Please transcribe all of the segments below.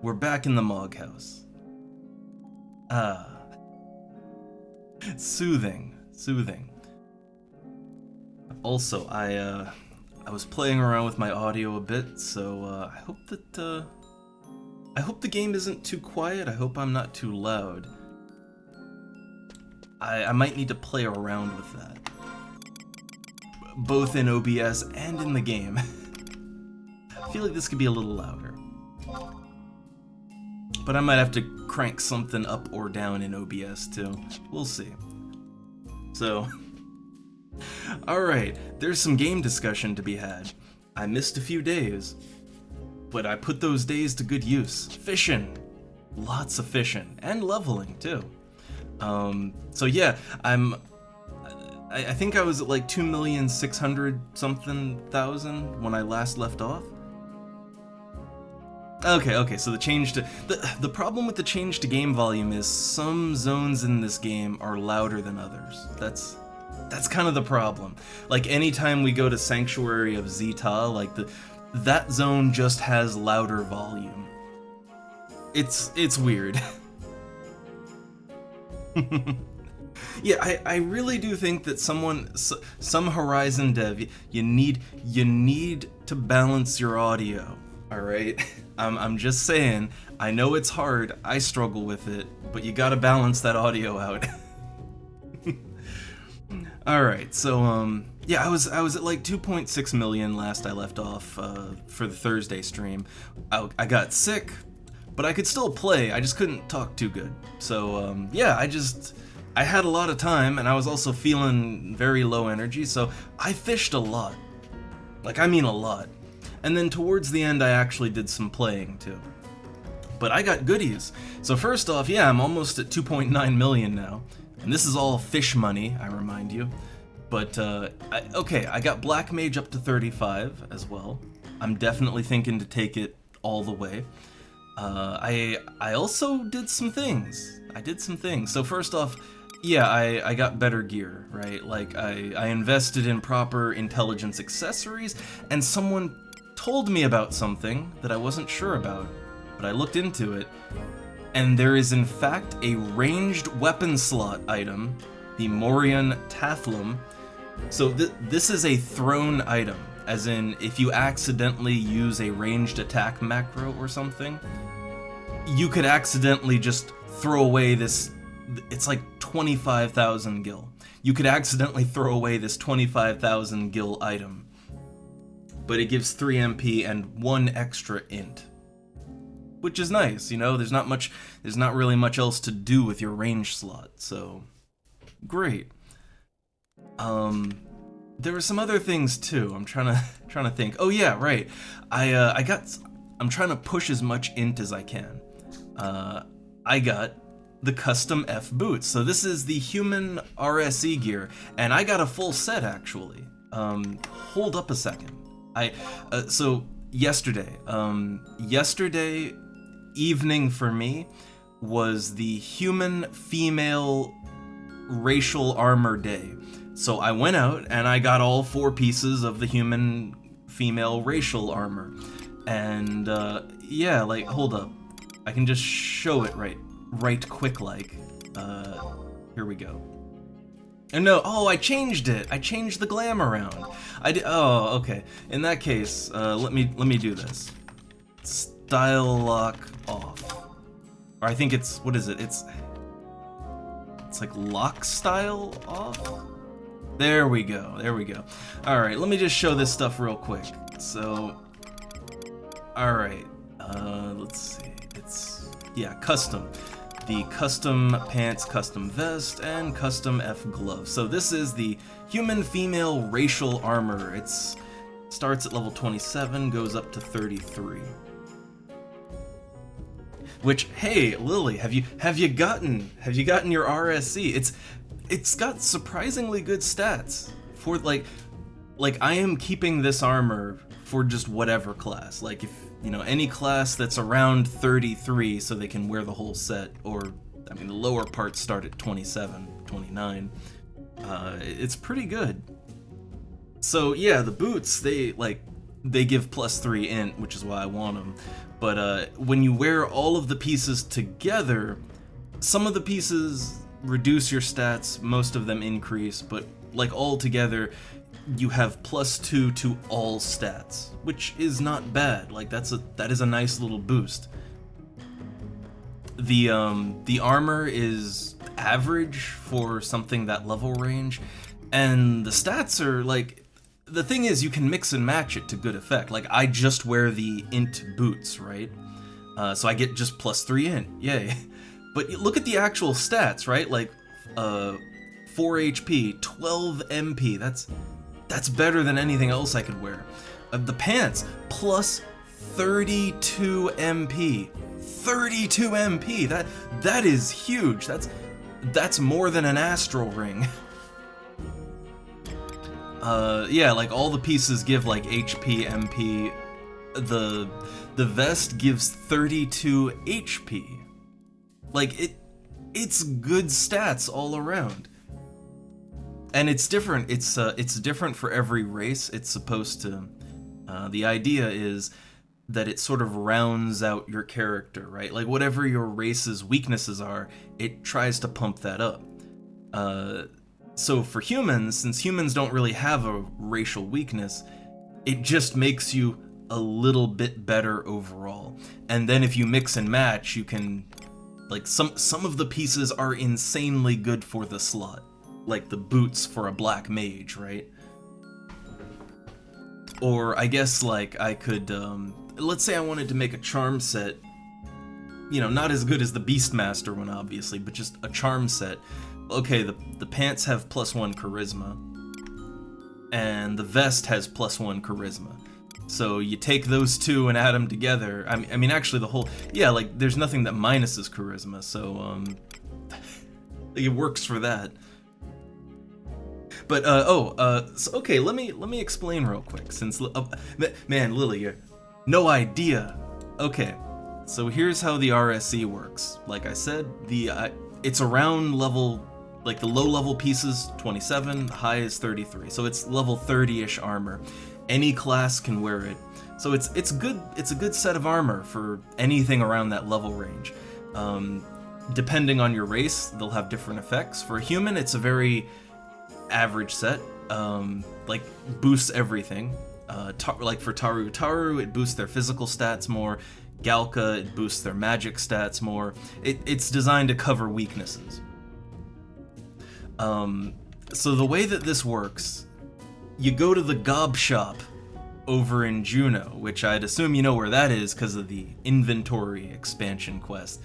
We're back in the Mog House. Ah. Soothing. Also, I was playing around with my audio a bit, so I hope the game isn't too quiet. I hope I'm not too loud. I might need to play around with that, both in OBS and in the game. I feel like this could be a little louder, but I might have to crank something up or down in OBS too. We'll see. So, alright, there's some game discussion to be had. I missed a few days, but I put those days to good use. Fishing! Lots of fishing, and leveling too. So yeah, I think I was at like 2,600,000 when I last left off. Okay, so the change to... The problem with the change to game volume is some zones in this game are louder than others. That's kind of the problem. Like, anytime we go to Sanctuary of Zeta, like, that zone just has louder volume. It's weird. Yeah, I really do think that some Horizon dev, you need to balance your audio, alright? I'm just saying, I know it's hard, I struggle with it, but you gotta balance that audio out. Alright, so, yeah, I was at like 2.6 million last I left off, for the Thursday stream. I got sick, but I could still play, I just couldn't talk too good. So, yeah, I had a lot of time, and I was also feeling very low energy, so I fished a lot. Like, I mean a lot. And then towards the end, I actually did some playing, too. But I got goodies. So first off, yeah, I'm almost at 2.9 million now. And this is all fish money, I remind you. But, okay, I got Black Mage up to 35 as well. I'm definitely thinking to take it all the way. I also did some things. So first off, yeah, I got better gear, right? Like, I invested in proper intelligence accessories, and someone told me about something that I wasn't sure about, but I looked into it, and there is in fact a ranged weapon slot item, the Morian Tathlum. So this is a thrown item, as in if you accidentally use a ranged attack macro or something, you could accidentally just throw away this, it's like 25,000 gil. You could accidentally throw away this 25,000 gil item, but it gives 3 MP and 1 extra int, which is nice, you know. There's not really much else to do with your range slot, so great. There were some other things too. I'm trying to think. Oh yeah, right. I'm trying to push as much int as I can. I got the custom F boots. So this is the human RSE gear, and I got a full set actually. Hold up a second. So yesterday evening for me was the human female racial armor day. So I went out and I got all 4 pieces of the human female racial armor. And yeah, like, hold up. I can just show it right quick like. Here we go. And no, oh, I changed it. I changed the glam around. Oh, okay. In that case, let me do this. Style lock off. Or I think it's, what is it? It's like lock style off? There we go. Alright, let me just show this stuff real quick. So, alright, let's see. It's, yeah, custom. The custom pants, custom vest, and custom F glove. So this is the human female racial armor. It starts at level 27, goes up to 33. Which, hey, Lily, have you gotten your RSC? It's got surprisingly good stats for like I am keeping this armor for just whatever class. Like, if you know, any class that's around 33 so they can wear the whole set, or I mean the lower parts start at 27, 29. It's pretty good. So yeah, the boots, they like they give +3 int, which is why I want them. But when you wear all of the pieces together, some of the pieces reduce your stats, most of them increase, but like all together, you have +2 to all stats, which is not bad. Like that is a nice little boost. The armor is average for something that level range, and the stats are like, the thing is, you can mix and match it to good effect. Like, I just wear the int boots, right? So I get just +3 int, yay. But look at the actual stats, right? Like, 4 HP, 12 MP, that's better than anything else I could wear. The pants, +32 MP. 32 MP, that is huge. That's more than an astral ring. Yeah, like all the pieces give like HP, MP. The vest gives 32 HP. Like it's good stats all around. And it's different. It's different for every race. It's supposed to. The idea is that it sort of rounds out your character, right? Like whatever your race's weaknesses are, it tries to pump that up. So for humans, since humans don't really have a racial weakness, it just makes you a little bit better overall. And then if you mix and match, you can, like, some of the pieces are insanely good for the slot. Like the boots for a black mage, right? Or I guess like I could, let's say I wanted to make a charm set, you know, not as good as the Beastmaster one obviously, but just a charm set. Okay, the pants have +1 charisma, and the vest has +1 charisma. So you take those two and add them together. I mean, actually the whole, yeah, like there's nothing that minuses charisma, so it works for that. But so, okay, let me explain real quick. Since man, Lily, no idea. Okay, so here's how the RSE works. Like I said, it's around level. Like the low level pieces, 27, high is 33. So it's level 30-ish armor. Any class can wear it. So it's good. It's a good set of armor for anything around that level range. Depending on your race, they'll have different effects. For a human, it's a very average set. Like boosts everything. Like for Taru, it boosts their physical stats more. Galka, it boosts their magic stats more. It's designed to cover weaknesses. So the way that this works, you go to the Gob Shop over in Juneau, which I'd assume you know where that is because of the inventory expansion quest.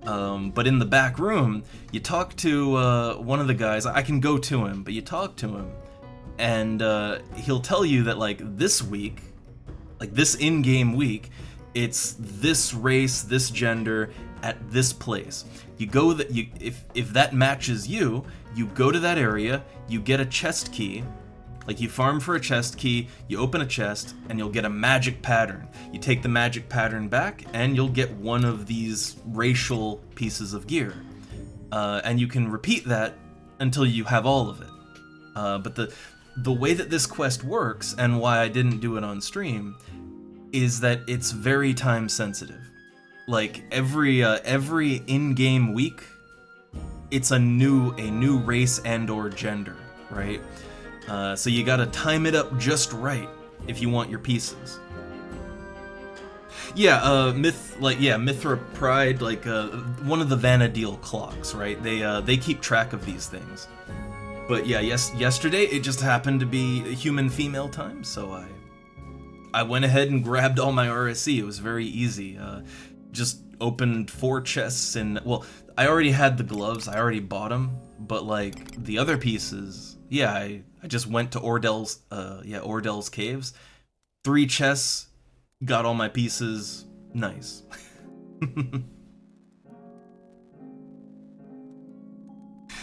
But in the back room, you talk to one of the guys. I can go to him, but you talk to him, and he'll tell you that like this week, like this in-game week, it's this race, this gender, at this place. You go that you if that matches you, you go to that area, you get a chest key. Like you farm for a chest key, you open a chest, and you'll get a magic pattern. You take the magic pattern back, and you'll get one of these racial pieces of gear. And you can repeat that until you have all of it. But the way that this quest works, and why I didn't do it on stream, is that it's very time sensitive. Like every in-game week, it's a new race and or gender, right? So you gotta time it up just if you want your pieces. Yeah, Mithra Pride, like one of the Vanadil clocks, right? They keep track of these things. But yeah, yesterday it just happened to be human female time, so I went ahead and grabbed all my RSE. It was very easy. Just opened 4 chests, and well, I already had the gloves. I already bought them, but like the other pieces, yeah, I just went to Ordell's caves. 3 chests, got all my pieces. Nice.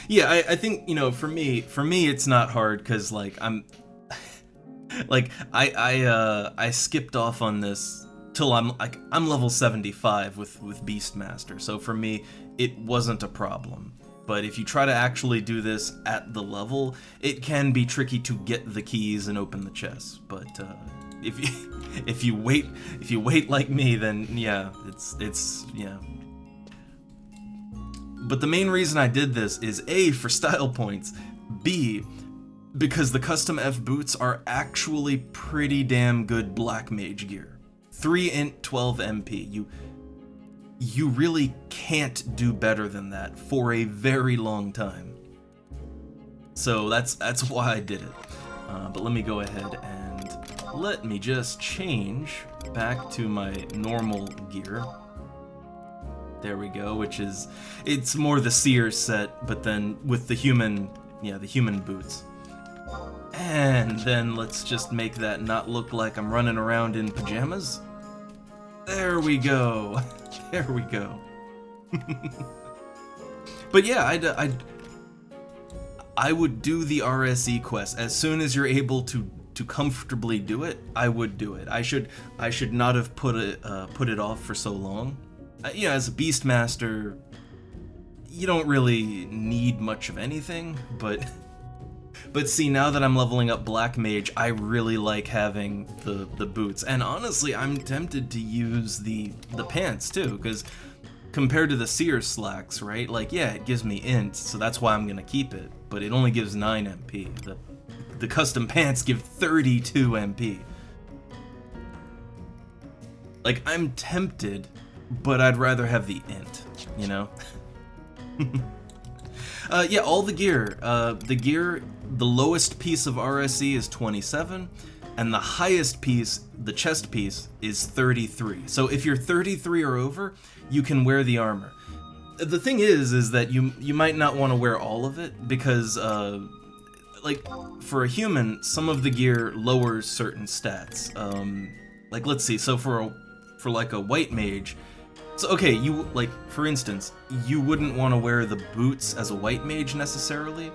Yeah, I think, you know, for me it's not hard because like I'm like I skipped off on this till I'm level 75 with Beastmaster. So for me it wasn't a problem. But if you try to actually do this at the level, it can be tricky to get the keys and open the chests. But if you if you wait like me, then yeah, it's yeah. But the main reason I did this is A, for style points, B, because the custom F boots are actually pretty damn good black mage gear. 3 int 12 MP. You really can't do better than that for a very long time. So that's why I did it. But let me go ahead and let me just change back to my normal gear. There we go, it's more the seer set, but then with the human boots. And then let's just make that not look like I'm running around in pajamas. There we go. There we go. But yeah, I would do the RSE quest as soon as you're able to comfortably do it. I would do it. I should not have put it off for so long. You know, as a Beastmaster, you don't really need much of anything, but see, now that I'm leveling up Black Mage, I really like having the boots. And honestly, I'm tempted to use the pants too, because compared to the Seer slacks, right? Like, yeah, it gives me int, so that's why I'm gonna keep it, but it only gives 9 MP. The custom pants give 32 MP. Like, I'm tempted, but I'd rather have the int, you know? Yeah, all the gear. The lowest piece of RSE is 27, and the highest piece, the chest piece, is 33. So if you're 33 or over, you can wear the armor. The thing is that you might not want to wear all of it, because, like, for a human, some of the gear lowers certain stats. Like, let's see, so for like a white mage, so okay, you, like, for instance, you wouldn't want to wear the boots as a white mage necessarily.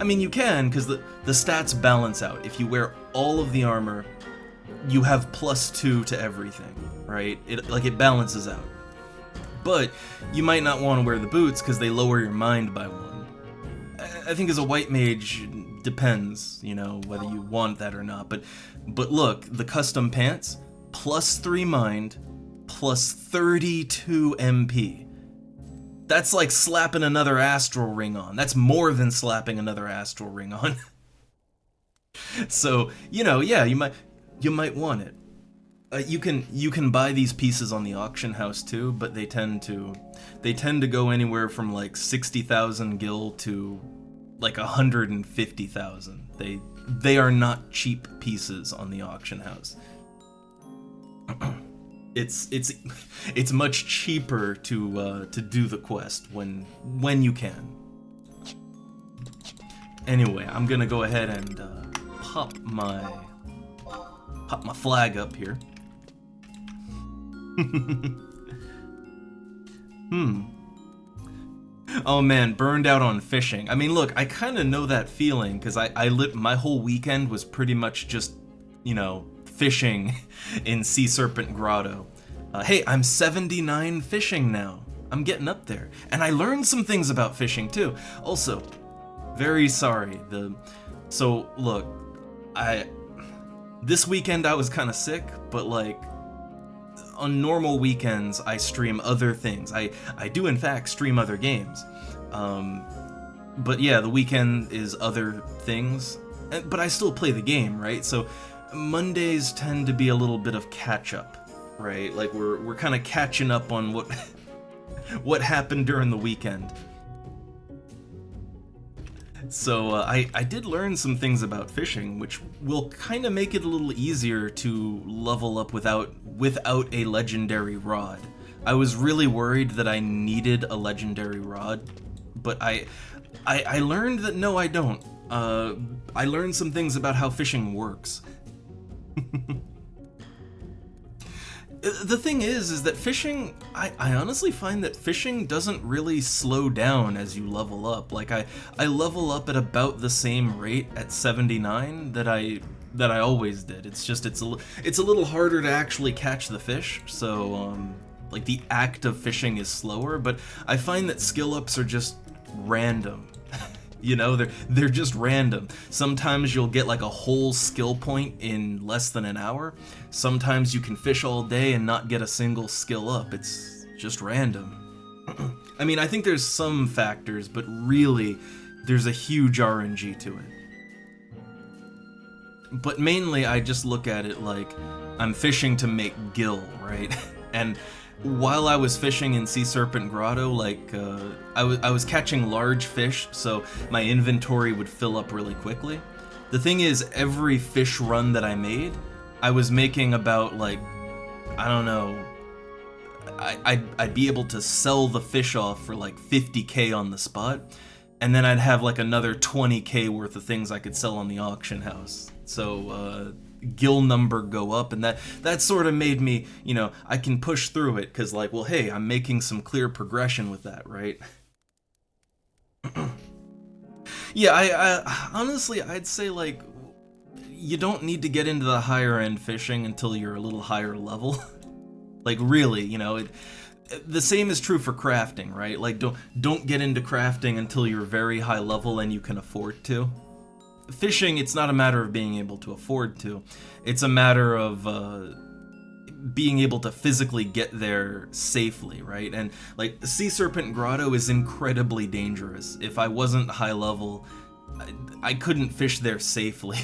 I mean, you can, because the stats balance out. If you wear all of the armor, you have +2 to everything, right? It balances out. But you might not want to wear the boots because they lower your mind by 1. I think as a white mage, depends, you know, whether you want that or not. But look, the custom pants, +3 mind, +32 MP. That's like slapping another astral ring on. That's more than slapping another astral ring on. So, you know, yeah, you might want it. You can buy these pieces on the auction house too, but they tend to go anywhere from like 60,000 gil to like 150,000. They are not cheap pieces on the auction house. It's much cheaper to do the quest when you can. Anyway, I'm gonna go ahead and pop my flag up here. Oh man, burned out on fishing. I mean, look, I kind of know that feeling because my whole weekend was pretty much just, you know, fishing in Sea Serpent Grotto. Hey, I'm 79 fishing now. I'm getting up there. And I learned some things about fishing too. Also, very sorry. So look, this weekend I was kind of sick, but like on normal weekends I stream other things. I do in fact stream other games. But yeah, the weekend is other things. But I still play the game, right? So Mondays tend to be a little bit of catch up, right? Like we're kind of catching up on what happened during the weekend. So I did learn some things about fishing, which will kind of make it a little easier to level up without a legendary rod. I was really worried that I needed a legendary rod, but I learned that no, I don't. I learned some things about how fishing works. The thing is that fishing, I honestly find that fishing doesn't really slow down as you level up. Like I level up at about the same rate at 79 that I always did. It's just it's a little harder to actually catch the fish. So like the act of fishing is slower, but I find that skill ups are just random. They're just random. Sometimes you'll get like a whole skill point in less than an hour. Sometimes you can fish all day and not get a single skill up. It's just random. I mean, I think there's some factors, but really, there's a huge RNG to it. But mainly, I just look at it like I'm fishing to make gill, right? And while I was fishing in Sea Serpent Grotto, like, I was catching large fish, so my inventory would fill up really quickly. The thing is, every fish run that I made, I was making about, like, I don't know, I'd be able to sell the fish off for like 50k on the spot, and then I'd have like another 20k worth of things I could sell on the auction house. So, gill number go up, and that sort of made me, I can push through it, because like, well, hey, I'm making some clear progression with that, right? Yeah, I honestly, I'd say like, you don't need to get into the higher end fishing until you're a little higher level. Like, really, the same is true for crafting, right? Like, don't get into crafting until you're very high level and you can afford to. Fishing, it's not a matter of being able to afford to. It's a matter of being able to physically get there safely, right? And, like, Sea Serpent Grotto is incredibly dangerous. If I wasn't high level, I couldn't fish there safely.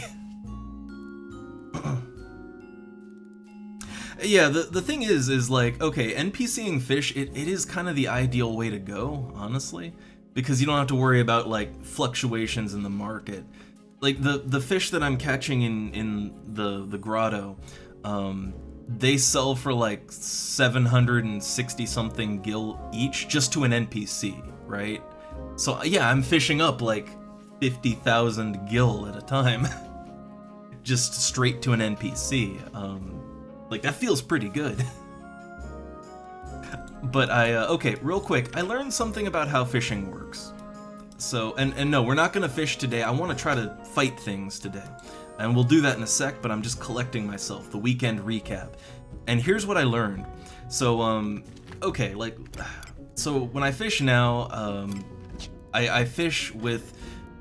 Yeah, the thing is like, okay, NPCing fish, it is kind of the ideal way to go, honestly, because you don't have to worry about, like, fluctuations in the market. Like, the fish that I'm catching in the grotto, they sell for, like, 760-something gil each, just to an NPC, right? So, yeah, I'm fishing up, like, 50,000 gil at a time, just straight to an NPC. Like, that feels pretty good. But okay, real quick, I learned something about how fishing works. So, and no, we're not gonna fish today. I want to try to fight things today. And we'll do that in a sec, but I'm just collecting myself, the weekend recap. And here's what I learned. So, okay, like, so when I fish now, I fish with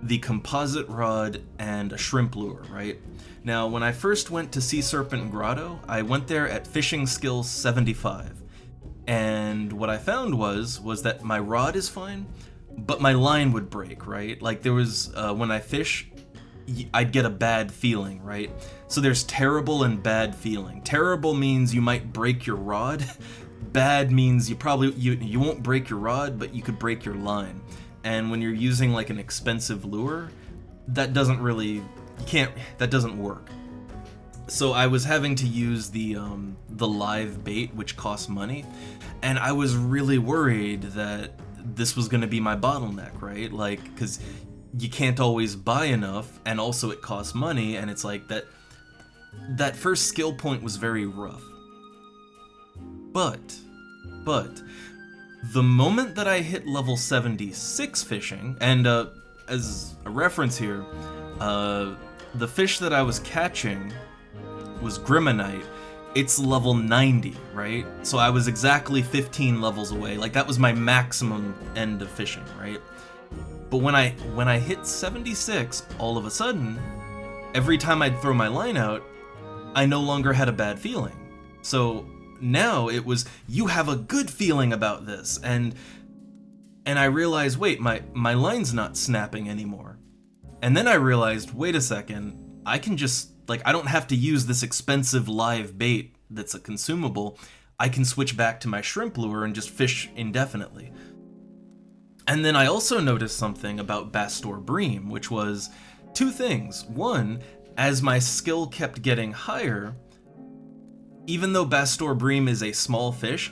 the composite rod and a shrimp lure, right? Now, when I first went to Sea Serpent Grotto, I went there at fishing skill 75. And what I found was that my rod is fine, but my line would break, right? Like, there was, when I fish, I'd get a bad feeling, right? So there's terrible and bad feeling. Terrible means you might break your rod. Bad means you won't break your rod, but you could break your line. And when you're using, like, an expensive lure, that doesn't work. So I was having to use the live bait, which costs money, and I was really worried that this was going to be my bottleneck, right? Like, because you can't always buy enough, and also it costs money, and it's like that first skill point was very rough. But the moment that I hit level 76 fishing, and as a reference here, the fish that I was catching was Grimonite. It's level 90, right? So I was exactly 15 levels away. Like, that was my maximum end of fishing, right? But when I hit 76, all of a sudden, every time I'd throw my line out, I no longer had a bad feeling. So now it was, you have a good feeling about this, and I realized, wait, my line's not snapping anymore. And then I realized, wait a second, I can just, like, I don't have to use this expensive live bait that's a consumable. I can switch back to my shrimp lure and just fish indefinitely. And then I also noticed something about Bastor Bream, which was two things. One, as my skill kept getting higher, even though Bastor Bream is a small fish,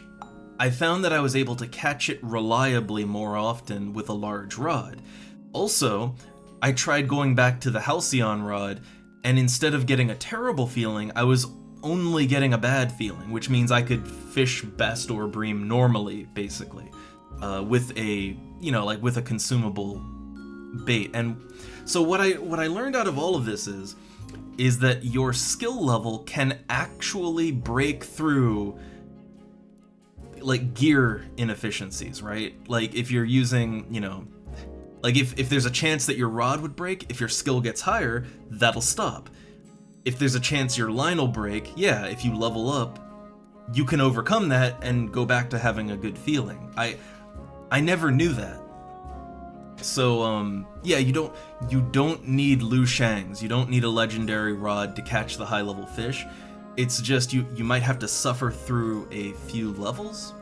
I found that I was able to catch it reliably more often with a large rod. Also, I tried going back to the Halcyon rod, and instead of getting a terrible feeling, I was only getting a bad feeling, which means I could fish Bastor Bream normally, basically, with a, with a consumable bait. And so what I learned out of all of this is that your skill level can actually break through, like, gear inefficiencies, right? Like, if you're using, Like, if there's a chance that your rod would break, if your skill gets higher, that'll stop. If there's a chance your line will break, yeah, if you level up, you can overcome that and go back to having a good feeling. I never knew that. So, yeah, you don't need Lu Shang's, you don't need a legendary rod to catch the high-level fish. It's just you might have to suffer through a few levels,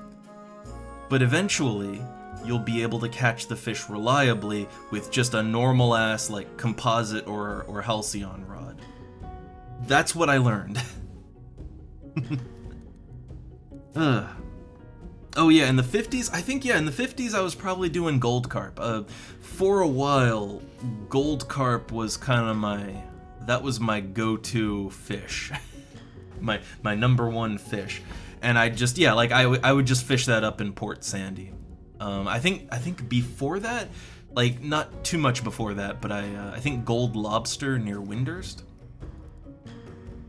but eventually you'll be able to catch the fish reliably with just a normal-ass, like, composite or halcyon rod. That's what I learned. Oh yeah, in the 50s, I think, yeah, in the 50s I was probably doing gold carp. For a while, gold carp was kind of that was my go-to fish. my number one fish. And I just, yeah, like, I would just fish that up in Port Sandy. I think before that, like, not too much before that, but I think gold lobster near Windurst.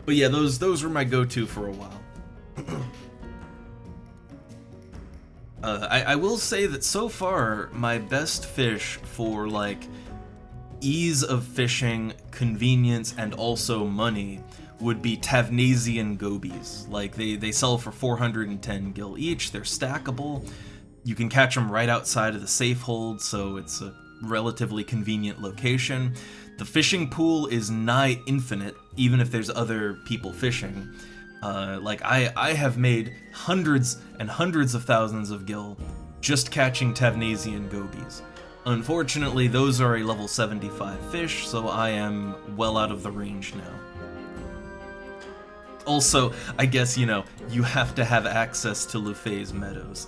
But yeah, those were my go-to for a while. I will say that so far, my best fish for, like, ease of fishing, convenience, and also money would be Tavnasian gobies. Like, they sell for 410 gil each, they're stackable, you can catch them right outside of the safe hold, so it's a relatively convenient location. The fishing pool is nigh infinite, even if there's other people fishing. Like, I have made hundreds and hundreds of thousands of gil just catching Tavnasian gobies. Unfortunately, those are a level 75 fish, so I am well out of the range now. Also, I guess, you know, you have to have access to Lufay's meadows.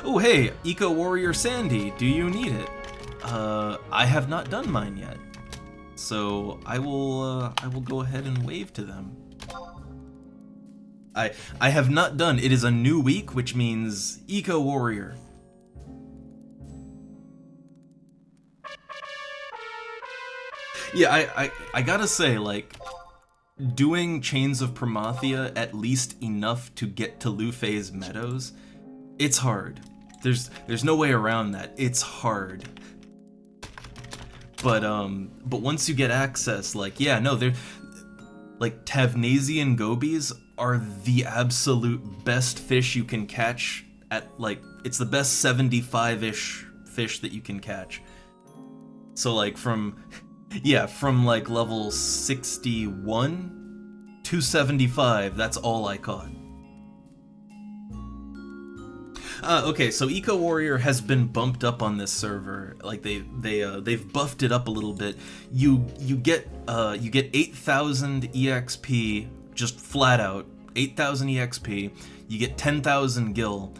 Oh hey, Eco Warrior Sandy, do you need it? I have not done mine yet, so I will go ahead and wave to them. I have not done. It is a new week, which means Eco Warrior. Yeah, I gotta say, like, doing Chains of Promathia at least enough to get to Lufay's meadows, it's hard. There's no way around that. It's hard. But once you get access, like, yeah, no, they're like, Tavnasian gobies are the absolute best fish you can catch at, like, it's the best 75-ish fish that you can catch. So, like, from like level 61 to 75, that's all I caught. Okay, so Eco Warrior has been bumped up on this server. Like, they've buffed it up a little bit. You get 8,000 EXP just flat out, 8,000 EXP. You get 10,000 gil,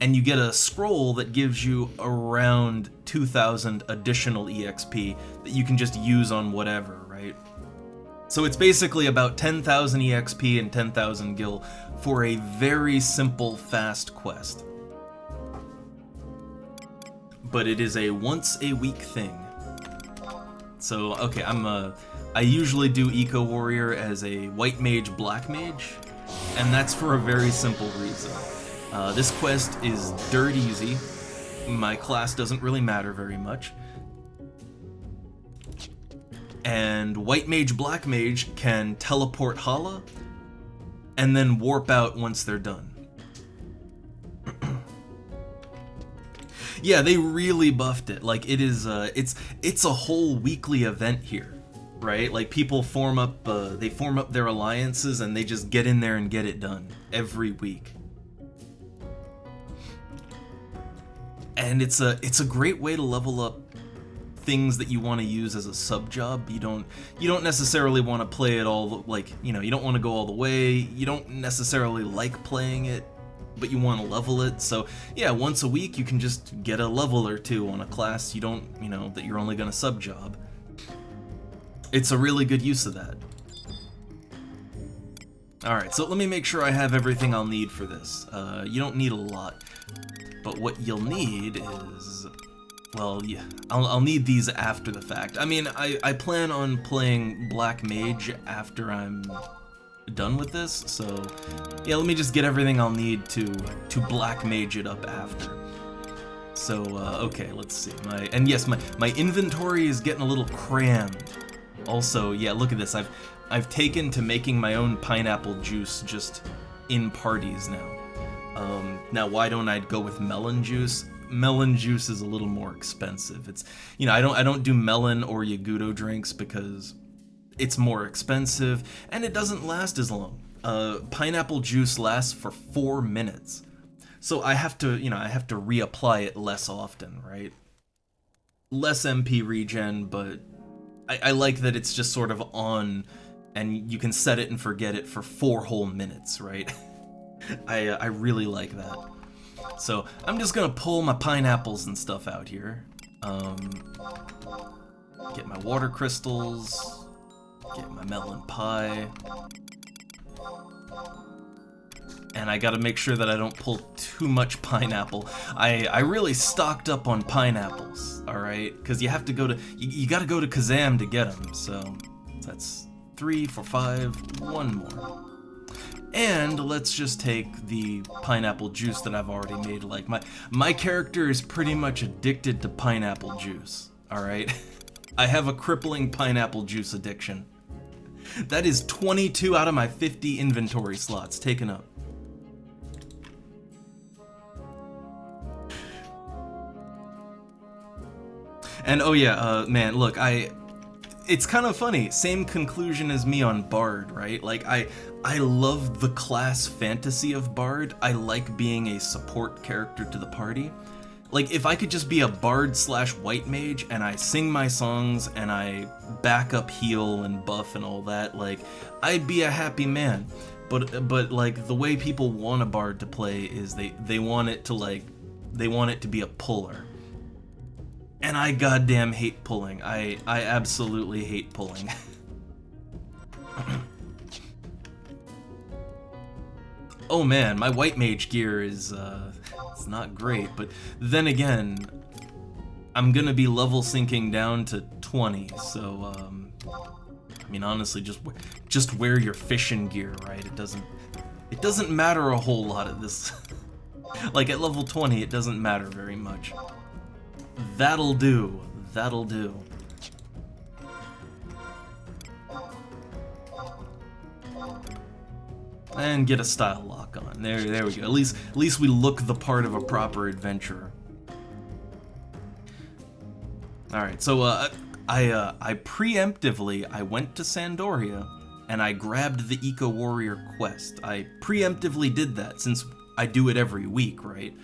and you get a scroll that gives you around 2,000 additional EXP that you can just use on whatever, right? So it's basically about 10,000 EXP and 10,000 gil for a very simple, fast quest. But it is a once-a-week thing. So, okay, I usually do Eco Warrior as a white mage, black mage, and that's for a very simple reason. This quest is dirt easy. My class doesn't really matter very much. And white mage, black mage can teleport Hala, and then warp out once they're done. Yeah, they really buffed it. Like, it is, it's a whole weekly event here, right? Like, people form up their alliances and they just get in there and get it done every week. And it's a great way to level up things that you want to use as a sub job. You don't necessarily want to play it all, like, you know, you don't want to go all the way. You don't necessarily like playing it, but you want to level it. So yeah, once a week you can just get a level or two on a class you don't, you know, that you're only gonna sub job. It's a really good use of that. Alright, so let me make sure I have everything I'll need for this. You don't need a lot, but what you'll need is, well, yeah, I'll need these after the fact. I mean, I plan on playing Black Mage after I'm done with this, so yeah, let me just get everything I'll need to Black Mage it up after. So, okay, let's see. And yes, my inventory is getting a little crammed. Also, yeah, look at this. I've taken to making my own pineapple juice just in parties now. Now, why don't I go with melon juice? Melon juice is a little more expensive. It's, you know, I don't do melon or Yagudo drinks because it's more expensive and it doesn't last as long. Pineapple juice lasts for 4 minutes. So I have to, I have to reapply it less often, right? Less MP regen, but I like that it's just sort of on and you can set it and forget it for 4 whole minutes, right? I really like that. So I'm just gonna pull my pineapples and stuff out here. Get my water crystals, get my melon pie. And I gotta make sure that I don't pull too much pineapple. I really stocked up on pineapples, alright? Because you have to go to, you gotta go to Kazam to get them, so that's 3, 4, 5, 1 more. And let's just take the pineapple juice that I've already made. Like, my character is pretty much addicted to pineapple juice, alright? I have a crippling pineapple juice addiction. That is 22 out of my 50 inventory slots taken up. And oh yeah, man, look, it's kind of funny, same conclusion as me on Bard, right? Like, I love the class fantasy of Bard. I like being a support character to the party. Like, if I could just be a Bard / White Mage, and I sing my songs, and I back up heal and buff and all that, like, I'd be a happy man. But like, the way people want a Bard to play is they want it to, like, they want it to be a puller. And I goddamn hate pulling. I absolutely hate pulling. Oh man, my white mage gear is, it's not great, but then again, I'm gonna be level syncing down to 20, so, I mean, honestly, just wear your fishing gear, right? It doesn't matter a whole lot at this. Like, at level 20, it doesn't matter very much. That'll do. That'll do. And get a style lock on. There we go. At least we look the part of a proper adventurer. All right. So I preemptively went to Sandoria and I grabbed the Eco Warrior quest. I preemptively did that since I do it every week, right?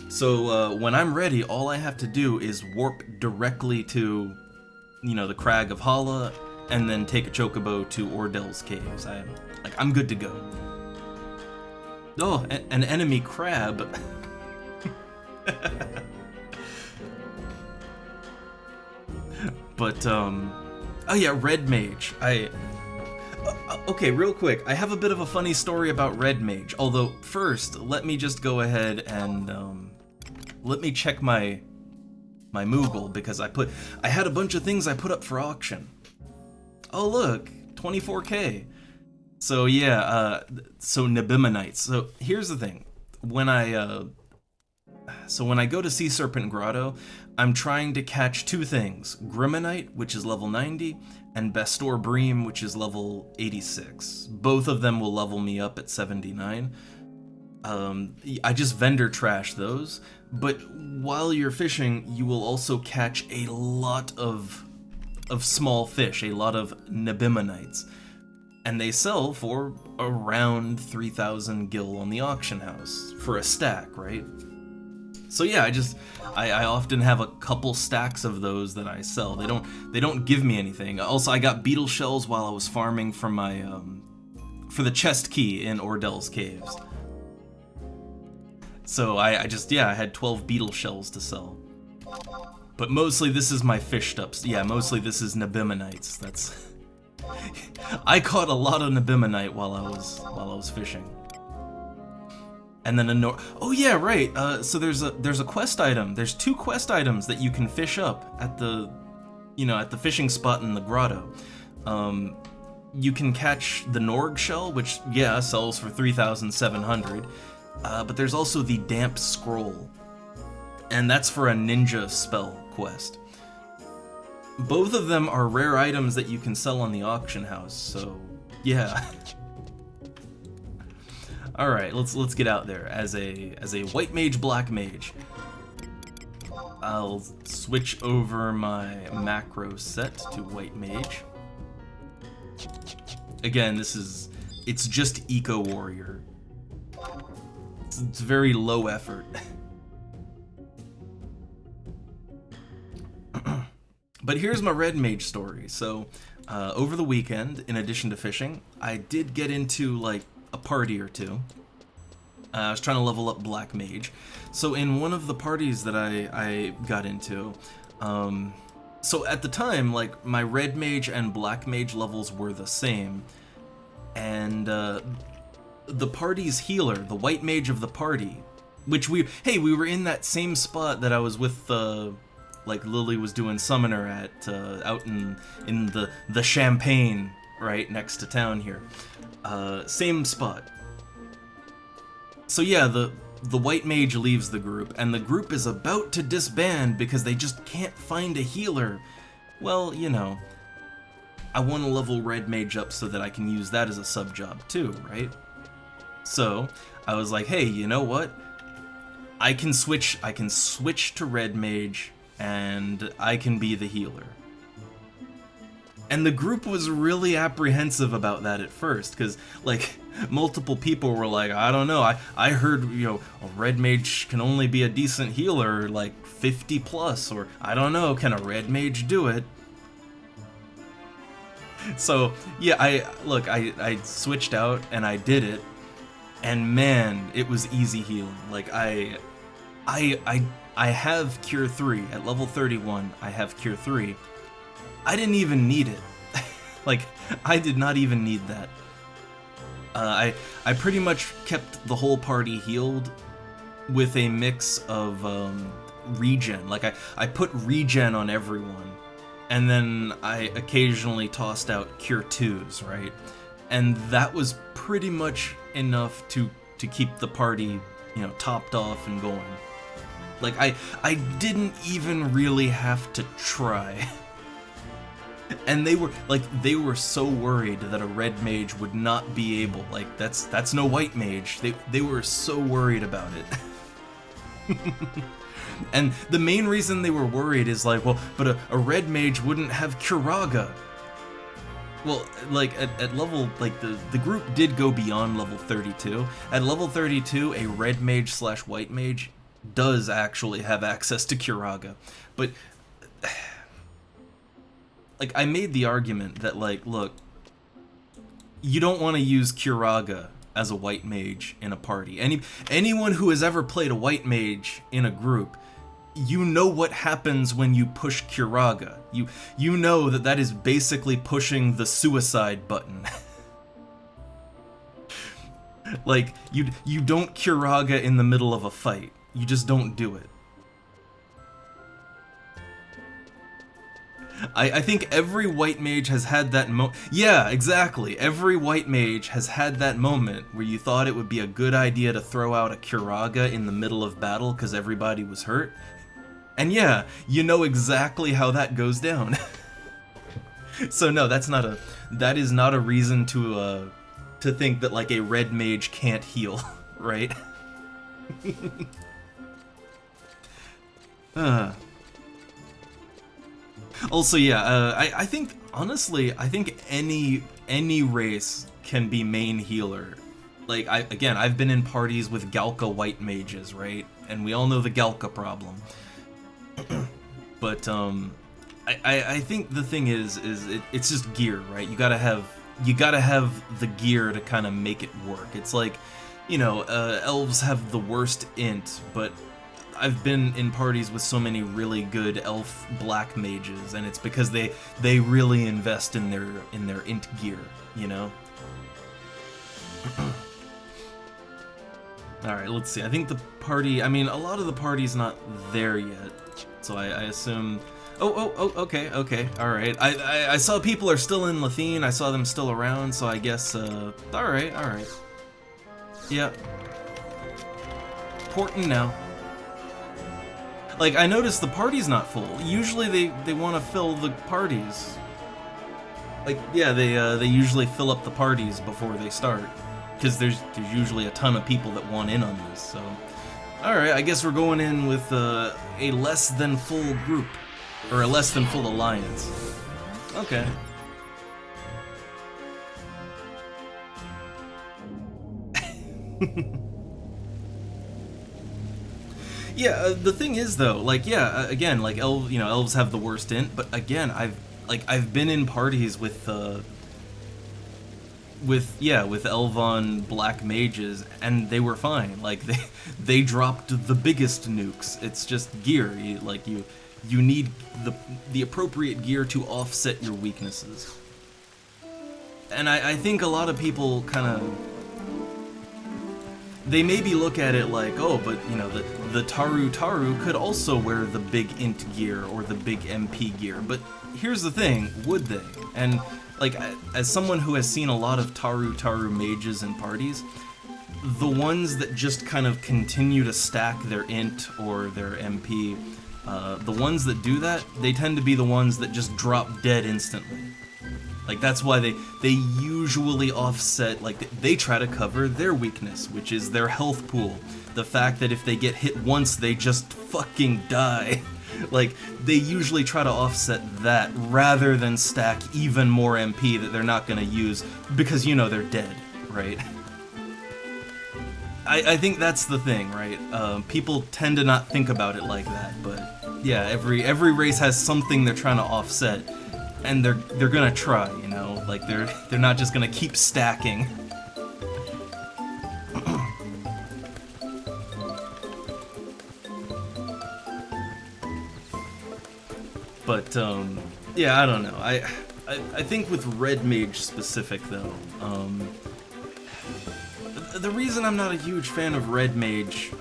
So when I'm ready, all I have to do is warp directly to, the Crag of Hala, and then take a chocobo to Ordell's caves. I'm good to go. Oh, an enemy crab. But oh yeah, Red Mage. Okay, real quick, I have a bit of a funny story about Red Mage. Although first, let me just go ahead and let me check my Moogle, because I had a bunch of things I put up for auction. Oh look, 24K. So yeah, so Nibimonites. So here's the thing. When I go to Sea Serpent Grotto, I'm trying to catch 2 things. Grimonite, which is level 90, and Bastor Bream, which is level 86. Both of them will level me up at 79. I just vendor trash those, but while you're fishing, you will also catch a lot of small fish, a lot of Nibimonites. And they sell for around 3,000 gil on the auction house for a stack, right? So yeah, I often have a couple stacks of those that I sell. They don't give me anything. Also, I got beetle shells while I was farming for my for the chest key in Ordell's caves. So I had 12 beetle shells to sell. But mostly this is my fish stuff. Yeah, mostly this is Nibimonites. That's I caught a lot of Nibimonite while I was fishing. And then oh yeah, right. So there's a quest item. There's 2 quest items that you can fish up at the fishing spot in the grotto. You can catch the Norg shell, which sells for 3,700. But there's also the damp scroll. and that's for a ninja spell quest. Both of them are rare items that you can sell on the auction house, so yeah. All right, let's get out there as a white mage, black mage. I'll switch over my macro set to white mage. Again, it's just eco warrior. It's very low effort. But here's my red mage story. So, over the weekend, in addition to fishing, I did get into like a party or two. I was trying to level up black mage. So in one of the parties that I got into, so at the time, like, my red mage and black mage levels were the same, and the party's healer, the white mage of the party, which we were in that same spot that I was with, like Lily was doing summoner at, out in the Champagne, right next to town here, same spot. So yeah, the white mage leaves the group, and the group is about to disband because they just can't find a healer. Well, you know, I want to level red mage up so that I can use that as a sub job too, right? So I was like, hey, you know what? I can switch to red mage, and I can be the healer. And the group was really apprehensive about that at first, because, like, multiple people were like, I don't know, I heard, you know, a red mage can only be a decent healer, like 50 plus, or I don't know, can a red mage do it? So, yeah, I switched out and I did it, and man, it was easy healing. Like, I have Cure 3, at level 31, I have Cure 3. I didn't even need it. Like, I did not even need that. I pretty much kept the whole party healed with a mix of regen. Like, I put regen on everyone, and then I occasionally tossed out Cure 2s, right? And that was pretty much enough to keep the party, you know, topped off and going. Like, I didn't even really have to try. And they were so worried that a red mage would not be able, like, that's no white mage. They were so worried about it. And the main reason they were worried is like, well, but a red mage wouldn't have Curaga. Well, like, at level, like, the group did go beyond level 32. At level 32, a red mage / white mage does actually have access to Curaga. But, like, I made the argument that, like, look, you don't want to use Curaga as a white mage in a party. Anyone who has ever played a white mage in a group, you know what happens when you push Curaga. You know that is basically pushing the suicide button. Like, you don't Curaga in the middle of a fight. You just don't do it. I think every white mage has had that yeah, exactly. Every white mage has had that moment where you thought it would be a good idea to throw out a Curaga in the middle of battle because everybody was hurt. And yeah, you know exactly how that goes down. So no, that is not a reason to think that, like, a red mage can't heal, right? Also, yeah, I think, honestly, I think any race can be main healer. Like, I've been in parties with Galka white mages, right? And we all know the Galka problem. But, I think the thing is it's just gear, right? You gotta have the gear to kind of make it work. It's like, you know, elves have the worst int, but I've been in parties with so many really good elf black mages, and it's because they really invest in their int gear, you know? Alright, let's see. I think the party, I mean, a lot of the party's not there yet, so I assume... Oh, okay, alright. I saw people are still in Lethene, I saw them still around, so I guess, alright. Yeah. Portin' now. Like, I noticed the party's not full. Usually they want to fill the parties. Like, yeah, they usually fill up the parties before they start, because there's usually a ton of people that want in on this. So, all right, I guess we're going in with a less than full group, or a less than full alliance. Okay. Yeah, the thing is though, like, yeah, again, like elves have the worst int, but again, I've been in parties with Elvon black mages, and they were fine. Like, they dropped the biggest nukes. It's just gear. You need the appropriate gear to offset your weaknesses. And I think a lot of people kind of, they maybe look at it like, oh, but the Taru could also wear the big int gear or the big MP gear. But here's the thing, would they? And like, as someone who has seen a lot of Taru mages in parties, the ones that just kind of continue to stack their int or their MP, the ones that do that, they tend to be the ones that just drop dead instantly. Like, that's why they usually offset, like, they try to cover their weakness, which is their health pool. The fact that if they get hit once, they just fucking die. Like, they usually try to offset that rather than stack even more MP that they're not gonna use because, they're dead, right? I think that's the thing, right? People tend to not think about it like that, but yeah, every race has something they're trying to offset. And they're gonna try, like they're not just gonna keep stacking. But yeah, I don't know. I think with Red Mage specific though, the reason I'm not a huge fan of Red Mage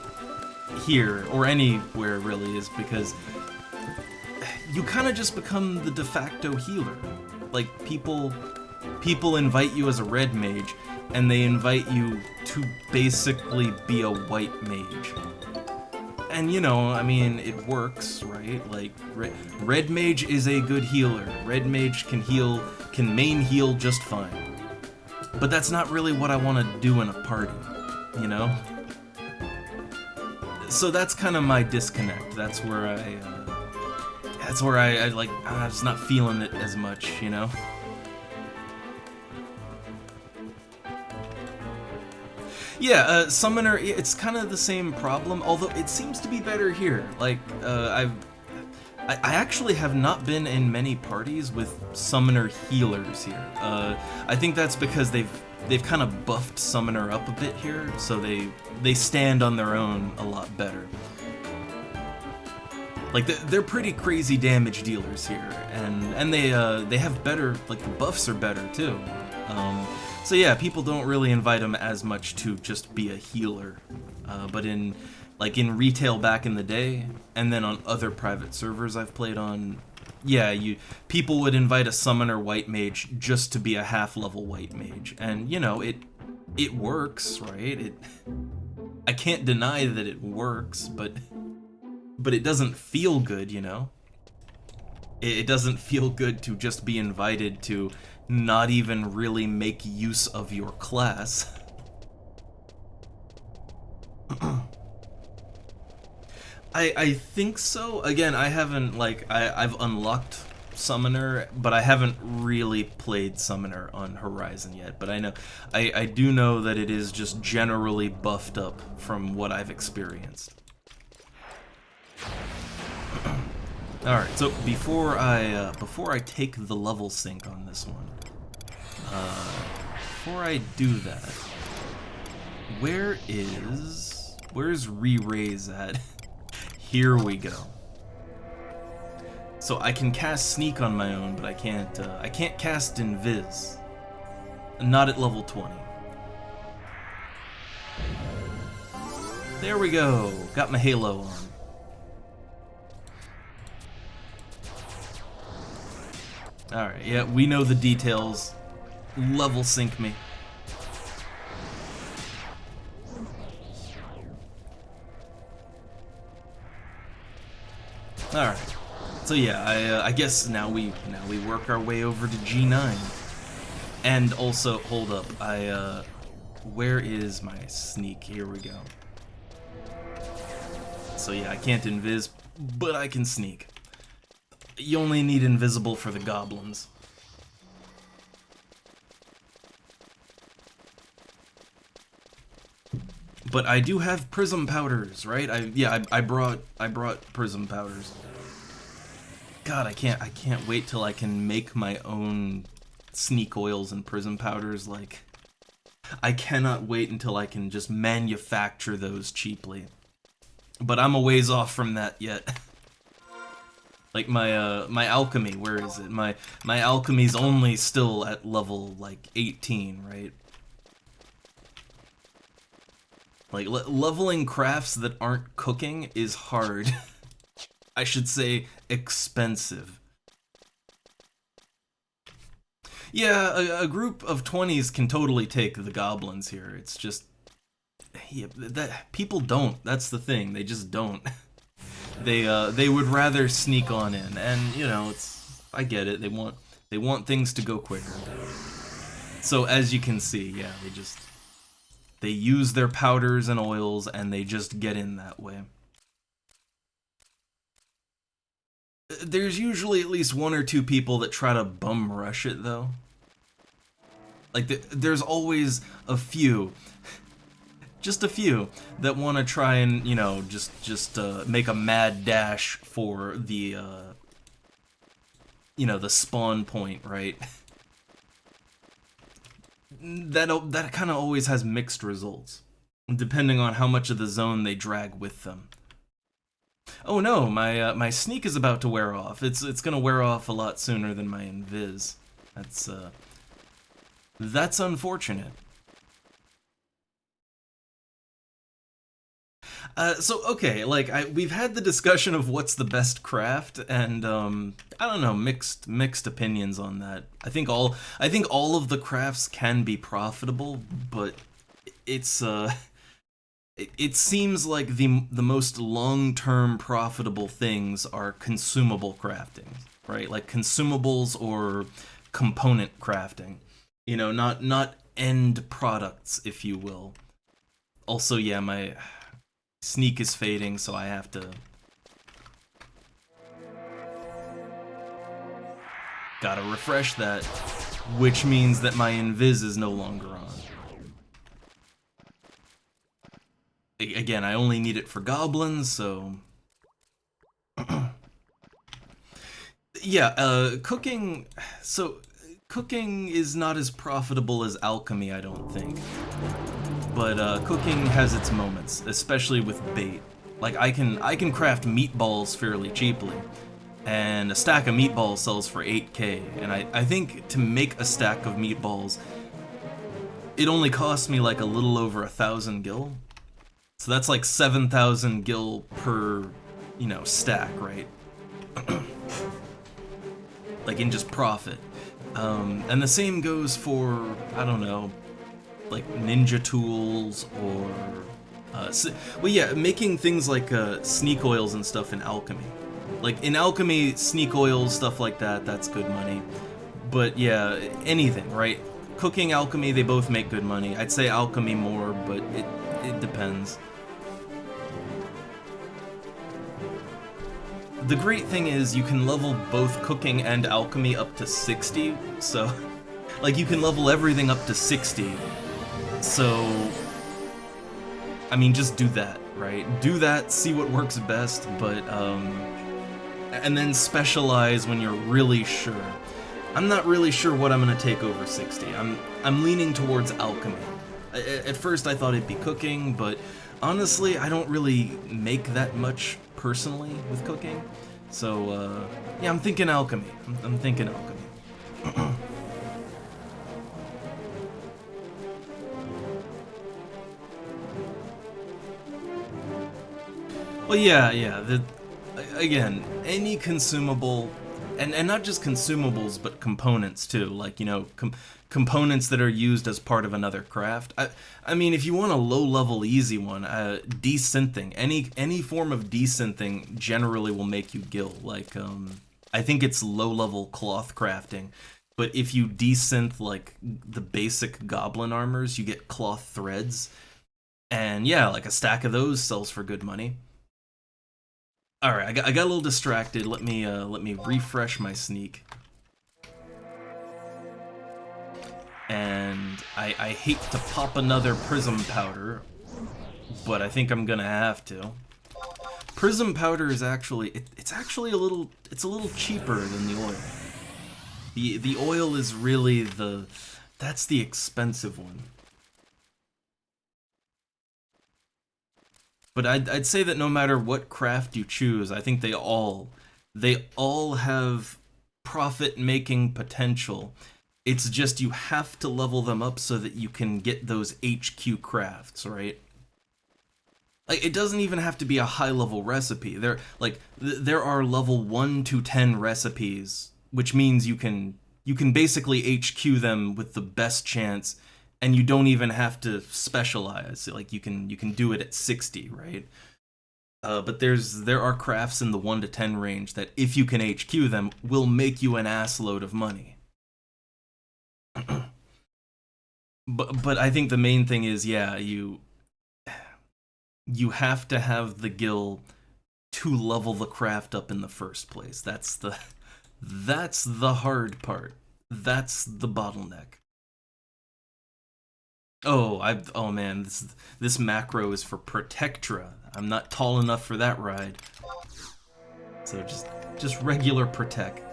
here or anywhere really is because you kind of just become the de facto healer. Like, people invite you as a red mage, and they invite you to basically be a white mage. And I mean, it works, right? Like, red mage is a good healer. Red mage can main heal just fine. But that's not really what I want to do in a party, So that's kind of my disconnect. That's where I like, I'm just not feeling it as much, Yeah, Summoner, it's kind of the same problem, although it seems to be better here. Like, I actually have not been in many parties with Summoner healers here. I think that's because they've kind of buffed Summoner up a bit here, so they stand on their own a lot better. Like, they're pretty crazy damage dealers here, and they have better, like, the buffs are better too. So yeah, people don't really invite them as much to just be a healer. But in retail back in the day, and then on other private servers I've played on, yeah, people would invite a summoner white mage just to be a half-level white mage, and it works, right? I can't deny that it works, but it doesn't feel good, It doesn't feel good to just be invited to not even really make use of your class. I think so. Again, I haven't, I've unlocked Summoner, but I haven't really played Summoner on Horizon yet, but I do know that it is just generally buffed up from what I've experienced. Alright, so before I take the level sync on this one, before I do that, where's Re-Raise at? Here we go. So I can cast Sneak on my own, but I can't cast Invis. Not at level 20. There we go. Got my halo on. Alright, yeah, we know the details. Level sync me. All right. So yeah, I guess now we work our way over to G9. And also, hold up, where is my sneak? Here we go. So yeah, I can't invis, but I can sneak. You only need invisible for the goblins. But I do have prism powders, right? I brought prism powders. God, I can't wait till I can make my own sneak oils and prism powders. Like, I cannot wait until I can just manufacture those cheaply. But I'm a ways off from that yet. Like my alchemy, where is it? My alchemy's only still at level like 18, right? Like leveling crafts that aren't cooking is hard. I should say expensive. Yeah, a group of 20s can totally take the goblins here. It's just, yeah, that people don't. That's the thing. They just don't. They would rather sneak on in, and you know, I get it. They want things to go quicker. So as you can see, yeah, they use their powders and oils, and they just get in that way. There's usually at least one or two people that try to bum rush it, though. Like, there's always a few, just a few, that want to try and, you know, just make a mad dash for the, you know, the spawn point, right? That kind of always has mixed results, depending on how much of the zone they drag with them. Oh no, my sneak is about to wear off. It's gonna wear off a lot sooner than my invis. That's unfortunate. So okay, like we've had the discussion of what's the best craft, and I don't know, mixed opinions on that. I think all of the crafts can be profitable, but it's it seems like the most long-term profitable things are consumable crafting, right? Like consumables or component crafting. You know, not end products, if you will. Also, yeah, my sneak is fading, so I have to... Gotta refresh that, which means that my invis is no longer on. Again, I only need it for goblins, so... Yeah, cooking... So, cooking is not as profitable as alchemy, I don't think. But cooking has its moments, especially with bait. Like, I can craft meatballs fairly cheaply, and a stack of meatballs sells for 8k, and I think to make a stack of meatballs, it only costs me like a little over 1,000 gil. So that's like 7,000 gil per, you know, stack, right? Like in just profit. And the same goes for, I don't know, like ninja tools or, well yeah, making things like sneak oils and stuff in alchemy. Like in alchemy, sneak oils, stuff like that, that's good money. But yeah, anything, right? Cooking, alchemy, they both make good money. I'd say alchemy more, but it depends. The great thing is you can level both cooking and alchemy up to 60, so like you can level everything up to 60. So I mean, just do that, right? Do that, see what works best, but and then specialize when you're really sure. I'm not really sure what I'm gonna take over 60. I'm leaning towards alchemy. At first I thought it'd be cooking, but honestly, I don't really make that much personally with cooking. So, yeah, I'm thinking alchemy. I'm thinking alchemy. Well, yeah. Again, any consumable and not just consumables, but components too. Like, you know, components that are used as part of another craft. I mean, if you want a low-level, easy one, desynthing. Any form of desynthing generally will make you gil. Like, I think it's low-level cloth crafting. But if you desynth, like, the basic goblin armors, you get cloth threads. And yeah, like a stack of those sells for good money. All right, I got a little distracted. Let me refresh my sneak. And I hate to pop another prism powder, but I think I'm gonna have to. Prism powder is actually it's actually a little cheaper than the oil. The oil is really that's the expensive one. But I'd say that no matter what craft you choose, I think they all have profit-making potential. It's just you have to level them up so that you can get those HQ crafts, right? Like, it doesn't even have to be a high-level recipe. There are level 1 to 10 recipes, which means you can basically HQ them with the best chance. And you don't even have to specialize. Like, you can do it at 60, right? But there are crafts in the 1 to 10 range that, if you can HQ them, will make you an assload of money. but I think the main thing is, yeah, you have to have the gil to level the craft up in the first place. That's the hard part. That's the bottleneck. Oh man, this macro is for Protectra. I'm not tall enough for that ride. So just regular Protect.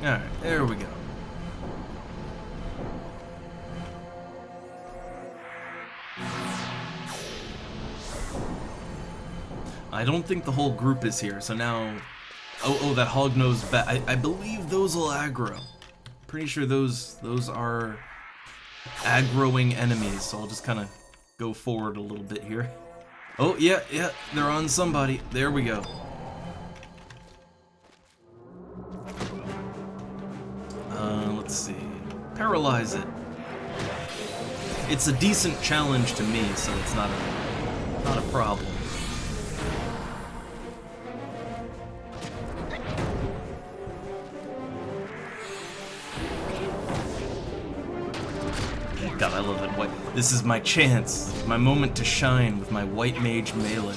Alright, there we go. I don't think the whole group is here, so now... Oh, that hog-nosed bat. I believe those will aggro. Pretty sure those are aggroing enemies, so I'll just kind of go forward a little bit here. Oh, yeah, they're on somebody. There we go. Let's see. Paralyze it. It's a decent challenge to me, so it's not a problem. God, I love it. This is my chance, my moment to shine with my white mage melee.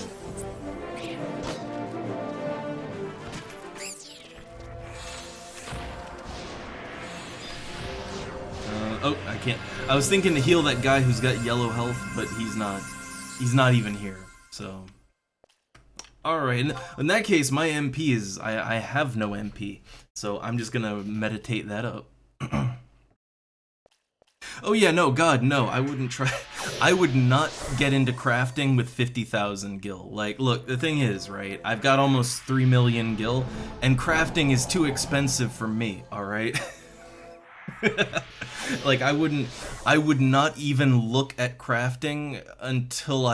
Oh, I can't. I was thinking to heal that guy who's got yellow health, but he's not. He's not even here. So, all right. In that case, my MP is I have no MP, so I'm just gonna meditate that up. Oh yeah, no, God, no, I wouldn't try. I would not get into crafting with 50,000 gil. Like, look, the thing is, right, I've got almost 3 million gil, and crafting is too expensive for me, alright? Like, I would not even look at crafting until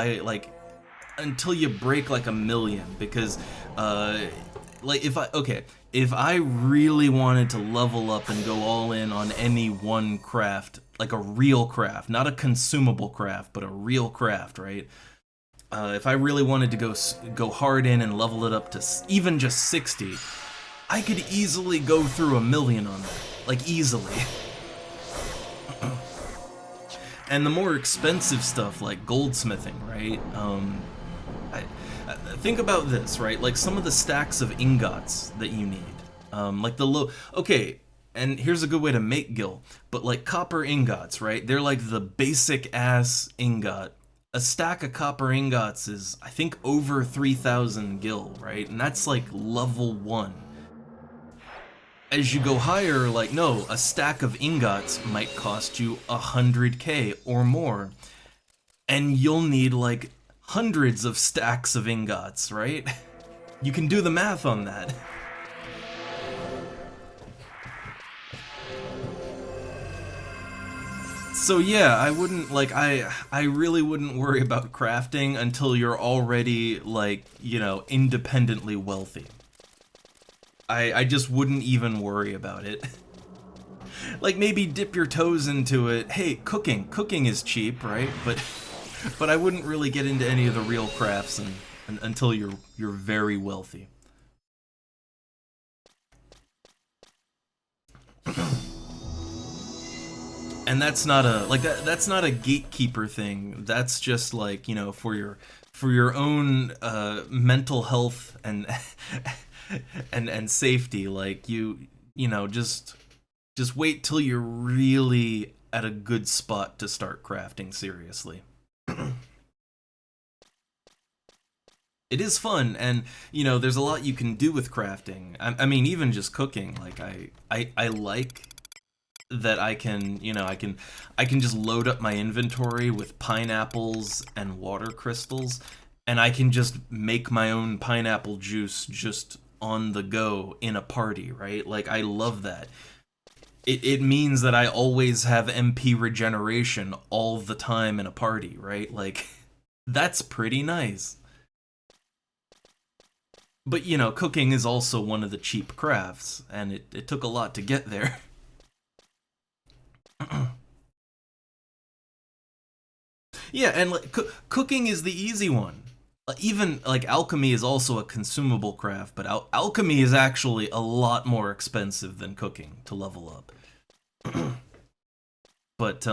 until you break like 1 million, because, like, if I really wanted to level up and go all in on any one craft, like a real craft, not a consumable craft, but a real craft, right? If I really wanted to go hard in and level it up to even just 60, I could easily go through 1 million on that, like easily. And the more expensive stuff, like goldsmithing, right? Think about this, right? Like some of the stacks of ingots that you need, like the low. Okay, and here's a good way to make gil, but like copper ingots, right? They're like the basic ass ingot. A stack of copper ingots is, I think, over 3,000 gil, right? And that's like level 1. As you go higher, like, no, a stack of ingots might cost you 100k or more. And you'll need like hundreds of stacks of ingots, right? You can do the math on that. So yeah, I wouldn't like I really wouldn't worry about crafting until you're already like, you know, independently wealthy. I just wouldn't even worry about it. Like maybe dip your toes into it. Hey, cooking is cheap, right? But I wouldn't really get into any of the real crafts until you're very wealthy. And that's not a like that's not a gatekeeper thing. That's just like, you know, for your own mental health and and safety. Like you know, just wait till you're really at a good spot to start crafting seriously. It is fun, and you know, there's a lot you can do with crafting. I mean, even just cooking. Like I like that I can, you know, I can just load up my inventory with pineapples and water crystals, and I can just make my own pineapple juice just on the go in a party, right? Like I love that. It means that I always have MP regeneration all the time in a party, right? Like that's pretty nice. But you know, cooking is also one of the cheap crafts, and it took a lot to get there. Yeah, and like cooking is the easy one. Even like alchemy is also a consumable craft, but alchemy is actually a lot more expensive than cooking to level up. But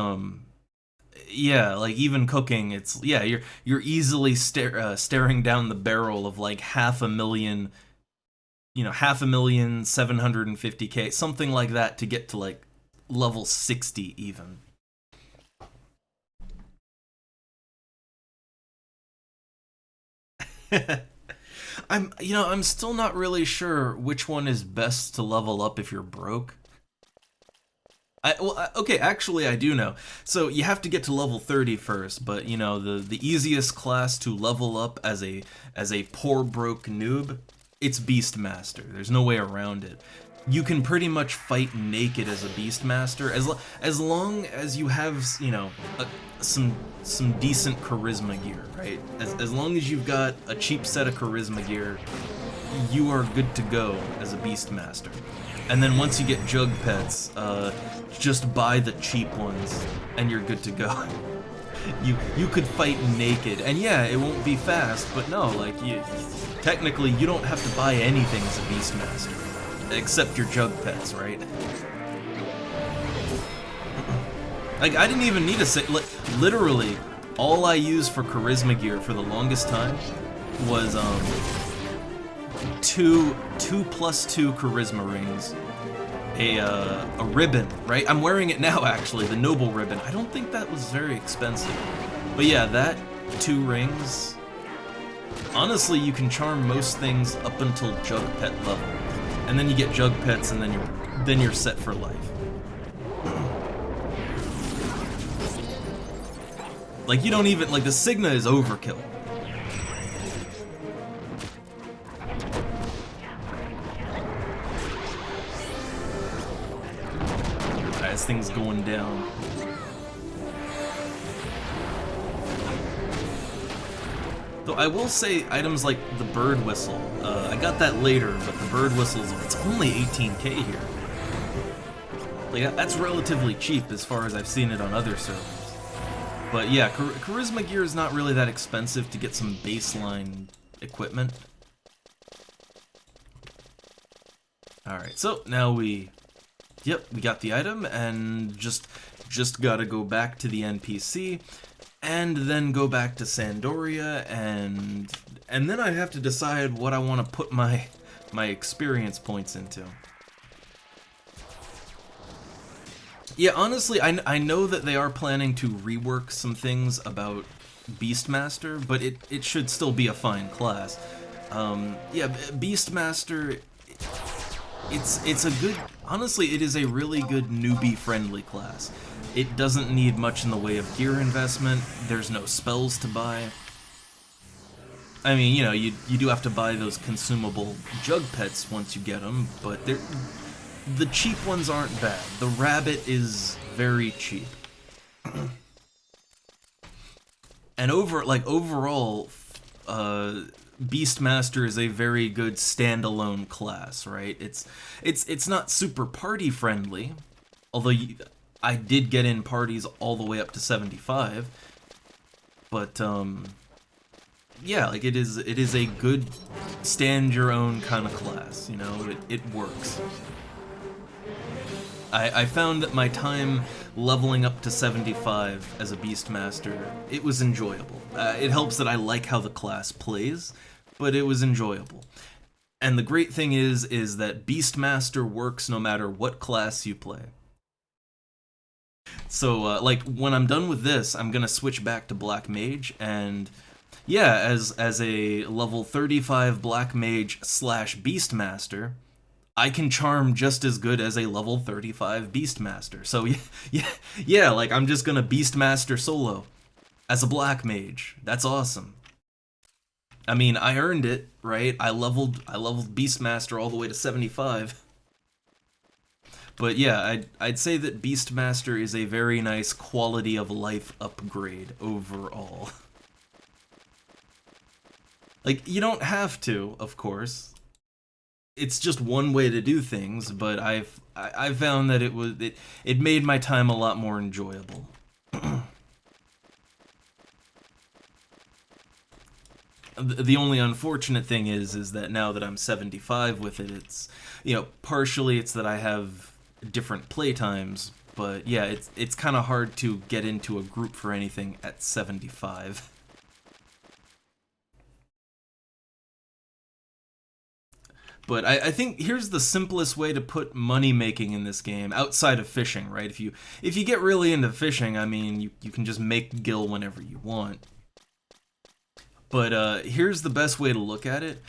yeah, like even cooking, it's yeah, you're easily staring down the barrel of like half a million, you know, half a million 750K, something like that to get to like level 60 even. You know, I'm still not really sure which one is best to level up if you're broke. Okay, actually I do know. So you have to get to level 30 first, but you know, the easiest class to level up as a poor broke noob, it's Beastmaster. There's no way around it. You can pretty much fight naked as a Beastmaster as long as you have, you know, some decent charisma gear, right? As long as you've got a cheap set of charisma gear, you are good to go as a Beastmaster. And then once you get Jug Pets, just buy the cheap ones, and you're good to go. You could fight naked, and yeah, it won't be fast, but no, like technically you don't have to buy anything as a Beastmaster, except your Jug Pets, right? Like I didn't even need to say, literally, all I used for charisma gear for the longest time was two 2+2 charisma rings, a ribbon, right? I'm wearing it now actually, the noble ribbon. I don't think that was very expensive, but yeah, that 2 rings. Honestly, you can charm most things up until Jug Pet level, and then you get Jug Pets, and then you're set for life. Like you don't even like the Signa is overkill. As things going down. Though I will say items like the bird whistle, I got that later, but the bird whistles, it's only 18K here. Like that's relatively cheap as far as I've seen it on other servers. But yeah, charisma gear is not really that expensive to get some baseline equipment. Alright, so now yep, we got the item, and just gotta go back to the NPC, and then go back to Sandoria, and then I have to decide what I want to put my experience points into. Yeah, honestly, I know that they are planning to rework some things about Beastmaster, but it should still be a fine class. Yeah, Beastmaster, it's a good, honestly, it is a really good newbie-friendly class. It doesn't need much in the way of gear investment, there's no spells to buy. I mean, you know, you do have to buy those consumable Jug Pets once you get them, but the cheap ones aren't bad. The rabbit is very cheap. And overall, Beastmaster is a very good standalone class, right? It's not super party friendly, although I did get in parties all the way up to 75. But yeah, like it is a good stand your own kind of class, you know, it works. I found that my time leveling up to 75 as a Beastmaster, it was enjoyable. It helps that I like how the class plays, but it was enjoyable. And the great thing is that Beastmaster works no matter what class you play. So, like, when I'm done with this, I'm gonna switch back to Black Mage, and yeah, as a level 35 Black Mage / Beastmaster, I can charm just as good as a level 35 Beastmaster. So yeah, like I'm just gonna Beastmaster solo as a Black Mage. That's awesome. I mean, I earned it, right? I leveled Beastmaster all the way to 75. But yeah, I'd say that Beastmaster is a very nice quality of life upgrade overall. Like, you don't have to, of course. It's just one way to do things, but I found that it made my time a lot more enjoyable. The only unfortunate thing is that now that I'm 75 with it, it's, you know, partially it's that I have different playtimes, but yeah, it's kind of hard to get into a group for anything at 75. But I think here's the simplest way to put money making in this game outside of fishing, right? If you get really into fishing, I mean, you can just make gil whenever you want. But here's the best way to look at it.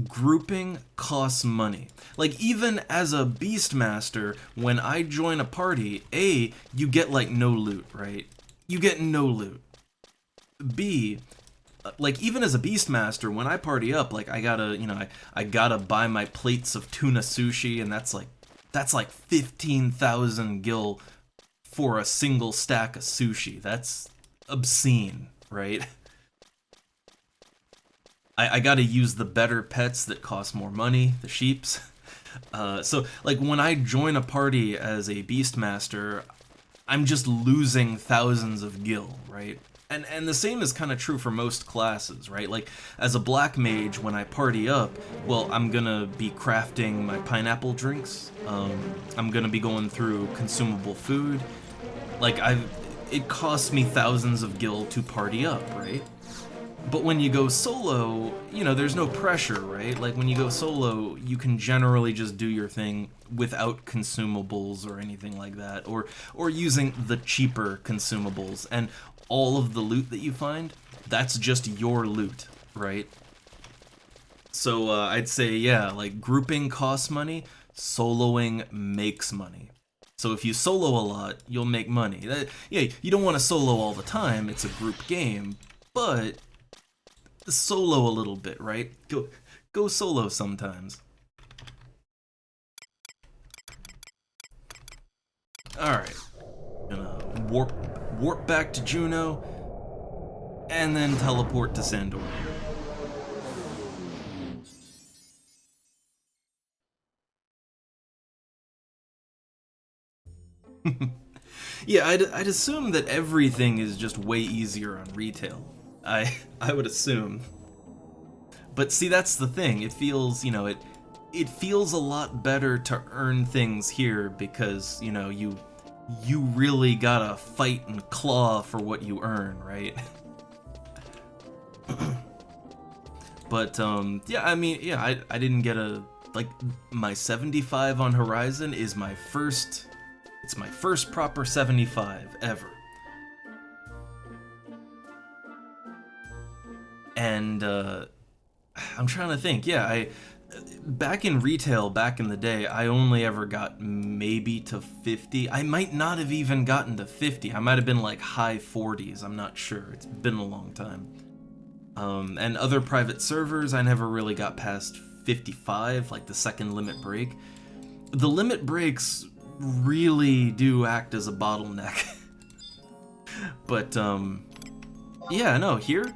Grouping costs money. Like, even as a Beastmaster, when I join a party, A, you get like no loot, right? You get no loot. B, like, even as a Beastmaster, when I party up, like, I gotta, you know, I gotta buy my plates of tuna sushi, and that's like 15,000 gil for a single stack of sushi. That's obscene, right? I gotta use the better pets that cost more money, the sheeps. So, like, when I join a party as a Beastmaster, I'm just losing thousands of gil, right? And the same is kind of true for most classes, right? Like, as a Black Mage, when I party up, well, I'm gonna be crafting my pineapple drinks. I'm gonna be going through consumable food. Like, it costs me thousands of gil to party up, right? But when you go solo, you know, there's no pressure, right? Like, when you go solo, you can generally just do your thing without consumables or anything like that, or using the cheaper consumables. And all of the loot that you find, that's just your loot, right? So I'd say, yeah, like, grouping costs money, soloing makes money. So if you solo a lot, you'll make money. Yeah, you don't want to solo all the time, it's a group game, but solo a little bit, right? Go solo sometimes. Alright. Gonna warp back to Juno, and then teleport to Sandor. Yeah, I'd assume that everything is just way easier on retail. I would assume. But see, that's the thing. It feels, you know, it feels a lot better to earn things here because, you know, you really gotta fight and claw for what you earn, right? But yeah, I mean, yeah, I didn't get like, my 75 on Horizon is my first, it's my first proper 75 ever. And I'm trying to think. Yeah, back in retail back in the day, I only ever got maybe to 50. I might not have even gotten to 50. I might have been like high 40s. I'm not sure. It's been a long time. And other private servers, I never really got past 55, like the second limit break. The limit breaks really do act as a bottleneck. But yeah, no, here,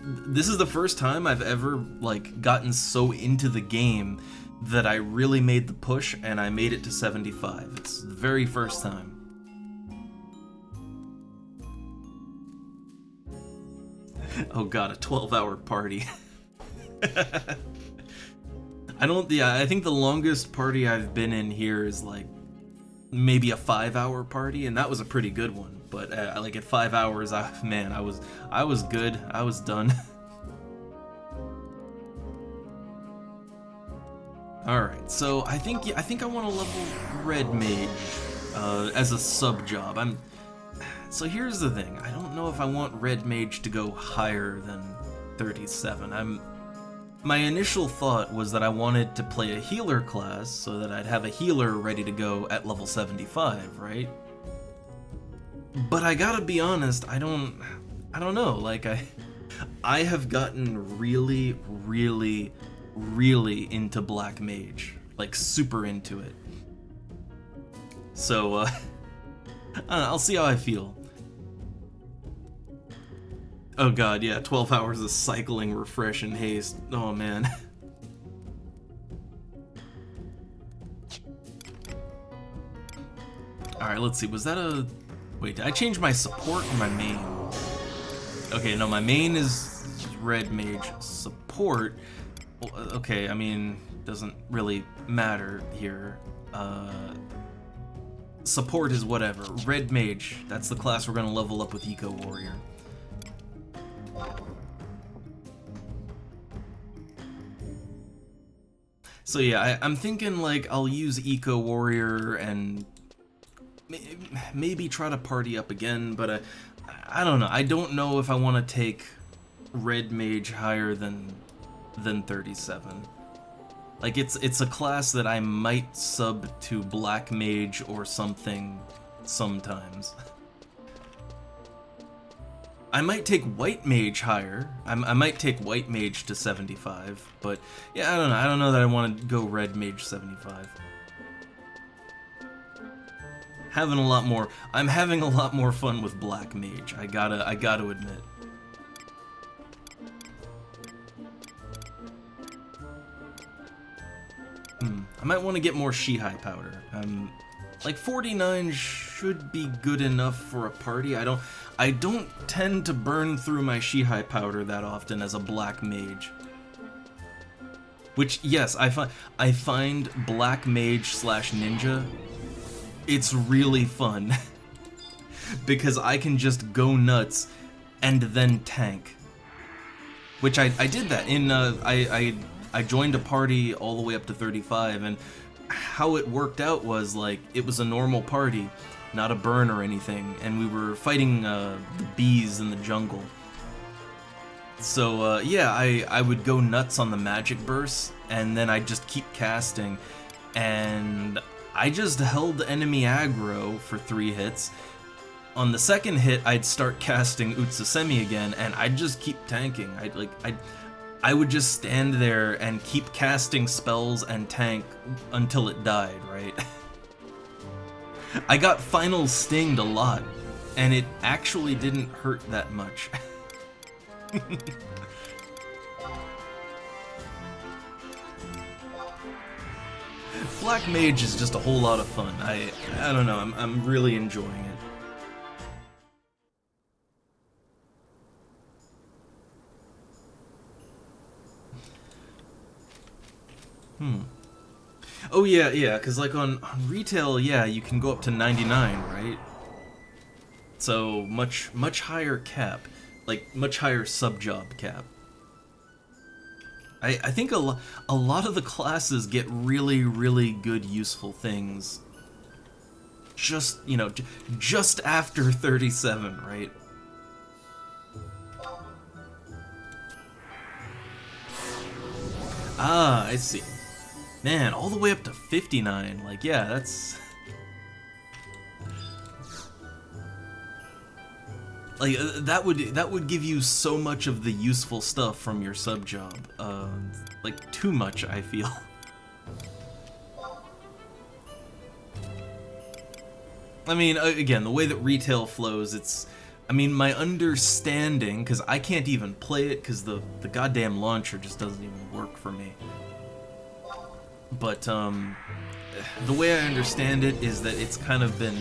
this is the first time I've ever like gotten so into the game that I really made the push and I made it to 75. It's the very first time. Oh god, a 12-hour party. I think the longest party I've been in here is like maybe a 5-hour party, and that was a pretty good one. But like at 5 hours, man, I was good. I was done. All right, so I think I want to level Red Mage as a sub job. So here's the thing. I don't know if I want Red Mage to go higher than 37. My initial thought was that I wanted to play a healer class so that I'd have a healer ready to go at level 75, right? But I gotta be honest, I don't know. Like I have gotten really, really, really into Black Mage, like super into it. So I don't know, I'll see how I feel. Oh god, yeah, 12 hours of cycling, refresh, and haste. Oh man. Alright, let's see, was that a... Wait, did I change my support or my main? Okay, no, my main is Red Mage. Support... Okay, I mean, doesn't really matter here. Support is whatever. Red Mage, that's the class we're gonna level up with Eco Warrior. So yeah, I'm thinking like I'll use Eco Warrior and maybe try to party up again, but I don't know. I don't know if I want to take Red Mage higher than 37. Like it's a class that I might sub to Black Mage or something sometimes. I might take White Mage higher. I might take White Mage to 75, but yeah, I don't know. I don't know that I want to go Red Mage 75. I'm having a lot more fun with Black Mage. I gotta admit. I might want to get more Shihai powder. Like 49 should be good enough for a party. I don't tend to burn through my Shihai powder that often as a Black Mage. Which, yes, I find Black Mage / Ninja, it's really fun. Because I can just go nuts and then tank. Which I did that in, I joined a party all the way up to 35, and how it worked out was, like, it was a normal party, not a burn or anything, and we were fighting the bees in the jungle. So, yeah, I would go nuts on the magic bursts, and then I'd just keep casting, and I just held enemy aggro for 3 hits. On the second hit, I'd start casting Utsusemi again, and I'd just keep tanking. I would just stand there and keep casting spells and tank until it died, right? I got final stinged a lot, and it actually didn't hurt that much. Black Mage is just a whole lot of fun. I don't know, I'm really enjoying it. Oh yeah, because like on retail, yeah, you can go up to 99, right? So much higher cap, like much higher sub-job cap. I think a lot of the classes get really, really good useful things just, you know, just after 37, right? Ah, I see. Man, all the way up to 59. Like, yeah, that's... Like, that would give you so much of the useful stuff from your sub job. Like, too much, I feel. I mean, again, the way that retail flows, it's I mean, my understanding, because I can't even play it because the goddamn launcher just doesn't even work for me. But the way I understand it is that it's kind of been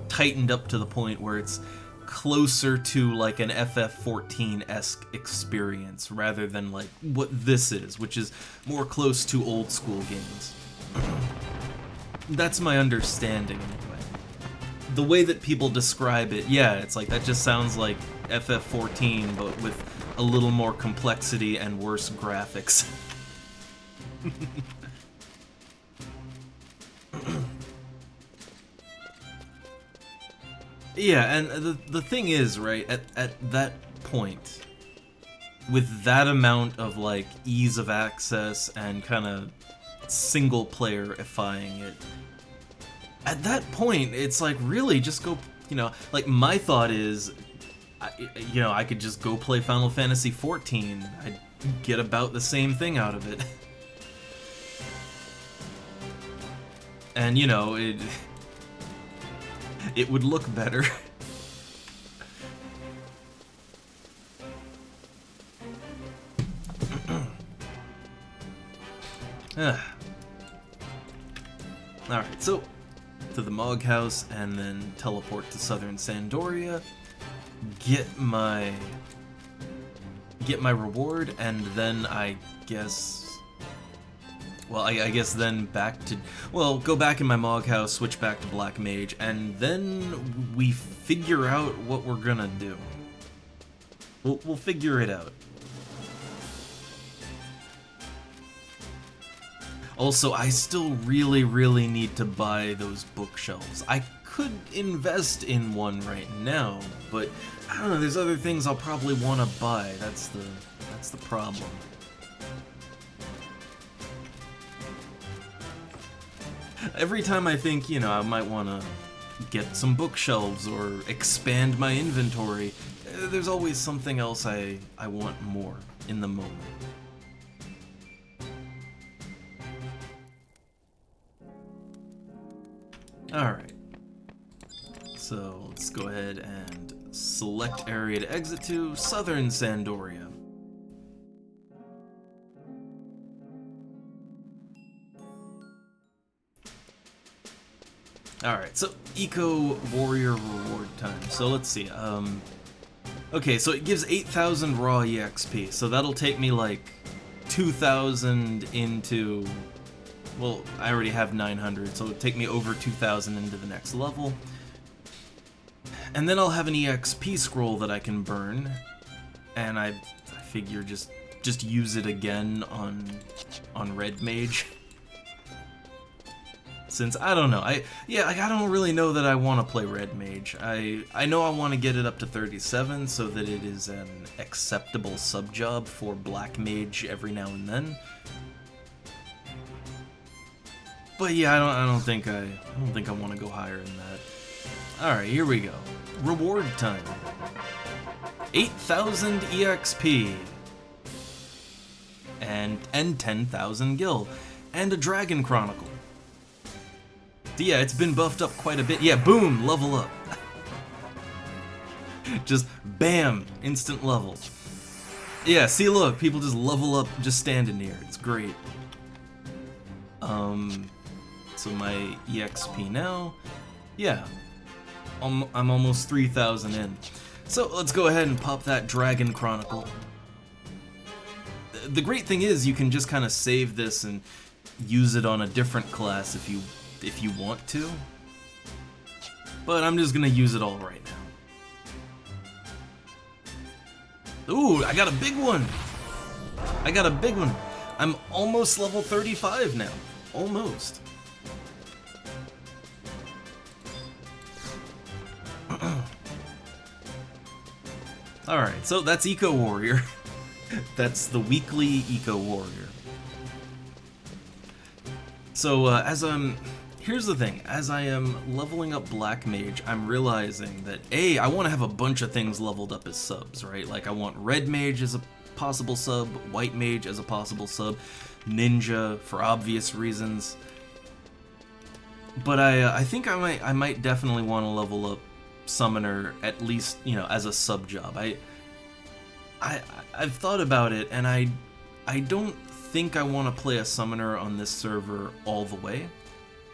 tightened up to the point where it's closer to like an FF14-esque experience rather than like what this is, which is more close to old school games. That's my understanding anyway. The way that people describe it, yeah, it's like that just sounds like FF14 but with a little more complexity and worse graphics. Yeah, and the thing is, right, at that point, with that amount of, like, ease of access and kind of single-player-ifying it, at that point, it's like, really, just go, you know, like, my thought is, you know, I could just go play Final Fantasy XIV. I'd get about the same thing out of it. And, you know, it would look better. Alright, so to the Mog House and then teleport to Southern Sandoria, get my reward, and then I guess... Well, I guess then back to... Well, go back in my Mog House, switch back to Black Mage, and then we figure out what we're gonna do. We'll figure it out. Also, I still really need to buy those bookshelves. I could invest in one right now, but I don't know, there's other things I'll probably want to buy. That's the problem. Every time I think, you know, I might want to get some bookshelves or expand my inventory, there's always something else I want more in the moment. Alright. So, let's go ahead and select area to exit to, Southern Sandoria. Alright, so Eco Warrior reward time. So let's see, okay, so it gives 8,000 raw EXP, so that'll take me like 2,000 into, well, I already have 900, so it'll take me over 2,000 into the next level. And then I'll have an EXP scroll that I can burn, and I figure just use it again on Red Mage. Since, I don't know, I don't really know that I want to play Red Mage. I know I want to get it up to 37 so that it is an acceptable sub-job for Black Mage every now and then. But yeah, I don't think I want to go higher than that. Alright, here we go. Reward time. 8,000 EXP. And 10,000 gil. And a Dragon Chronicle. Yeah, it's been buffed up quite a bit. Yeah, boom, level up. Just bam, instant level. Yeah, see, look, people just level up just standing here. It's great. So my EXP now, yeah, I'm almost 3,000 in. So let's go ahead and pop that Dragon Chronicle. The great thing is you can just kind of save this and use it on a different class if you want to. But I'm just gonna use it all right now. Ooh, I got a big one! I got a big one! I'm almost level 35 now. Almost. Alright, so that's Eco Warrior. That's the weekly Eco Warrior. So, here's the thing, as I am leveling up Black Mage, I'm realizing that, A, I want to have a bunch of things leveled up as subs, right? Like, I want Red Mage as a possible sub, White Mage as a possible sub, Ninja for obvious reasons. But I think I might definitely want to level up summoner, at least, you know, as a sub job. I've thought about it, and I don't think I want to play a summoner on this server all the way,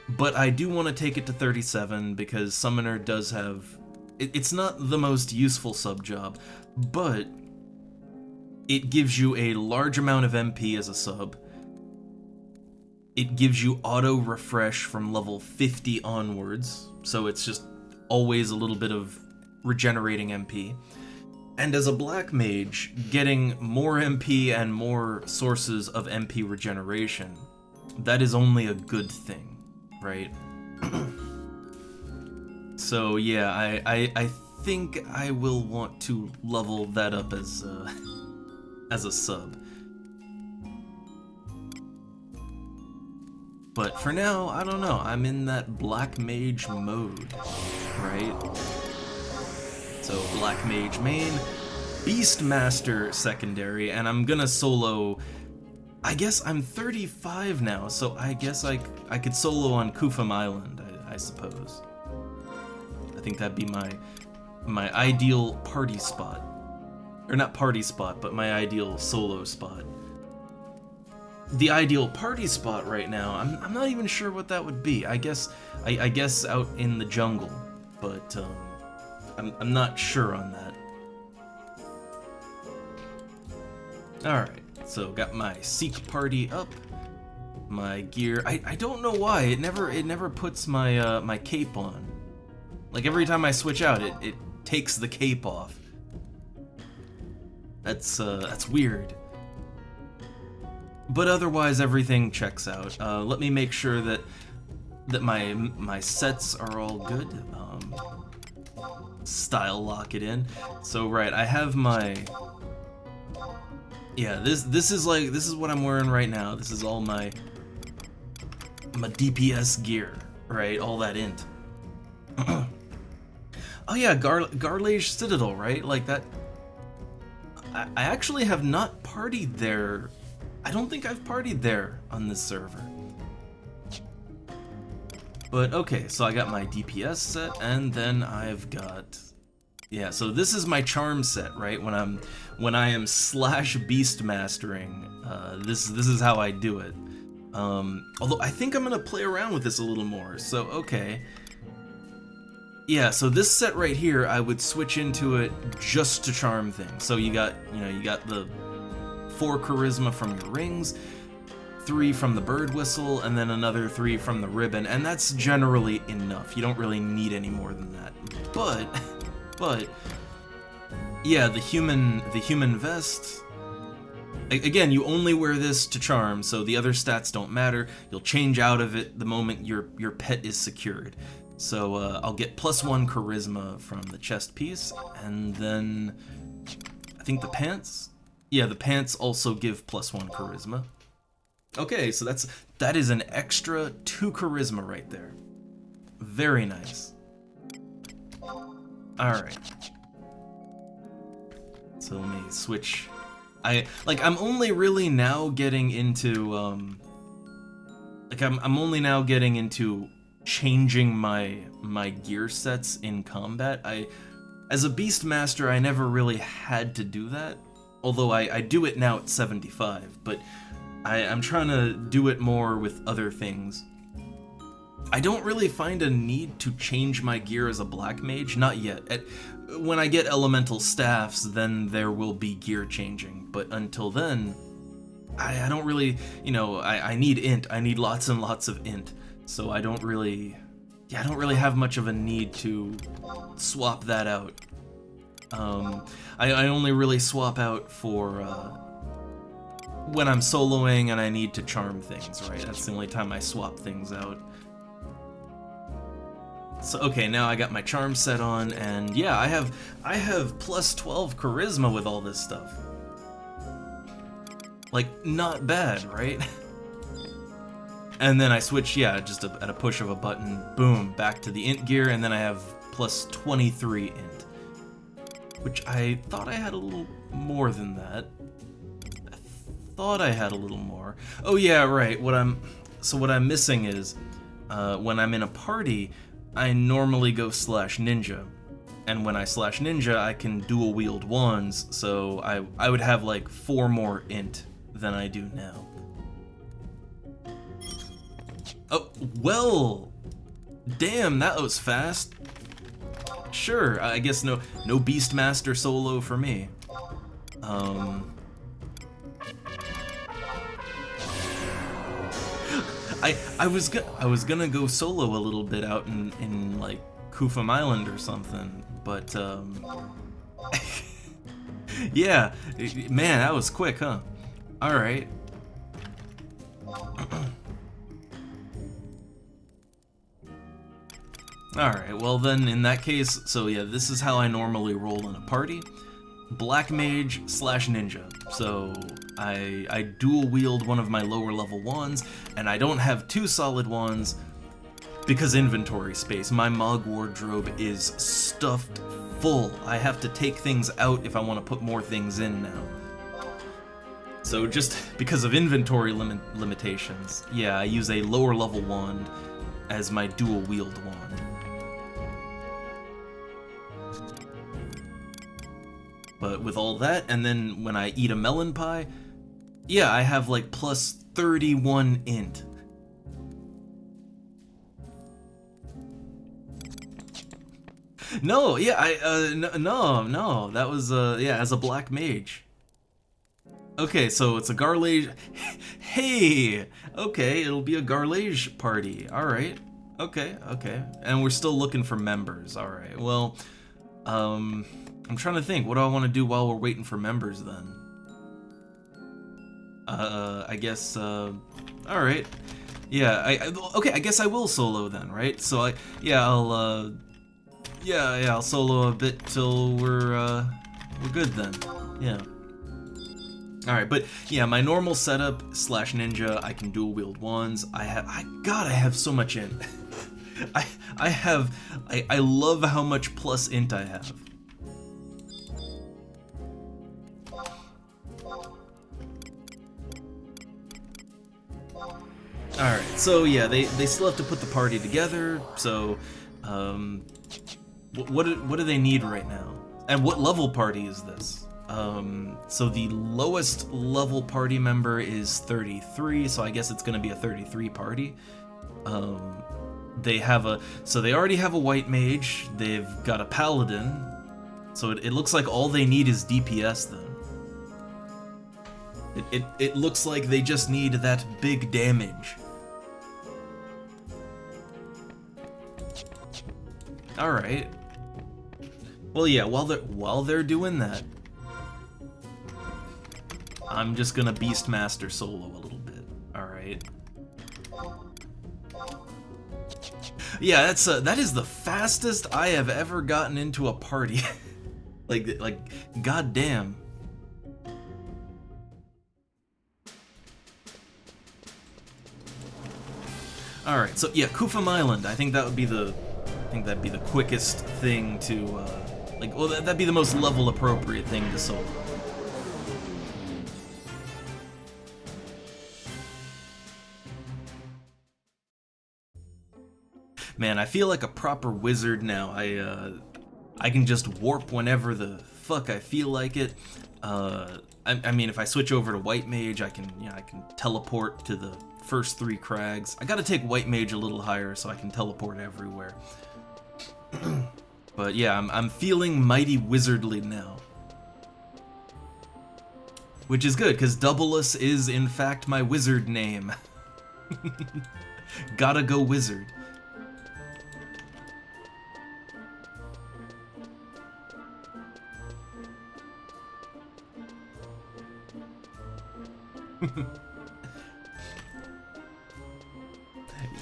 but I do want to take it to 37 because summoner does have... It's not the most useful sub job, but it gives you a large amount of MP as a sub. It gives you auto refresh from level 50 onwards, so it's just always a little bit of regenerating MP. And as a black mage, getting more MP and more sources of MP regeneration, that is only a good thing, right? So yeah, I think I will want to level that up as a sub. But for now, I don't know, I'm in that black mage mode, right? So black mage main, Beastmaster secondary, and I'm gonna solo... I guess I'm 35 now, so I guess I could solo on Kufum Island, I suppose. I think that'd be my ideal party spot. Or not party spot, but my ideal solo spot. The ideal party spot right now, I'm not even sure what that would be. I guess out in the jungle, but I'm not sure on that. Alright, so got my Seek party up. My gear, I don't know why, it never puts my my cape on. Like every time I switch out, it takes the cape off. That's weird. But otherwise, everything checks out. Let me make sure that my sets are all good. Style lock it in. So right, I have my... Yeah, this is what I'm wearing right now. This is all my DPS gear, right? All that int. Oh yeah, Garlage Citadel, right? Like that. I actually have not partied there. I don't think I've partied there on this server. But okay, so I got my DPS set, and then I've got... Yeah, so this is my charm set, right? When I am slash beast mastering, this is how I do it. Although I think I'm gonna play around with this a little more, so okay. Yeah, so this set right here, I would switch into it just to charm things. So you got the 4 charisma from your rings, 3 from the bird whistle, and then another 3 from the ribbon, and that's generally enough. You don't really need any more than that. But yeah, the human vest. Again, you only wear this to charm, so the other stats don't matter. You'll change out of it the moment your pet is secured. So I'll get +1 charisma from the chest piece, and then I think the pants. Yeah, the pants also give +1 charisma. Okay, so that is an extra 2 charisma right there. Very nice. Alright. So let me switch. I'm only really now getting into I'm only now getting into changing my gear sets in combat. As a Beastmaster, I never really had to do that. Although I do it now at 75, but I'm trying to do it more with other things. I don't really find a need to change my gear as a black mage, not yet. When I get elemental staffs, then there will be gear changing, but until then, I don't really, I need int, I need lots and lots of int, so I don't really have much of a need to swap that out. I only really swap out for when I'm soloing and I need to charm things, right? That's the only time I swap things out. So okay, now I got my charm set on, and yeah, I have +12 charisma with all this stuff. Like, not bad, right? And then I switch, yeah, just at a push of a button, boom, back to the int gear, and then I have +23 int. Which I thought I had a little more than that. I thought I had a little more. Oh yeah, right, what I'm missing is, when I'm in a party, I normally go /ninja, and when I slash ninja, I can dual wield wands, so I would have like 4 more int than I do now. Oh, well, damn, that was fast. Sure, I guess no Beastmaster solo for me. I was gonna go solo a little bit out in like Kufum Island or something, but yeah, man, that was quick, huh? All right. Alright, well then, in that case, so yeah, this is how I normally roll in a party. Black Mage slash Ninja. So, I dual wield one of my lower level wands, and I don't have 2 solid wands because inventory space. My Mog wardrobe is stuffed full. I have to take things out if I want to put more things in now. So just because of inventory limitations, yeah, I use a lower level wand as my dual wield wand. But with all that, and then when I eat a melon pie, yeah, I have like plus 31 int. No, yeah, no, that was, yeah, as a black mage. Okay, so it's a Garlage. Hey! Okay, it'll be a Garlage party. Alright. Okay. And we're still looking for members. Alright, well, I'm trying to think. What do I want to do while we're waiting for members then? I guess, alright. Yeah, okay, I guess I will solo then, right? So I'll solo a bit till we're good then. Yeah. Alright, but yeah, my normal setup slash ninja, I can dual wield wands. I have so much int. I love how much plus int I have. Alright, so yeah, they still have to put the party together, so, what do they need right now? And what level party is this? So the lowest level party member is 33, so I guess it's gonna be a 33 party. They already have a white mage, they've got a paladin, so it looks like all they need is DPS then. It looks like they just need that big damage. Alright. Well, yeah, while they're doing that, I'm just gonna Beastmaster solo a little bit. Alright. Yeah, that is the fastest I have ever gotten into a party. like goddamn. Alright, so yeah, Kufum Island. I think that'd be the quickest thing to that'd be the most level appropriate thing to solo. Man, I feel like a proper wizard now. I can just warp whenever the fuck I feel like it. I mean, if I switch over to White Mage, I can teleport to the first 3 crags. I gotta take White Mage a little higher so I can teleport everywhere. But yeah, I'm feeling mighty wizardly now. Which is good, because Doubleus is in fact my wizard name. Gotta go wizard.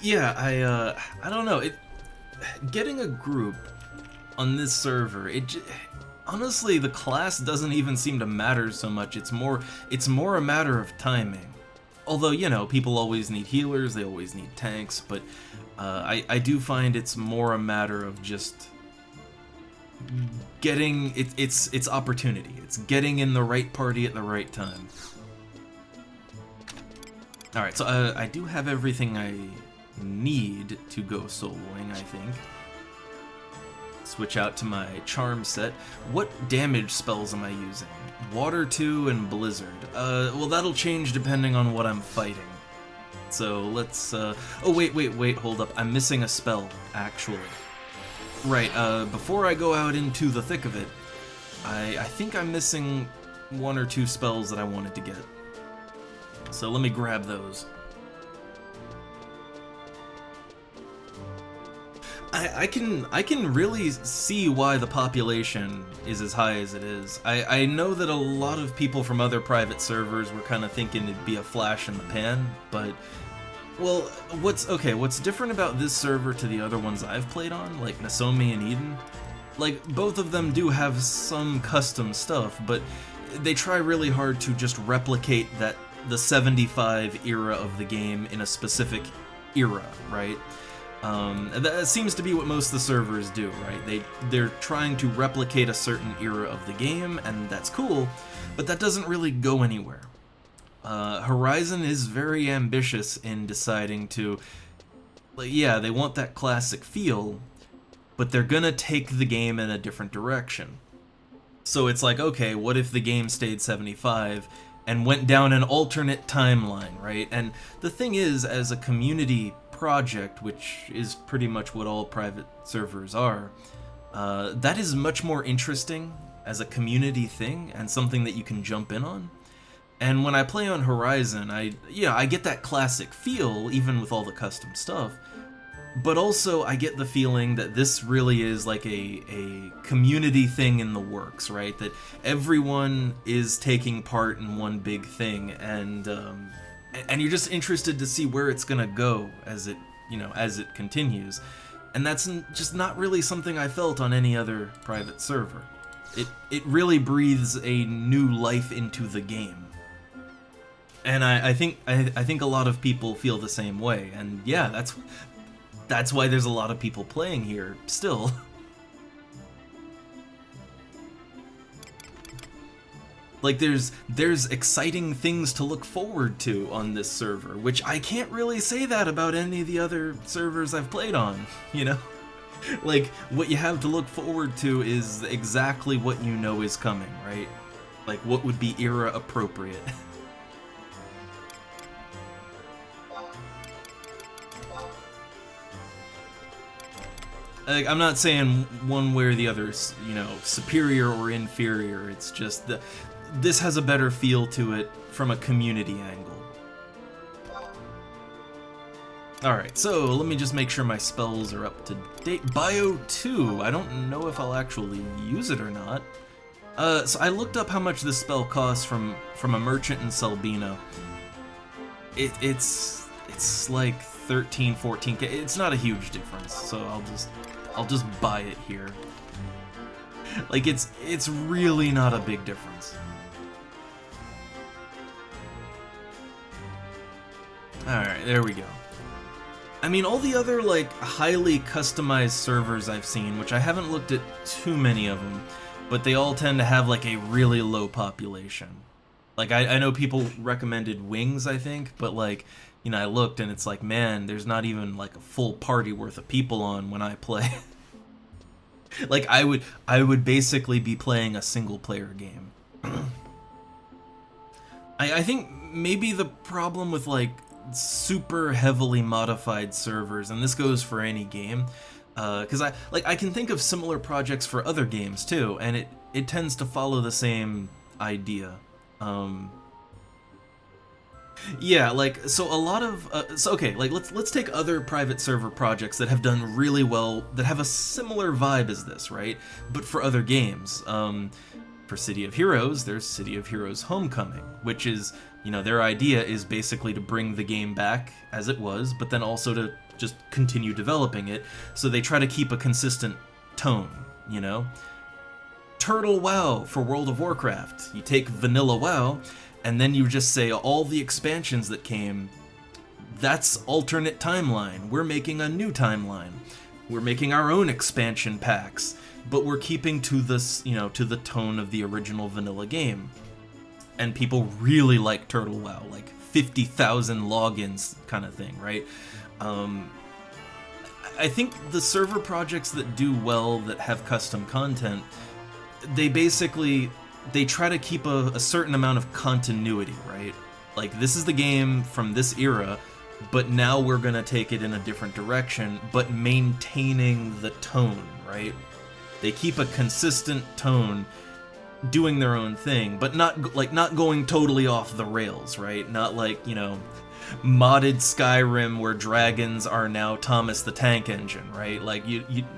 Yeah, I don't know. Getting a group on this server, honestly, the class doesn't even seem to matter so much. It's more a matter of timing. Although, you know, people always need healers, they always need tanks, but I do find it's more a matter of just getting it's opportunity. It's getting in the right party at the right time. Alright, so I do have everything I need to go soloing, I think. Switch out to my charm set. What damage spells am I using? Water 2 and Blizzard. Well, that'll change depending on what I'm fighting. So let's, oh wait, hold up. I'm missing a spell, actually. Right, before I go out into the thick of it, I think I'm missing 1 or 2 spells that I wanted to get. So let me grab those. I can really see why the population is as high as it is. I know that a lot of people from other private servers were kind of thinking it'd be a flash in the pan, but well, what's different about this server to the other ones I've played on, like Nasomi and Eden? Like, both of them do have some custom stuff, but they try really hard to just replicate the 75 era of the game in a specific era, right? That seems to be what most of the servers do, right? They're trying to replicate a certain era of the game, and that's cool, but that doesn't really go anywhere. Horizon is very ambitious in deciding to, like, yeah, they want that classic feel, but they're gonna take the game in a different direction. So it's like, okay, what if the game stayed 75 and went down an alternate timeline, right? And the thing is, as a community project, which is pretty much what all private servers are, that is much more interesting as a community thing and something that you can jump in on. And when I play on Horizon, I get that classic feel, even with all the custom stuff, but also I get the feeling that this really is like a community thing in the works, right? That everyone is taking part in one big thing, and you're just interested to see where it's gonna go as it continues. And that's just not really something I felt on any other private server. It really breathes a new life into the game. And I think a lot of people feel the same way, and yeah, that's why there's a lot of people playing here still. Like, there's exciting things to look forward to on this server, which I can't really say that about any of the other servers I've played on, you know? Like, what you have to look forward to is exactly what you know is coming, right? Like, what would be era appropriate. Like, I'm not saying one way or the other is, superior or inferior. It's just that this has a better feel to it from a community angle. Alright, so let me just make sure my spells are up to date. Bio 2, I don't know if I'll actually use it or not. So I looked up how much this spell costs from a merchant in Selbina. It's like 13, 14k. It's not a huge difference, so I'll just buy it here. Like, it's really not a big difference. Alright, there we go. I mean, all the other, like, highly customized servers I've seen, which I haven't looked at too many of them, but they all tend to have, like, a really low population. Like, I know people recommended Wings, I think, but, like, I looked and it's like, man, there's not even, like, a full party worth of people on when I play. Like, I would basically be playing a single-player game. I think maybe the problem with, like, super heavily modified servers, and this goes for any game, because I can think of similar projects for other games too, and it tends to follow the same idea. Yeah, like, so a lot of okay, like, let's take other private server projects that have done really well, that have a similar vibe as this, right? But for other games. For City of Heroes, there's City of Heroes Homecoming, which is, their idea is basically to bring the game back as it was, but then also to just continue developing it, so they try to keep a consistent tone, Turtle WoW for World of Warcraft. You take vanilla WoW, and then you just say all the expansions that came, that's alternate timeline. We're making a new timeline. We're making our own expansion packs, but we're keeping to this, to the tone of the original vanilla game. And people really like Turtle WoW, like 50,000 logins kind of thing, right? I think the server projects that do well, that have custom content, they basically, they try to keep a certain amount of continuity, right? Like, this is the game from this era, but now we're gonna take it in a different direction, but maintaining the tone, right? They keep a consistent tone, doing their own thing, but not going totally off the rails, right? Not like, you know, modded Skyrim where dragons are now Thomas the Tank Engine, right? Like,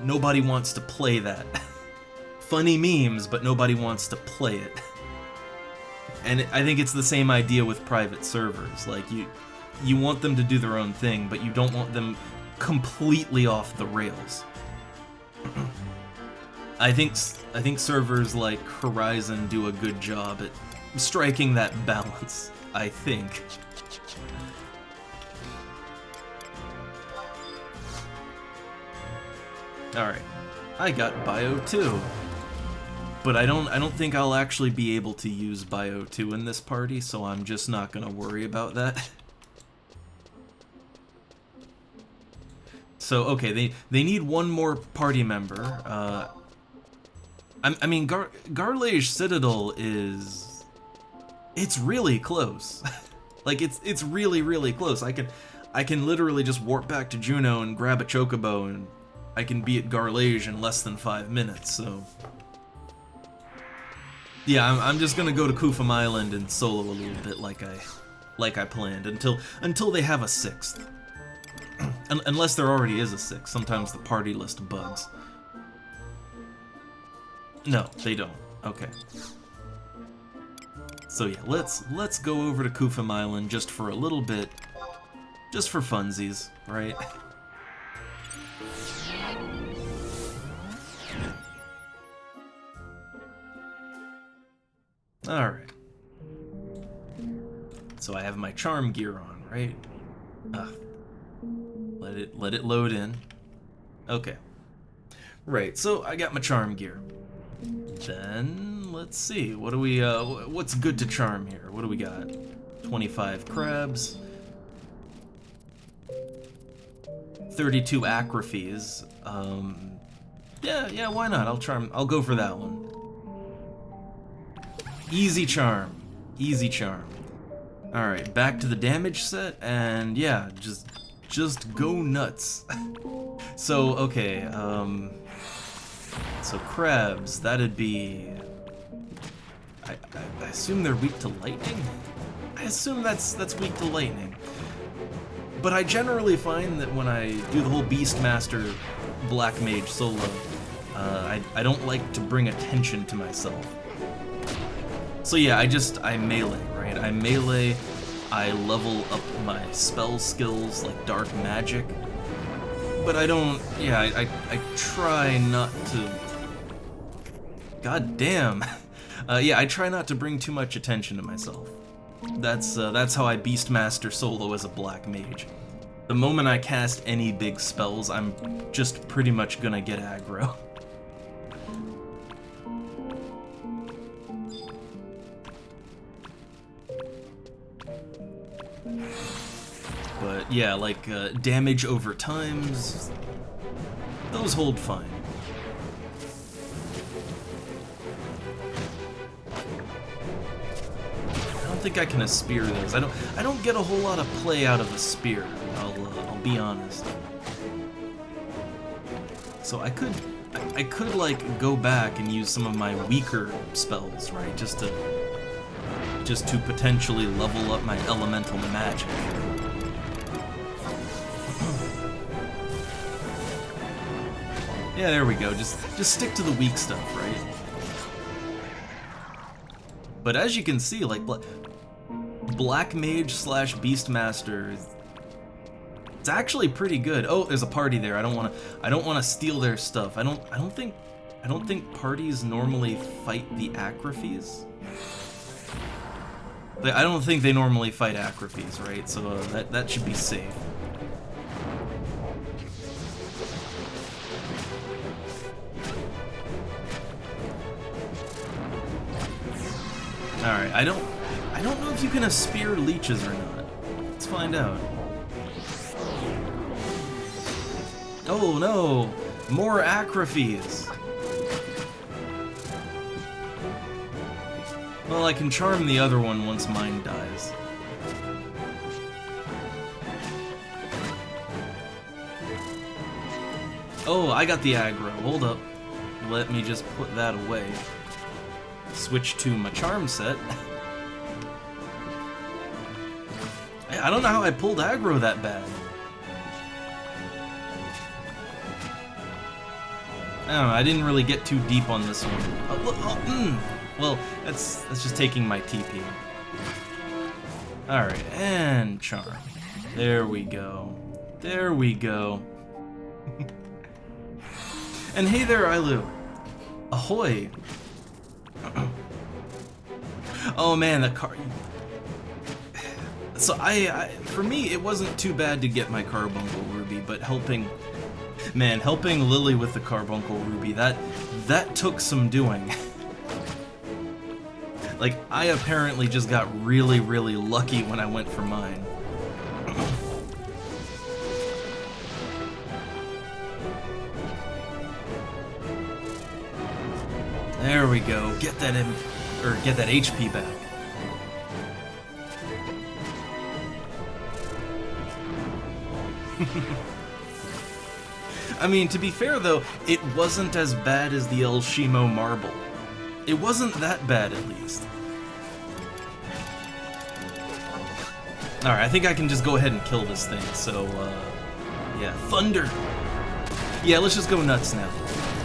nobody wants to play that. Funny memes, but nobody wants to play it. And I think it's the same idea with private servers. Like, you want them to do their own thing, but you don't want them completely off the rails. I think servers like Horizon do a good job at striking that balance, I think. Alright, I got Bio 2. But I don't think I'll actually be able to use Bio 2 in this party, so I'm just not gonna worry about that. So, okay, they need one more party member. I mean, Garlage Citadel is... it's really close. Like, it's really, really close. I can literally just warp back to Juneau and grab a chocobo, and I can be at Garlage in less than 5 minutes, so... yeah, I'm just gonna go to Kufum Island and solo a little bit like I planned, until they have a 6th. Unless there already is a 6th. Sometimes the party list bugs. No, they don't. Okay. So yeah, let's go over to Kufum Island just for a little bit, just for funsies, right? All right. So I have my charm gear on, right? Let it load in. Okay. Right. So I got my charm gear. Then let's see. What do we what's good to charm here? What do we got? 25 crabs. 32 acrophies. Yeah, why not? I'll go for that one. Easy charm. Easy charm. Alright, back to the damage set, and yeah, just go nuts. So, okay, so crabs, that'd be... I assume they're weak to lightning? I assume that's weak to lightning. But I generally find that when I do the whole Beastmaster Black Mage solo, I don't like to bring attention to myself. So yeah, I melee, right? I melee, I level up my spell skills like dark magic, but I don't, yeah, I try not to, god damn, yeah, I try not to bring too much attention to myself. That's how I Beastmaster solo as a black mage. The moment I cast any big spells, I'm just pretty much gonna get aggro. But yeah, like damage over times, those hold fine. I don't think I can spear those. I don't get a whole lot of play out of a spear. I'll be honest. So I could like go back and use some of my weaker spells, right? Just to potentially level up my elemental magic. Yeah, there we go. Just stick to the weak stuff, right? But as you can see, like Black Mage / Beastmaster, it's actually pretty good. Oh, there's a party there. I don't want to steal their stuff. I don't think parties normally fight the acrophies. I don't think they normally fight acrophies, right? So that should be safe. Alright, I don't know if you can spear leeches or not. Let's find out. Oh no! More acrophies! Well, I can charm the other one once mine dies. Oh, I got the aggro. Hold up. Let me just put that away. Switch to my charm set. I don't know how I pulled aggro that bad. I don't know, I didn't really get too deep on this one. Well, that's just taking my TP. Alright, and charm. There we go. There we go. And hey there, Ailu. Ahoy. Oh man, the car... So for me, it wasn't too bad to get my Carbuncle Ruby, but helping Lily with the Carbuncle Ruby, that took some doing. Like, I apparently just got really, really lucky when I went for mine. There we go. Get that HP back. I mean, to be fair though, it wasn't as bad as the El Shimo Marble. It wasn't that bad, at least. Alright, I think I can just go ahead and kill this thing, so, yeah. Thunder! Yeah, let's just go nuts now.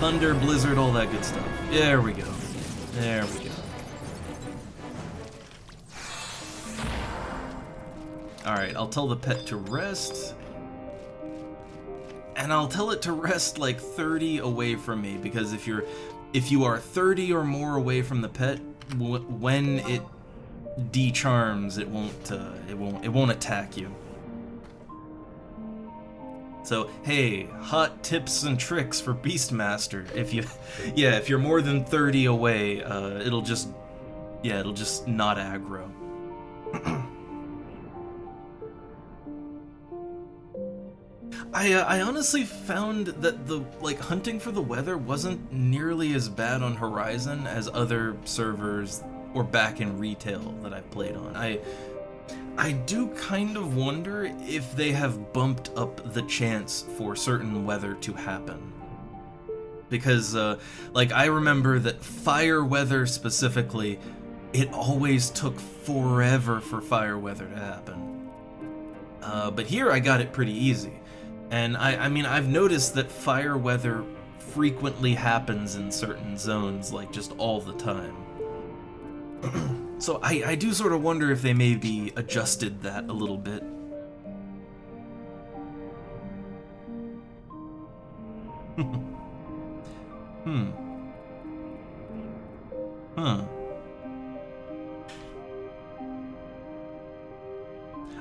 Thunder, blizzard, all that good stuff. There we go. There we go. Alright, I'll tell the pet to rest. And I'll tell it to rest like 30 away from me, because if you are 30 or more away from the pet, when it decharms, it won't attack you. So hey, hot tips and tricks for Beastmaster. If you're more than 30 away, it'll just not aggro. I honestly found that the hunting for the weather wasn't nearly as bad on Horizon as other servers or back in retail that I've played on. I do kind of wonder if they have bumped up the chance for certain weather to happen. Because I remember that fire weather specifically, it always took forever for fire weather to happen. But here I got it pretty easy. And I mean, I've noticed that fire weather frequently happens in certain zones, like just all the time. So I do sort of wonder if they maybe adjusted that a little bit. Huh.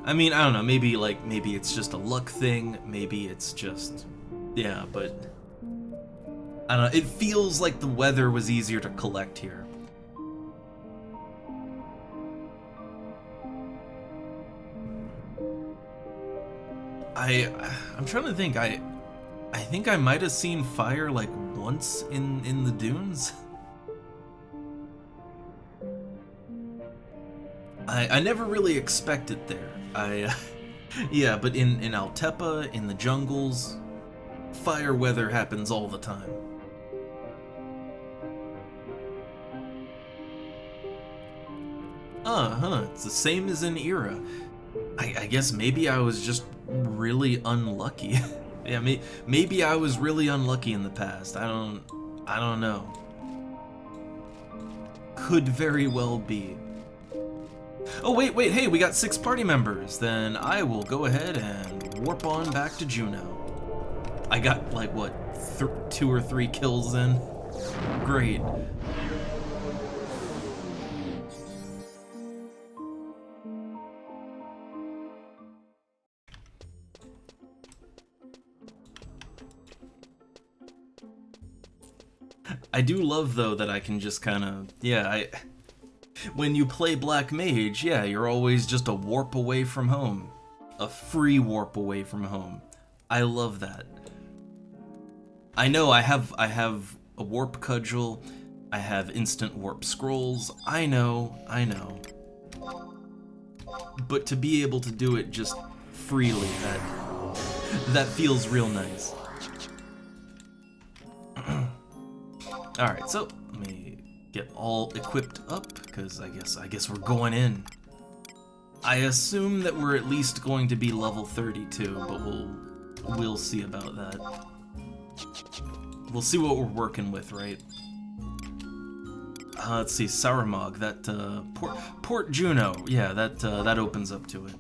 I mean, I don't know, maybe it's just a luck thing, maybe it's just, yeah, but I don't know, it feels like the weather was easier to collect here. I'm trying to think, I think I might have seen fire like once in the dunes. I never really expect it there. Yeah, but in Altepa, in the jungles, fire weather happens all the time. It's the same as in Era. I guess maybe I was just really unlucky. Yeah, maybe I was really unlucky in the past. I don't know. Could very well be. Oh, wait, hey, we got 6 party members. Then I will go ahead and warp on back to Juno. I got, like, what, 2 or 3 kills in? Great. I do love, though, that I can just kind of, yeah, when you play Black Mage, yeah, you're always just a warp away from home. A free warp away from home. I love that. I know I have a warp cudgel, I have instant warp scrolls, I know. But to be able to do it just freely, that feels real nice. Alright, so let me get all equipped up, because I guess we're going in. I assume that we're at least going to be level 32, but we'll see about that. We'll see what we're working with, right? Let's see, Saramog, that Port Juno, yeah, that opens up to it.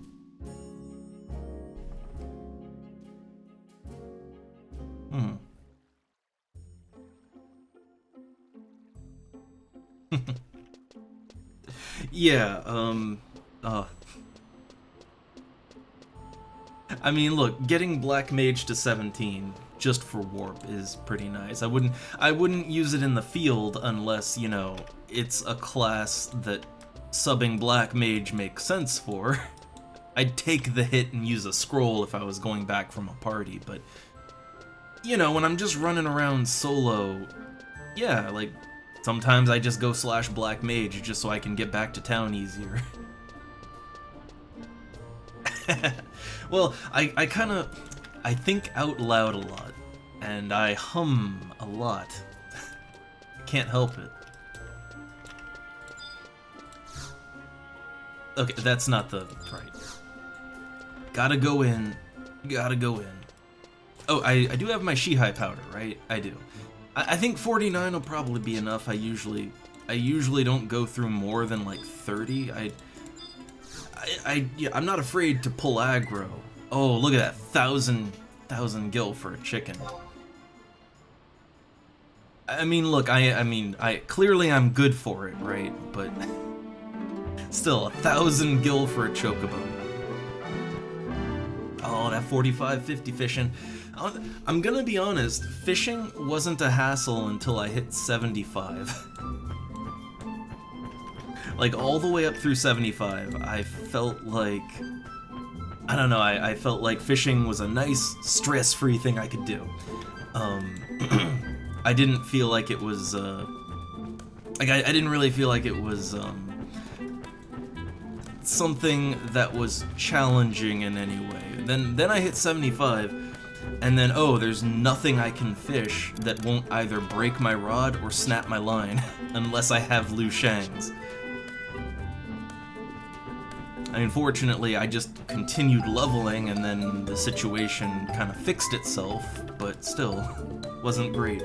Yeah, I mean, look, getting Black Mage to 17 just for warp is pretty nice. I wouldn't use it in the field unless, you know, it's a class that subbing Black Mage makes sense for. I'd take the hit and use a scroll if I was going back from a party, but you know, when I'm just running around solo, yeah, like sometimes I just go / Black Mage just so I can get back to town easier. Well, I think out loud a lot, and I hum a lot. I can't help it. Okay, that's not the right. Gotta go in. Oh, I do have my Shihai powder, right? I do. I think 49 will probably be enough. I usually don't go through more than like 30. Yeah, I'm not afraid to pull aggro. Oh, look at that, 1,000 gil for a chicken. I mean, look, I clearly I'm good for it, right? But still, 1,000 gil for a chocobo. Oh, that 45-50 fishing. I'm gonna be honest, fishing wasn't a hassle until I hit 75. Like, all the way up through 75, I felt like... I don't know, I felt like fishing was a nice, stress-free thing I could do. I didn't feel like it was, like, I didn't really feel like it was, something that was challenging in any way. Then I hit 75, and then, oh, there's nothing I can fish that won't either break my rod or snap my line, unless I have Liu Shang's. I mean, fortunately, I just continued leveling, and then the situation kind of fixed itself, but still, wasn't great.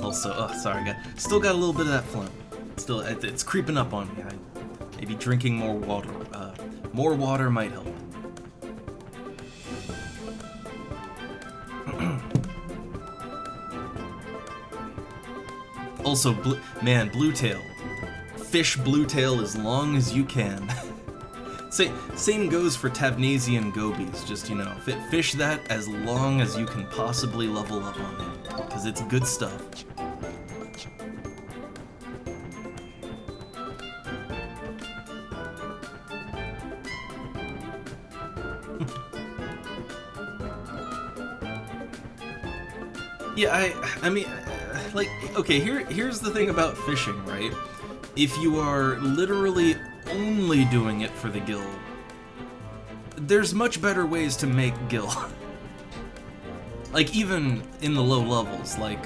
Also, oh, sorry, still got a little bit of that phlegm. Still, it's creeping up on me. Maybe drinking more water. More water might help. Also, bluetail. Fish bluetail as long as you can. Same goes for Tavnasian gobies. Just, you know, fish that as long as you can possibly level up on it, because it's good stuff. Yeah, I mean, like, okay, here's the thing about fishing, right? If you are literally only doing it for the gil, there's much better ways to make gil. Like, even in the low levels, like,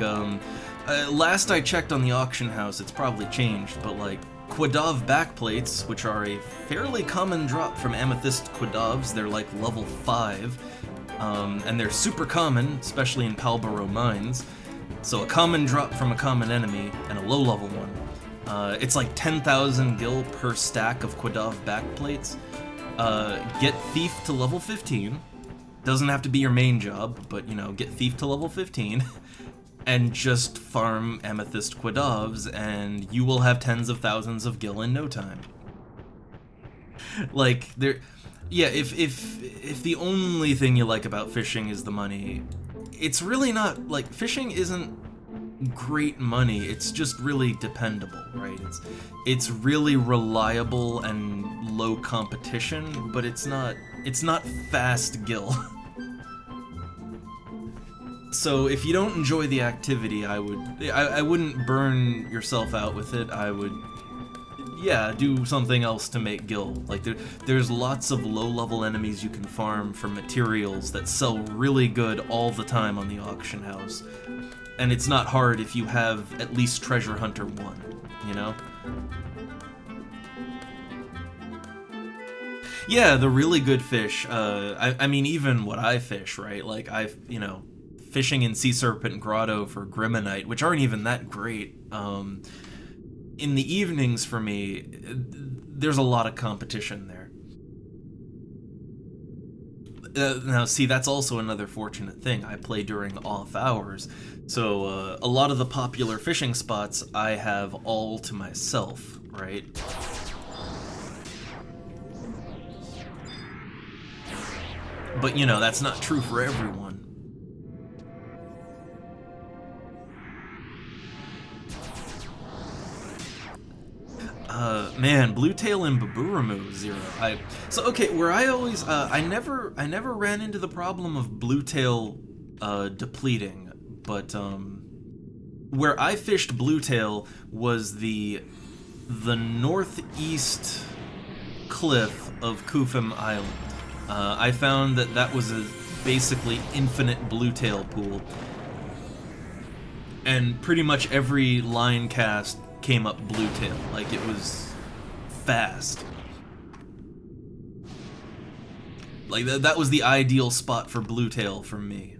last I checked on the auction house, it's probably changed, but like, Quadav backplates, which are a fairly common drop from Amethyst Quadavs, they're like level 5, and they're super common, especially in Palbaro mines. So a common drop from a common enemy, and a low-level one. It's like 10,000 gil per stack of Quadav backplates. Get Thief to level 15. Doesn't have to be your main job, but, you know, get Thief to level 15. And just farm Amethyst Quadavs, and you will have tens of thousands of gil in no time. Like, yeah, if the only thing you like about fishing is the money, it's really not, like, fishing isn't great money. It's just really dependable, right? It's really reliable and low competition, but it's not fast gil. So if you don't enjoy the activity, I wouldn't burn yourself out with it. I would, yeah, do something else to make gil. Like there's lots of low-level enemies you can farm for materials that sell really good all the time on the auction house. And it's not hard if you have at least Treasure Hunter 1, you know? Yeah, the really good fish. I mean, even what I fish, right? Like, fishing in Sea Serpent Grotto for Grimmonite, which aren't even that great. In the evenings for me, there's a lot of competition there. Now, see, that's also another fortunate thing. I play during off hours, so a lot of the popular fishing spots I have all to myself, right? But, you know, that's not true for everyone. Man, Bluetail and Baburamu, Zero. So okay, where I always, I never ran into the problem of Bluetail, depleting, but, where I fished Bluetail was the northeast cliff of Kufim Island. I found that was a basically infinite Bluetail pool, and pretty much every line cast came up Bluetail. Like, it was fast. Like, that was the ideal spot for Bluetail for me.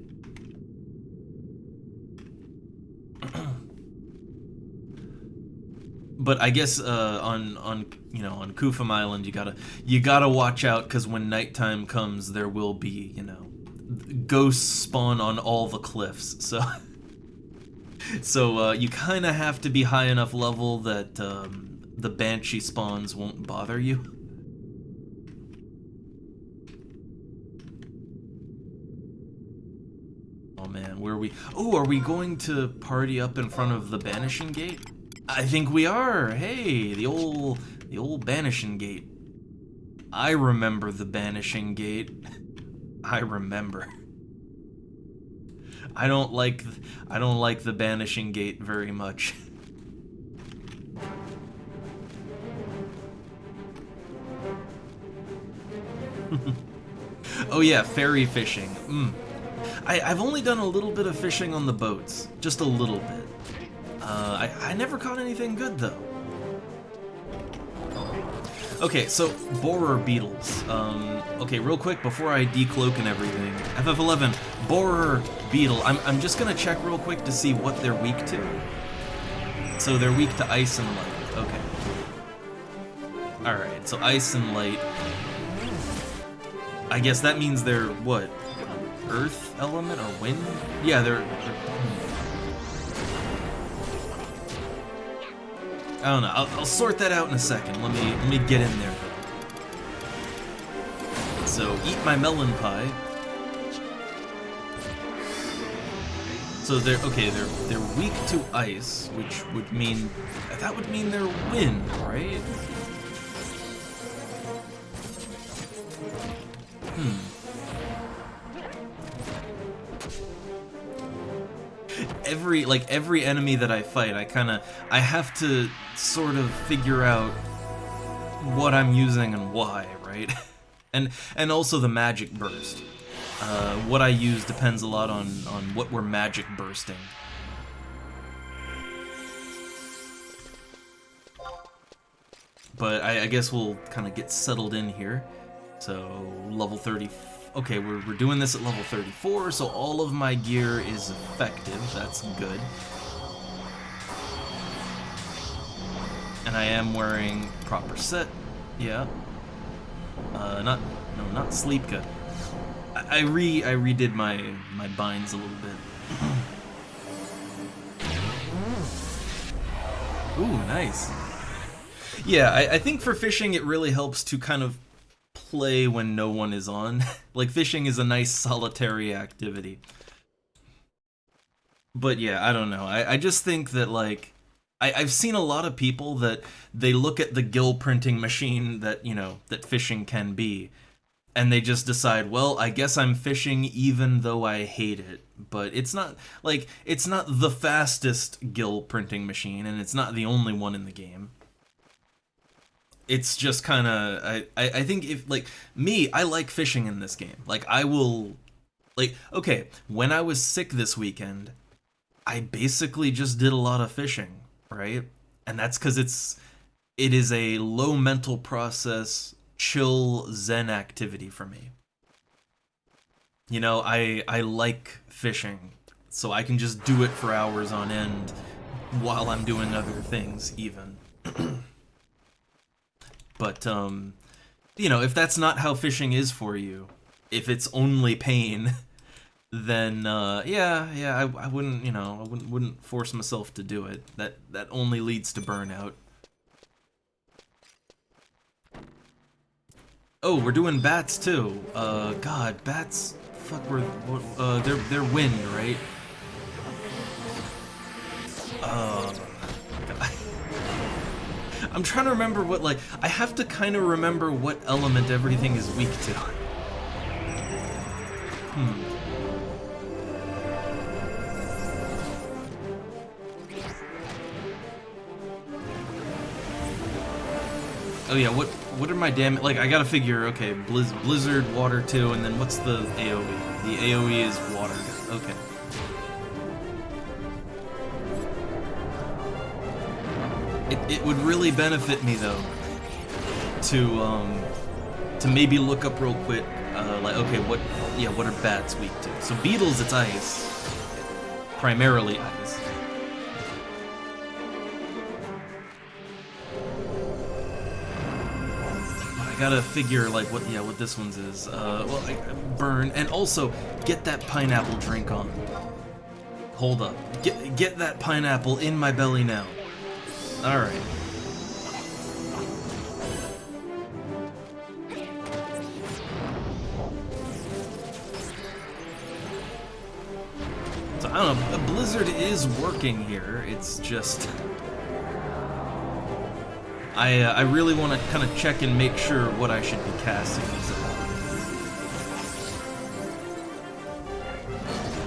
But I guess on Kufim Island, you gotta watch out, because when nighttime comes, there will be, ghosts spawn on all the cliffs. So so you kind of have to be high enough level that the Banshee spawns won't bother you. Oh man, where are we? Oh, are we going to party up in front of the Banishing Gate? I think we are. Hey, the old Banishing Gate. I remember the Banishing Gate. I remember. I don't like the Banishing Gate very much. Oh yeah, ferry fishing. I've only done a little bit of fishing on the boats, just a little bit. I never caught anything good though. Okay, so borer beetles. Okay, real quick before I decloak and everything. FF11, borer beetle. I'm just gonna check real quick to see what they're weak to. So they're weak to ice and light. Okay. All right, so ice and light. I guess that means they're what? Earth element or wind? Yeah, they're I don't know. I'll sort that out in a second. Let me get in there. So eat my melon pie. So they're weak to ice, which would mean they're wind, right? Every enemy that I fight, I have to sort of figure out what I'm using and why, right? and also the magic burst. What I use depends a lot on what we're magic bursting. But I guess we'll kind of get settled in here. So level 30. Okay, we're doing this at level 34, so all of my gear is effective. That's good. And I am wearing proper set. Yeah. Not Sleepka. I redid my binds a little bit. Ooh, nice. Yeah, I think for fishing it really helps to kind of play when no one is on. Like, fishing is a nice solitary activity. But yeah, I don't know. I just think that like I've seen a lot of people that they look at the gill printing machine that, you know, that fishing can be, and they just decide, well, I guess I'm fishing even though I hate it. But it's not like it's not the fastest gill printing machine, and it's not the only one in the game. It's just kind of I think if like me, I like fishing in this game. Like I will like okay, when I was sick this weekend, I basically just did a lot of fishing, right? And that's because it is a low mental process, chill zen activity for me. You know, I like fishing, so I can just do it for hours on end while I'm doing other things even. But you know, if that's not how fishing is for you, if it's only pain, then yeah, I wouldn't, you know, I wouldn't force myself to do it. That only leads to burnout. Oh, we're doing bats too. God, bats. Fuck, they're wind, right? Uh, God. I'm trying to remember what like I have to kind of remember what element everything is weak to. Hmm. Oh yeah, what are my damage? Like I gotta figure. Okay, blizzard, water two, and then what's the AOE? The AOE is water. Okay. It would really benefit me though to maybe look up real quick. Like okay, what are bats weak to? So beetles, it's ice, primarily ice. Gotta figure like what this one's is. Well, burn and also get that pineapple drink on. Hold up, get that pineapple in my belly now. All right. So I don't know. A blizzard is working here. It's just. I really want to kind of check and make sure what I should be casting these at.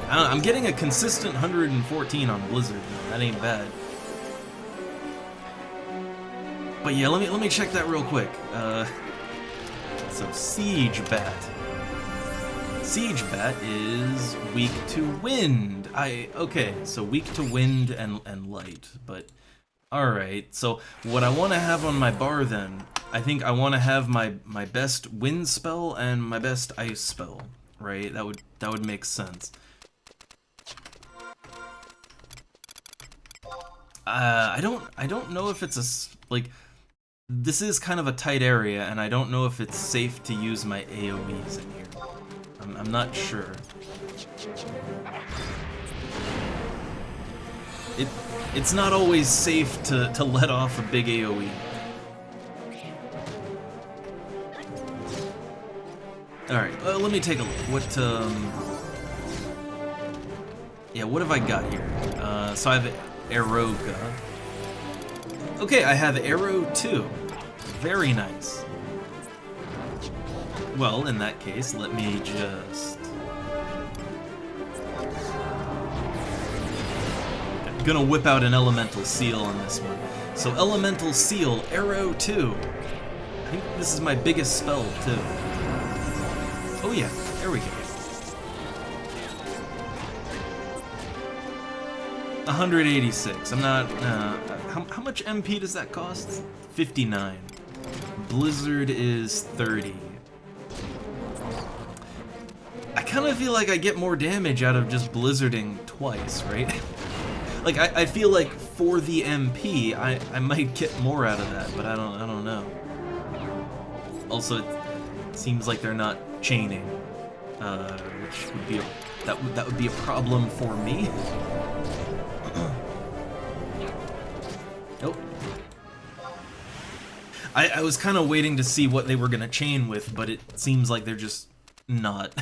I don't know, I'm getting a consistent 114 on Blizzard. That ain't bad. But yeah, let me check that real quick. So Siege Bat. Siege Bat is weak to wind. Okay, so weak to wind and light, but. Alright, so what I want to have on my bar then, I think I want to have my best wind spell and my best ice spell, right? That would make sense. I don't know if it's like this is kind of a tight area, and I don't know if it's safe to use my AoEs in here. I'm not sure. It's not always safe to let off a big AoE. Alright, let me take a look. What, yeah, what have I got here? So I have Aeroga. Okay, I have Arrow 2. Very nice. Well, in that case, let me just... Gonna whip out an Elemental Seal on this one. So Elemental Seal, Arrow 2. I think this is my biggest spell, too. Oh yeah, there we go. 186. I'm not, how much MP does that cost? 59. Blizzard is 30. I kind of feel like I get more damage out of just blizzarding twice, right? Like I feel like for the MP, I might get more out of that, but I don't know. Also, it seems like they're not chaining, which would be that would be a problem for me. Nope. I was kind of waiting to see what they were gonna chain with, but it seems like they're just not.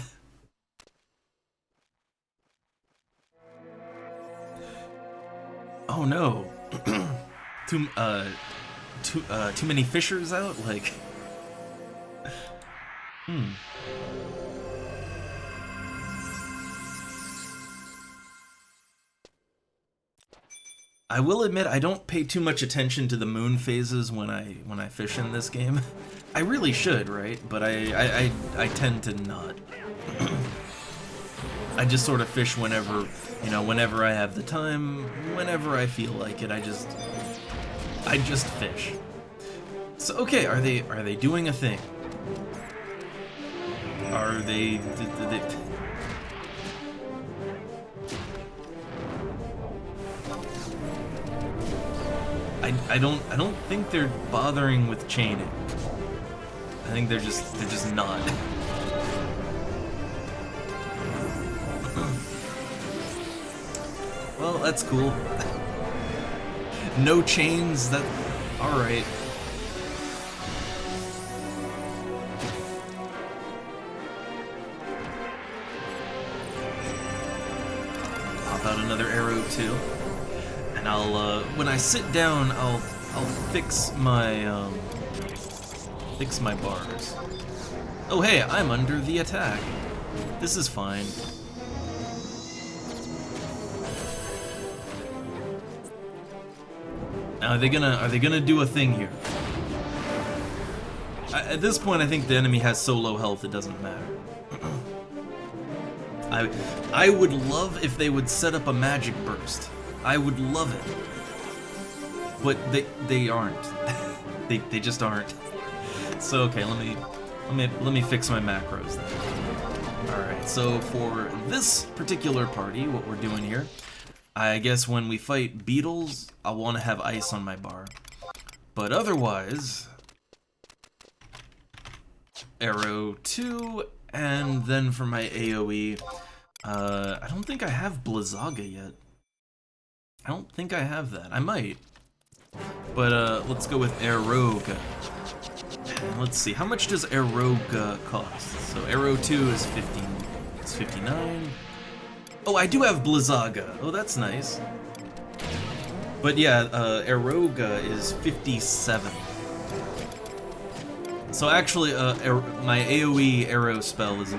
Oh no. too too many fissures out? Like, I will admit I don't pay too much attention to the moon phases when I fish in this game. I really should, right? But I tend to not. I just sort of fish whenever, whenever I have the time, whenever I feel like it. I just fish. So okay, are they doing a thing? Are they? I don't think they're bothering with chaining. I think they're just not. Well, that's cool. No chains, that... Alright. Pop out another arrow, too. And I'll, when I sit down, I'll fix my bars. Oh hey, I'm under the attack. This is fine. Now, are they gonna do a thing here? At this point, I think the enemy has so low health it doesn't matter. I would love if they would set up a magic burst. I would love it. But they aren't. they just aren't. So okay, let me fix my macros then. Alright, so for this particular party, what we're doing here, I guess when we fight beetles, I'll want to have ice on my bar. But otherwise, arrow 2, and then for my AoE, I don't think I have Blizzaga yet. I don't think I have that. I might. But let's go with Eroga. And let's see, how much does Eroga cost? So arrow 2 is 15. It's 59. Oh, I do have Blizzaga. Oh, that's nice. But yeah, Eroga is 57. So actually, my AoE arrow spell is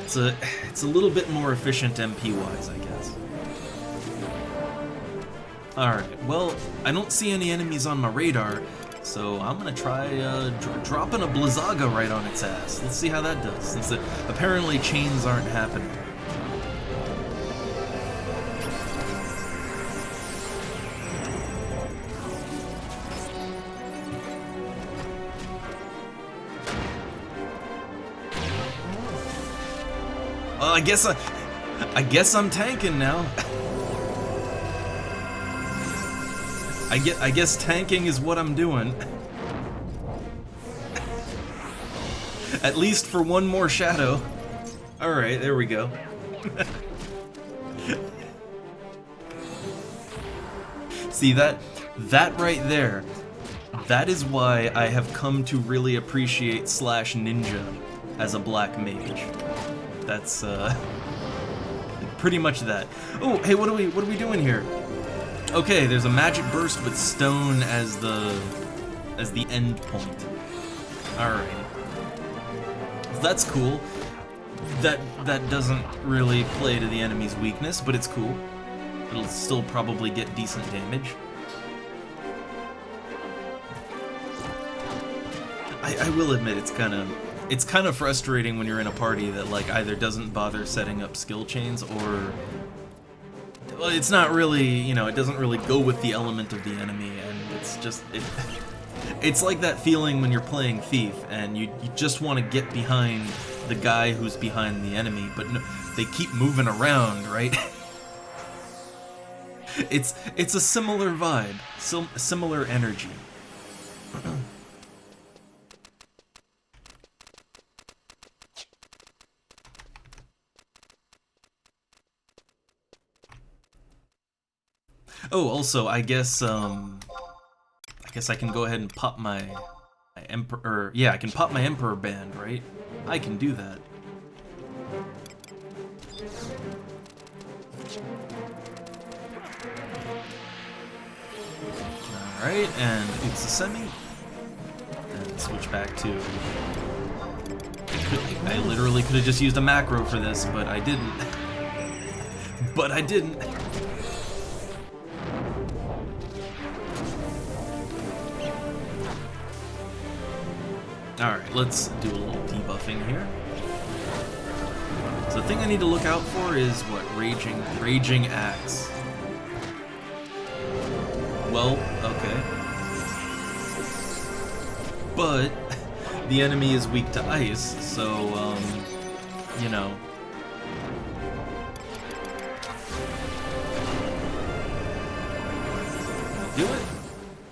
it's a little bit more efficient MP-wise, I guess. Alright, well, I don't see any enemies on my radar, so I'm gonna try dropping a Blizzaga right on its ass. Let's see how that does, since apparently chains aren't happening. I guess I'm tanking now. I guess tanking is what I'm doing. At least for one more shadow. Alright, there we go. See, that right there, that is why I have come to really appreciate /ninja as a black mage. That's pretty much that. Oh, hey, what are we doing here? Okay, there's a magic burst with stone as the end point. Alright. That's cool. That doesn't really play to the enemy's weakness, but it's cool. It'll still probably get decent damage. I will admit it's kind of frustrating when you're in a party that like either doesn't bother setting up skill chains or, well, it's not really, it doesn't really go with the element of the enemy, and it's just it's like that feeling when you're playing Thief and you just want to get behind the guy who's behind the enemy, but no, they keep moving around, right? It's a similar vibe, similar energy. Oh, also, I guess I can go ahead and pop my Emperor. Yeah, I can pop my Emperor band, right? I can do that. Alright, and it's a semi. And switch back to... I literally could have just used a macro for this, but I didn't. But I didn't. Alright, let's do a little debuffing here. So the thing I need to look out for is what? Raging Axe. Well, okay. But the enemy is weak to ice, so, you know. Do it.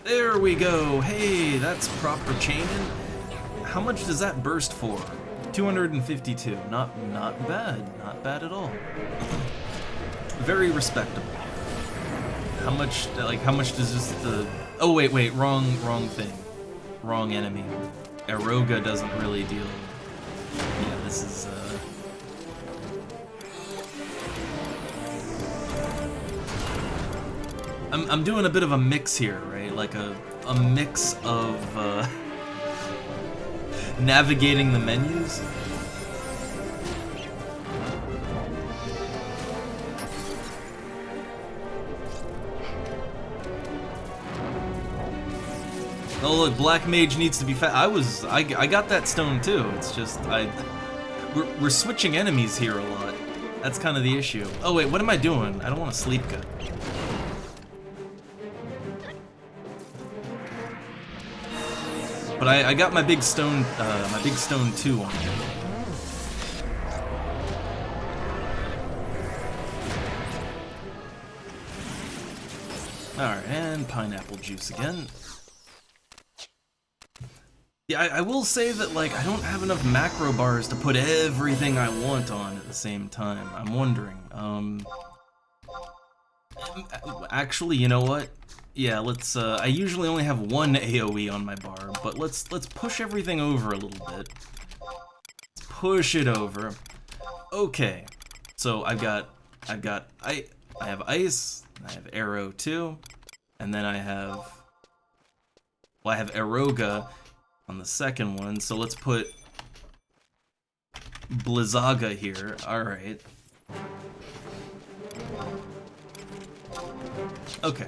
There we go. Hey, that's proper chaining. How much does that burst for? 252. Not bad. Not bad at all. Very respectable. How much does this the... Oh, wait, wrong thing. Wrong enemy. Eroga doesn't really deal... Yeah, this is, I'm doing a bit of a mix here, right? Like a mix of, navigating the menus. Oh look, Black Mage needs to be I got that stone too. It's just we're switching enemies here a lot. That's kind of the issue. Oh wait, what am I doing? I don't want to sleep good. But I got my big stone 2 on it. Alright, and pineapple juice again. Yeah, I will say that, like, I don't have enough macro bars to put everything I want on at the same time. I'm wondering. Actually, you know what? Yeah, let's, I usually only have one AoE on my bar, but let's push everything over a little bit. Let's push it over. Okay. So I have ice, I have arrow too, and then I have Eroga on the second one, so let's put Blizzaga here. Alright. Okay.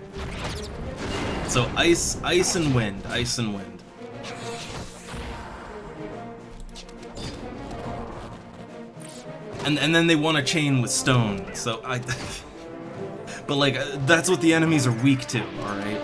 So ice and wind. And then they want to chain with stone, so but like, that's what the enemies are weak to, alright?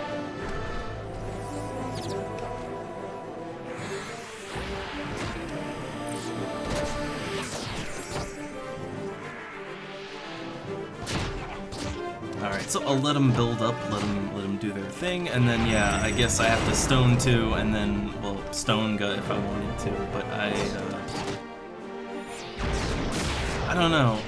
Alright, so I'll let them build up, let them do their thing, and then, yeah, I guess I have to stone 2, and then, well, stone gut if I wanted to, but I don't know.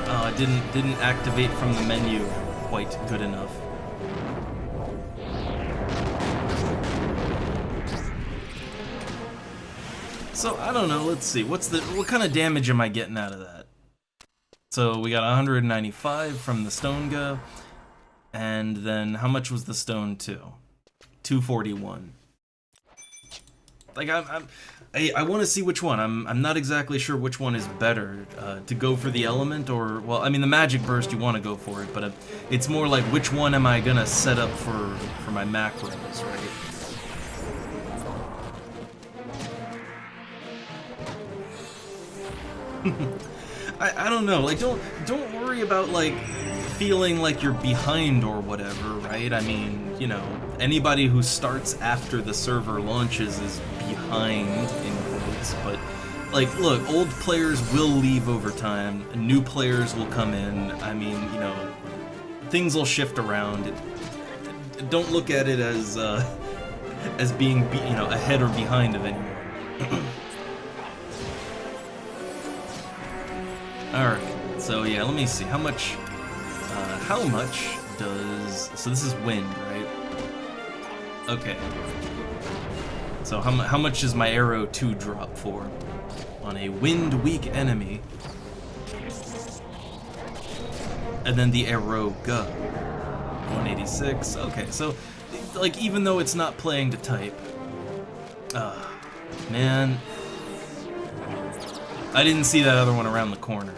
Oh, it didn't activate from the menu quite good enough. So, I don't know, let's see, what kind of damage am I getting out of that? So, we got 195 from the stone go, and then how much was the stone 2? 241. Like, I want to see which one. I'm not exactly sure which one is better, to go for the element or, well, I mean, the magic burst, you want to go for it, but it's more like which one am I gonna set up for my macros, right? I don't know, like, don't worry about, like, feeling like you're behind or whatever, right? I mean, you know, anybody who starts after the server launches is behind, in quotes, but, like, look, old players will leave over time, new players will come in, I mean, you know, things will shift around. Don't look at it as being, you know, ahead or behind of anyone. Alright, so yeah, let me see, how much does, so this is wind, right? Okay. So how much does my arrow 2 drop for? On a wind weak enemy. And then the Eroga, 186. Okay, so like even though it's not playing to type, man, I didn't see that other one around the corner.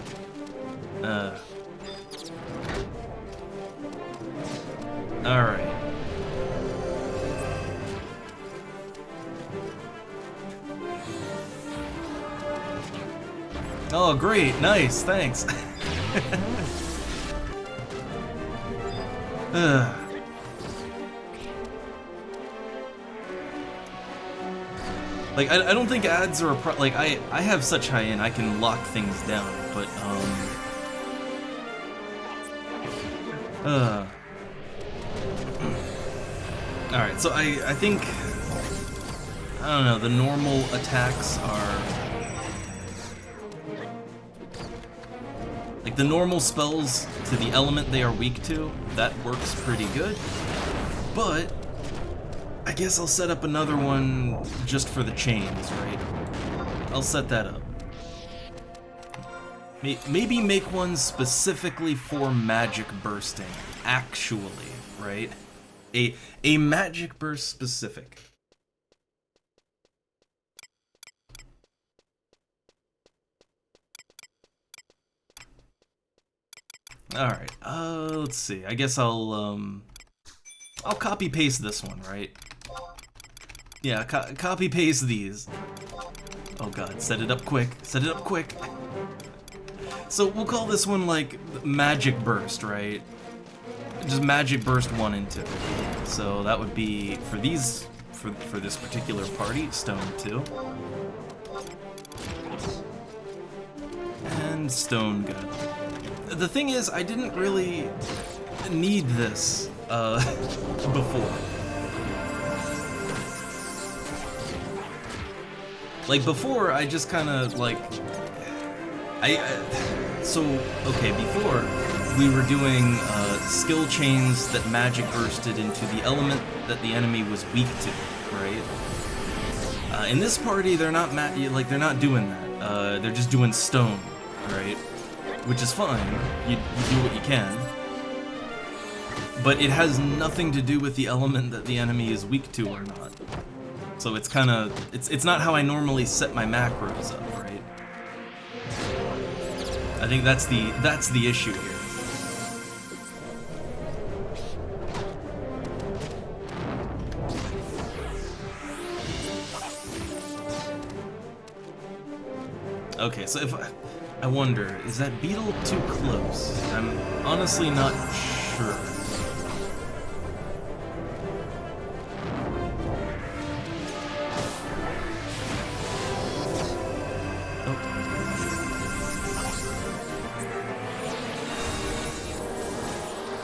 All right. Oh, great, nice, thanks. Like, I don't think ads are a like, I have such high-end, I can lock things down, but, Alright, so I think, I don't know, the normal attacks are, like, the normal spells to the element they are weak to, that works pretty good, but I guess I'll set up another one just for the chains, right? I'll set that up. Maybe make one specifically for magic bursting, actually, right? A magic burst specific. Alright, let's see. I guess I'll copy paste this one, right? Yeah, copy paste these. Oh god, set it up quick. Set it up quick. So we'll call this one like Magic Burst, right? Just Magic Burst 1 and 2. So that would be for these for this particular party, Stone 2. And Stone Good. The thing is, I didn't really need this before. Like before, I just kind of like so okay, before we were doing skill chains that magic bursted into the element that the enemy was weak to, right? In this party, they're not they're not doing that. They're just doing stone, right? Which is fine. You do what you can. But it has nothing to do with the element that the enemy is weak to or not. So it's kind of it's not how I normally set my macros up, right? I think that's the issue here. Okay, so if I wonder, is that beetle too close? I'm honestly not sure.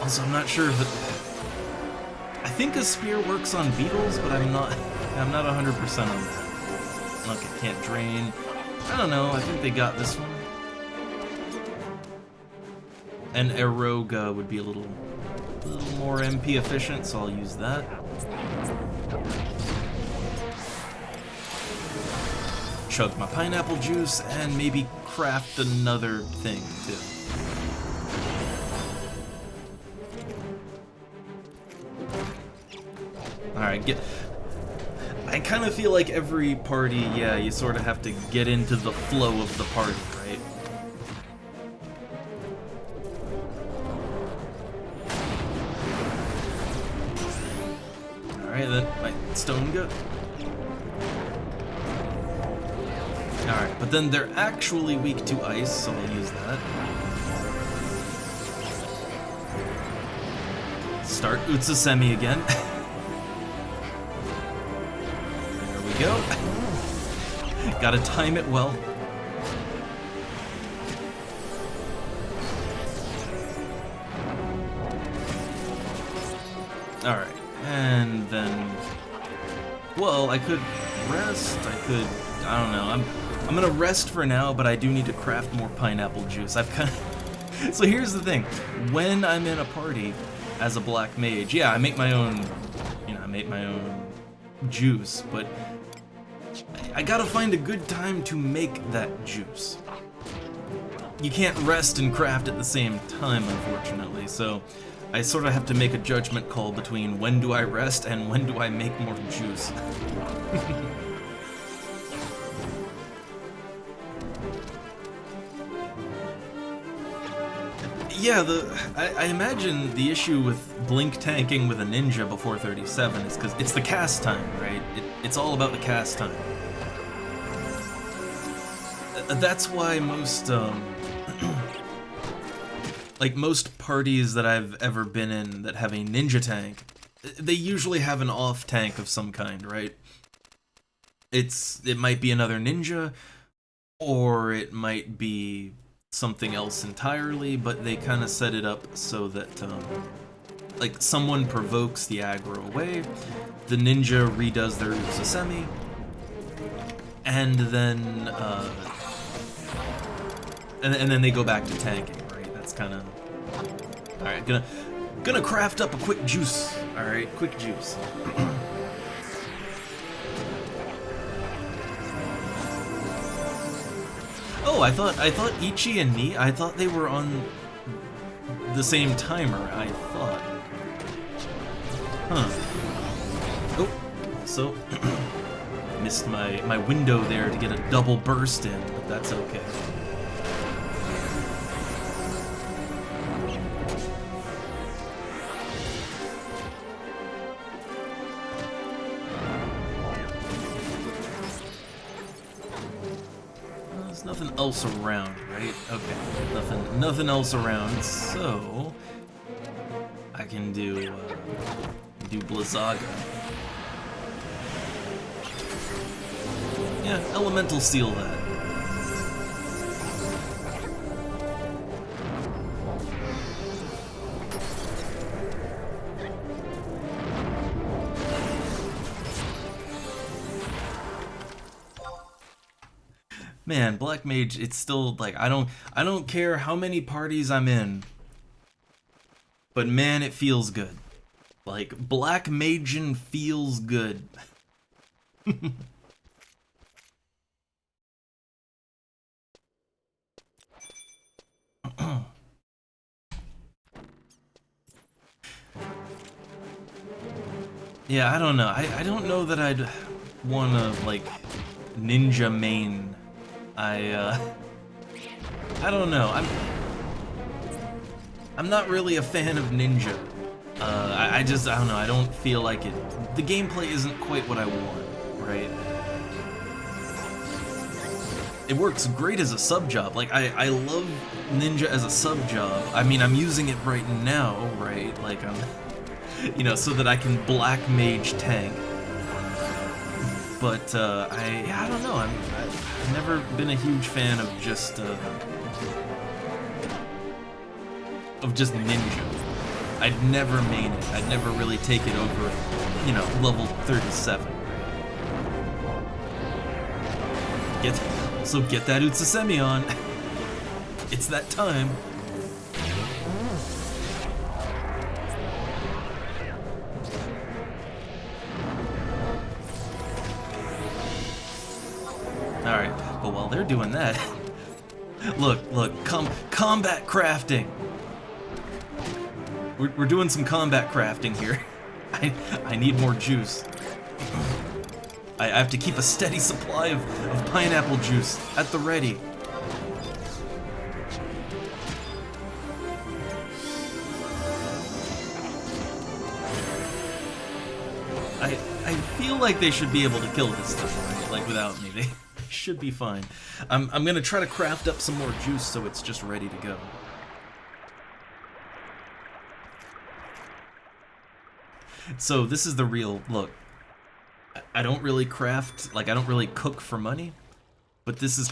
Also, I'm not sure if I think a spear works on beetles, but I'm not 100% on that. Okay, can't drain. I don't know, I think they got this one. And Eroga would be a little more MP efficient, so I'll use that. Chug my pineapple juice and maybe craft another thing too. Alright, I kind of feel like every party, yeah, you sort of have to get into the flow of the party, right? Alright, then, my stone go. Alright, but then they're actually weak to ice, so I'll use that. Start Utsasemi again. Go. Gotta time it well. Alright, and then, well, I could rest, I don't know, I'm gonna rest for now, but I do need to craft more pineapple juice. I've kind of, so here's the thing, when I'm in a party as a black mage, yeah, I make my own, I make my own juice, but I gotta find a good time to make that juice. you can't rest and craft at the same time, unfortunately, so I sort of have to make a judgment call between when do I rest and when do I make more juice. Yeah, I imagine the issue with blink tanking with a ninja before 37 is because it's the cast time, right? It's all about the cast time. That's why most, like most parties that I've ever been in that have a ninja tank, they usually have an off tank of some kind, right? It might be another ninja, or it might be something else entirely, but they kind of set it up so that, like, someone provokes the aggro away, the ninja redoes their Utsusemi, and then, and then they go back to tanking, right? That's kind of... Alright, gonna craft up a quick juice, alright? Quick juice. Oh, I thought Ichi and Ni, I thought they were on the same timer, I thought. Huh. Oh, also, missed my window there to get a double burst in, but that's okay. Nothing else around, right? Okay, nothing else around, so I can do Blizzaga. Yeah, Elemental Seal that. Man, Black Mage, it's still like I don't care how many parties I'm in, but man, it feels good. Like Black Magin feels good. Yeah, I don't know. I don't know that I'd wanna like ninja main. I don't know. I'm not really a fan of ninja. I don't know. I don't feel like it. The gameplay isn't quite what I want, right? It works great as a sub job. Like I love ninja as a sub job. I mean, I'm using it right now, right? Like I'm, you know, so that I can black mage tank. But I don't know. I've never been a huge fan of just ninja. I'd never main it. I'd never really take it over, you know, level 37. Get that Utsusemi on. It's that time. Alright, but while they're doing that, look, combat crafting. We're doing some combat crafting here. I need more juice. I have to keep a steady supply of pineapple juice at the ready. I feel like they should be able to kill this stuff, right? Like without me. They should be fine. I'm gonna try to craft up some more juice so it's just ready to go. So this is the real look. I don't really craft, like I don't really cook for money, but this is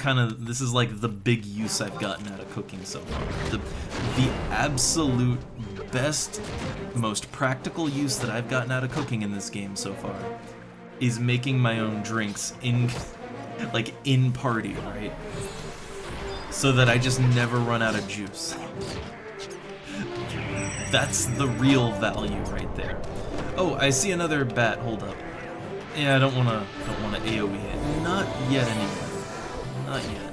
like the big use I've gotten out of cooking so far. The absolute best, most practical use that I've gotten out of cooking in this game so far is making my own drinks in party, right? So that I just never run out of juice. That's the real value right there. Oh, I see another bat. Hold up. Yeah, I don't wanna AoE it. Not yet anyway. Not yet.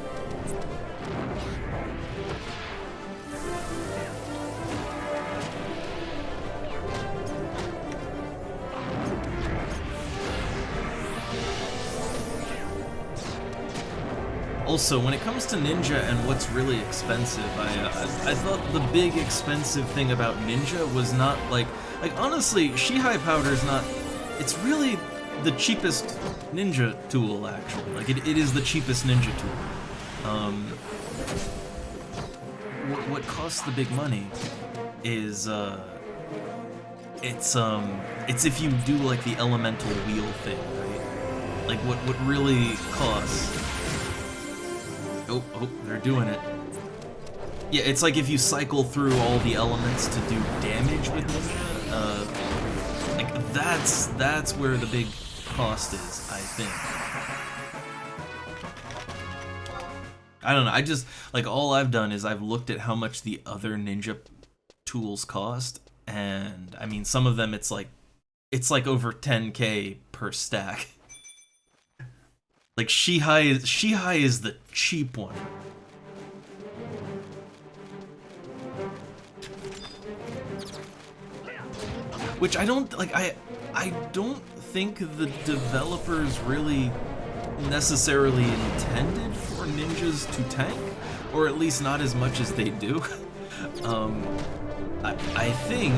Also, when it comes to ninja and what's really expensive, I thought the big expensive thing about ninja was not like honestly, Shihai powder is not. It's really the cheapest ninja tool actually. Like it is the cheapest ninja tool. What costs the big money is it's if you do like the elemental wheel thing, right? Like what really costs. Oh, they're doing it. Yeah, it's like if you cycle through all the elements to do damage with ninja. Like that's where the big cost is, I think. I don't know. I just like all I've done is I've looked at how much the other ninja tools cost, and I mean some of them it's like over 10K per stack. Like Shihai is the cheap one. Which I don't like. I don't think the developers really necessarily intended for ninjas to tank, or at least not as much as they do. I think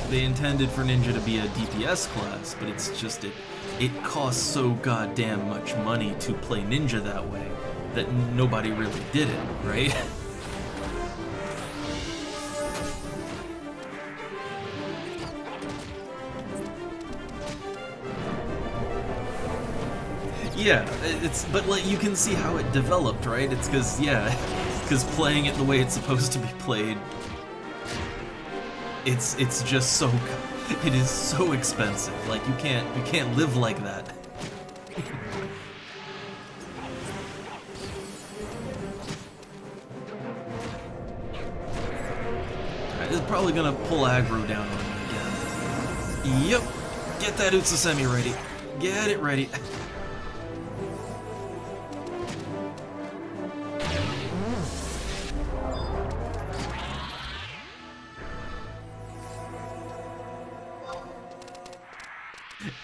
they intended for ninja to be a DPS class, but it's just it costs so goddamn much money to play ninja that way that nobody really did it, right? Yeah, but like you can see how it developed, right? It's because playing it the way it's supposed to be played, it's just so, it is so expensive. Like you can't live like that. It's probably gonna pull aggro down on me again. Yep, get that Utsusemi ready. Get it ready.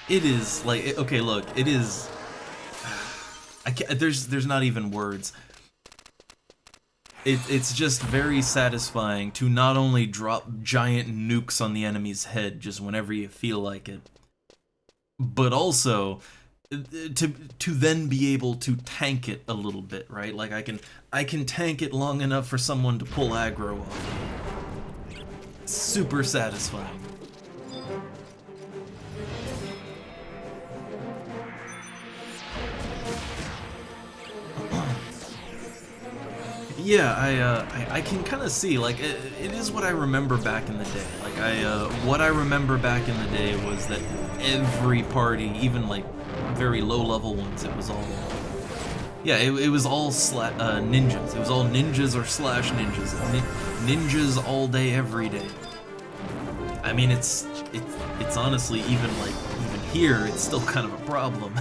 It is like, okay, look, it is. There's not even words. It's just very satisfying to not only drop giant nukes on the enemy's head just whenever you feel like it, but also to then be able to tank it a little bit, right? Like I can tank it long enough for someone to pull aggro off. Super satisfying. Yeah, I can kind of see, like, it is what I remember back in the day. Like, what I remember back in the day was that every party, even, like, very low-level ones, it was all, yeah, it was all ninjas. It was all ninjas or slash ninjas. Ninjas all day, every day. I mean, it's honestly, even here, it's still kind of a problem.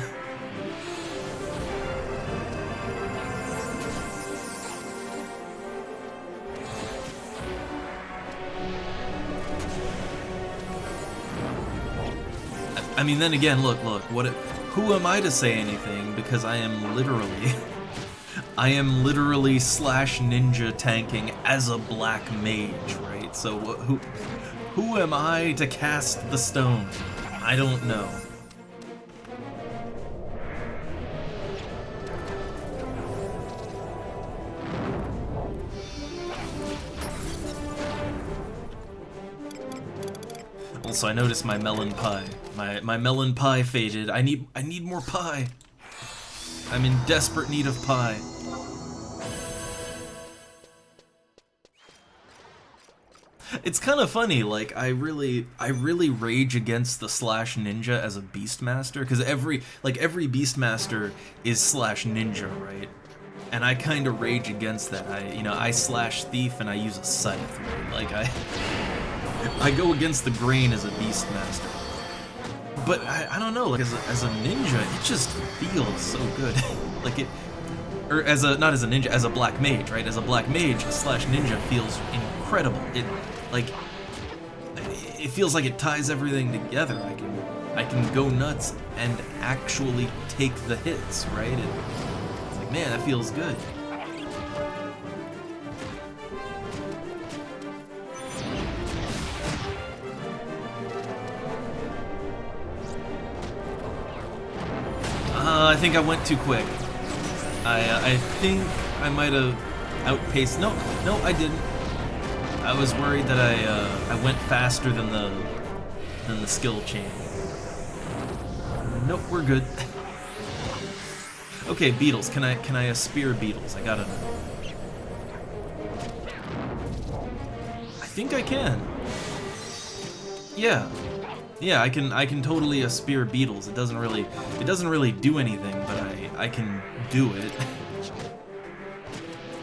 I mean, then again, look, who am I to say anything, because I am literally slash ninja tanking as a black mage, right? So who am I to cast the stone? I don't know. Also, I noticed my melon pie. My melon pie faded. I need more pie. I'm in desperate need of pie. It's kind of funny, like I really rage against the slash ninja as a beastmaster, because every beastmaster is slash ninja, right? And I kind of rage against that. I slash thief and I use a scythe, right? Like I go against the grain as a beastmaster. But I don't know, like as a ninja, it just feels so good. Like it, or not as a ninja, as a black mage, right? As a black mage, slash ninja feels incredible. It feels like it ties everything together. I can go nuts and actually take the hits, right? Man, that feels good. I think I went too quick. I think I might have outpaced. No, I didn't. I was worried that I went faster than the skill chain. Nope, we're good. Okay, beetles. Can I spear beetles? I gotta know. I think I can. Yeah. Yeah, I can totally spear beetles. It doesn't really do anything, but I can do it.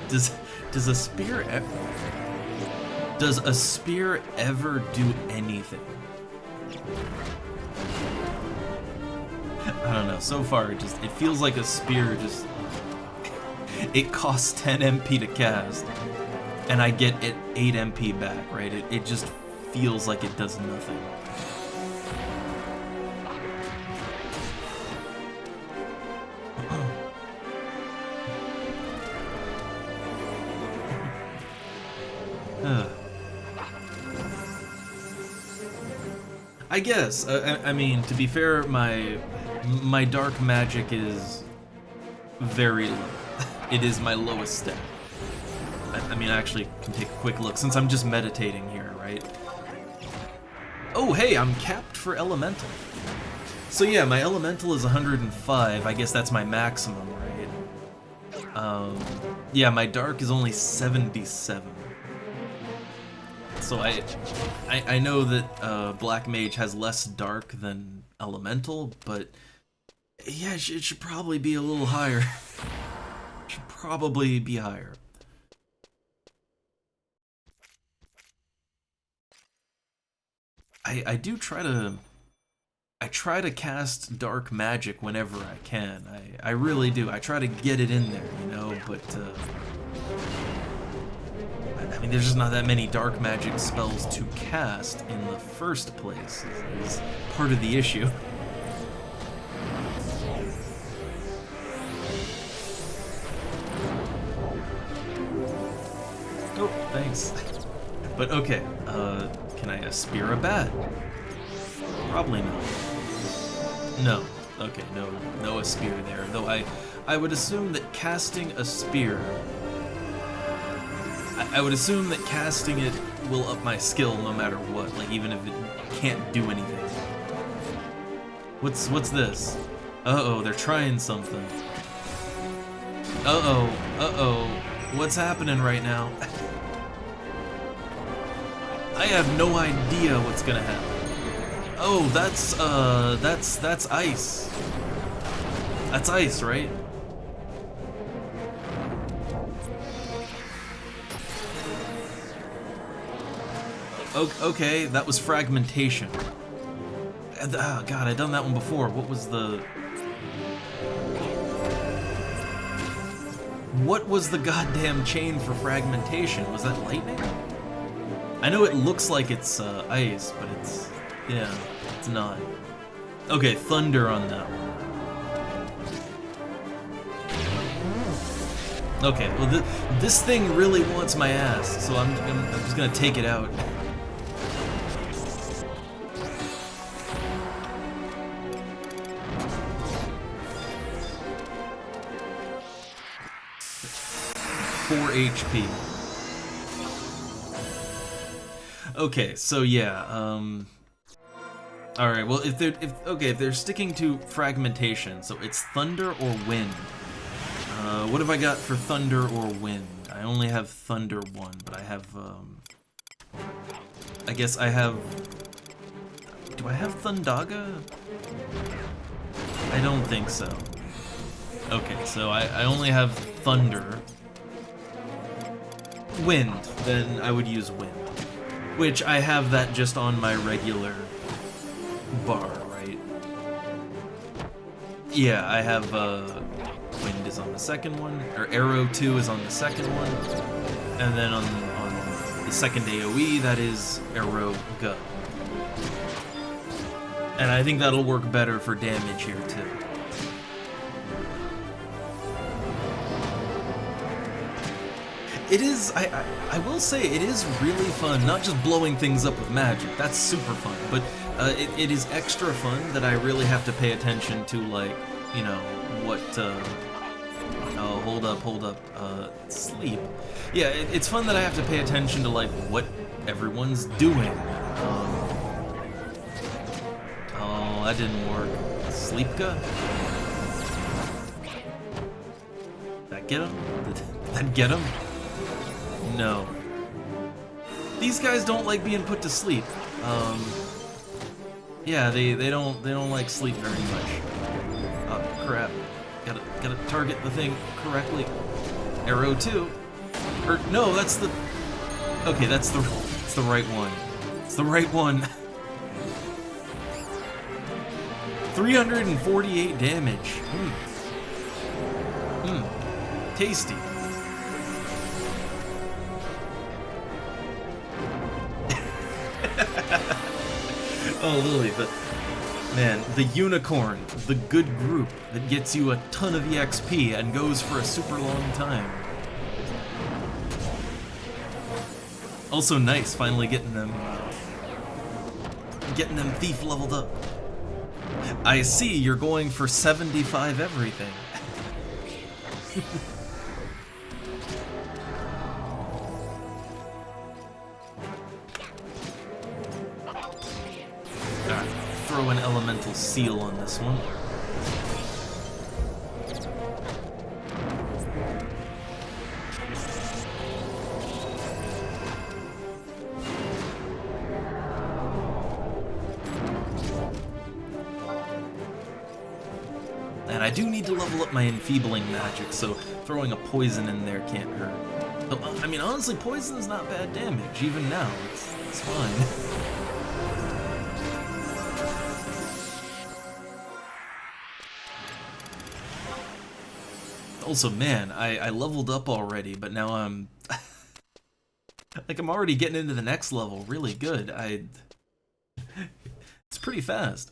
Does a spear ever do anything? I don't know. So far, it feels like a spear just. It costs 10 MP to cast, and I get it 8 MP back. Right? It just feels like it does nothing. I guess. I mean, to be fair, my dark magic is very low. It is my lowest stat. I mean, I actually can take a quick look since I'm just meditating here, right? Oh, hey, I'm capped for elemental. So yeah, my elemental is 105. I guess that's my maximum, right? Yeah, my dark is only 77. So I know that Black Mage has less dark than Elemental, but yeah, it should probably be a little higher. It should probably be higher. I try to cast dark magic whenever I can. I really do. I try to get it in there, you know, but I mean, there's just not that many dark magic spells to cast in the first place, is part of the issue. Oh, thanks. But okay, can I spear a bat? Probably not. No. Okay, no a spear there. Though I would assume that casting a spear, I would assume that casting it will up my skill no matter what, like even if it can't do anything. What's this? Uh-oh, they're trying something. Uh-oh. What's happening right now? I have no idea what's gonna happen. Oh, that's ice. That's ice, right? Okay, that was fragmentation. Oh god, I'd done that one before. What was the goddamn chain for fragmentation? Was that lightning? I know it looks like it's ice, but it's not. Okay, thunder on that one. Okay, well this thing really wants my ass, so I'm just gonna take it out. HP. Okay, so yeah, alright, well if they're sticking to fragmentation, so it's thunder or wind. What have I got for thunder or wind? I only have thunder 1, but I have I guess I have. Do I have Thundaga? I don't think so. Okay, so I only have thunder. Wind, then I would use wind. Which I have that just on my regular bar, right? Yeah, I have wind is on the second one, or arrow 2 is on the second one, and then on the second AoE that is arrow go. And I think that'll work better for damage here too. it is, I will say, it is really fun, not just blowing things up with magic, that's super fun, but it is extra fun that I really have to pay attention to, like, you know, what, oh, hold up, sleep. Yeah, it's fun that I have to pay attention to, like, what everyone's doing. Oh, that didn't work. Sleepka? Did that get him? Did that get him? No. These guys don't like being put to sleep. Yeah, they don't like sleep very much. Oh crap. Gotta target the thing correctly. Arrow 2. Or no, that's the. Okay, that's the right one. It's the right one. 348 damage. Tasty. Oh, Lily, the unicorn, the good group that gets you a ton of EXP and goes for a super long time. Also nice, finally getting them thief leveled up. I see, you're going for 75 everything. Throw an elemental seal on this one. And I do need to level up my enfeebling magic, so throwing a poison in there can't hurt. I mean, honestly, poison's not bad damage, even now. It's fine. Also, man, I leveled up already, but now I'm... like, I'm already getting into the next level really good. It's pretty fast.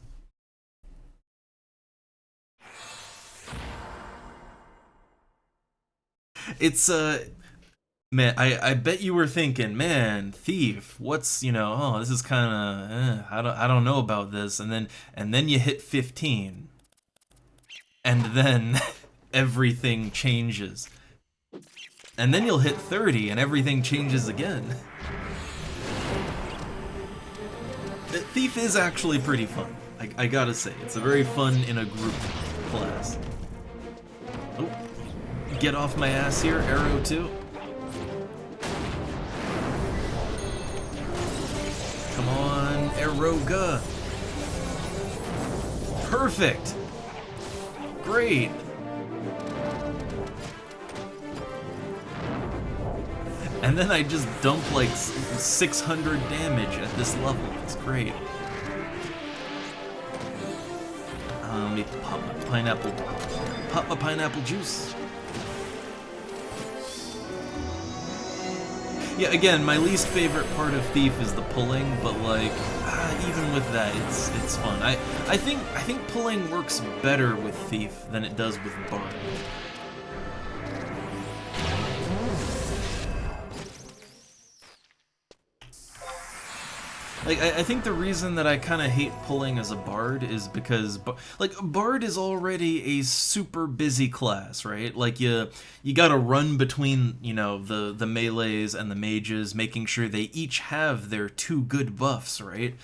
It's, man, I bet you were thinking, man, Thief, what's, you know, oh, this is kind of, I don't know about this, and then you hit 15. And then... everything changes. And then you'll hit 30 and everything changes again. Thief is actually pretty fun. I gotta say, it's a very fun in a group class. Oh, get off my ass here, Arrow 2. Come on, Arroga. Perfect. Great. And then I just dump like 600 damage at this level. It's great. Let me pop my pineapple juice. Yeah, again, my least favorite part of Thief is the pulling, but like, even with that, it's fun. I think pulling works better with Thief than it does with Bard. Like, I think the reason that I kind of hate pulling as a Bard is because, like, Bard is already a super busy class, right? Like, you gotta run between, you know, the melees and the mages, making sure they each have their 2 good buffs, right?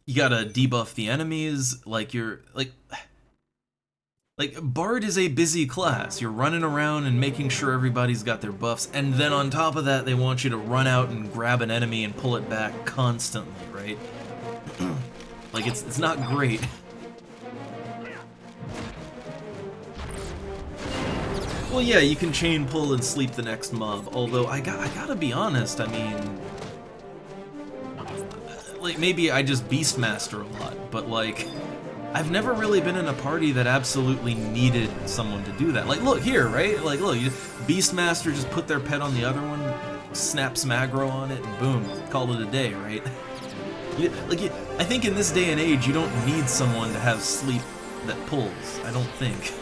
You gotta debuff the enemies, like, Like, Bard is a busy class. You're running around and making sure everybody's got their buffs, and then on top of that, they want you to run out and grab an enemy and pull it back constantly, right? Like, it's not great. Well, yeah, you can chain pull and sleep the next mob, although I gotta be honest, I mean... like, maybe I just Beastmaster a lot, but like... I've never really been in a party that absolutely needed someone to do that. Like, look here, right? Like, look, Beastmaster just put their pet on the other one, snap some aggro on it, and boom, call it a day, right? I think in this day and age, you don't need someone to have sleep that pulls. I don't think.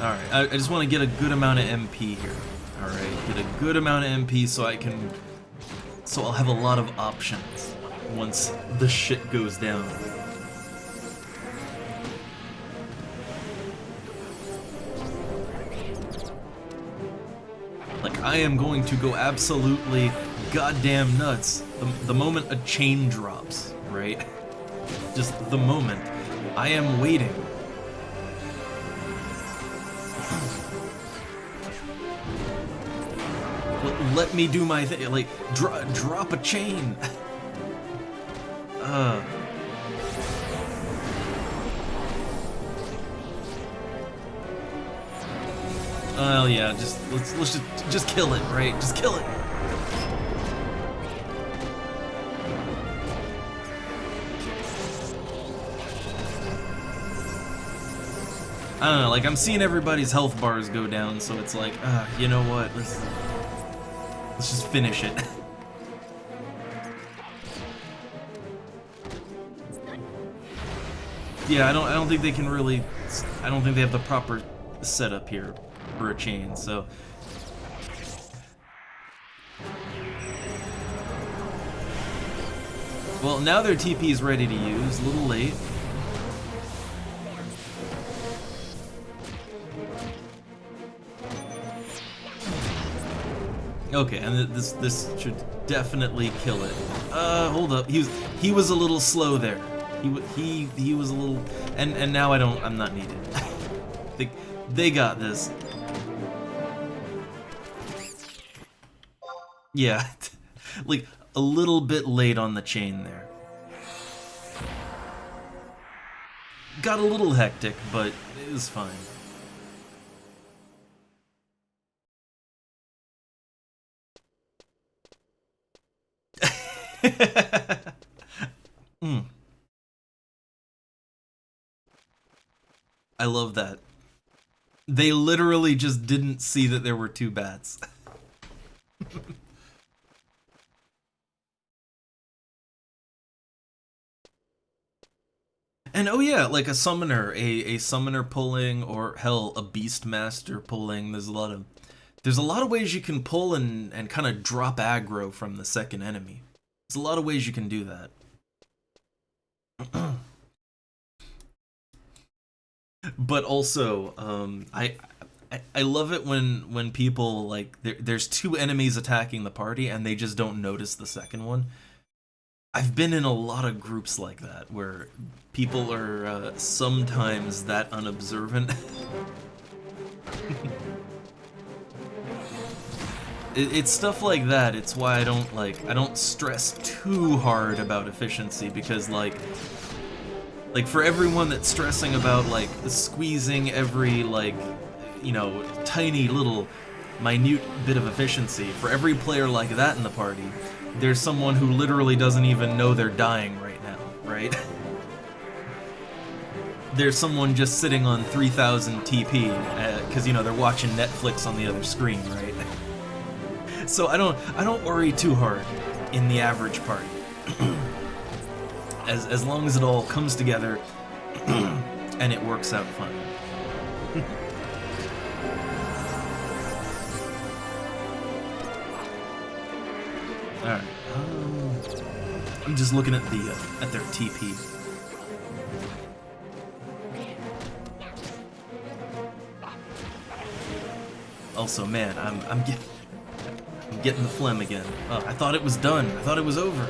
Alright, I just want to get a good amount of MP here. Alright, get a good amount of MP so I'll have a lot of options once the shit goes down. Like, I am going to go absolutely goddamn nuts the moment a chain drops, right? Just the moment. I am waiting. Let me do my thing, like, drop a chain. Oh yeah, let's just kill it, right? Just kill it. I don't know, like, I'm seeing everybody's health bars go down, so it's like, you know what? Let's just finish it. Yeah, I don't think they can really. I don't think they have the proper setup here for a chain. So. Well, now their TP is ready to use. A little late. Okay, and this should definitely kill it. Hold up. He was a little slow there. He was a little, and now I'm not needed. they got this. Yeah, like a little bit late on the chain there. Got a little hectic, but it was fine. I love that. They literally just didn't see that there were two bats. And oh yeah, like a summoner, a summoner pulling, or hell, a beastmaster pulling. There's a lot of ways you can pull and kind of drop aggro from the second enemy. There's a lot of ways you can do that. But also, I love it when people, like, there's two enemies attacking the party and they just don't notice the second one. I've been in a lot of groups like that where people are sometimes that unobservant. It's stuff like that. It's why I don't stress too hard about efficiency, because like for everyone that's stressing about like squeezing every, like, you know, tiny little minute bit of efficiency, for every player like that in the party, there's someone who literally doesn't even know they're dying right now, right? There's someone just sitting on 3000 TP because, you know, they're watching Netflix on the other screen, right? So I don't worry too hard in the average party. As long as it all comes together and it works out fine. Alright, I'm just looking at their TP. Also, man, I'm getting the phlegm again. Oh, I thought it was done. I thought it was over.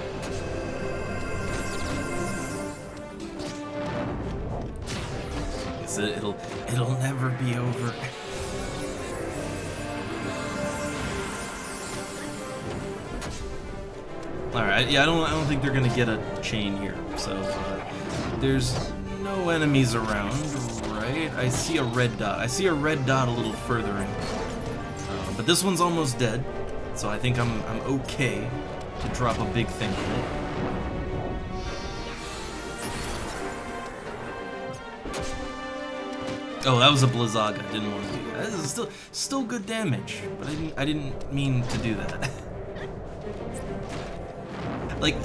It'll never be over. Alright, yeah, I don't think they're gonna get a chain here, so there's no enemies around, right? I see a red dot. I see a red dot a little further in. But this one's almost dead, so I think I'm okay to drop a big thing on it. Oh, that was a Blizzaga. Didn't want to do that. This is still good damage, but I didn't mean to do that. Like,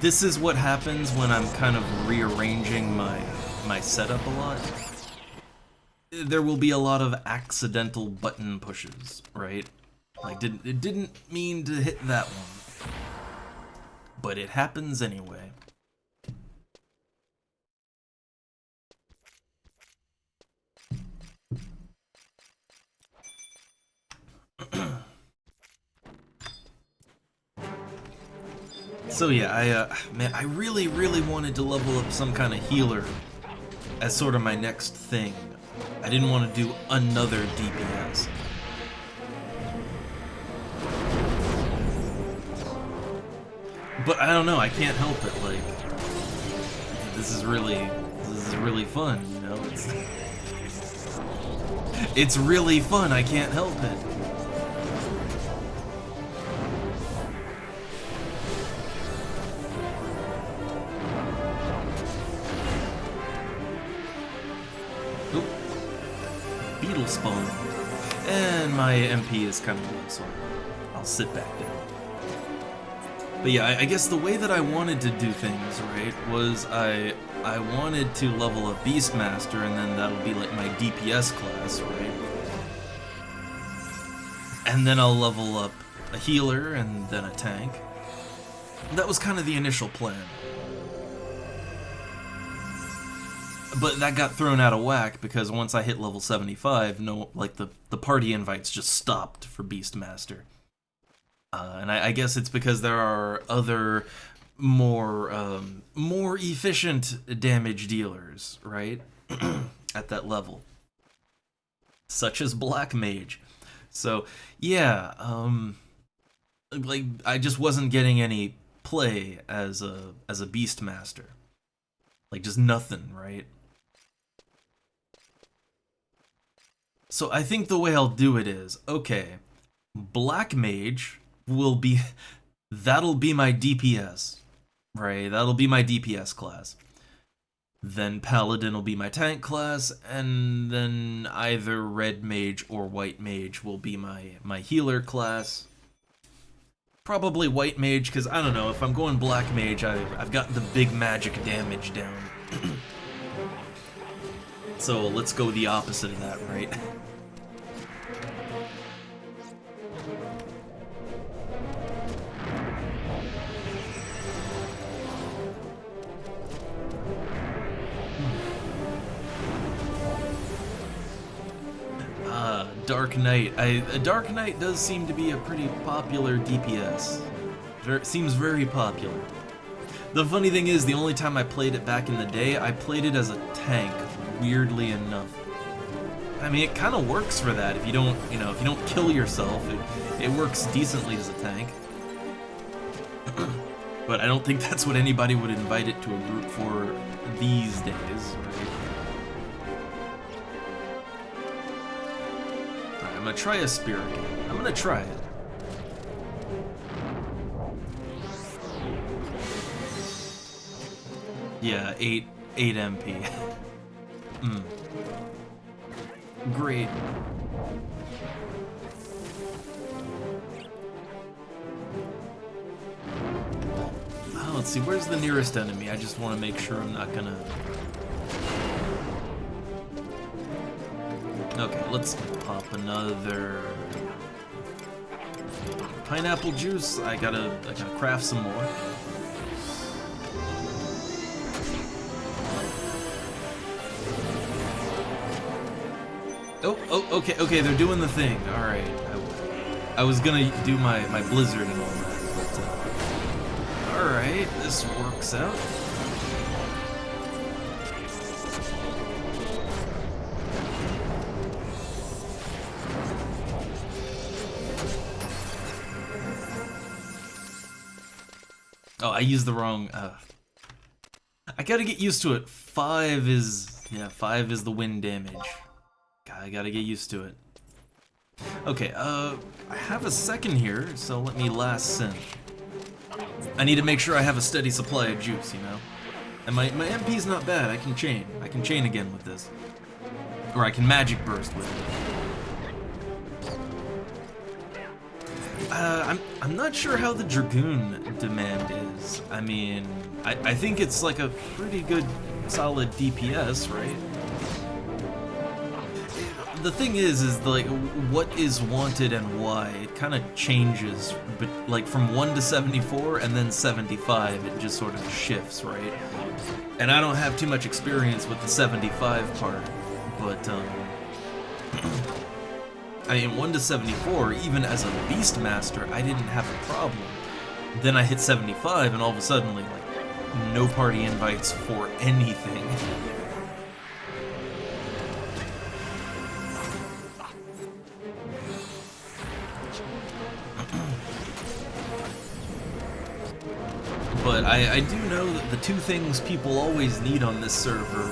this is what happens when I'm kind of rearranging my setup a lot. there will be a lot of accidental button pushes, right? Like, it didn't mean to hit that one, but it happens anyway. So yeah, man, I really wanted to level up some kind of healer as sort of my next thing. I didn't want to do another DPS. But I don't know, I can't help it, like, this is really fun, you know? It's really fun, I can't help it. Beetle spawn. And my MP is kind of low, so I'll sit back down. But yeah, I guess the way that I wanted to do things, right, was I wanted to level up Beastmaster, and then that'll be like my DPS class, right? And then I'll level up a healer, and then a tank. That was kind of the initial plan. But that got thrown out of whack because once I hit level 75, the party invites just stopped for Beastmaster. And I guess it's because there are other more efficient damage dealers, right? At that level. Such as Black Mage. So, yeah, like, I just wasn't getting any play as a Beastmaster. Like, just nothing, right? So I think the way I'll do it is, okay, Black Mage that'll be my DPS, right? That'll be my DPS class. Then Paladin will be my tank class, and then either Red Mage or White Mage will be my healer class. Probably White Mage, because I don't know, if I'm going Black Mage, I've got the big magic damage down. So let's go the opposite of that, right? Dark Knight. Dark Knight does seem to be a pretty popular DPS. Seems very popular. The funny thing is, the only time I played it back in the day, I played it as a tank, weirdly enough. I mean, it kind of works for that. If you don't, if you don't kill yourself, it works decently as a tank. But I don't think that's what anybody would invite it to a group for these days, right? Alright, I'm gonna try a spear again. I'm gonna try it. Yeah, 8 MP. Great. Let's see, where's the nearest enemy? I just want to make sure I'm not gonna... Okay, let's pop another... pineapple juice. I gotta craft some more. Oh, okay, they're doing the thing. Alright. I was gonna do my blizzard and all that, but... Alright, this works out. Oh, I used the wrong... I gotta get used to it. 5 is the wind damage. I gotta get used to it. Okay, I have a second here, so let me last synth. I need to make sure I have a steady supply of juice, you know? And my MP's not bad, I can chain. I can chain again with this. Or I can magic burst with it. I'm not sure how the Dragoon demand is. I mean, I think it's like a pretty good, solid DPS, right? the thing is like what is wanted and why it kind of changes, but like from 1 to 74 and then 75 it just sort of shifts, right? And I don't have too much experience with the 75 part, but I mean 1 to 74, even as a Beastmaster, I didn't have a problem. Then I hit 75 and all of a sudden like no party invites for anything. But I do know that the two things people always need on this server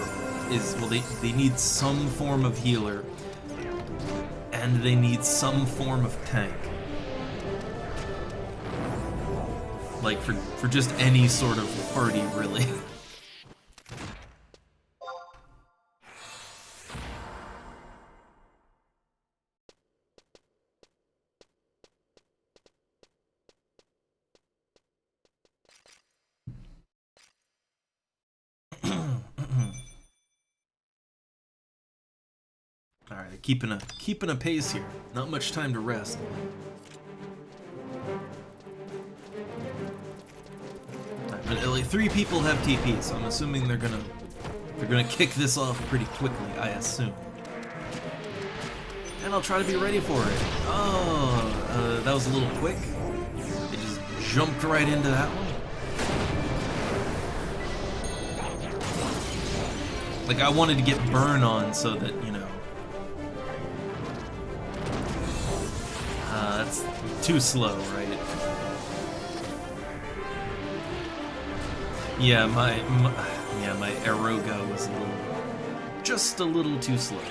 is, well, they need some form of healer, and they need some form of tank. Like, for just any sort of party, really. Alright, keeping a pace here. Not much time to rest. Right, but like 3 people have TP, so I'm assuming they're gonna kick this off pretty quickly, I assume. And I'll try to be ready for it. Oh, that was a little quick. They just jumped right into that one. Like, I wanted to get burn on so that, you know. That's too slow, right? Yeah, my Aeroga was just a little too slow.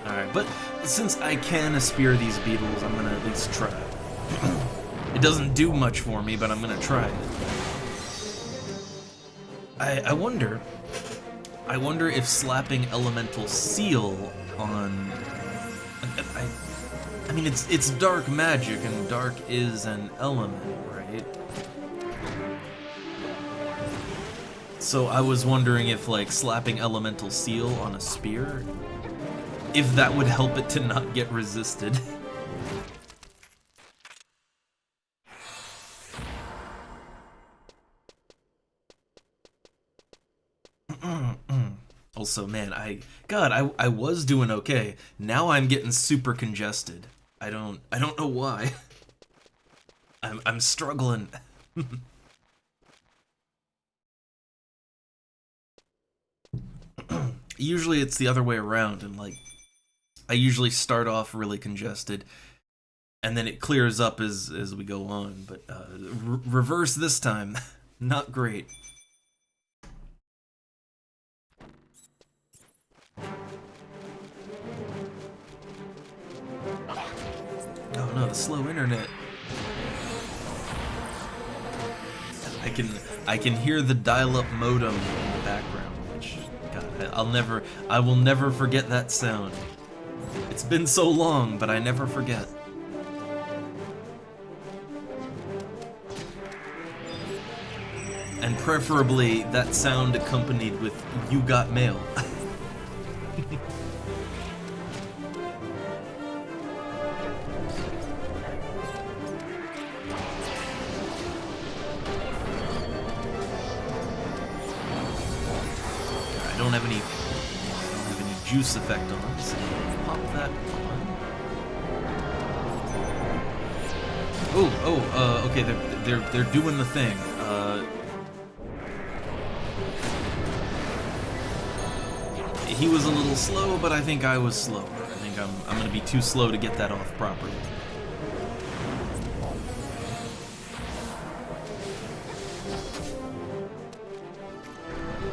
Alright, but since I can spear these beetles, I'm gonna at least try. It doesn't do much for me, but I'm gonna try it. I wonder if slapping Elemental Seal on... I mean, it's dark magic, and dark is an element, right? So I was wondering if, like, slapping Elemental Seal on a spear, if that would help it to not get resisted. Also, man, I was doing okay. Now I'm getting super congested. I don't know why. I'm struggling. Usually it's the other way around, and like I usually start off really congested, and then it clears up as we go on. But reverse this time, not great. Oh no, the slow internet. I can hear the dial-up modem in the background, which God, I will never forget that sound. It's been so long, but I never forget. And preferably that sound accompanied with "You got mail." I don't have any juice effect on, so pop that on. Okay, they're doing the thing. He was a little slow, but I think I was slower. I think I'm gonna be too slow to get that off properly.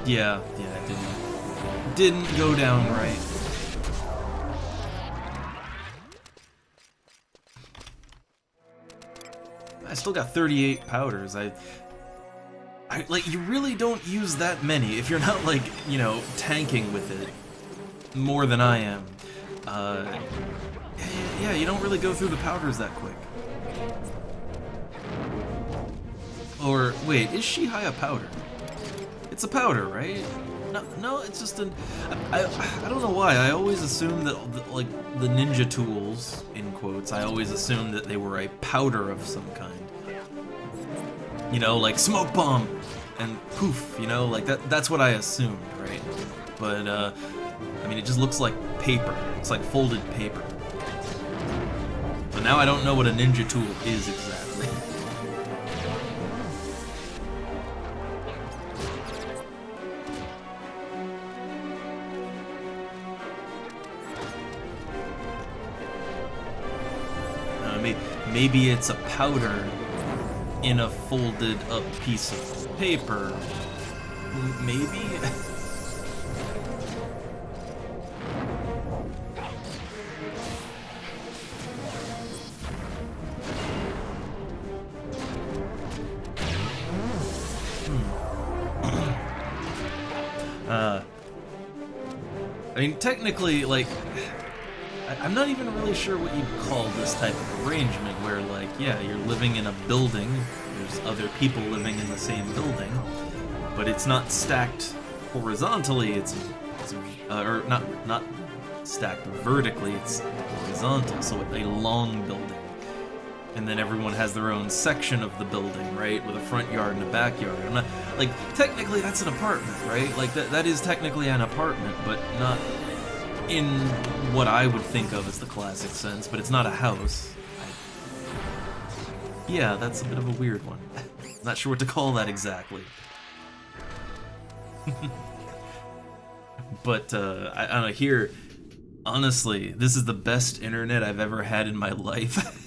Yeah, it didn't go down right. I still got 38 powders. I like, you really don't use that many if you're not, like, you know, tanking with it more than I am. Yeah, you don't really go through the powders that quick. Or, wait, is Shihai a powder? It's a powder, right? No, no, it's just an... I don't know why, I always assumed that, like, the ninja tools, in quotes, I always assumed that they were a powder of some kind. You know, like smoke bomb and poof, you know, like that's what I assumed, right? But, I mean, it just looks like paper. It's like folded paper. So now I don't know what a ninja tool is exactly. Maybe it's a powder in a folded up piece of paper. Maybe? I mean, technically, like, I'm not even really sure what you'd call this type of arrangement where, like, yeah, you're living in a building, there's other people living in the same building, but it's not stacked horizontally, it's or not stacked vertically, it's horizontal, so a long building. And then everyone has their own section of the building, right, with a front yard and a backyard. I'm not, like, technically that's an apartment, right? Like, that is technically an apartment, but not in what I would think of as the classic sense, but it's not a house. Yeah, that's a bit of a weird one. Not sure what to call that exactly. But, I don't know, here, honestly, this is the best internet I've ever had in my life.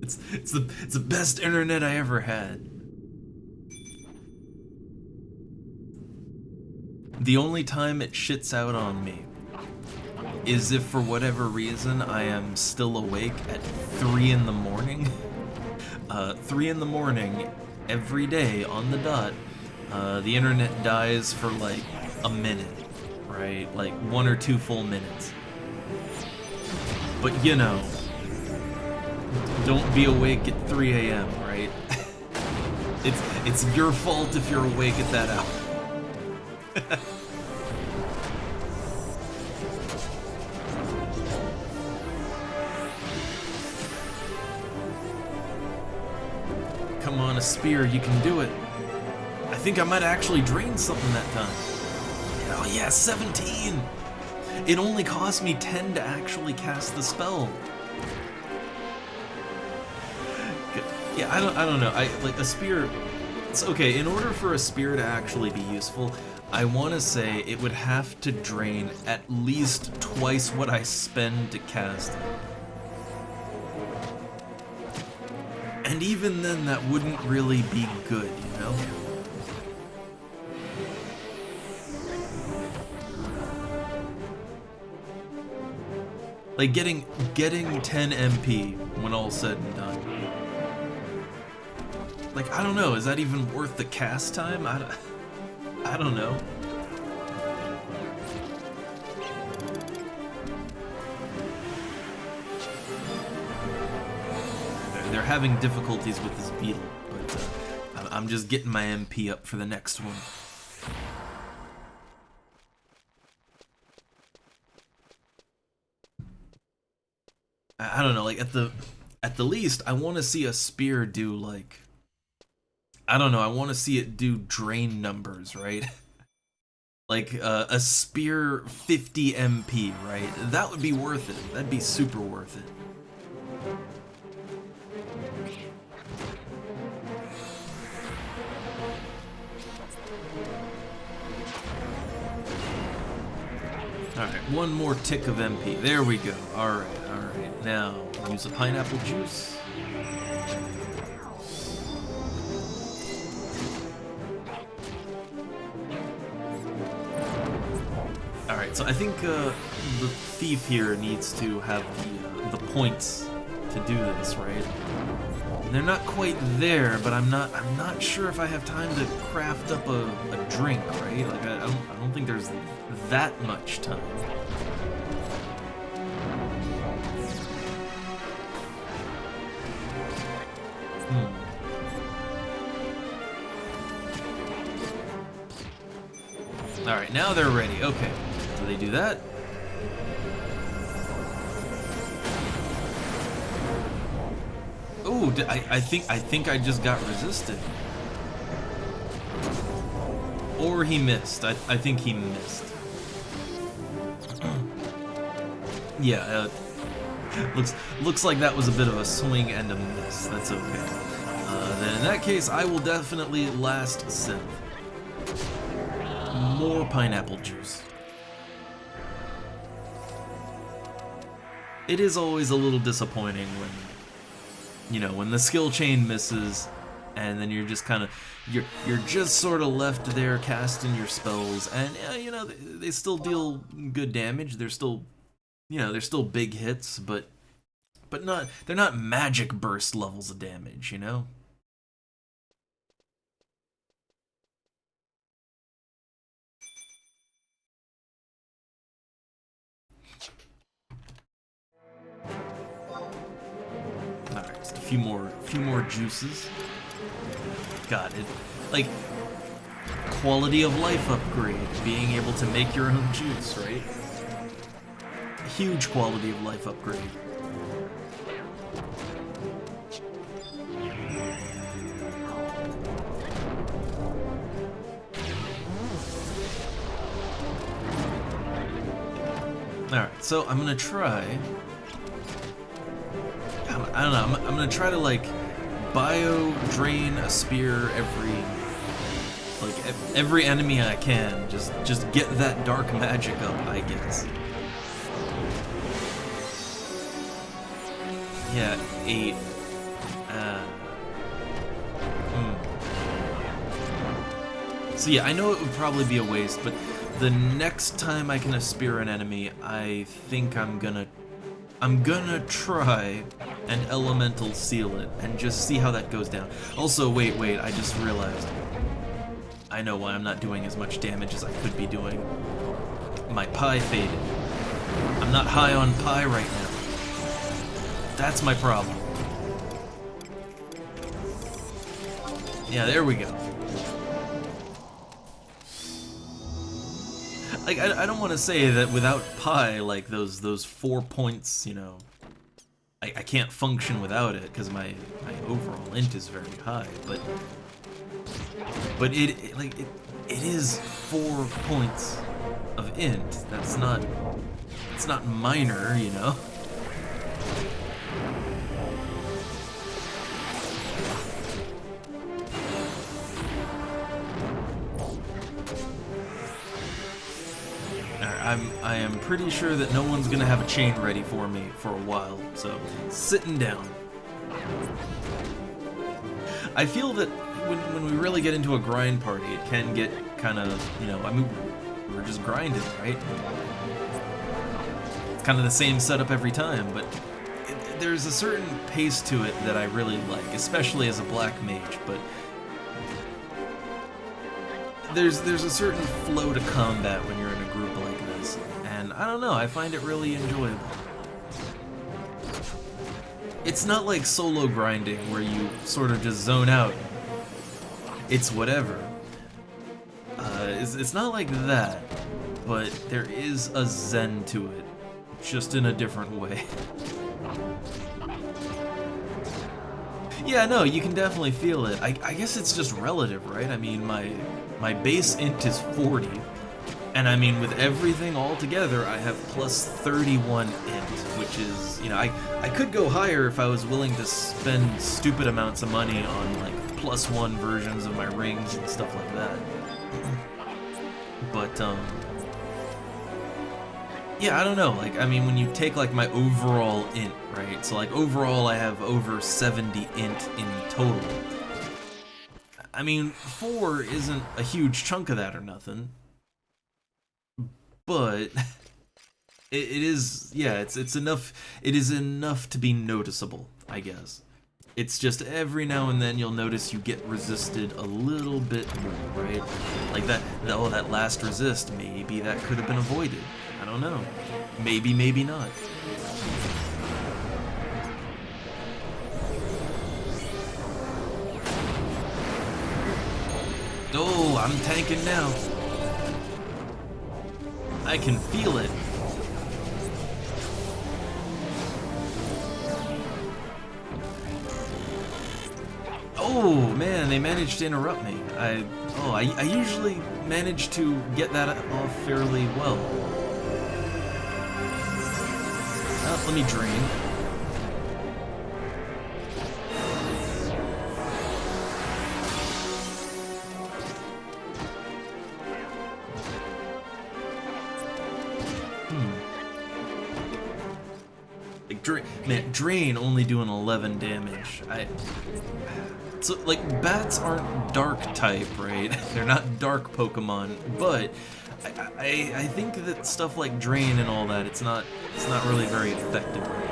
It's the best internet I ever had. The only time it shits out on me is if for whatever reason I am still awake at 3 in the morning. 3 in the morning every day on the dot. The internet dies for like a minute, right? Like 1 or 2 full minutes. But you know, don't be awake at 3 a.m., right? It's your fault if you're awake at that hour. Come on, a spear, you can do it. I think I might actually drain something that time. Oh yeah, 17! It only cost me 10 to actually cast the spell. Yeah, I don't know. Like a spear. It's okay. In order for a spear to actually be useful, I want to say it would have to drain at least twice what I spend to cast it. And even then, that wouldn't really be good, you know? Like getting 10 MP when all's said and done. Like, I don't know, is that even worth the cast time? I don't know. They're having difficulties with this beetle, but I'm just getting my MP up for the next one. I don't know, like at the least, I want to see a spear do like, I don't know, I want to see it do drain numbers, right? Like a spear 50 MP, right? That would be worth it. That'd be super worth it. Alright, one more tick of MP. There we go. Alright. Now, use the pineapple juice. Alright, so I think the thief here needs to have the points to do this, right? And they're not quite there, but I'm not sure if I have time to craft up a drink, right? Like I don't think there's that much time. Alright, now they're ready. Okay. So they do that. Ooh, I think I just got resisted. Or he missed. I think he missed. Yeah, looks like that was a bit of a swing and a miss. That's okay. Then in that case, I will definitely last synth. More pineapple juice. It is always a little disappointing when, you know, when the skill chain misses, and then you're just kind of, you're just sort of left there casting your spells, and you know, they still deal good damage. They're still, you know, they're still big hits, but they're not magic burst levels of damage, you know? Alright, just a few more juices. Got it. Like, quality of life upgrade, being able to make your own juice, right? Huge quality of life upgrade. Alright, so I'm gonna try... I don't know, I'm gonna try to, like, bio-drain a spear every enemy I can. Just get that dark magic up, I guess. Yeah, 8. So yeah, I know it would probably be a waste, but the next time I can spear an enemy, I think I'm gonna try and elemental seal it and just see how that goes down. Also, wait, I just realized. I know why I'm not doing as much damage as I could be doing. My pie faded. I'm not high on pie right now. That's my problem. Yeah, there we go. Like, I don't want to say that without pie, like, those 4 points, you know, I can't function without it, because my overall int is very high, but it is 4 points of int. It's not minor, you know? I am pretty sure that no one's gonna have a chain ready for me for a while, so sitting down. I feel that when we really get into a grind party, it can get kind of, you know, I mean, we're just grinding, right? It's kind of the same setup every time, but there's a certain pace to it that I really like, especially as a black mage, but there's a certain flow to combat when you're in a group like this, and I don't know, I find it really enjoyable. It's not like solo grinding where you sort of just zone out. It's whatever. It's not like that, but there is a zen to it, just in a different way. Yeah, no, you can definitely feel it. I guess it's just relative, right? I mean, my base int is 40, and I mean, with everything all together, I have plus 31 int, which is, you know, I could go higher if I was willing to spend stupid amounts of money on, like, +1 versions of my rings and stuff like that. But, yeah, I don't know, like, I mean, when you take, like, my overall int, right? So, like, overall I have over 70 int in total. I mean, 4 isn't a huge chunk of that or nothing, but it is, yeah, it's enough, it is enough to be noticeable, I guess. It's just every now and then you'll notice you get resisted a little bit more, right? Like oh, that last resist, maybe that could have been avoided. I don't know. Maybe, maybe not. Oh, I'm tanking now. I can feel it. Oh man, they managed to interrupt me. I usually manage to get that off fairly well. Let me drain. Like drain only doing 11 damage. So, like, bats aren't dark type, right? They're not dark Pokemon, but I think that stuff like drain and all that, it's not really very effective, right?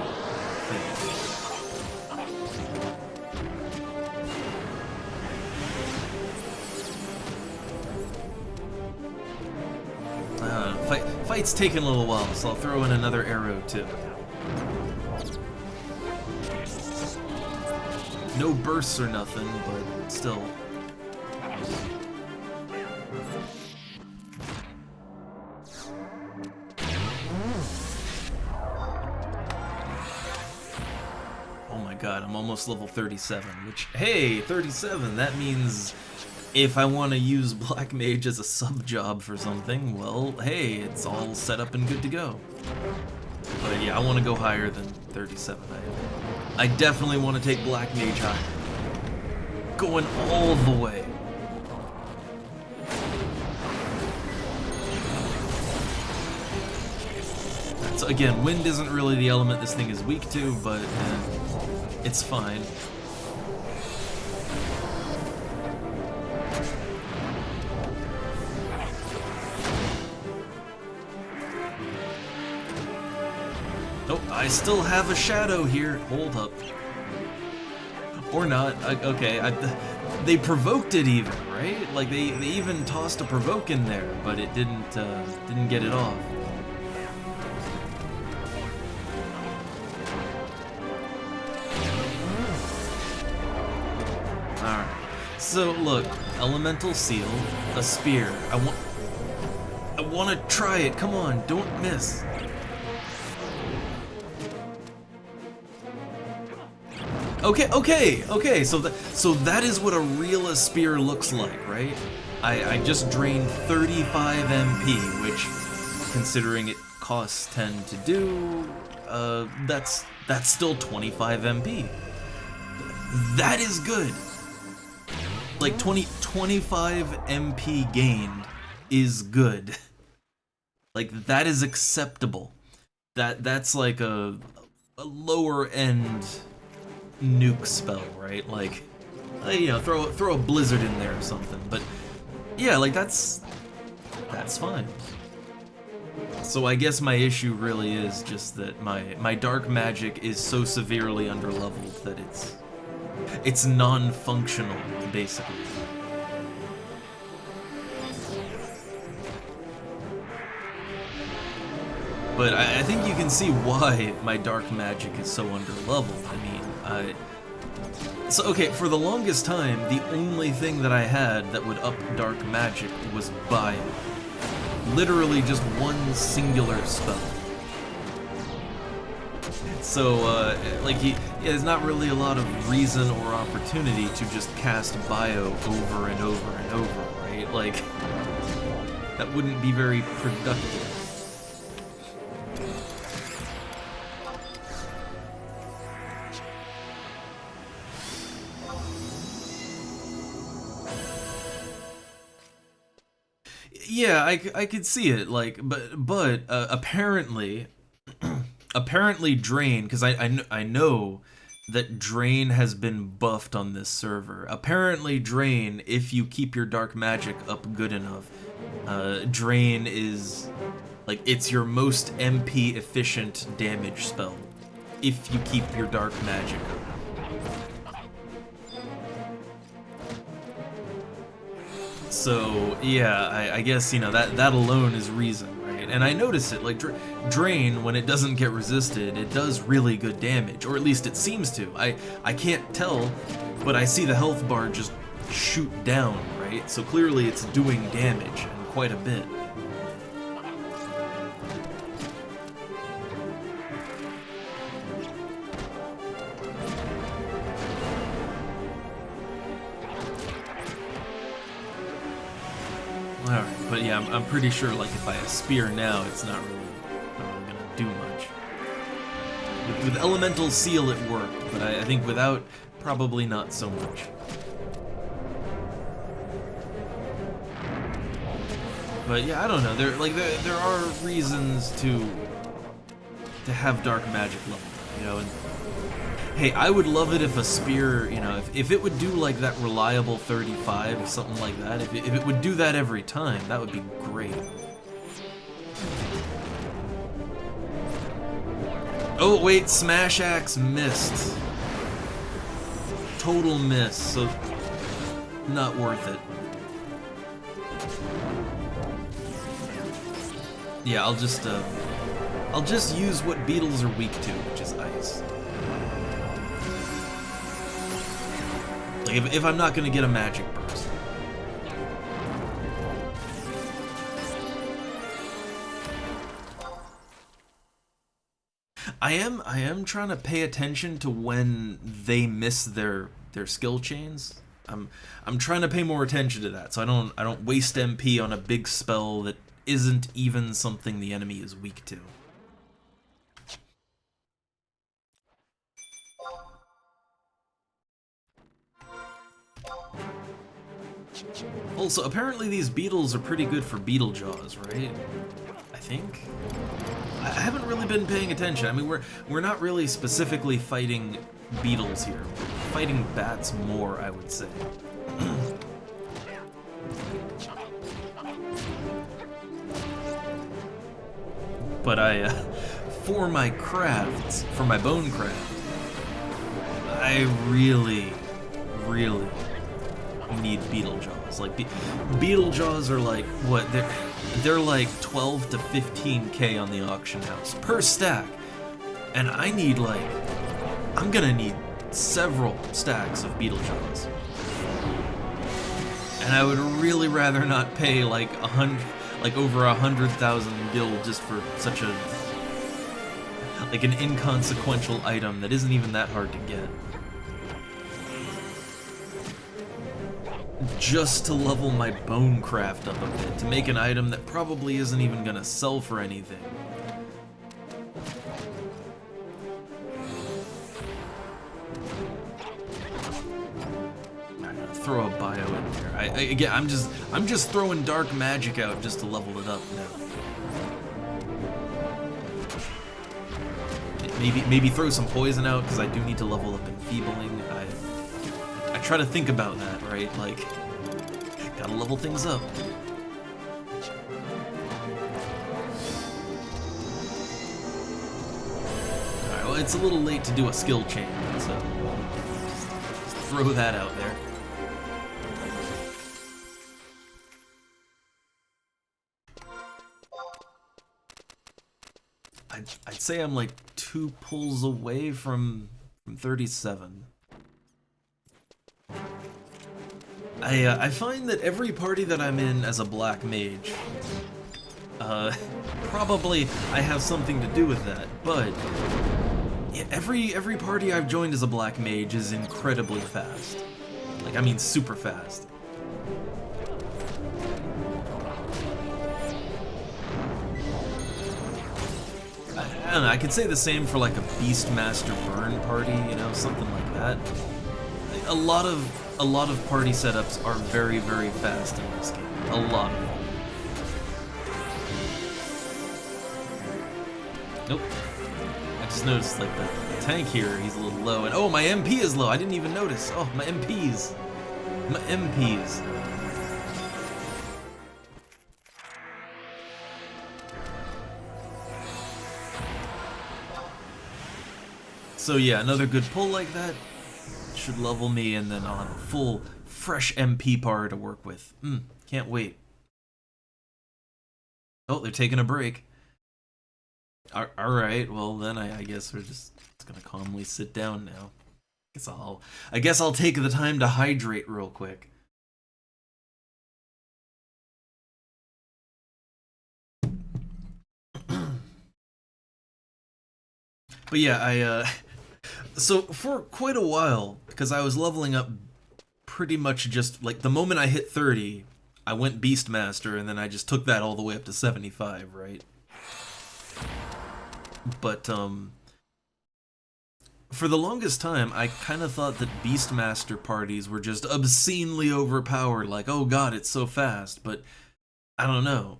Fight's taking a little while, so I'll throw in another arrow too. No bursts or nothing, but still. Oh my god, I'm almost level 37, which, hey, 37, that means if I want to use Black Mage as a sub-job for something, well, hey, it's all set up and good to go. But yeah, I want to go higher than 37. I definitely want to take Black Mage higher. Going all the way. So again, wind isn't really the element this thing is weak to, but it's fine. Oh, I still have a shadow here. Hold up. Or not. Okay, they provoked it even, right? Like they even tossed a provoke in there, but it didn't get it off. All right. So look, elemental seal, a spear. I want to try it. Come on, don't miss. Okay, so that is what a real spear looks like, right? I just drained 35 MP, which, considering it costs 10 to do, that's still 25 MP. That is good. Like 25 MP gained is good. Like that is acceptable. That's like a lower end nuke spell, right? Like, you know, throw a blizzard in there or something. But yeah, like that's fine. So I guess my issue really is just that my dark magic is so severely underleveled that it's non-functional, basically. But I think you can see why my dark magic is so underleveled. I mean, so okay, for the longest time, the only thing that I had that would up dark magic was Bio. Literally just one singular spell. So, like, there's not really a lot of reason or opportunity to just cast Bio over and over and over, right? Like, that wouldn't be very productive. Yeah, I could see it, like, but apparently, apparently Drain, because I know that Drain has been buffed on this server. Apparently Drain, if you keep your dark magic up good enough, Drain is, like, it's your most MP efficient damage spell, if you keep your dark magic up. So yeah, I guess, you know, that alone is reason, right? And I notice it, like Drain, when it doesn't get resisted, it does really good damage, or at least it seems to. I can't tell, but I see the health bar just shoot down, right? So clearly it's doing damage, and quite a bit. Alright, but yeah, I'm pretty sure, like, if I spear now, it's not really gonna do much. With Elemental Seal it worked, but I think without, probably not so much. But yeah, I don't know. There are reasons to have dark magic level, you know. And hey, I would love it if a spear, you know, if it would do like that reliable 35, something like that. If it would do that every time, that would be great. Oh wait, Smash Axe missed. Total miss, so not worth it. Yeah, I'll just use what beetles are weak to, which is ice. Like if I'm not gonna get a magic burst. I am trying to pay attention to when they miss their skill chains. I'm trying to pay more attention to that, so I don't waste MP on a big spell that isn't even something the enemy is weak to. Also, apparently these beetles are pretty good for beetle jaws, right? I think? I haven't really been paying attention. I mean, we're not really specifically fighting beetles here. We're fighting bats more, I would say. But for my crafts, for my bone craft, I really need beetle jaws. Like, beetle jaws are like, what, they're like 12 to 15k on the auction house per stack. And I need I'm gonna need several stacks of beetle jaws. And I would really rather not pay like over 100,000 gil just for such a an inconsequential item that isn't even that hard to get. Just to level my bone craft up a bit, to make an item that probably isn't even gonna sell for anything. I'm gonna throw a bio in there. Again, I'm just throwing dark magic out just to level it up now. Maybe throw some poison out because I do need to level up enfeebling. I try to think about that, right? Like, gotta level things up. Alright, well, it's a little late to do a skill chain, so just throw that out there. I'd say I'm like 2 pulls away from 37. I find that every party that I'm in as a black mage, probably I have something to do with that, but yeah, every party I've joined as a black mage is incredibly fast. Like, I mean super fast. I don't know, I could say the same for like a Beastmaster Burn party, you know, something like that. A lot of party setups are very, very fast in this game. A lot of them. Nope. I just noticed like the tank here, he's a little low, and oh, my MP is low. I didn't even notice. Oh, my MPs. My MPs. So yeah, another good pull like that should level me, and then I'll have a full, fresh MP par to work with. Can't wait. Oh, they're taking a break. Alright, well then I guess we're just gonna calmly sit down now. I guess I'll take the time to hydrate real quick. But yeah, so for quite a while, because I was leveling up pretty much just, like, the moment I hit 30, I went Beastmaster, and then I just took that all the way up to 75, right? But, for the longest time, I kind of thought that Beastmaster parties were just obscenely overpowered, like, oh god, it's so fast, but I don't know.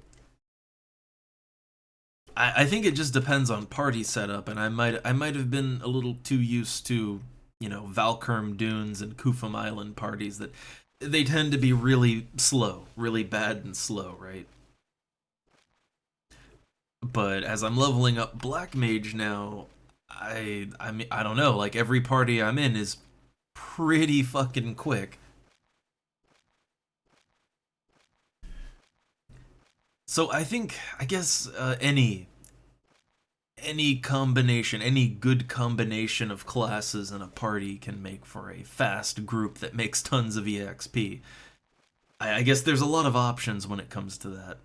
I think it just depends on party setup, and I might have been a little too used to, you know, Valkurm Dunes and Kufum Island parties that they tend to be really slow, really bad and slow, right? But as I'm leveling up Black Mage now, I mean, I don't know, like every party I'm in is pretty fucking quick. So I guess any combination, any good combination of classes in a party can make for a fast group that makes tons of EXP. I guess there's a lot of options when it comes to that.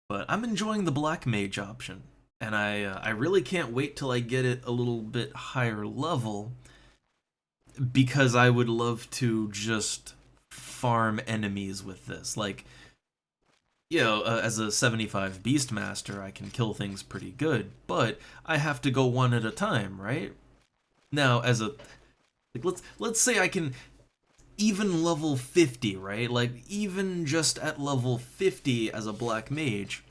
But I'm enjoying the Black Mage option, and I really can't wait till I get it a little bit higher level, because I would love to just farm enemies with this. Like, you know, as a 75 Beastmaster, I can kill things pretty good, but I have to go one at a time, right? Now, as a like, let's say I can even level 50, right? Like, even just at level 50 as a Black Mage,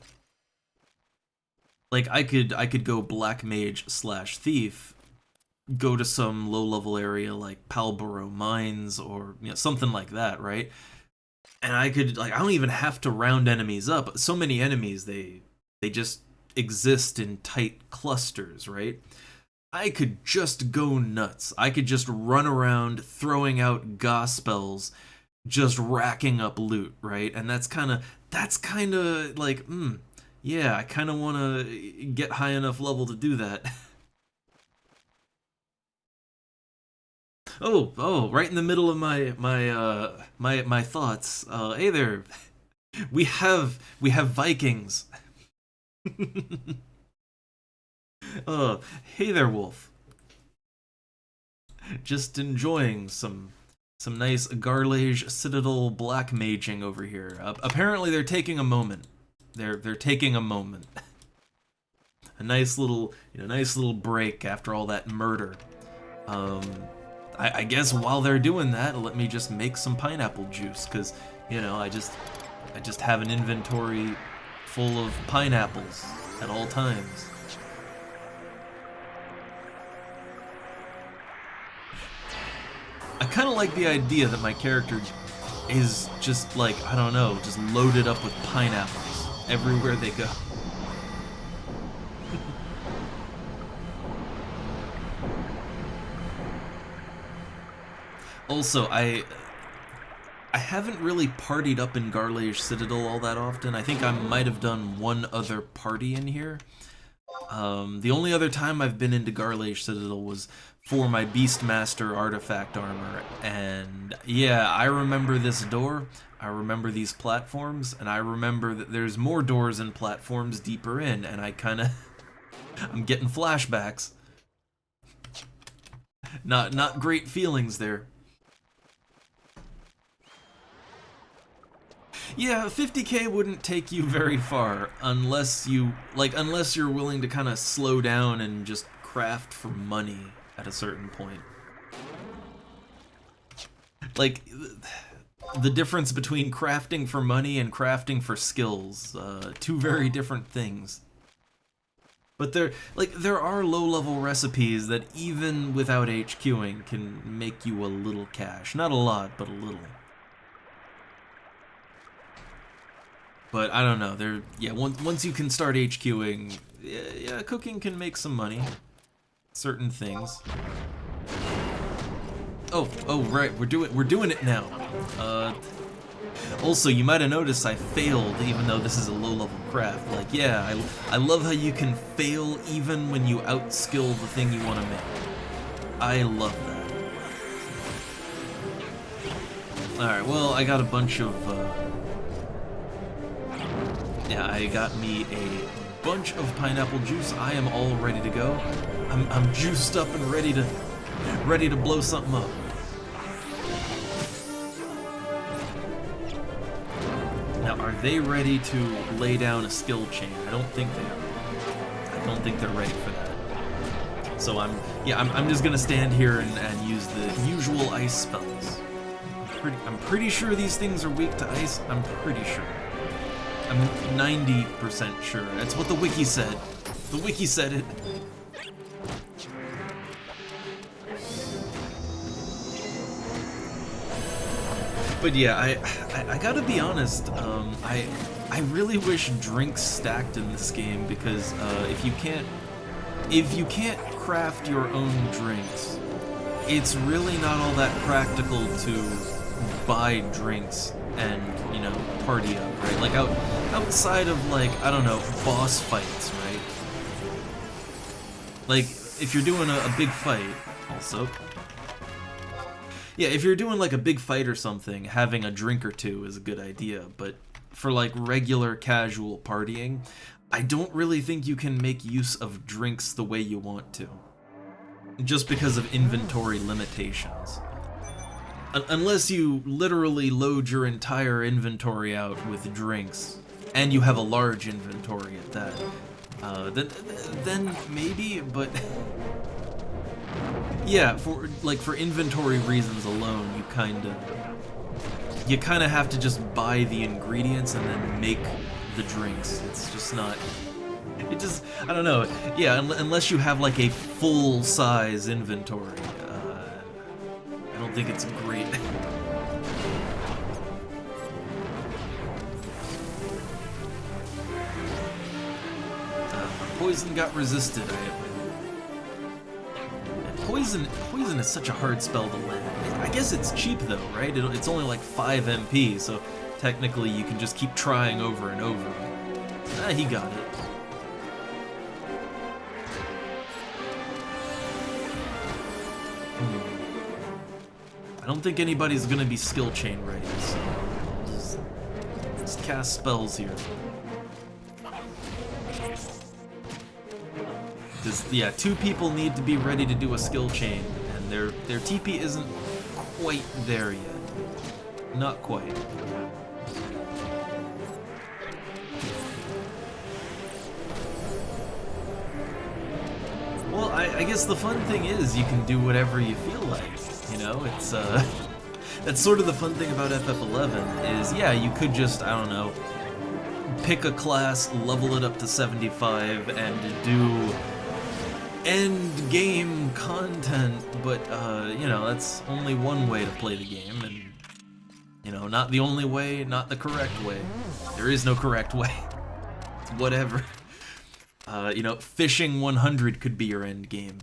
like I could go Black Mage slash Thief, go to some low level area like Palboro Mines or, you know, something like that, right? And I could, like, I don't even have to round enemies up. So many enemies, they just exist in tight clusters, right? I could just go nuts. I could just run around throwing out Gauss spells, just racking up loot, right? And that's kind of like, yeah, I kind of want to get high enough level to do that. Oh, right in the middle of my thoughts. Hey there, we have Vikings. Hey there, Wolf. Just enjoying some nice Garlage Citadel black maging over here. Apparently, they're taking a moment. They're taking a moment. A nice little break after all that murder. I guess while they're doing that, let me just make some pineapple juice, because, you know, I just have an inventory full of pineapples at all times. I kind of like the idea that my character is just, like, I don't know, just loaded up with pineapples everywhere they go. Also, I haven't really partied up in Garlage Citadel all that often. I think I might have done one other party in here. The only other time I've been into Garlage Citadel was for my Beastmaster artifact armor, and yeah, I remember this door, I remember these platforms, and I remember that there's more doors and platforms deeper in, and I'm getting flashbacks. Not great feelings there. Yeah, 50k wouldn't take you very far unless you're willing to kind of slow down and just craft for money at a certain point. Like, the difference between crafting for money and crafting for skills, two very different things. But there are low-level recipes that even without HQing can make you a little cash. Not a lot, but a little. But I don't know. Once you can start HQing, yeah, cooking can make some money. Certain things. Oh, right. We're doing it now. Also, you might have noticed I failed, even though this is a low-level craft. Like, yeah, I love how you can fail even when you outskill the thing you want to make. I love that. All right. Well, I got a bunch of. Yeah, I got me a bunch of pineapple juice. I am all ready to go. I'm juiced up and ready to ready to blow something up. Now, are they ready to lay down a skill chain? I don't think they are. I don't think they're ready for that. So I'm just gonna stand here and use the usual ice spells. I'm pretty sure these things are weak to ice. I'm pretty sure. I'm 90% sure. That's what the wiki said. The wiki said it. But yeah, I gotta be honest. I really wish drinks stacked in this game, because if you can't craft your own drinks, it's really not all that practical to buy drinks and, you know, party up, right? Like outside of, like, I don't know, boss fights, right? Like if you're doing a big fight, also. Yeah, if you're doing like a big fight or something, having a drink or two is a good idea, but for like regular casual partying, I don't really think you can make use of drinks the way you want to. Just because of inventory limitations. Unless you literally load your entire inventory out with drinks, and you have a large inventory at that, then maybe, but... Yeah, for inventory reasons alone, you kinda have to just buy the ingredients and then make the drinks. It's just not... I don't know. Yeah, unless you have like a full-size inventory, I don't think it's great. Poison got resisted. Poison is such a hard spell to land. I guess it's cheap though, right? It's only like 5 MP, so technically you can just keep trying over and over. Ah, he got it. I don't think anybody's gonna be skill chain ready, so I'll just cast spells here. Yeah, 2 people need to be ready to do a skill chain, and their TP isn't quite there yet. Not quite. Well, I guess the fun thing is you can do whatever you feel like, you know? It's, that's sort of the fun thing about FF11, is, yeah, you could just, I don't know, pick a class, level it up to 75, and do end game content, but you know, that's only one way to play the game, and you know, not the only way, not the correct way. There is no correct way. It's whatever. You know, fishing 100 could be your end game.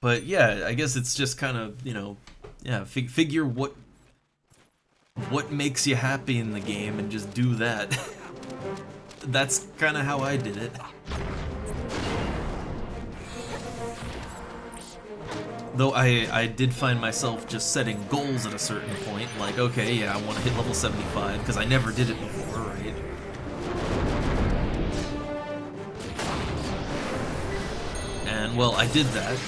But yeah, I guess it's just kind of, you know, yeah, figure what makes you happy in the game and just do that. That's kind of how I did it. Though I did find myself just setting goals at a certain point, like, okay, yeah, I want to hit level 75, because I never did it before, right? And, well, I did that.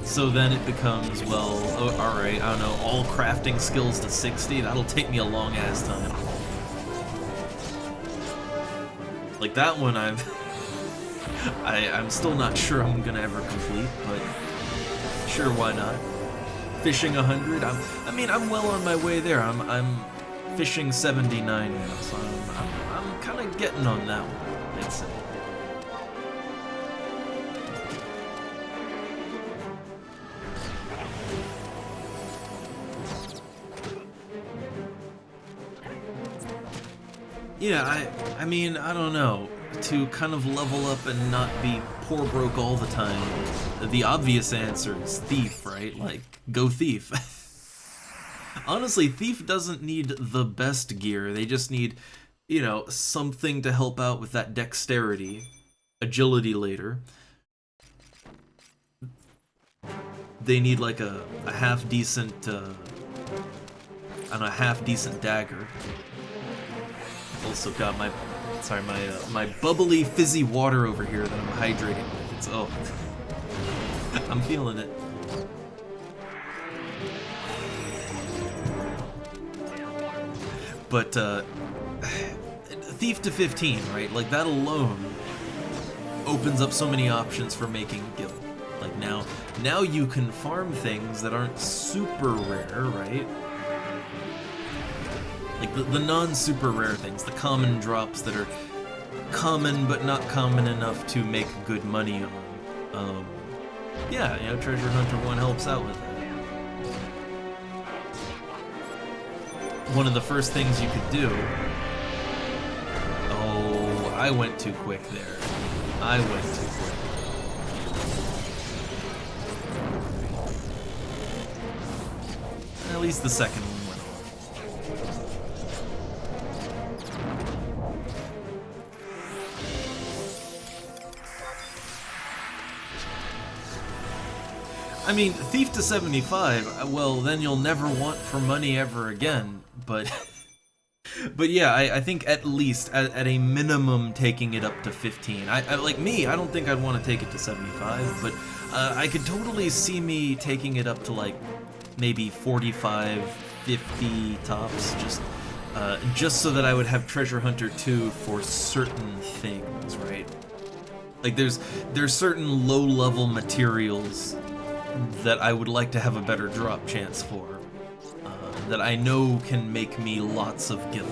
So then it becomes, well, oh, alright, I don't know, all crafting skills to 60, that'll take me a long-ass time. Like, that one I'm still not sure I'm gonna ever complete, but... Sure, why not? Fishing 100. I'm well on my way there. I'm fishing 79 now, so I'm kind of getting on that one, I'd say. Yeah, I mean, I don't know. To kind of level up and not be poor broke all the time, the obvious answer is Thief, right? Like, go Thief. Honestly, Thief doesn't need the best gear, they just need, you know, something to help out with that dexterity, agility later. They need like a half-decent, half-decent dagger. Also got my bubbly fizzy water over here that I'm hydrating with. It's I'm feeling it. But, Thief to 15, right? Like, that alone opens up so many options for making a guild. Like, now you can farm things that aren't super rare, right? Like, the non-super rare things, the common drops that are common but not common enough to make good money on. Yeah, you know, Treasure Hunter 1 helps out with that. One of the first things you could do... Oh, I went too quick there. I went too quick. At least the second one went off. I mean, Thief to 75, well, then you'll never want for money ever again, but... But yeah, I think at least, at a minimum, taking it up to 15. Like me, I don't think I'd want to take it to 75, but I could totally see me taking it up to like maybe 45, 50 tops, just so that I would have Treasure Hunter 2 for certain things, right? Like there's certain low-level materials that I would like to have a better drop chance for. That I know can make me lots of gil.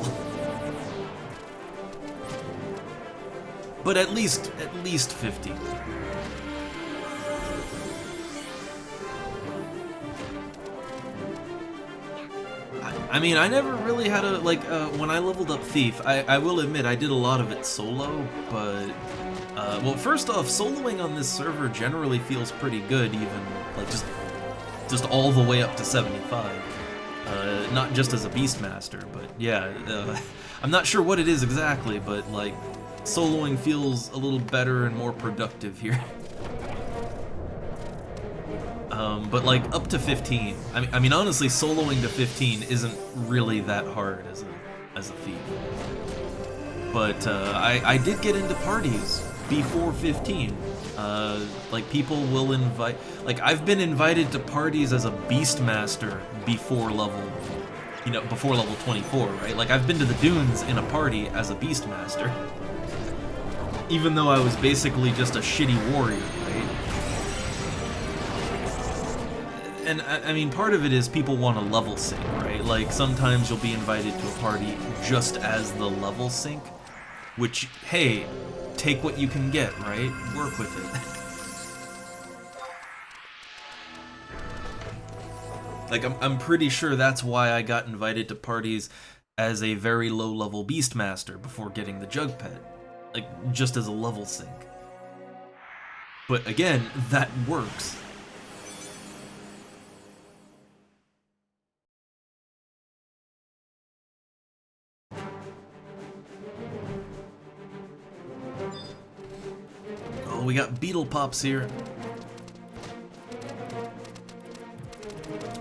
But at least 50. I mean, I never really had a, like, when I leveled up Thief, I will admit I did a lot of it solo, but, well, first off, soloing on this server generally feels pretty good, even, like, just all the way up to 75. Not just as a Beastmaster, but yeah, I'm not sure what it is exactly, but like, soloing feels a little better and more productive here. But like, up to 15, I mean, honestly, soloing to 15 isn't really that hard as a Thief. But I did get into parties before 15. Like, people will invite... Like, I've been invited to parties as a Beastmaster before level... You know, before level 24, right? Like, I've been to the Dunes in a party as a Beastmaster. Even though I was basically just a shitty warrior, right? And, I mean, part of it is people want to level sync, right? Like, sometimes you'll be invited to a party just as the level sync, which, hey... Take what you can get, right? Work with it. Like, I'm pretty sure that's why I got invited to parties as a very low-level Beastmaster before getting the Jug Pet. Like, just as a level sync. But again, that works. Oh, we got Beetle Pops here.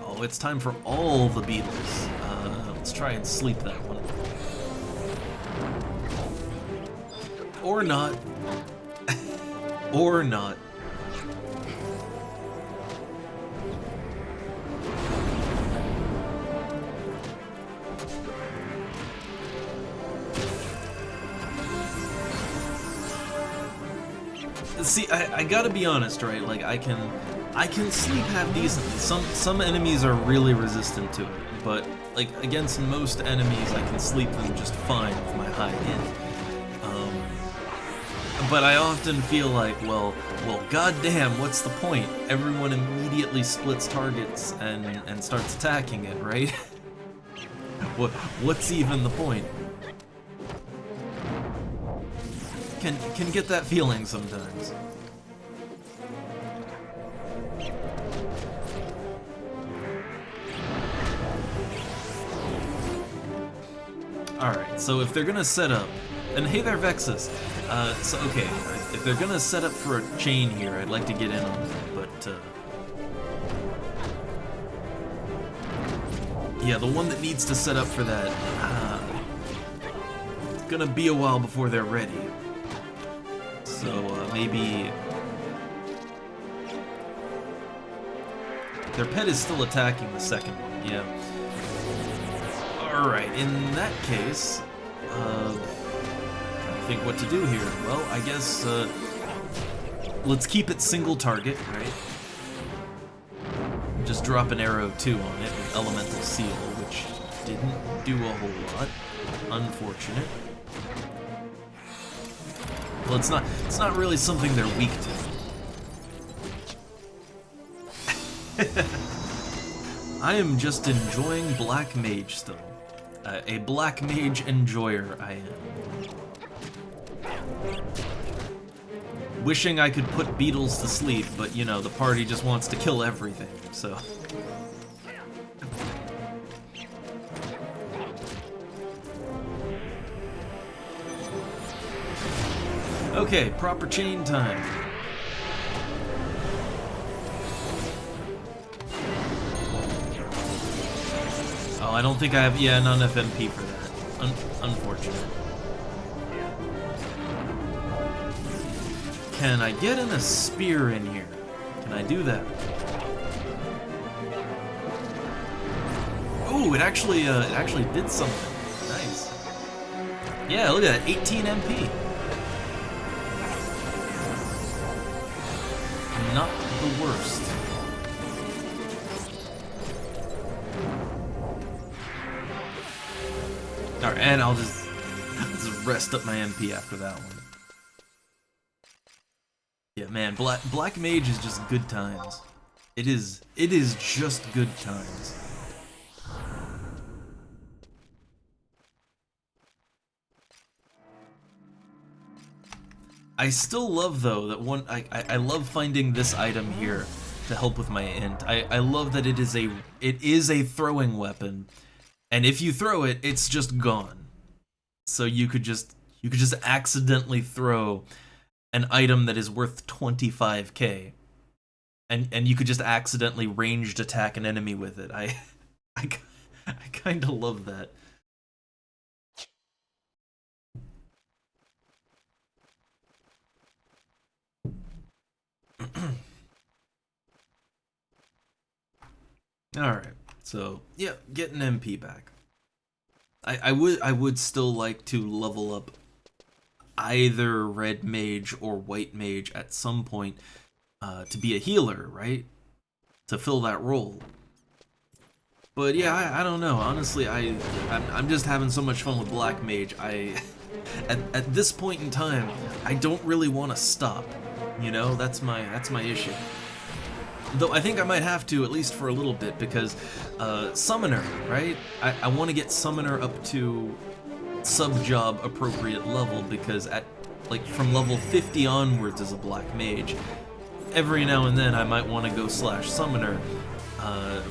Oh, it's time for all the beetles. Let's try and sleep that one. Or not. Or not. See, I gotta be honest, right? Like, I can sleep half decently. Some enemies are really resistant to it, but like against most enemies, I can sleep them just fine with my high hit. But I often feel like, well, goddamn, what's the point? Everyone immediately splits targets and starts attacking it, right? What's even the point? Can get that feeling sometimes. Alright, so if they're gonna set up, and hey there Vexus, so okay, if they're gonna set up for a chain here, I'd like to get in on that, but yeah, the one that needs to set up for that, it's gonna be a while before they're ready. So, maybe their pet is still attacking the second one, yeah. Alright, in that case, trying to think what to do here. Well, I guess, let's keep it single target, right? Just drop an arrow 2 on it with Elemental Seal, which didn't do a whole lot. Unfortunate. Well, it's not really something they're weak to. I am just enjoying Black Mage still. A Black Mage enjoyer I am. Wishing I could put beetles to sleep, but you know, the party just wants to kill everything, so... Okay, proper chain time. Oh, I don't think I have, yeah, not enough MP for that. Unfortunate. Can I get in a spear in here? Can I do that? Ooh, it actually did something. Nice. Yeah, look at that, 18 MP. Not the worst. Alright, and I'll just rest up my MP after that one. Yeah, man, Black Mage is just good times. It is just good times. I still love, though, that I love finding this item here to help with my int. I love that it is a throwing weapon, and if you throw it, it's just gone. So you could just accidentally throw an item that is worth 25k, and you could just accidentally ranged attack an enemy with it. I kind of love that. Alright, so yeah, get an MP back. I would still like to level up either red mage or white mage at some point to be a healer, right? To fill that role. But yeah, I don't know. Honestly, I'm just having so much fun with black mage. At this point in time, I don't really want to stop. You know, that's my issue. Though I think I might have to, at least for a little bit, because Summoner, right? I want to get Summoner up to sub-job appropriate level, because like from level 50 onwards as a black mage, every now and then I might want to go /Summoner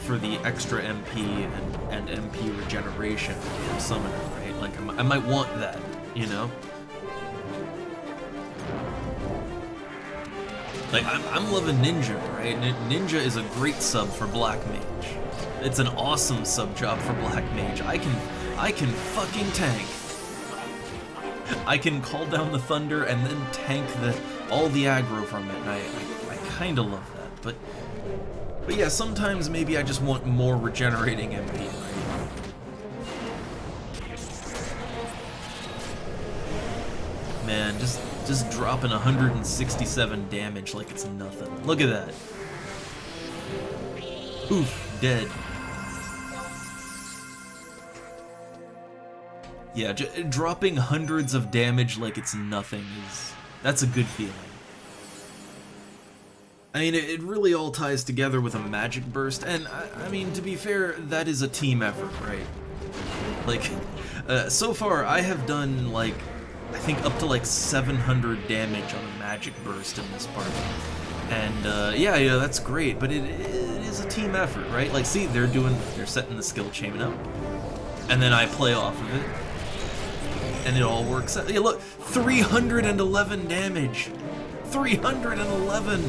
for the extra MP and MP regeneration from Summoner, right? Like I might want that, you know? Like, I'm loving Ninja, right? Ninja is a great sub for Black Mage. It's an awesome sub job for Black Mage. I can fucking tank. I can call down the thunder and then tank all the aggro from it. And I kind of love that. But yeah, sometimes maybe I just want more regenerating MP, right? Man, just dropping 167 damage like it's nothing. Look at that. Oof, dead. Yeah, dropping hundreds of damage like it's nothing that's a good feeling. I mean, it really all ties together with a magic burst, and I mean, to be fair, that is a team effort, right? Like, so far I have done like, I think up to like 700 damage on a magic burst in this party. And yeah, that's great, but it is a team effort, right? Like, see, they're setting the skill chain up, and then I play off of it, and it all works out. Yeah, look, 311 damage, 311,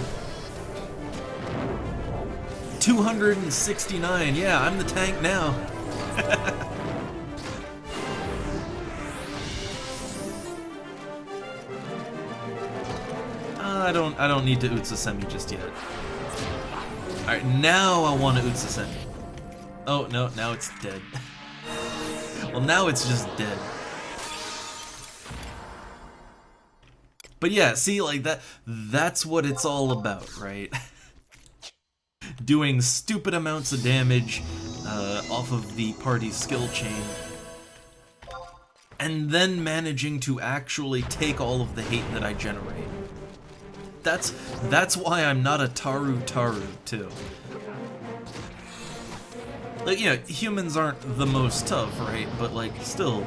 269. Yeah, I'm the tank now. I don't need to Utsasemi just yet. Alright, now I want to Utsasemi. Oh, no, now it's dead. Well, now it's just dead. But yeah, see, like, that's what it's all about, right? Doing stupid amounts of damage off of the party's skill chain. And then managing to actually take all of the hate that I generate. That's why I'm not a Taru too. Like, you know, humans aren't the most tough, right? But like, still,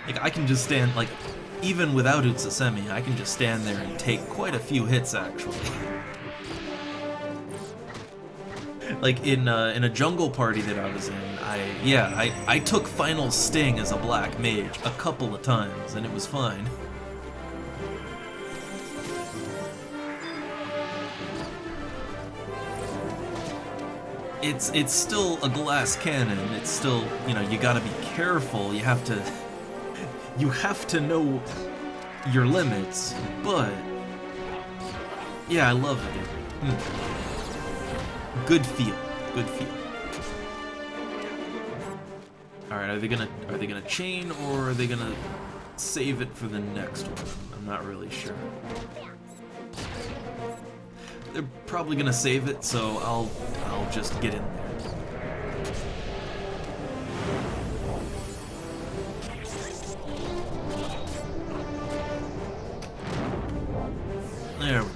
like, I can just stand, like, even without Utsasemi, I can just stand there and take quite a few hits, actually. Like, in a jungle party that I was in, I took Final Sting as a black mage a couple of times, and it was fine. It's still a glass cannon. It's still, you know, you gotta be careful. You have to know your limits, but yeah, I love it. Good feel. All right, are they gonna chain, or are they gonna save it for the next one? I'm not really sure. They're probably gonna save it, so I'll just get in there. There we go.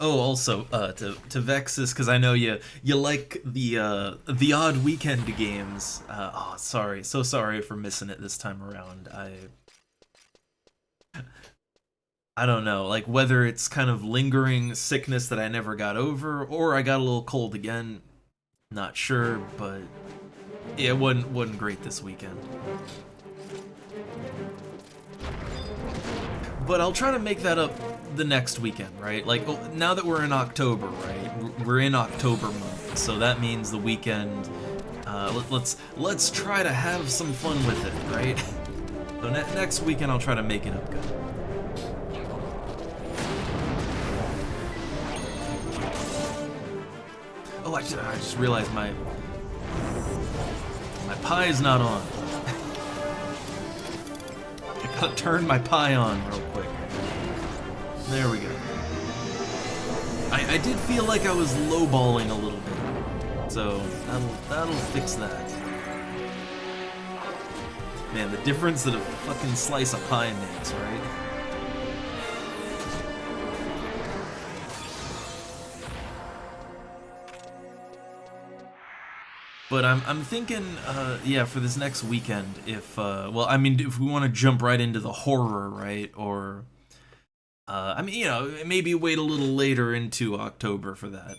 Oh, also, to Vexus, because I know you like the odd weekend games. Oh, sorry, so sorry for missing it this time around. I don't know, like, whether it's kind of lingering sickness that I never got over, or I got a little cold again. Not sure, but yeah, it wasn't great this weekend. But I'll try to make that up the next weekend, right? Like, now that we're in October, right? We're in October month, so that means the weekend. Let's try to have some fun with it, right? So next weekend I'll try to make it up good. Oh, I just realized my pie is not on. I gotta turn my pie on real quick. There we go. I did feel like I was lowballing a little bit, so that'll fix that. Man, the difference that a fucking slice of pie makes, right? But I'm thinking, yeah, for this next weekend, if, well, I mean, if we want to jump right into the horror, right, or, I mean, you know, maybe wait a little later into October for that.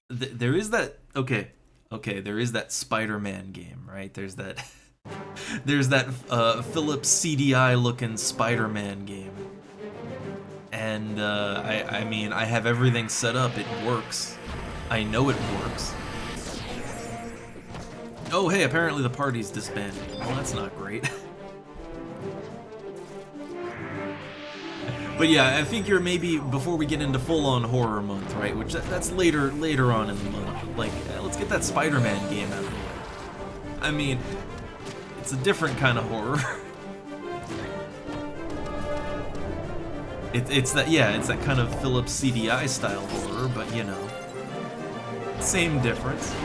There is that, okay, there is that Spider-Man game, right? There's that, there's that, Philips CDI-looking Spider-Man game. And, I mean, I have everything set up, it works. I know it works. Oh, hey, apparently the party's disbanded. Well, that's not great. But yeah, I think you're maybe before we get into full-on horror month, right? Which that's later on in the month. Like, let's get that Spider-Man game out of the way. I mean, it's a different kind of horror. It's that, yeah, it's that kind of Philips CDI style horror, but you know, same difference.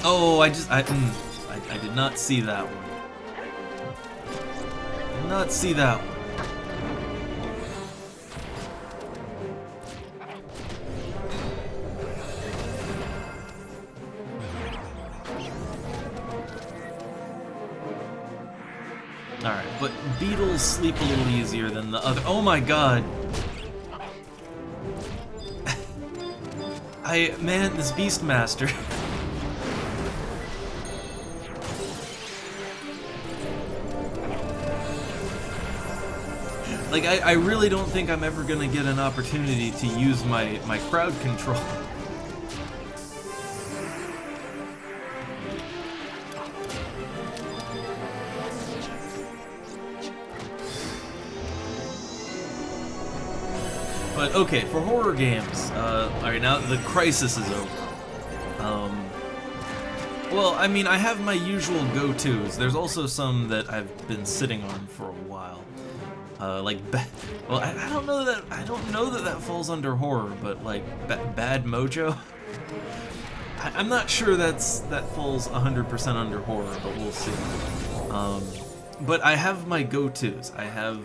Oh, I did not see that one. Did not see that one. Alright, but beetles sleep a little easier than the other. Oh my god! Man, this Beastmaster. Like, I really don't think I'm ever gonna get an opportunity to use my crowd control. But okay, for horror games, alright, now the crisis is over. Well, I mean, I have my usual go-tos. There's also some that I've been sitting on for a while. Well, I don't know that that falls under horror, but like Bad Mojo. I'm not sure that falls 100% under horror, but we'll see. But I have my go-tos. I have,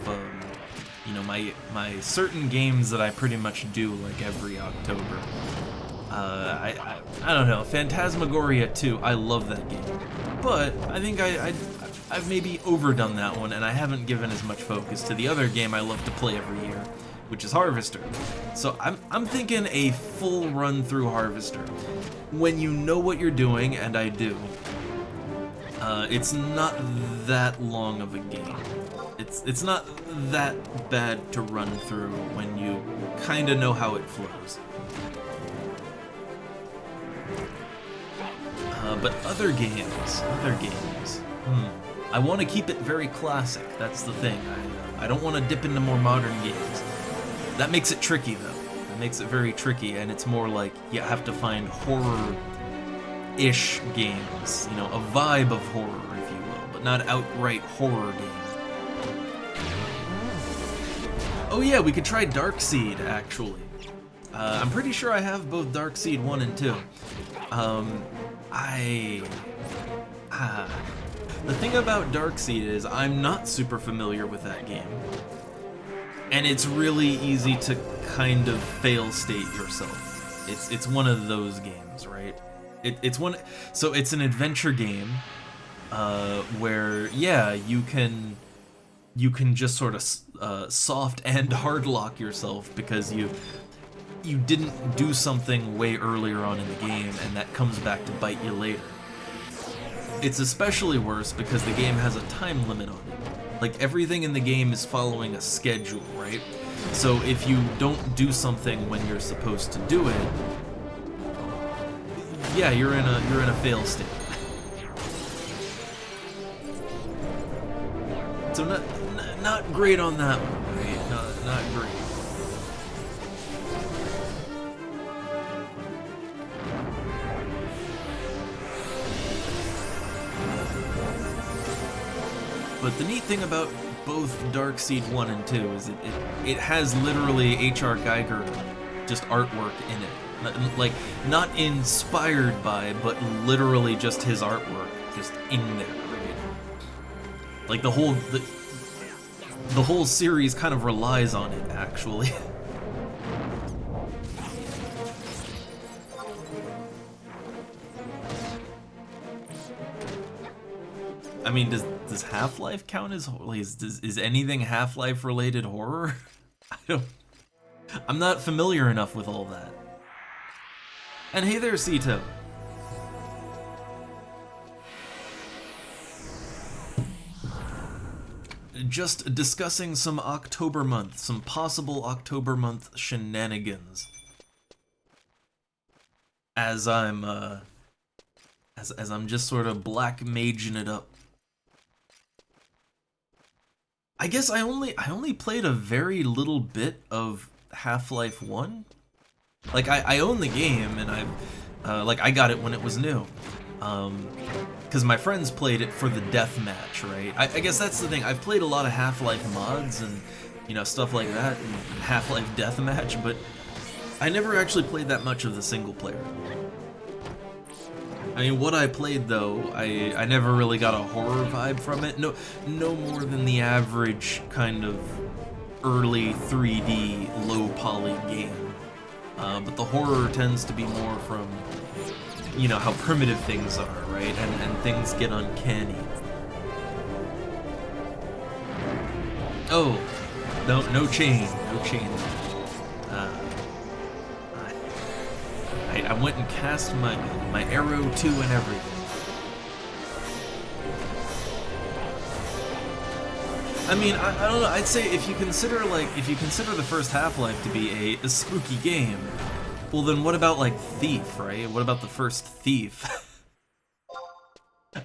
you know, my certain games that I pretty much do like every October. I don't know, Phantasmagoria 2, I love that game, but I think I've maybe overdone that one, and I haven't given as much focus to the other game I love to play every year, which is Harvester. So I'm thinking a full run through Harvester. When you know what you're doing, and I do, it's not that long of a game. It's not that bad to run through when you kind of know how it flows. But other games, I want to keep it very classic, that's the thing. I don't want to dip into more modern games. That makes it tricky though. That makes it very tricky, and it's more like you have to find horror-ish games, you know, a vibe of horror, if you will, but not outright horror games. Oh yeah, we could try Darkseid, actually. I'm pretty sure I have both Darkseid 1 and 2. The thing about Darkseid is I'm not super familiar with that game. And it's really easy to kind of fail state yourself. It's one of those games, right? So it's an adventure game where, yeah, you can just sort of soft and hard lock yourself because you didn't do something way earlier on in the game, and that comes back to bite you later. It's especially worse because the game has a time limit on it. Like, everything in the game is following a schedule, right? So if you don't do something when you're supposed to do it, yeah, you're in a fail state. So not great on that one, right? Not great. But the neat thing about both Darkseid 1 and 2 is it has literally H.R. Geiger just artwork in it. Like, not inspired by, but literally just his artwork just in there, right? Like the whole series kind of relies on it, actually. I mean, does Half-Life count as horror? Is anything Half-Life related horror? I'm not familiar enough with all that. And hey there, Sito. Just discussing some October month, some possible October month shenanigans. As I'm just sort of black maging it up. I guess I only played a very little bit of Half-Life 1. Like, I own the game, and I got it when it was new. Because my friends played it for the deathmatch, right? I guess that's the thing. I've played a lot of Half-Life mods and, you know, stuff like that, and Half-Life deathmatch, but I never actually played that much of the single player. I mean, what I played, though, I never really got a horror vibe from it. No more than the average kind of early 3D, low-poly game. But the horror tends to be more from, you know, how primitive things are, right? And things get uncanny. Oh, no chain. I went and cast my arrow 2 and everything. I mean, I don't know. I'd say if you consider the first Half-Life to be a spooky game, well then what about like Thief, right? What about the first Thief?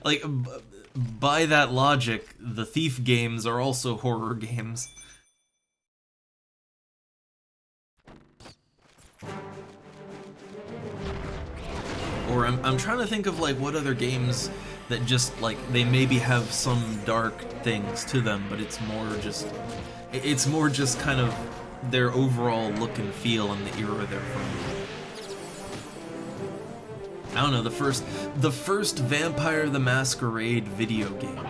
Like, by that logic, the Thief games are also horror games. Or I'm trying to think of like what other games that just like they maybe have some dark things to them, but it's more just kind of their overall look and feel and the era they're from. I don't know, the first Vampire the Masquerade video game,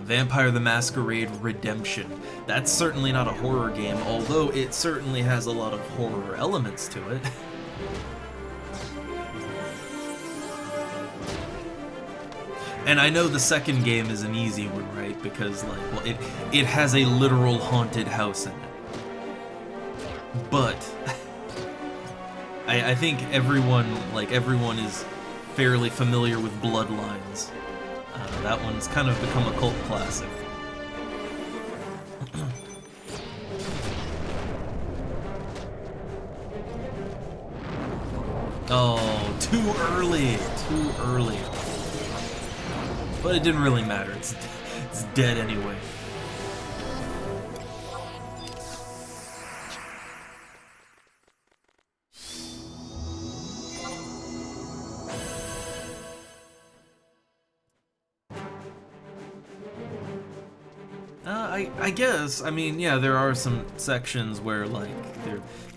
Vampire the Masquerade Redemption. That's certainly not a horror game, although it certainly has a lot of horror elements to it. And I know the second game is an easy one, right? Because like, well, it has a literal haunted house in it. But I think everyone is fairly familiar with Bloodlines. That one's kind of become a cult classic. Oh, too early. But it didn't really matter. It's dead anyway. I guess. I mean, yeah, there are some sections where like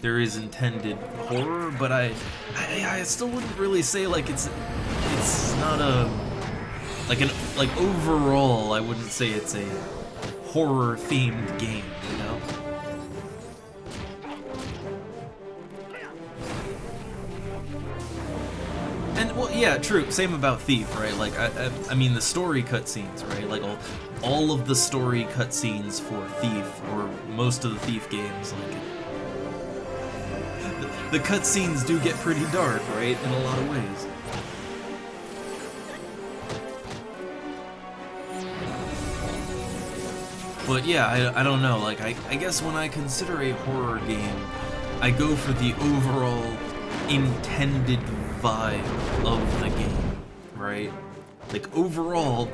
there is intended horror, but I still wouldn't really say like it's not a like overall I wouldn't say it's a horror themed game, you know? And well, yeah, true. Same about Thief, right? Like I mean the story cutscenes, right? Like all of the story cutscenes for Thief, or most of the Thief games, like the cutscenes do get pretty dark, right? In a lot of ways. But yeah, I don't know, like I guess when I consider a horror game, I go for the overall intended vibe of the game, right? Like overall,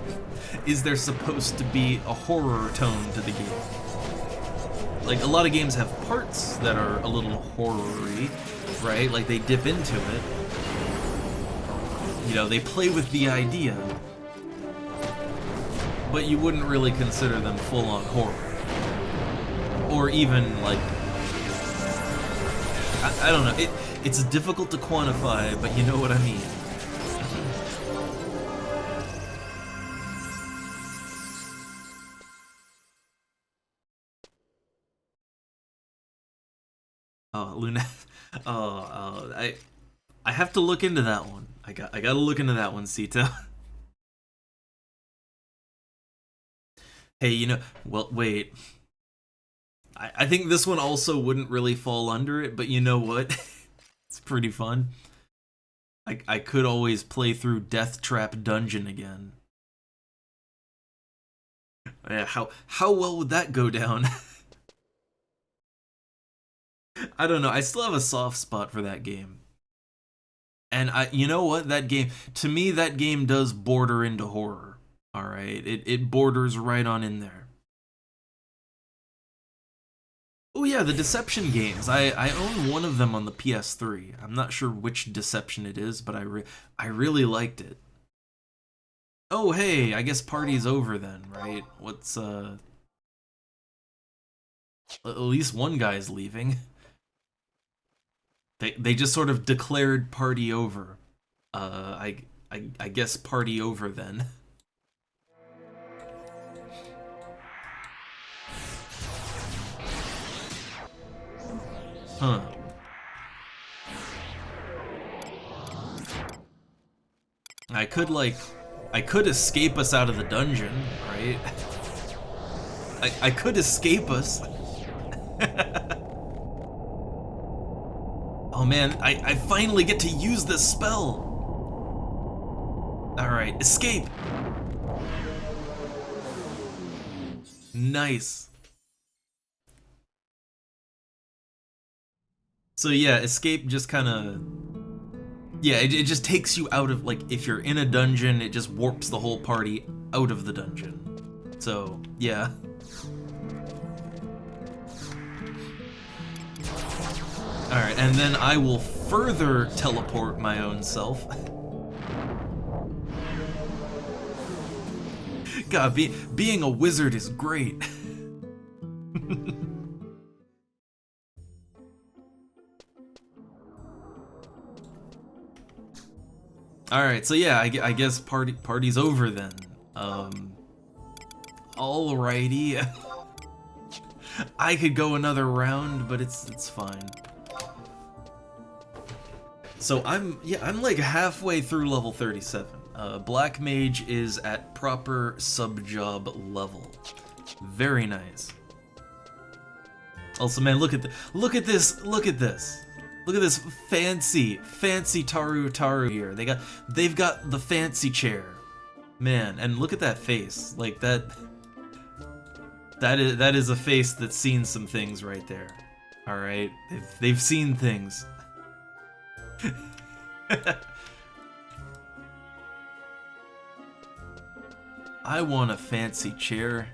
is there supposed to be a horror tone to the game? Like a lot of games have parts that are a little horror-y, right? Like they dip into it. You know, they play with the idea. But you wouldn't really consider them full-on horror. Or even, like... I don't know, it's difficult to quantify, but you know what I mean. Oh, Luna... Oh, I have to look into that one. I gotta look into that one, Sita. Hey, you know, well, wait. I think this one also wouldn't really fall under it, but you know what? It's pretty fun. I could always play through Death Trap Dungeon again. Yeah, how well would that go down? I don't know. I still have a soft spot for that game. And you know what? That game, to me, that game does border into horror. All right, it borders right on in there. Oh yeah, the Deception games. I own one of them on the PS3. I'm not sure which Deception it is, but I really liked it. Oh hey, I guess party's over then, right? What's at least one guy's leaving. They just sort of declared party over. I guess party over then. Huh. I could escape us out of the dungeon, right? I could escape us. Oh man, I finally get to use this spell. Alright, escape. Nice. So yeah, escape just kind of... Yeah, it just takes you out of, like, if you're in a dungeon, it just warps the whole party out of the dungeon. So, yeah. Alright, and then I will further teleport my own self God, being a wizard is great. All right, so yeah, I guess party's over then. Alrighty. I could go another round, but it's fine. So I'm like halfway through level 37. Black Mage is at proper sub-job level. Very nice. Also, man, look at this! Look at this! Look at this fancy Taru here. They've got the fancy chair, man, and look at that face. Like that is a face that's seen some things right there. All right, they've seen things. I want a fancy chair.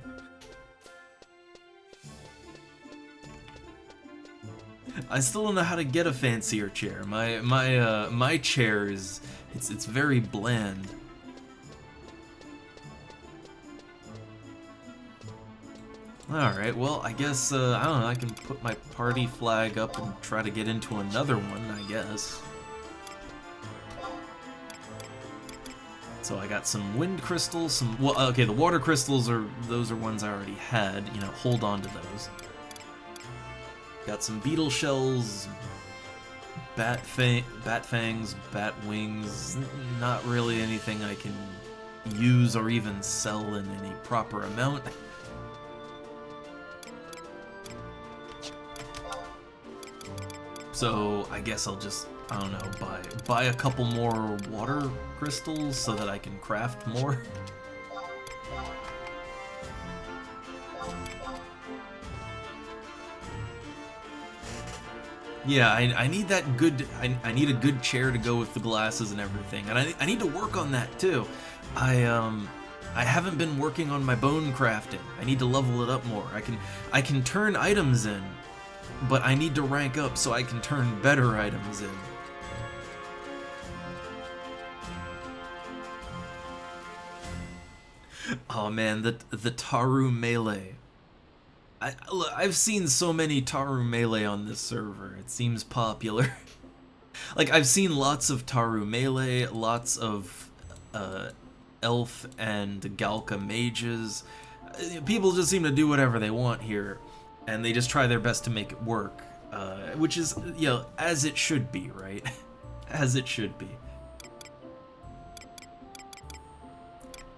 I still don't know how to get a fancier chair. My chair is it's very bland. Alright, well, I guess, I don't know, I can put my party flag up and try to get into another one, I guess. So I got some wind crystals, well, okay, the water crystals those are ones I already had, you know, hold on to those. Got some beetle shells, bat fangs, bat wings, not really anything I can use or even sell in any proper amount. So I guess I'll just, I don't know, buy a couple more water crystals so that I can craft more. Yeah, I need that good, I need a good chair to go with the glasses and everything, and I need to work on that too. I haven't been working on my bone crafting. I need to level it up more. I can turn items in, but I need to rank up so I can turn better items in. Oh man, the Taru melee. I've seen so many Taru melee on this server. It seems popular. Like, I've seen lots of Taru melee, lots of elf and Galka mages. People just seem to do whatever they want here, and they just try their best to make it work, which is, you know, as it should be, right? As it should be.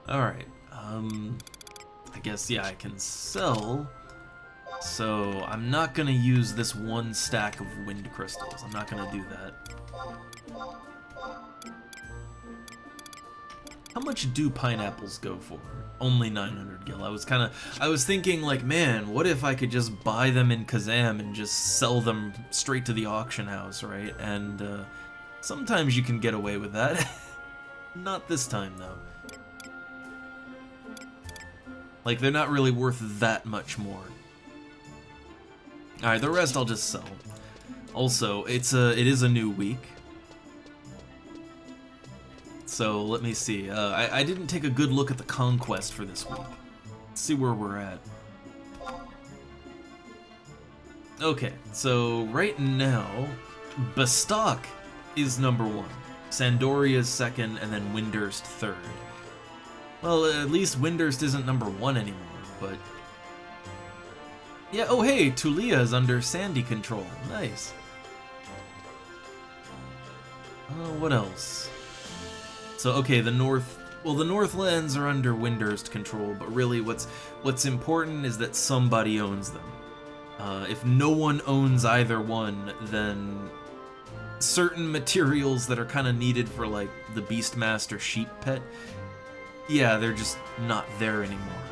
Alright, I guess, yeah, I can sell. So, I'm not gonna use this one stack of wind crystals. I'm not gonna do that. How much do pineapples go for? Only 900 gil. I was thinking, like, man, what if I could just buy them in Kazam and just sell them straight to the auction house, right? And, sometimes you can get away with that. Not this time, though. Like, they're not really worth that much more. Alright, the rest I'll just sell. Also, it is a new week. So, let me see. I didn't take a good look at the conquest for this week. Let's see where we're at. Okay, so right now, Bastok is #1. Sandoria's 2nd, and then Windurst 3rd. Well, at least Windurst isn't #1 anymore, but... Yeah, oh hey, Tulia is under Sandy control. Nice. What else? So, okay, the Northlands are under Windurst control, but really what's important is that somebody owns them. If no one owns either one, then certain materials that are kind of needed for, like, the Beastmaster sheep pet, yeah, they're just not there anymore.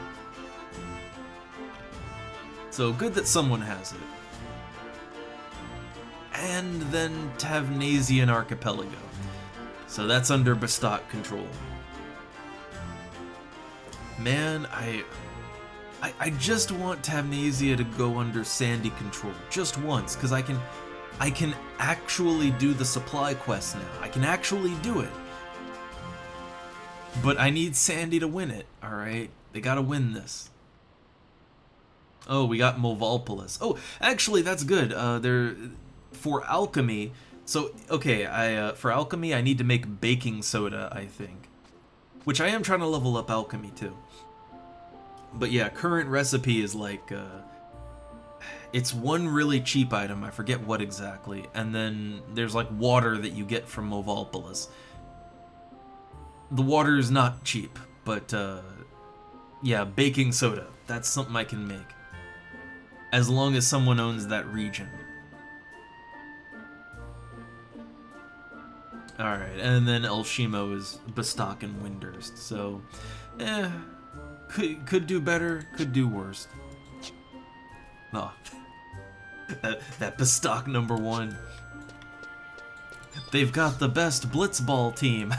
So good that someone has it. And then Tavnasian Archipelago. So that's under Bastok control. Man, I just want Tavnasia to go under Sandy control just once, because I can actually do the supply quest now. I can actually do it. But I need Sandy to win it, alright? They gotta win this. Oh, we got Movalpolis. Oh, actually, that's good. They're for alchemy. So, okay, for alchemy, I need to make baking soda, I think. Which I am trying to level up alchemy, too. But yeah, current recipe is like, it's one really cheap item, I forget what exactly, and then there's like water that you get from Movalpolis. The water is not cheap, but yeah, baking soda, that's something I can make. As long as someone owns that region. Alright, and then Elshimo is Bastok and Windurst, so could do better, could do worse. Oh, that Bastok #1. They've got the best blitzball team.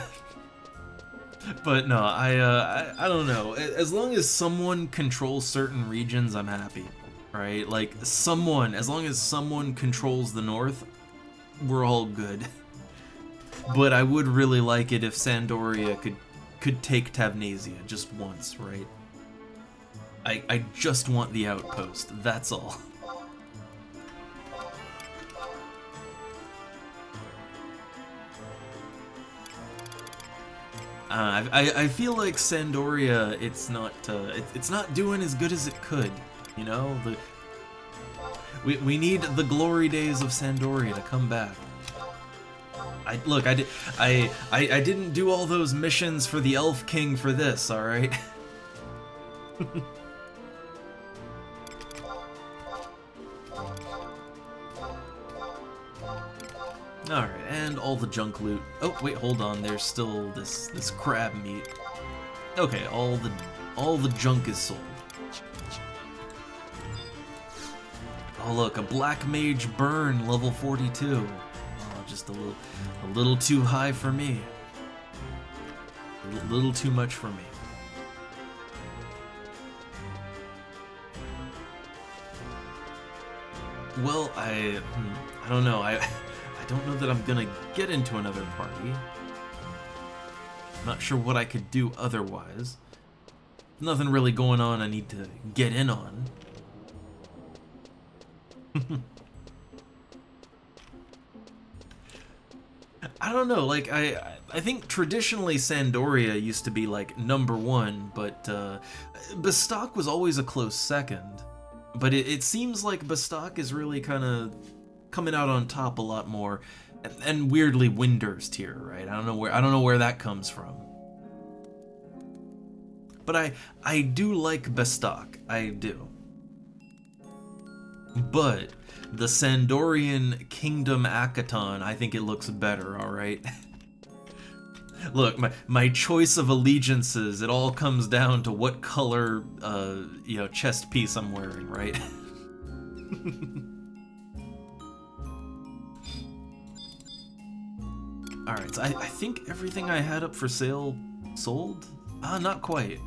But no, I don't know. As long as someone controls certain regions, I'm happy. Right? Like someone, as long as someone controls the north, we're all good. But I would really like it if Sandoria could take Tavnasia just once, right? I just want the outpost, that's all. I feel like Sandoria, it's not doing as good as it could, you know? We need the glory days of Sandoria to come back. Look, I didn't do all those missions for the Elf King for this, all right? Alright, and all the junk loot. Oh, wait, hold on, there's still this crab meat. Okay, all the junk is sold. Oh look, a Black Mage Burn, level 42. Oh, just a little too high for me. A little too much for me. Well, I don't know. I don't know that I'm gonna get into another party. Not sure what I could do otherwise. Nothing really going on I need to get in on. I don't know, like, I think traditionally Sandoria used to be, like, #1, but Bastok was always a close second. But it seems like Bastok is really kind of coming out on top a lot more, and weirdly Windurst here, right? I don't know where that comes from. But I do like Bastok, I do. But the Sandorian Kingdom Akaton, I think it looks better, alright? Look, my choice of allegiances, it all comes down to what color, you know, chest piece I'm wearing, right? Alright, so I think everything I had up for sale sold? Not quite.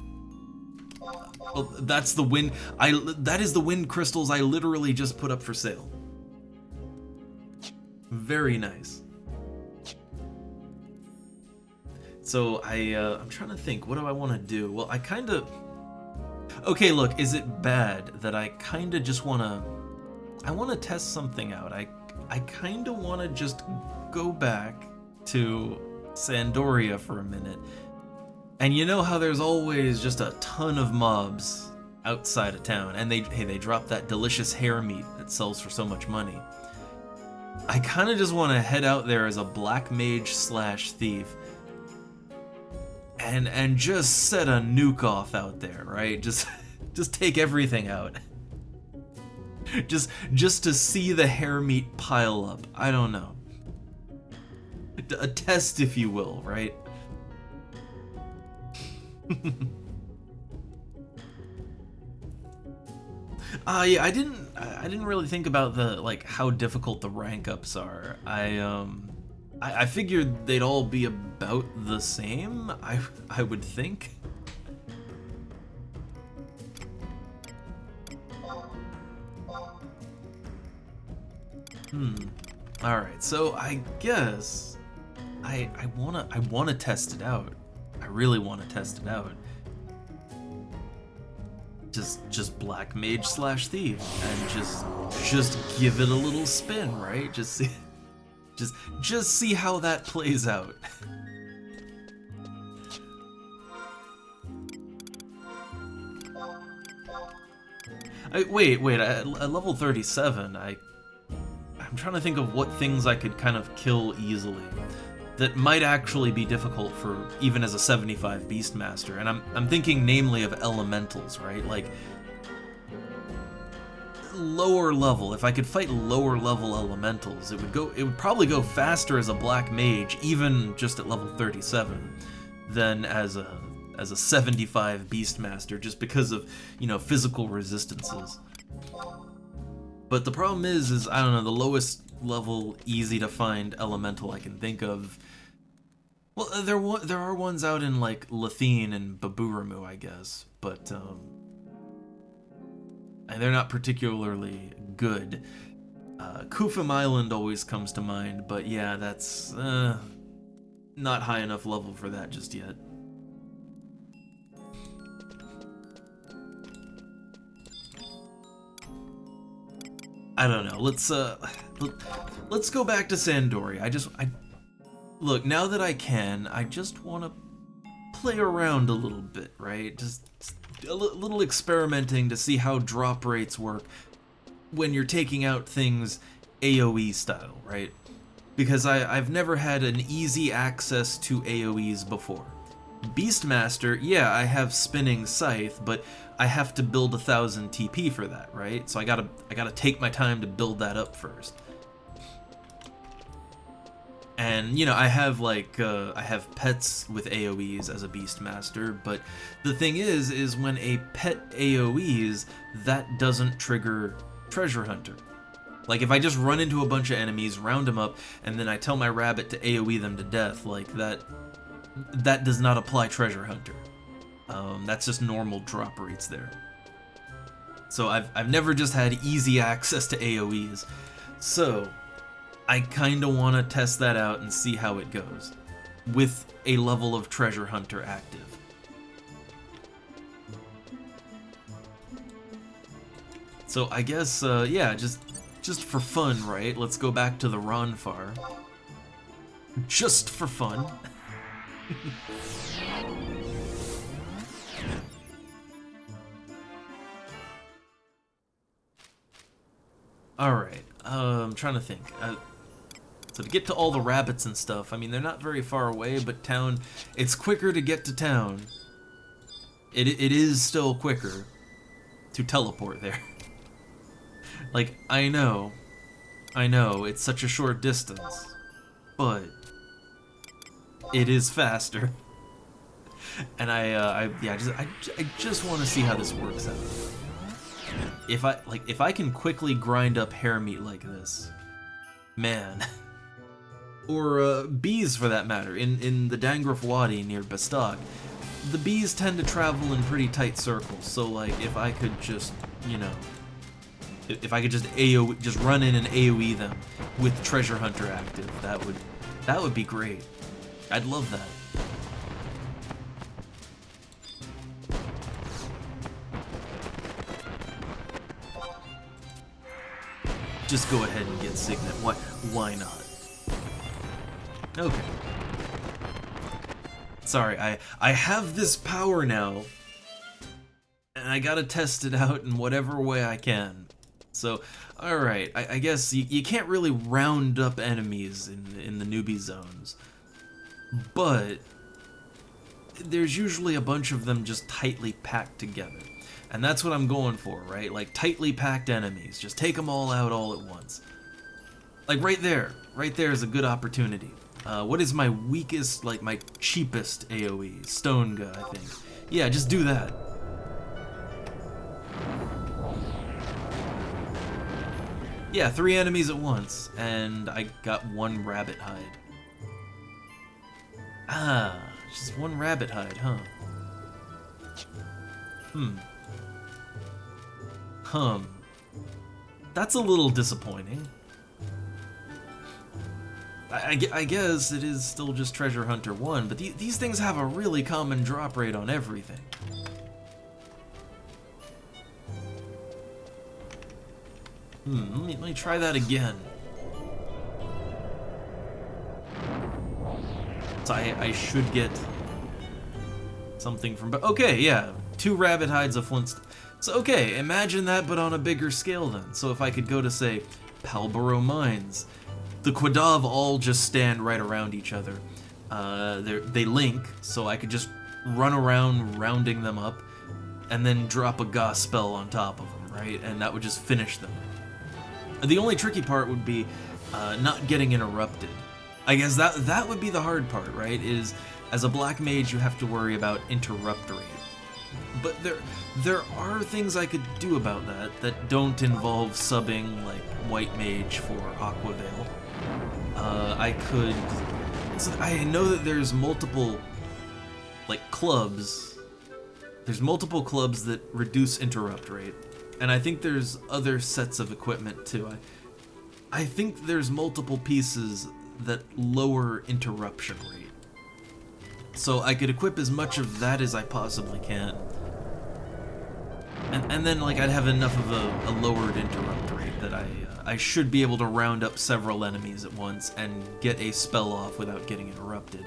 Oh, that's the wind. That is the wind crystals I literally just put up for sale. Very nice. So I'm trying to think. What do I want to do? Well, I kind of. Okay, look. Is it bad that I kind of just want to? I want to test something out. I kind of want to just go back to Sandoria for a minute. And you know how there's always just a ton of mobs outside of town, and they drop that delicious hair meat that sells for so much money. I kind of just want to head out there as a black mage / thief, and just set a nuke off out there, right? Just take everything out. just to see the hair meat pile up. I don't know. A test, if you will, right? Yeah, I didn't really think about how difficult the rank ups are. I figured they'd all be about the same. I would think. All right, so I guess I wanna test it out. I really want to test it out. Just black mage slash thief, and just give it a little spin, right? Just see how that plays out. Wait, at level 37, I'm trying to think of what things I could kind of kill easily that might actually be difficult for even as a 75 Beastmaster, and I'm thinking namely of elementals, right? Like lower level. If I could fight lower level elementals, it would probably go faster as a black mage, even just at level 37, than as a 75 Beastmaster, just because of, you know, physical resistances. But the problem is I don't know, the lowest level easy to find elemental I can think of. Well, there are ones out in like Lethene and Baburamu, I guess, but and they're not particularly good. Kufum Island always comes to mind, but yeah, that's not high enough level for that just yet. I don't know. Let's go back to Sandori. Look, now that I can, I just want to play around a little bit, right? Just a little experimenting to see how drop rates work when you're taking out things AoE style, right? Because I've never had an easy access to AoEs before. Beastmaster, yeah, I have Spinning Scythe, but I have to build 1,000 TP for that, right? So I gotta take my time to build that up first. And, you know, I have pets with AoEs as a Beastmaster, but the thing is when a pet AoEs, that doesn't trigger Treasure Hunter. Like, if I just run into a bunch of enemies, round them up, and then I tell my rabbit to AoE them to death, like, that does not apply Treasure Hunter. That's just normal drop rates there. So I've never just had easy access to AoEs. So I kind of want to test that out and see how it goes with a level of Treasure Hunter active. So I guess, yeah, just for fun, right? Let's go back to the Ronfar. Just for fun. Alright, I'm trying to think. So to get to all the rabbits and stuff, I mean, they're not very far away, but town, it's quicker to get to town. It is still quicker to teleport there. Like, I know, it's such a short distance, but it is faster. And I just want to see how this works out. If I can quickly grind up hare meat like this, man. Or bees for that matter, in the Dangraf Wadi near Bastak, the bees tend to travel in pretty tight circles, so like if I could just, you know, if I could just run in and AoE them with Treasure Hunter active, that would be great. I'd love that. Just go ahead and get Signet. Why not? Okay. Sorry, I have this power now, and I gotta test it out in whatever way I can. So, alright, I guess you can't really round up enemies in the newbie zones, but there's usually a bunch of them just tightly packed together. And that's what I'm going for, right? Like, tightly packed enemies. Just take them all out all at once. Like, right there is a good opportunity. What is my weakest, like, my cheapest AoE? Stonega, I think. Yeah, just do that. Yeah, 3 enemies at once, and I got 1 rabbit hide. Ah, just 1 rabbit hide, huh? That's a little disappointing. I guess it is still just Treasure Hunter 1, but these things have a really common drop rate on everything. Let me try that again. So I should get something from... Okay, yeah. 2 rabbit hides, a flint... So, okay, imagine that, but on a bigger scale then. So if I could go to, say, Palborough Mines, the Quadav all just stand right around each other. They link, so I could just run around rounding them up, and then drop a Gauss spell on top of them, right? And that would just finish them. The only tricky part would be not getting interrupted. I guess that would be the hard part, right? Is as a black mage, you have to worry about interrupt rate. But there are things I could do about that don't involve subbing like white mage for Aqua Veil. I could. So I know that there's multiple like clubs. There's multiple clubs that reduce interrupt rate, and I think there's other sets of equipment too. I think there's multiple pieces that lower interruption rate. So I could equip as much of that as I possibly can. And then like I'd have enough of a lowered interrupt rate that I should be able to round up several enemies at once and get a spell off without getting interrupted.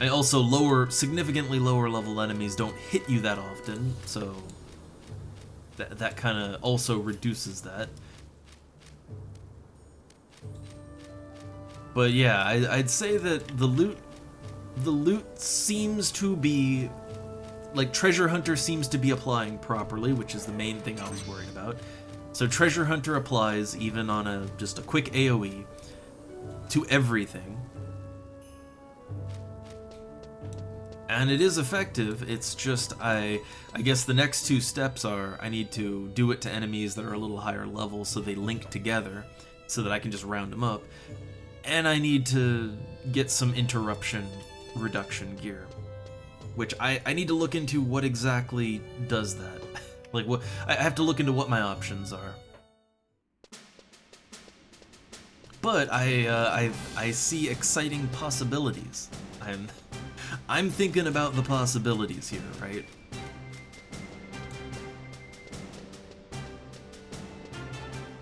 And also significantly lower level enemies don't hit you that often, so that kind of also reduces that. But yeah, I'd say that the loot seems to be, like, Treasure Hunter seems to be applying properly, which is the main thing I was worried about. So Treasure Hunter applies even on just a quick AoE to everything. And it is effective, it's just, I guess the next 2 steps are, I need to do it to enemies that are a little higher level so they link together, so that I can just round them up. And I need to get some interruption reduction gear, which I need to look into what exactly does that. Like, what I have to look into what my options are. But I see exciting possibilities. I'm thinking about the possibilities here, right?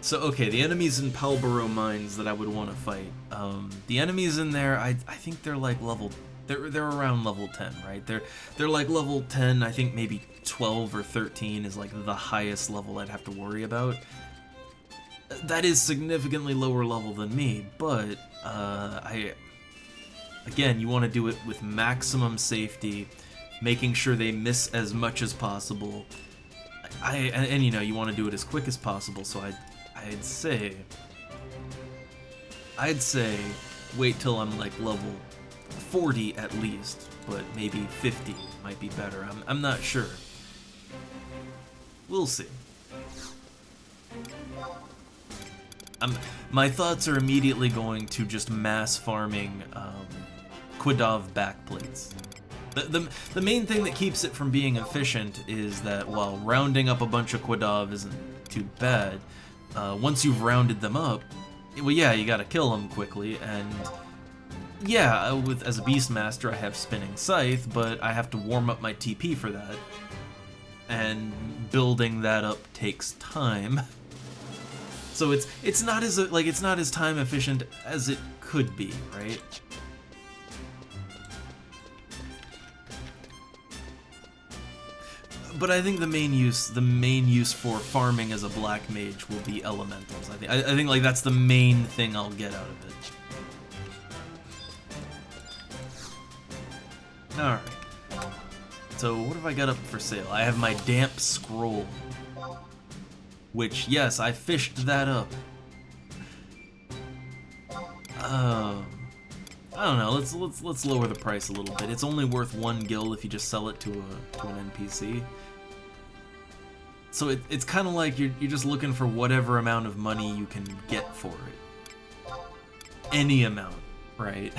So, okay, the enemies in Palborough Mines that I would want to fight. The enemies in there, I think they're like they're around level 10, right? They're like level 10, I think maybe 12 or 13 is like the highest level I'd have to worry about. That is significantly lower level than me, but again, you want to do it with maximum safety, making sure they miss as much as possible. And you know, you want to do it as quick as possible, so I'd say wait till I'm like level 40 at least, but maybe 50 might be better. I'm not sure. We'll see. My thoughts are immediately going to just mass farming Quadav backplates. The main thing that keeps it from being efficient is that while rounding up a bunch of Quadav isn't too bad, once you've rounded them up, well, yeah, you gotta kill them quickly, and yeah, as a Beastmaster I have Spinning Scythe, but I have to warm up my TP for that, and building that up takes time. So it's not as time efficient as it could be, right? But I think the main use for farming as a black mage will be elementals. I think like that's the main thing I'll get out of it. All right. So what have I got up for sale? I have my damp scroll, which yes, I fished that up. I don't know. Let's lower the price a little bit. It's only worth 1 gil if you just sell it to an NPC. So it's kind of like you're just looking for whatever amount of money you can get for it. Any amount, right?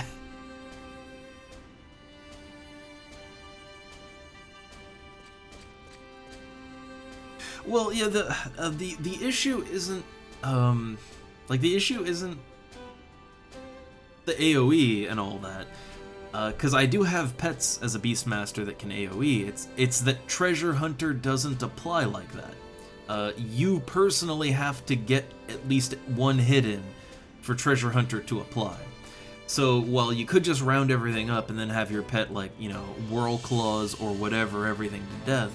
Well, yeah. The issue isn't the issue isn't the AoE and all that. Because I do have pets as a Beastmaster that can AoE. It's that Treasure Hunter doesn't apply like that. you personally have to get at least one hit in for Treasure Hunter to apply. So while you could just round everything up and then have your pet, like, you know, whirl claws or whatever everything to death,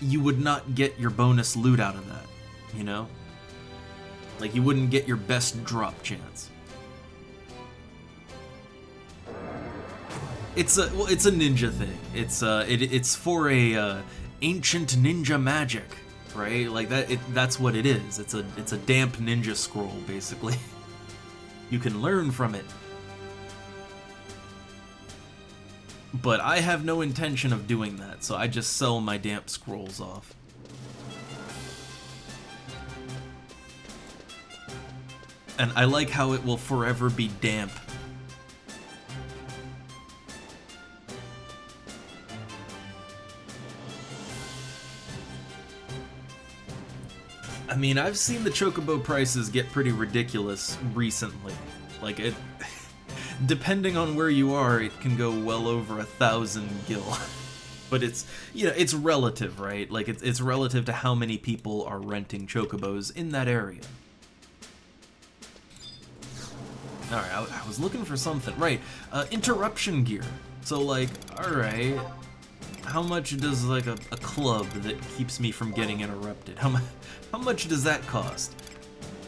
you would not get your bonus loot out of that, you know? Like, you wouldn't get your best drop chance. It's a ninja thing. It's for a ancient ninja magic, right? Like that's what it is. It's a damp ninja scroll, basically. You can learn from it. But I have no intention of doing that, so I just sell my damp scrolls off. And I like how it will forever be damp. I mean, I've seen the chocobo prices get pretty ridiculous recently. Like, it, depending on where you are, it can go well over 1,000 gil. But it's, you know, it's relative, right? Like, it's relative to how many people are renting chocobos in that area. Alright, I was looking for something. Right, interruption gear. So, like, alright, how much does, like, a club that keeps me from getting interrupted? How much does that cost?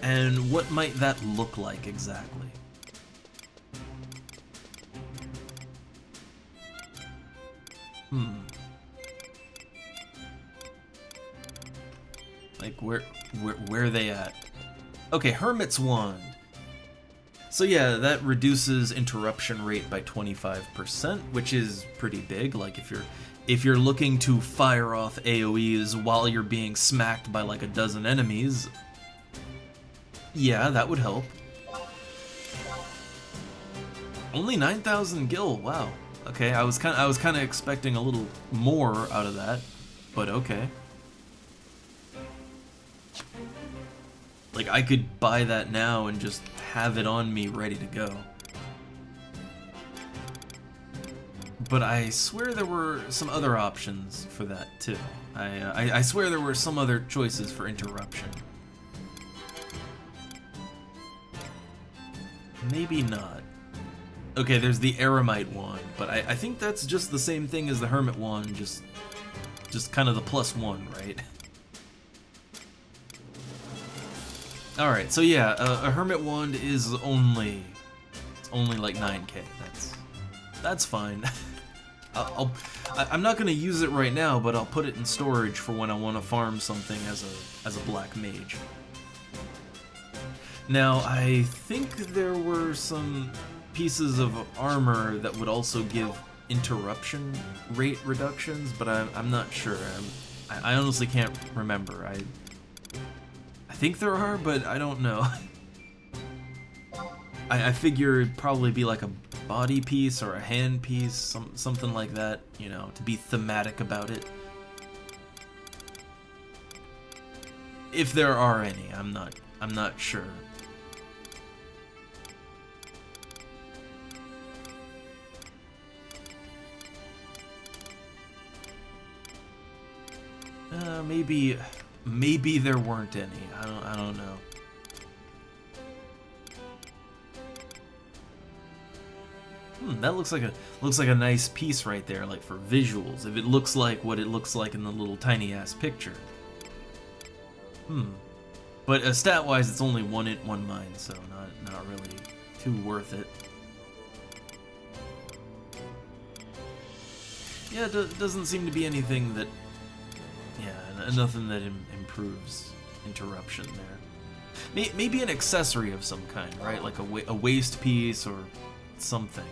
And what might that look like exactly? Like, where are they at? Okay, Hermit's Wand. So yeah, that reduces interruption rate by 25%, which is pretty big. Like, if you're looking to fire off AoEs while you're being smacked by like a dozen enemies, yeah, that would help. Only 9,000 gil, wow. Okay, I was kind of expecting a little more out of that, but okay. Like, I could buy that now and just have it on me ready to go. But I swear there were some other options for that too. I swear there were some other choices for interruption. Maybe not. Okay, there's the Eremite Wand, but I think that's just the same thing as the Hermit Wand, just kind of the +1, right? Alright, so yeah, a Hermit Wand is only like 9k. That's fine. I'm not gonna use it right now, but I'll put it in storage for when I want to farm something as a black mage. Now, I think there were some pieces of armor that would also give interruption rate reductions, but I'm not sure. I honestly can't remember. I think there are, but I don't know. I figure it'd probably be like a body piece or a hand piece, something like that, you know, to be thematic about it. If there are any, I'm not sure. Maybe there weren't any. I don't know. That looks like a nice piece right there, like for visuals. If it looks like what it looks like in the little tiny ass picture. But stat-wise, it's only 1 int, 1 mine, so not really too worth it. Yeah, it doesn't seem to be anything that. Yeah, nothing that improves interruption there. Maybe an accessory of some kind, right? Like a waist piece or something.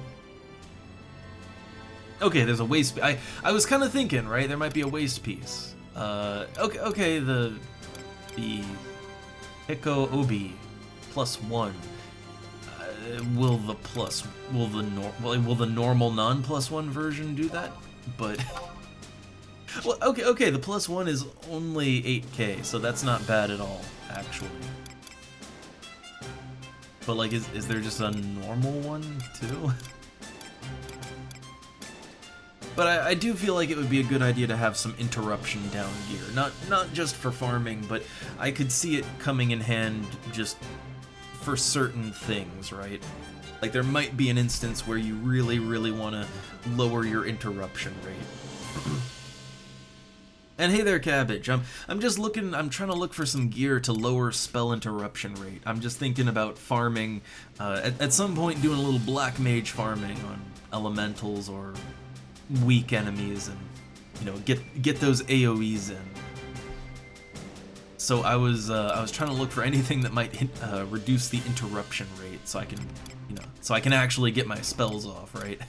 Okay, there's a waist. I was kind of thinking, right? There might be a waist piece. Okay, the Hiko Obi +1. Will the normal non+1 version do that? But well, okay, the +1 is only 8k, so that's not bad at all, actually. But like, is there just a normal one too? But I do feel like it would be a good idea to have some interruption down gear. Not just for farming, but I could see it coming in hand just for certain things, right? Like there might be an instance where you really, really want to lower your interruption rate. And hey there, Cabbage. I'm just looking. I'm trying to look for some gear to lower spell interruption rate. I'm just thinking about farming. At some point, doing a little black mage farming on elementals or weak enemies, and get those AOE's in. So I was trying to look for anything that might reduce the interruption rate, so I can actually get my spells off, right?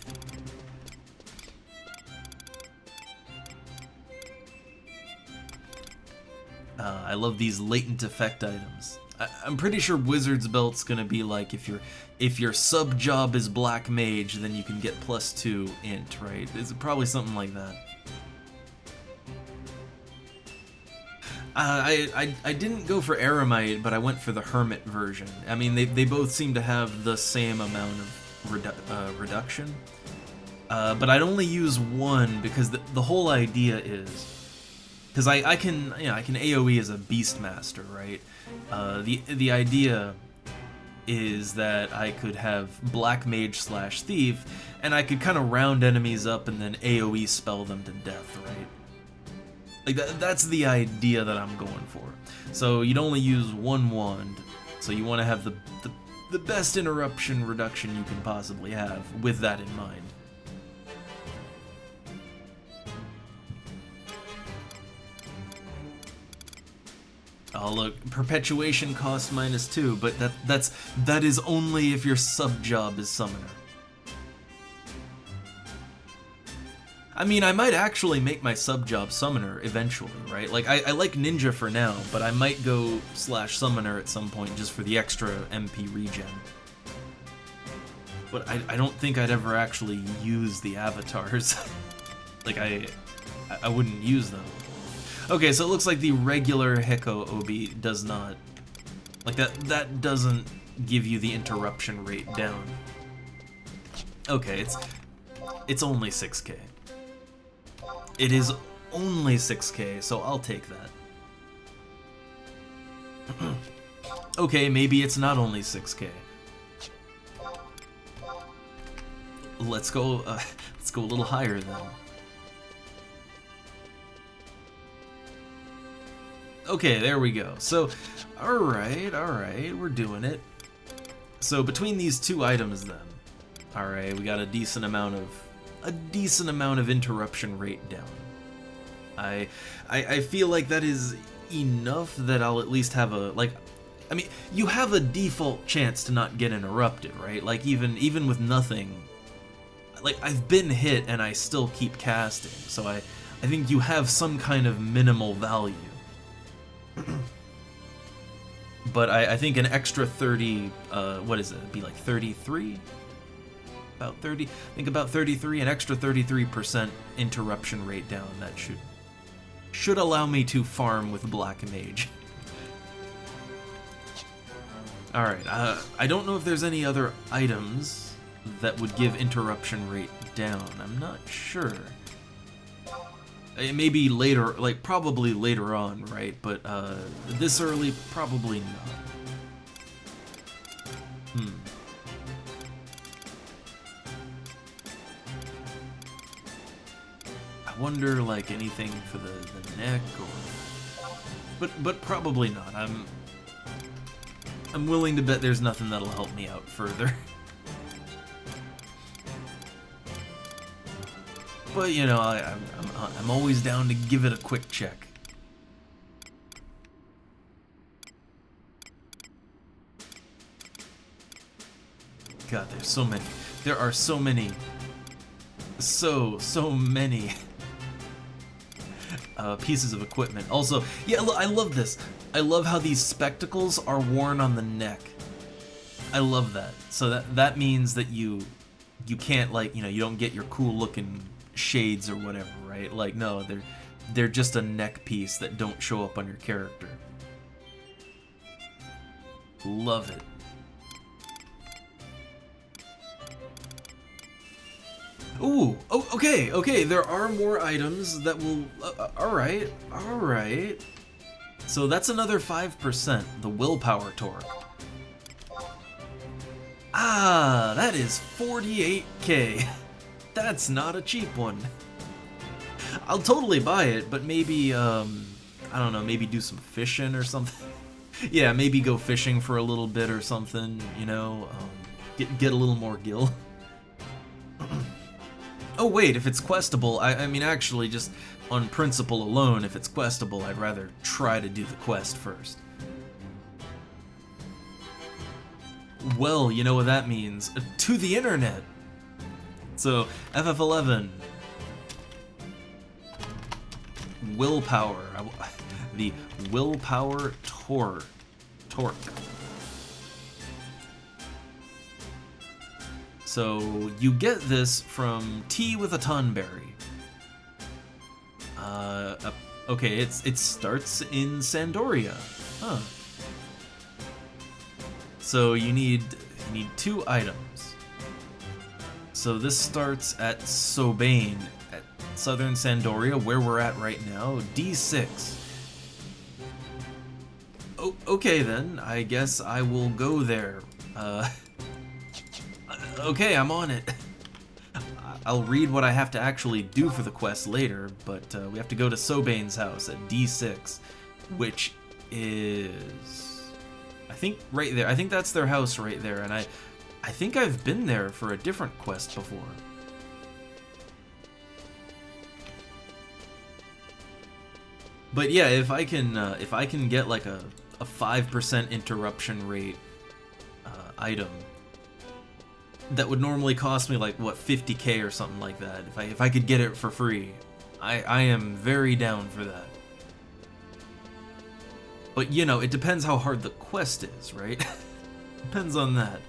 I love these latent effect items. I'm pretty sure Wizard's Belt's gonna be like if your sub job is Black Mage, then you can get +2 int, right? It's probably something like that. I didn't go for Eremite, but I went for the Hermit version. I mean, they both seem to have the same amount of reduction. But I'd only use one because the whole idea is, because I can AoE as a Beastmaster, right? The idea is that I could have Black Mage / Thief, and I could kind of round enemies up and then AoE spell them to death, right? Like that's the idea that I'm going for. So you'd only use one wand, so you want to have the best interruption reduction you can possibly have with that in mind. Oh look, perpetuation costs -2, but that is only if your sub job is summoner. I mean, I might actually make my sub job summoner eventually, right? Like I like ninja for now, but I might go /summoner at some point just for the extra MP regen. But I don't think I'd ever actually use the avatars. Like I wouldn't use them. Okay, so it looks like the regular Heko Obi does not, like that doesn't give you the interruption rate down. Okay, it's only 6k. It is only 6k, so I'll take that. Okay, maybe it's not only 6k. Let's go a little higher then. Okay, there we go. So, alright, we're doing it. So between these two items then, alright, we got a decent amount of interruption rate down. I feel like that is enough that I'll at least have a, like, I mean, you have a default chance to not get interrupted, right? Like even with nothing, like I've been hit and I still keep casting, so I think you have some kind of minimal value. But I think an extra 30, what is it? It'd be like 33? About 30? I think about 33, an extra 33% interruption rate down. That should allow me to farm with Black Mage. Alright, I don't know if there's any other items that would give interruption rate down. I'm not sure. It may be later, like probably later on, right? But this early, probably not. I wonder, like anything for the neck, or but probably not. I'm willing to bet there's nothing that'll help me out further. But you know, I'm always down to give it a quick check. God, there's so many. There are so many. So many pieces of equipment. Also, yeah, I love this. I love how these spectacles are worn on the neck. I love that. So that means that you can't, like, you know, you don't get your cool looking shades or whatever, right? Like, no, they're just a neck piece that don't show up on your character. Love it. Ooh, oh, okay, there are more items that will, alright. So that's another 5%, the willpower torque. Ah, that is 48k. That's not a cheap one. I'll totally buy it, but maybe, I don't know, maybe do some fishing or something. Yeah, maybe go fishing for a little bit or something, you know, get a little more gil. Oh wait, if it's questable, I mean actually just on principle alone, if it's questable, I'd rather try to do the quest first. Well, you know what that means. To the internet! So, FF11. Willpower. The willpower torque. So you get this from tea with a tonberry. Okay, it starts in Sandoria. Huh. So you need 2 items. So this starts at Sobane, at southern Sandoria, where we're at right now. D6. Oh, okay then, I guess I will go there. Okay, I'm on it. I'll read what I have to actually do for the quest later, but we have to go to Sobane's house at D6, which is, I think, right there. I think that's their house right there, and I think I've been there for a different quest before. But yeah, if I can get like a 5% interruption rate item that would normally cost me like what 50k or something like that. If I could get it for free, I am very down for that. But you know, it depends how hard the quest is, right? Depends on that.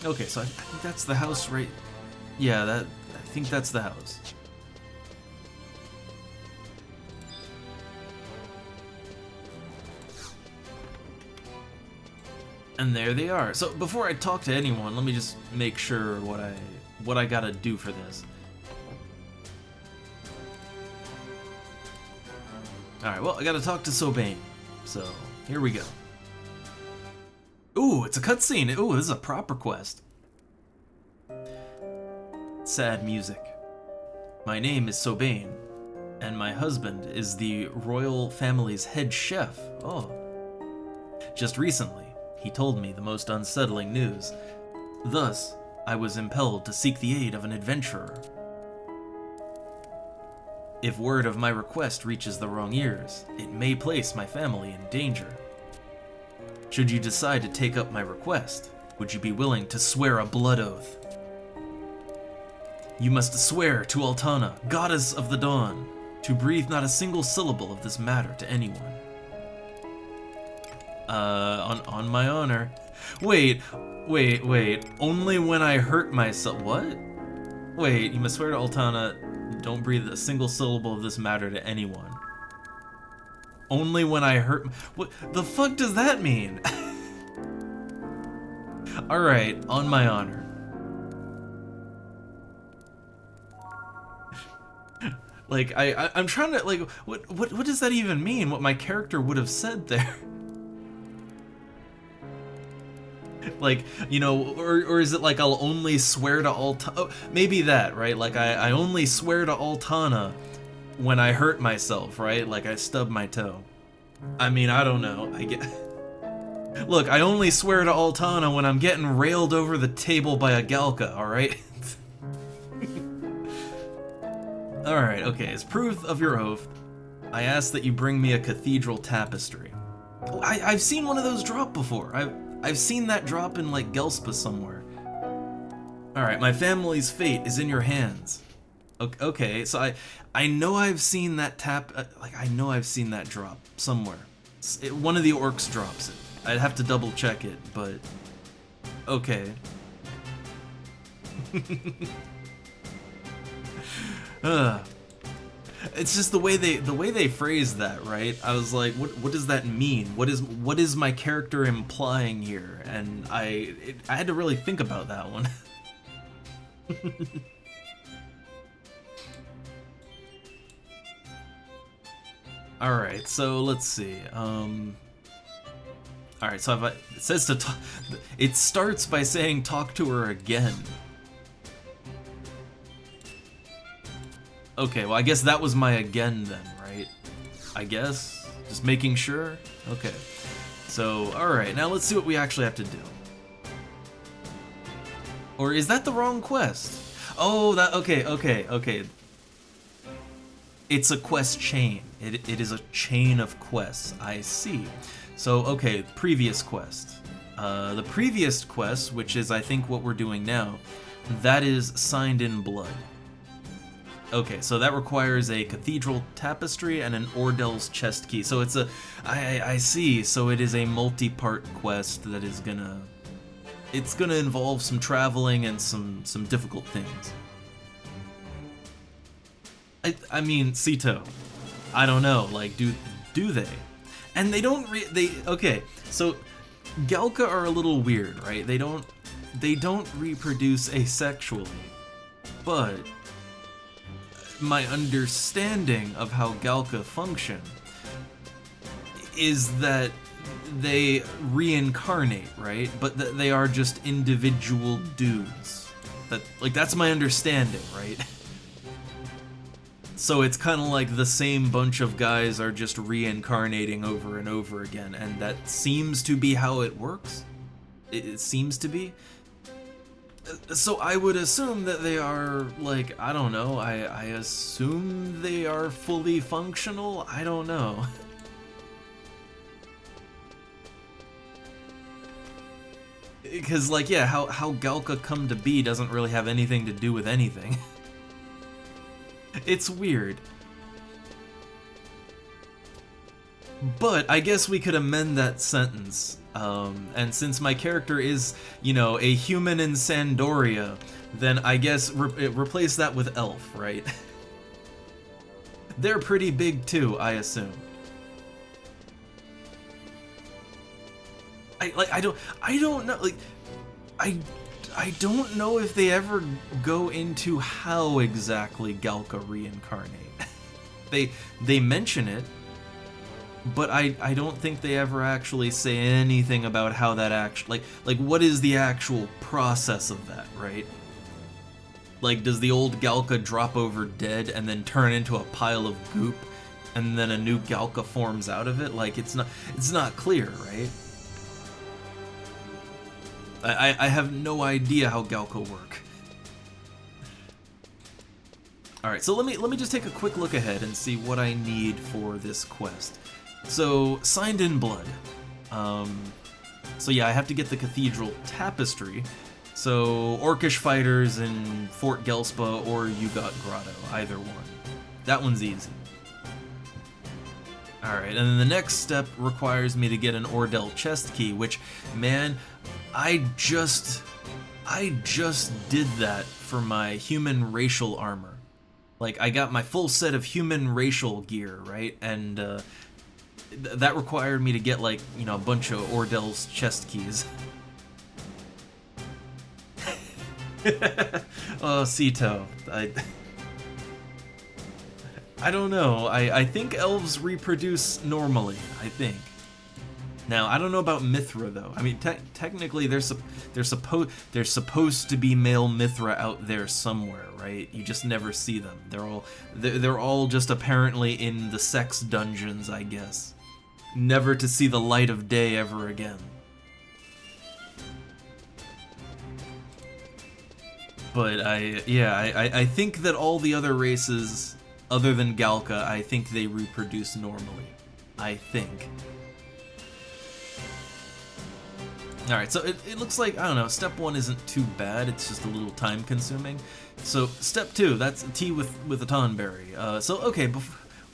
Okay, so I think that's the house, right? Yeah, I think that's the house. And there they are. So before I talk to anyone, let me just make sure what I gotta do for this. Alright, well, I gotta talk to Sobane. So, here we go. Ooh, it's a cutscene. Ooh, this is a proper quest. Sad music. My name is Sobane, and my husband is the royal family's head chef. Oh. Just recently, he told me the most unsettling news. Thus, I was impelled to seek the aid of an adventurer. If word of my request reaches the wrong ears, it may place my family in danger. Should you decide to take up my request, would you be willing to swear a blood oath? You must swear to Altana, goddess of the dawn, to breathe not a single syllable of this matter to anyone. On my honor. Wait. Only when I hurt myself. What? Wait, you must swear to Altana, don't breathe a single syllable of this matter to anyone. Only when I hurt. What the fuck does that mean? Alright, on my honor. Like, I'm trying to, like, what does that even mean? What my character would have said there? Like, you know, or is it like I'll only swear to Altana? Oh, maybe that, right? Like, I only swear to Altana when I hurt myself, right? Like, I stub my toe. I mean, I don't know. I get... Look, I only swear to Altana when I'm getting railed over the table by a Galka, alright? Alright, okay, as proof of your oath, I ask that you bring me a cathedral tapestry. Oh, I've seen one of those drop before. I've seen that drop in, like, Gelspa somewhere. Alright, my family's fate is in your hands. Okay, so I know I've seen that I know I've seen that drop somewhere. One of the orcs drops it. I'd have to double check it, but... Okay. It's just the way they phrased that, right? I was like, what does that mean? What is my character implying here? And I had to really think about that one. All right, so let's see. All right, so it says to talk. It starts by saying talk to her again. Okay, well, I guess that was my again then, right? I guess? Just making sure? Okay. So, alright, now let's see what we actually have to do. Or is that the wrong quest? Oh, okay. It's a quest chain. It is a chain of quests. I see. So, okay, previous quest. The previous quest, which is I think what we're doing now, that is Signed in Blood. Okay, so that requires a cathedral tapestry and an Ordel's chest key. So it's a, I see. So it is a multi-part quest that is it's gonna involve some traveling and some difficult things. I mean, Sito, I don't know. Like, do they? And they don't okay. So Galka are a little weird, right? They don't reproduce asexually, but my understanding of how Galka function is that they reincarnate, right? But they are just individual dudes. That's my understanding, right? So it's kind of like the same bunch of guys are just reincarnating over and over again, and that seems to be how it works. It seems to be. So I would assume that they are, like, I don't know, I assume they are fully functional? I don't know. Because, like, yeah, how Galka come to be doesn't really have anything to do with anything. It's weird. But I guess we could amend that sentence. And since my character is, you know, a human in Sandoria, then I guess replace that with elf, right? They're pretty big too, I assume. I don't know, like, I don't know if they ever go into how exactly Galka reincarnate. They mention it, but I don't think they ever actually say anything about how that actually, like what is the actual process of that, right? Like, does the old Galka drop over dead and then turn into a pile of goop, and then a new Galka forms out of it? Like, it's not clear, right? I have no idea how Galka work. Alright, so let me just take a quick look ahead and see what I need for this quest. So, Signed in Blood. So yeah, I have to get the Cathedral Tapestry. So, Orcish Fighters in Fort Gelspa or Yugot Grotto, either one. That one's easy. Alright, and then the next step requires me to get an Ordel chest key, which, man, I just did that for my human racial armor. Like, I got my full set of human racial gear, right? And that required me to get, like, you know, a bunch of Ordel's chest keys. Oh, Sito. I don't know. I think elves reproduce normally, I think. Now, I don't know about Mithra, though. I mean, technically, there's supposed to be male Mithra out there somewhere, right? You just never see them. They're all just apparently in the sex dungeons, I guess. Never to see the light of day ever again. But I think that all the other races, other than Galka, I think they reproduce normally. I think. Alright, so it looks like, I don't know, step 1 isn't too bad, it's just a little time consuming. So, step 2, that's a tea with a tonberry. So, okay,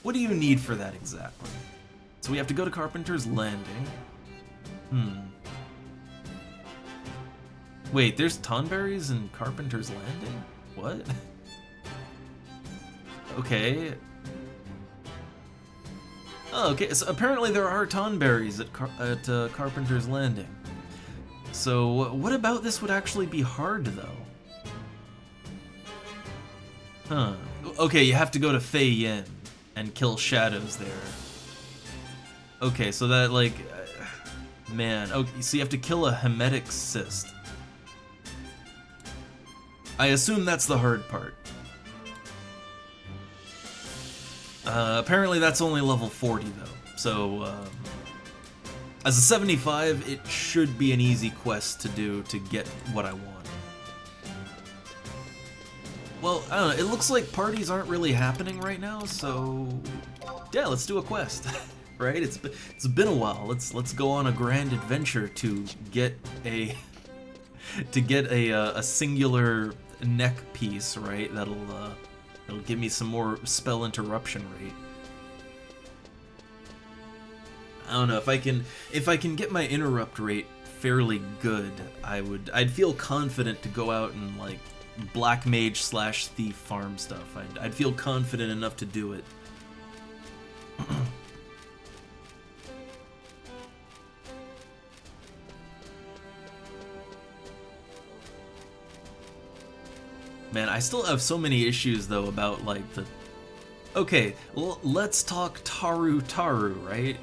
what do you need for that exactly? So we have to go to Carpenter's Landing. Wait, there's tonberries in Carpenter's Landing? What? Okay. Oh, okay. So apparently there are tonberries at Carpenter's Landing. So what about this would actually be hard though? Huh. Okay, you have to go to Fei Yin and kill shadows there. Okay, so that like, man. Okay, so you have to kill a Hemetic cyst. I assume that's the hard part. Apparently that's only level 40 though, so as a 75, it should be an easy quest to do to get what I want. Well, I don't know, it looks like parties aren't really happening right now, so yeah, let's do a quest, right? It's been a while. Let's go on a grand adventure to get a a singular neck piece, right? That'll give me some more spell interruption rate. I don't know if I can get my interrupt rate fairly good. I'd feel confident to go out and like black mage / thief farm stuff. I'd feel confident enough to do it. Man, I still have so many issues though about like the. Okay, let's talk Taru, right?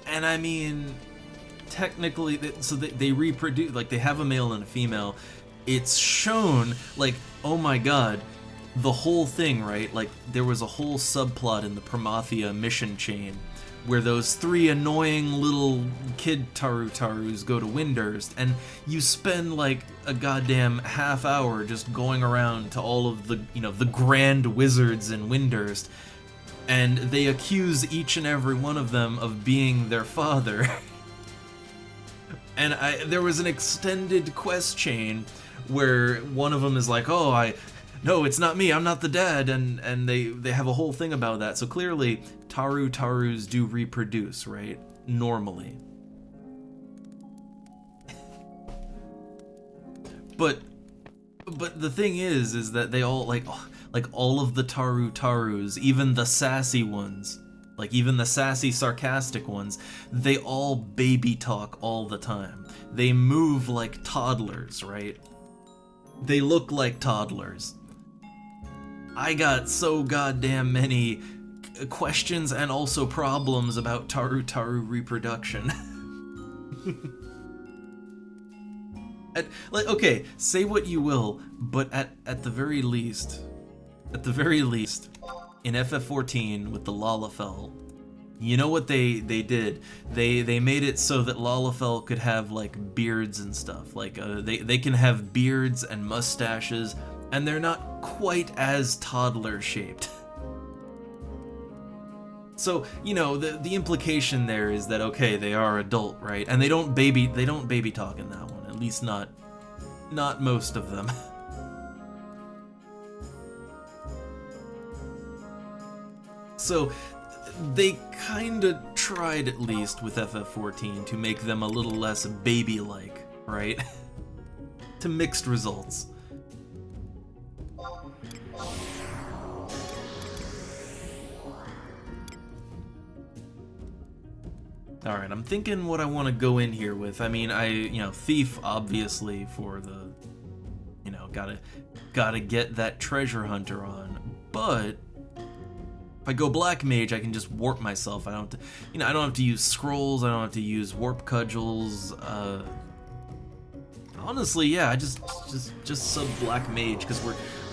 And I mean, technically, so they reproduce, like they have a male and a female. It's shown, like, oh my god, the whole thing, right? Like, there was a whole subplot in the Promathia mission chain where those 3 annoying little kid Tarus go to Windurst, and you spend like a goddamn half hour just going around to all of the, you know, the grand wizards in Windurst, and they accuse each and every one of them of being their father. And there was an extended quest chain where one of them is like, oh, no, it's not me, I'm not the dad, and they have a whole thing about that. So clearly, Tarus do reproduce, right? Normally. But the thing is that they all, like all of the Tarus, even the sassy ones, like even the sassy, sarcastic ones, they all baby talk all the time. They move like toddlers, right? They look like toddlers. I got so goddamn many questions and also problems about Taru reproduction. Like, okay, say what you will, but at the very least, in FF14 with the Lalafell, you know what they did? They made it so that Lalafell could have like beards and stuff. Like they can have beards and mustaches, and they're not quite as toddler shaped. So, you know, the implication there is that okay, they are adult, right? And they don't baby talk in that one. At least not most of them. So they kinda tried, at least with FF14, to make them a little less baby-like, right? To mixed results. Alright, I'm thinking what I want to go in here with. I mean, Thief, obviously, for the, you know, gotta get that treasure hunter on, but if I go Black Mage, I can just warp myself. I don't have to use scrolls, I don't have to use warp cudgels. Honestly, yeah, I just sub Black Mage, because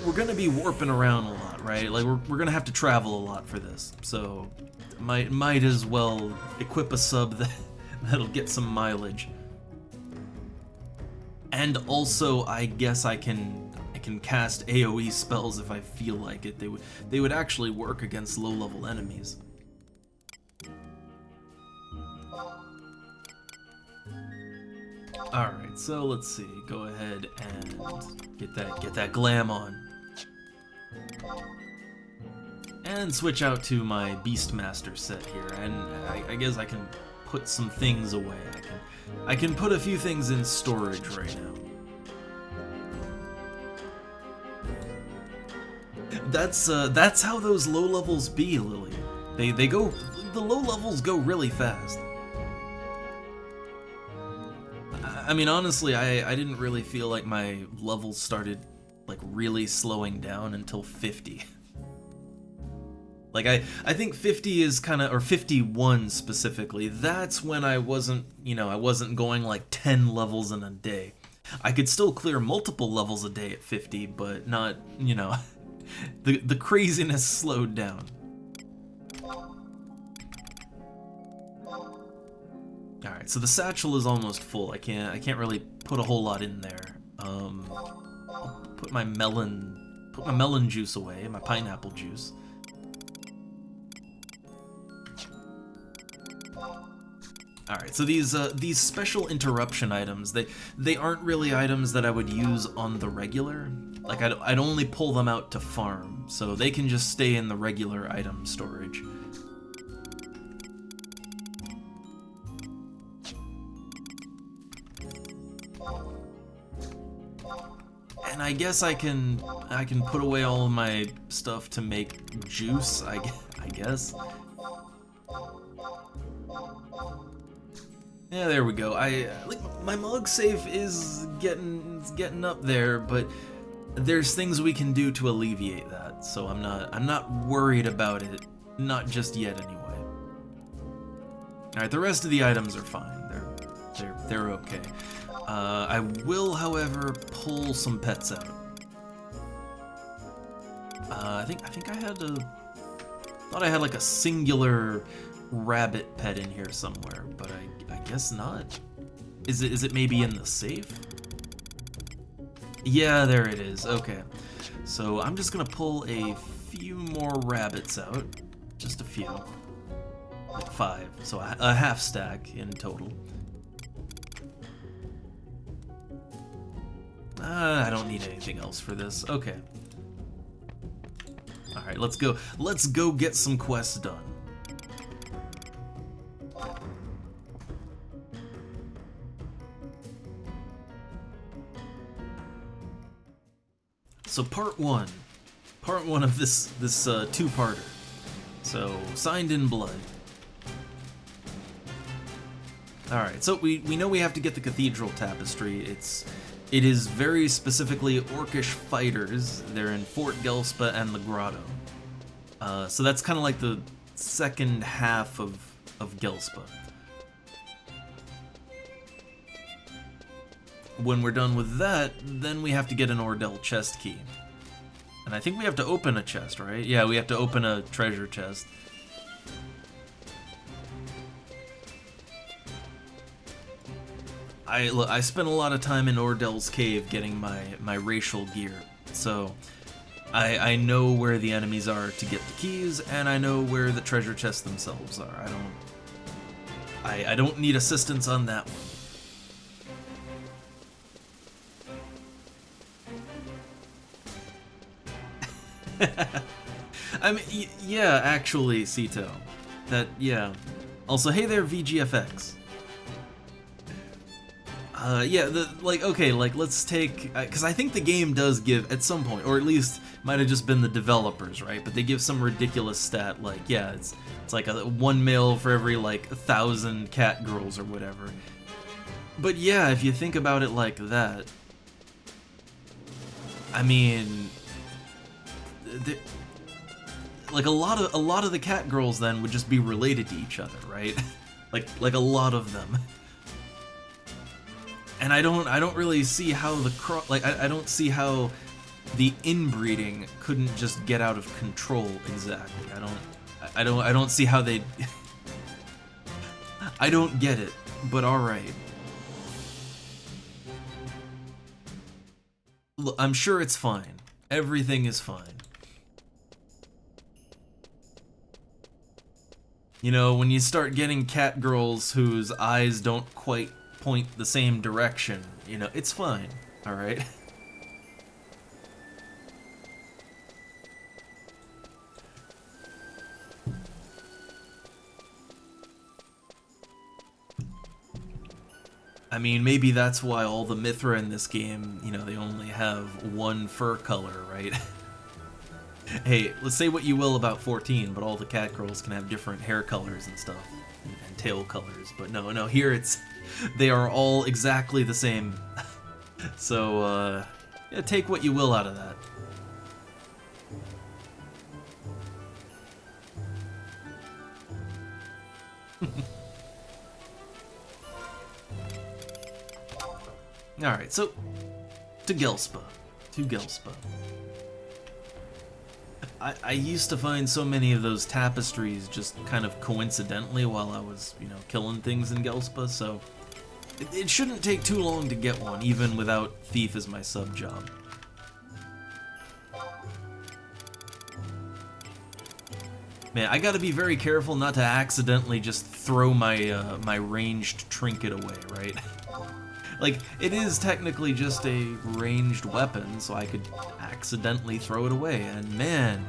we're gonna be warping around a lot, right? Like we're gonna have to travel a lot for this, so might as well equip a sub that'll get some mileage. And also, I guess I can cast AoE spells if I feel like it. They would actually work against low-level enemies. Alright, so let's see. Go ahead and get that glam on. And switch out to my Beastmaster set here, and I guess I can put some things away. I can put a few things in storage right now. That's how those low levels be, Lily. They go the low levels go really fast. I mean, honestly, I didn't really feel like my levels started, like, really slowing down until 50. Like, I think 50 is kind of, or 51 specifically, that's when I wasn't, you know, I wasn't going like 10 levels in a day. I could still clear multiple levels a day at 50, but not, you know, the craziness slowed down. Alright, so the satchel is almost full. I can't really put a whole lot in there. I'll put my melon juice away, my pineapple juice. Alright, so these special interruption items, they aren't really items that I would use on the regular. Like, I'd only pull them out to farm, so they can just stay in the regular item storage. And I guess I can put away all of my stuff to make juice, I guess. Yeah, there we go. Like, my mug safe is getting up there, but there's things we can do to alleviate that. So I'm not worried about it, not just yet anyway. All right, the rest of the items are fine. They're okay. I will, however, pull some pets out. I think I thought I had like a singular rabbit pet in here somewhere, but I guess not. Is it maybe in the safe? Yeah, there it is. Okay. So I'm just gonna pull a few more rabbits out. Just a few. Like 5. So a half stack in total. I don't need anything else for this. Okay. Alright, let's go. Let's go get some quests done. So part one of this two-parter. So, Signed in Blood. Alright, so we know we have to get the Cathedral Tapestry. It is very specifically Orcish fighters. They're in Fort Gelspa and the Grotto. So that's kind of like the second half of Gelspa. When we're done with that, then we have to get an Ordell chest key. And I think we have to open a chest, right? Yeah, we have to open a treasure chest. I spent a lot of time in Ordell's cave getting my racial gear, so I know where the enemies are to get the keys, and I know where the treasure chests themselves are. I don't need assistance on that one. I mean, yeah, actually, Cito. Yeah. Also, hey there, VGFX. Yeah, let's take, because I think the game does give, at some point, or at least might have just been the developers, right? But they give some ridiculous stat, like, yeah, it's like one male for every, like, 1,000 cat girls or whatever. But yeah, if you think about it like that, I mean, like a lot of the cat girls then would just be related to each other, right? like a lot of them. And I don't really see how I don't see how the inbreeding couldn't just get out of control exactly. I don't see how they I don't get it, but all right. Look, I'm sure it's fine. Everything is fine. You know, when you start getting cat girls whose eyes don't quite point the same direction, you know, it's fine, alright? I mean, maybe that's why all the Mithra in this game, you know, they only have one fur color, right? Hey, let's say what you will about 14, but all the cat girls can have different hair colors and stuff, and tail colors. But no, here they are all exactly the same. So, yeah, take what you will out of that. Alright, so, to Gelspa. I used to find so many of those tapestries just kind of coincidentally while I was, killing things in Gelspa, so it shouldn't take too long to get one, even without Thief as my sub-job. Man, I gotta be very careful not to accidentally just throw my my ranged trinket away, right? Like, it is technically just a ranged weapon, so I could accidentally throw it away, and man,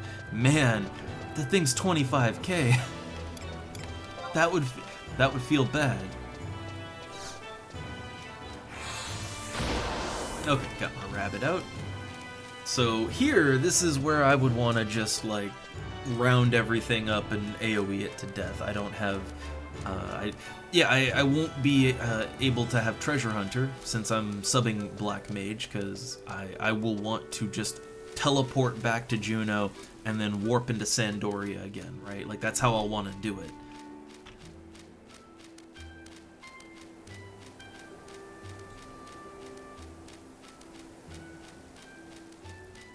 the thing's 25k. That would feel bad. Okay, got my rabbit out. So here, this is where I would want to just, like, round everything up and AoE it to death. I don't have... I won't be able to have Treasure Hunter since I'm subbing Black Mage, because I will want to just teleport back to Juno and then warp into Sandoria again, right? Like, that's how I'll want to do it.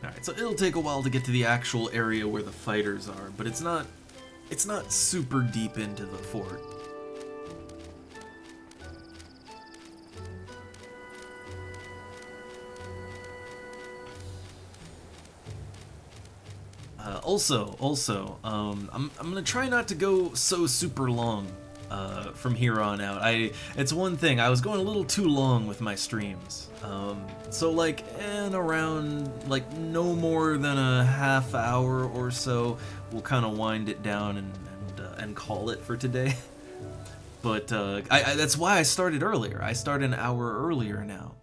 Alright, so it'll take a while to get to the actual area where the fighters are, but it's not super deep into the fort. I'm gonna try not to go so super long from here on out. It's one thing, I was going a little too long with my streams. So like around like no more than a half hour or so, we'll kind of wind it down and call it for today. But that's why I started earlier. I start an hour earlier now,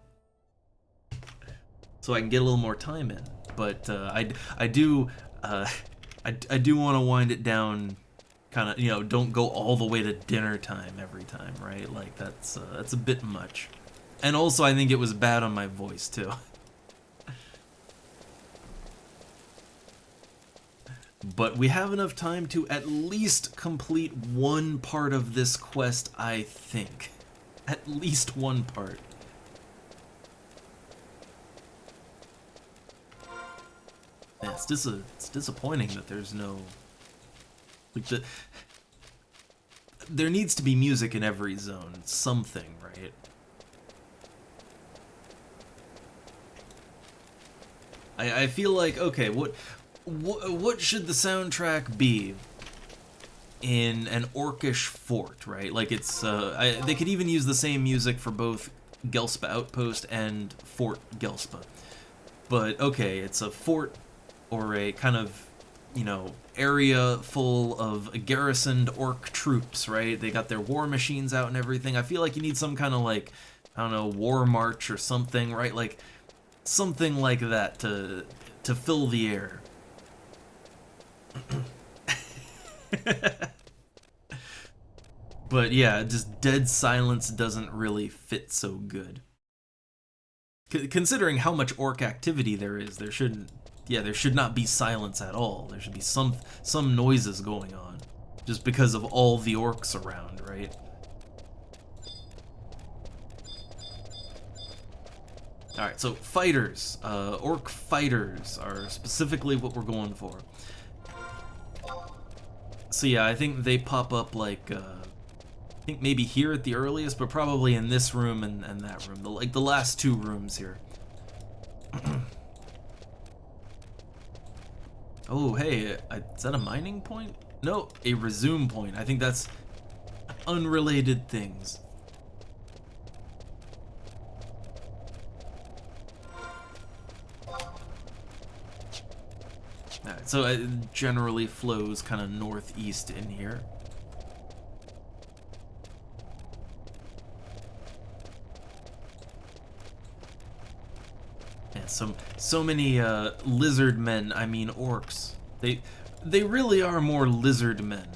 so I can get a little more time in. But I do want to wind it down, kind of, don't go all the way to dinner time every time, right? Like, that's a bit much. And also, I think it was bad on my voice, too. But we have enough time to at least complete one part of this quest, I think. At least one part. Yeah, it's disappointing that there's no... Like, there needs to be music in every zone. Something, right? I feel like, okay, what should the soundtrack be in an orcish fort, right? Like, it's they could even use the same music for both Gelspa Outpost and Fort Gelspa. But okay, it's a fort or a kind of, area full of garrisoned orc troops, right? They got their war machines out and everything. I feel like you need some kind of, like, I don't know, war march or something, right? Like, something like that to fill the air. But yeah, just dead silence doesn't really fit so good. Considering how much orc activity there is, there should not be silence at all. There should be some noises going on, just because of all the orcs around, right? Alright, so fighters. Orc fighters are specifically what we're going for. So yeah, I think they pop up like, I think maybe here at the earliest, but probably in this room and that room. Like the last two rooms here. Oh, hey, is that a mining point? No, a resume point. I think that's unrelated things. Alright, so it generally flows kind of northeast in here. Yeah, Yeah, so many lizard men. I mean orcs. They really are more lizard men.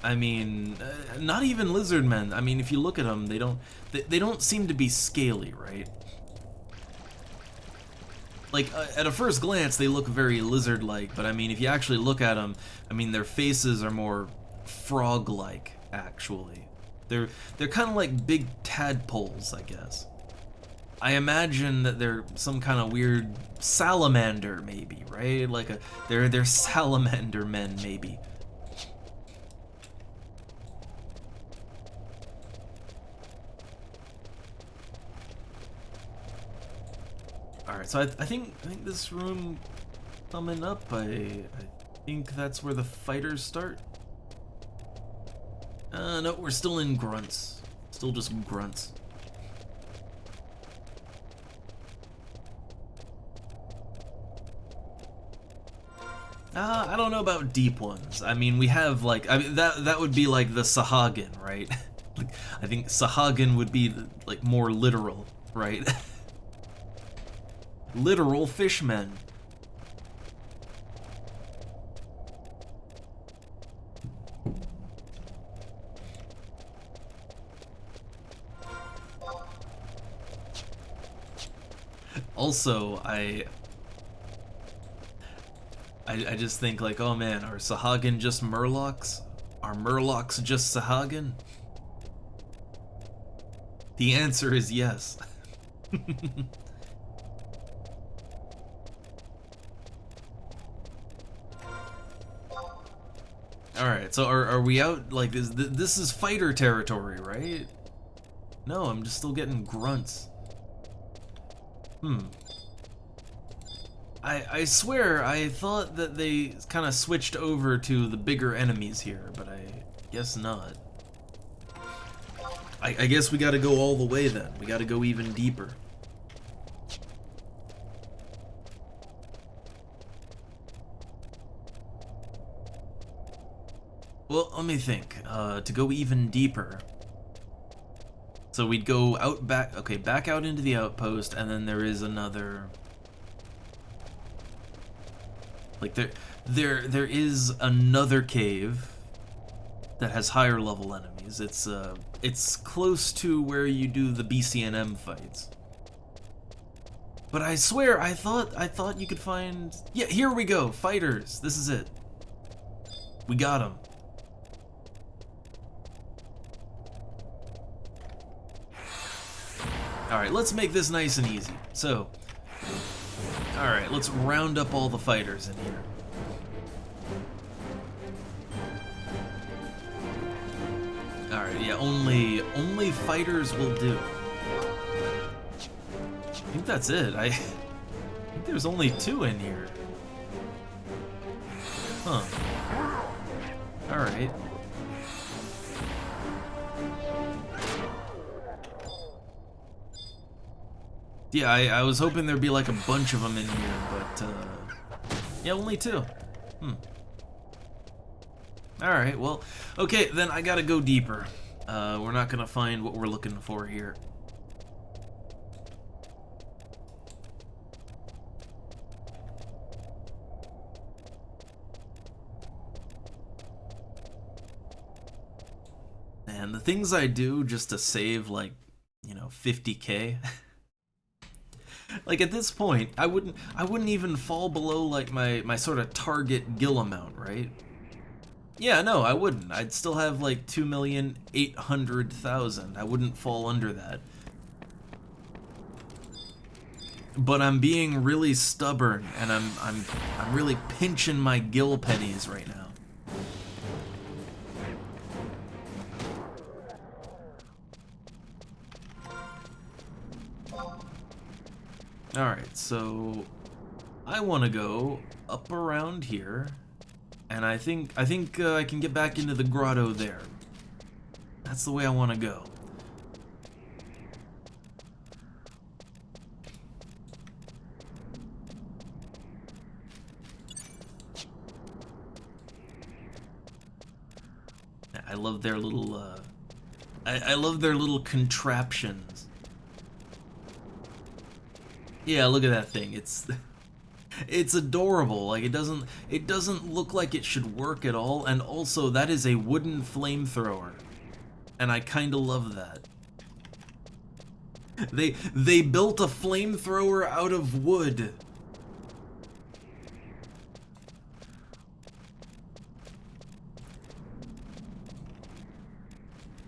I mean, not even lizard men. I mean, if you look at them, they don't seem to be scaly, right? Like, at a first glance, they look very lizard-like, but I mean, if you actually look at them, I mean, their faces are more frog-like, actually. They're kind of like big tadpoles, I guess. I imagine that they're some kind of weird salamander, maybe, right? Like they're salamander men, maybe. Alright, so I think this room coming up, I think that's where the fighters start. No, we're still in grunts. Still just grunts. I don't know about deep ones. I mean, we have like, I mean that would be like the Sahagin, right? Like, I think Sahagin would be like more literal, right? Literal fishmen. Also, I just think like, oh man, are Sahagin just Murlocs? Are Murlocs just Sahagin? The answer is yes. Alright, so are we out, like, this is fighter territory, right? No, I'm just still getting grunts. I swear, I thought that they kind of switched over to the bigger enemies here, but I guess not. I guess we gotta go all the way then. We gotta go even deeper. Well, let me think. To go even deeper. So we'd go out back, okay, back out into the outpost, and then there is another... Like there is another cave that has higher level enemies. It's close to where you do the BCNM fights. But I swear, I thought you could find... Yeah, here we go, fighters. This is it. We got them. Alright, let's make this nice and easy. So, alright, let's round up all the fighters in here. Alright, yeah, only fighters will do. I think that's it. I think there's only 2 in here. Huh. Alright. Yeah, I was hoping there'd be like a bunch of them in here, but yeah, only 2. Alright, well, okay, then I gotta go deeper. We're not gonna find what we're looking for here. And the things I do just to save, like, you know, 50k. Like, at this point, I wouldn't even fall below like my sort of target gil amount, right? Yeah, no, I wouldn't. I'd still have like 2,800,000. I wouldn't fall under that. But I'm being really stubborn, and I'm really pinching my gil pennies right now. Alright, so I want to go up around here, and I think I can get back into the grotto there. That's the way I want to go. I love their little I love their little contraptions. Yeah, look at that thing. It's adorable. Like it doesn't look like it should work at all, and also that is a wooden flamethrower. And I kind of love that. They built a flamethrower out of wood.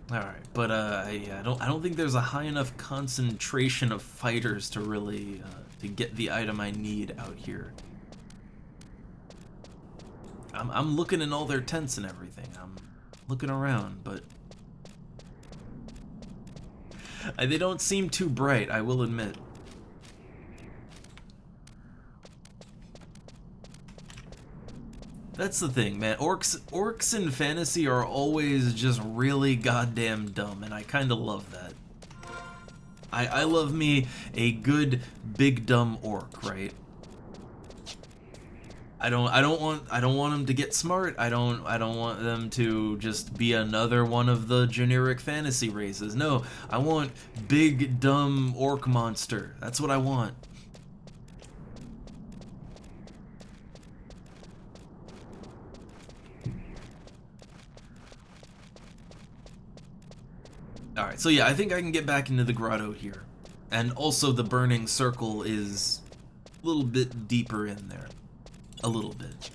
All right, but yeah, I don't think there's a high enough concentration of fighters to really to get the item I need out here. I'm looking in all their tents and everything. I'm looking around, but they don't seem too bright, I will admit. That's the thing, man. Orcs in fantasy are always just really goddamn dumb, and I kind of love that. I love me a good big dumb orc, right? I don't want them to get smart. I don't want them to just be another one of the generic fantasy races. No, I want big dumb orc monster. That's what I want. Alright, so yeah, I think I can get back into the grotto here. And also the burning circle is a little bit deeper in there. A little bit.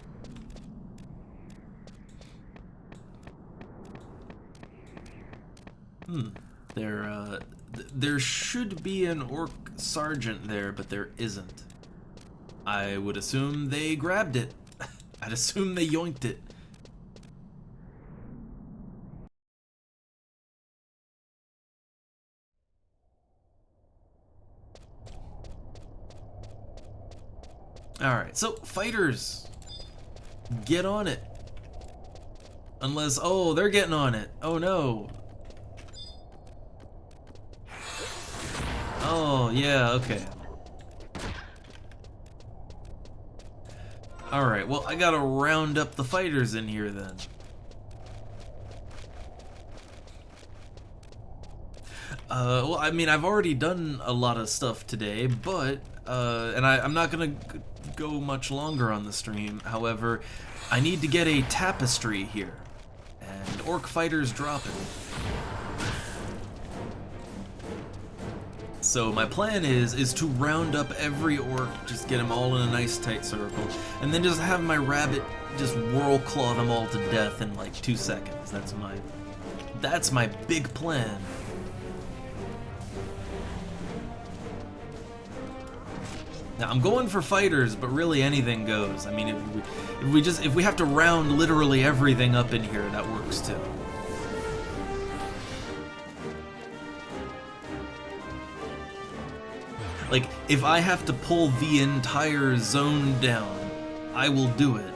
There should be an orc sergeant there, but there isn't. I would assume they grabbed it. I'd assume they yoinked it. Alright, so fighters, get on it. Unless, oh, they're getting on it. Oh no. Oh, yeah, okay. Alright, well, I gotta round up the fighters in here then. Well, I mean, I've already done a lot of stuff today, but, and I'm not gonna go much longer on the stream. However, I need to get a tapestry here, and orc fighters dropping. So my plan is to round up every orc, just get them all in a nice tight circle, and then just have my rabbit just whirl claw them all to death in like 2 seconds. That's my big plan. Now I'm going for fighters, but really anything goes. I mean, if we have to round literally everything up in here, that works too. Like, if I have to pull the entire zone down, I will do it.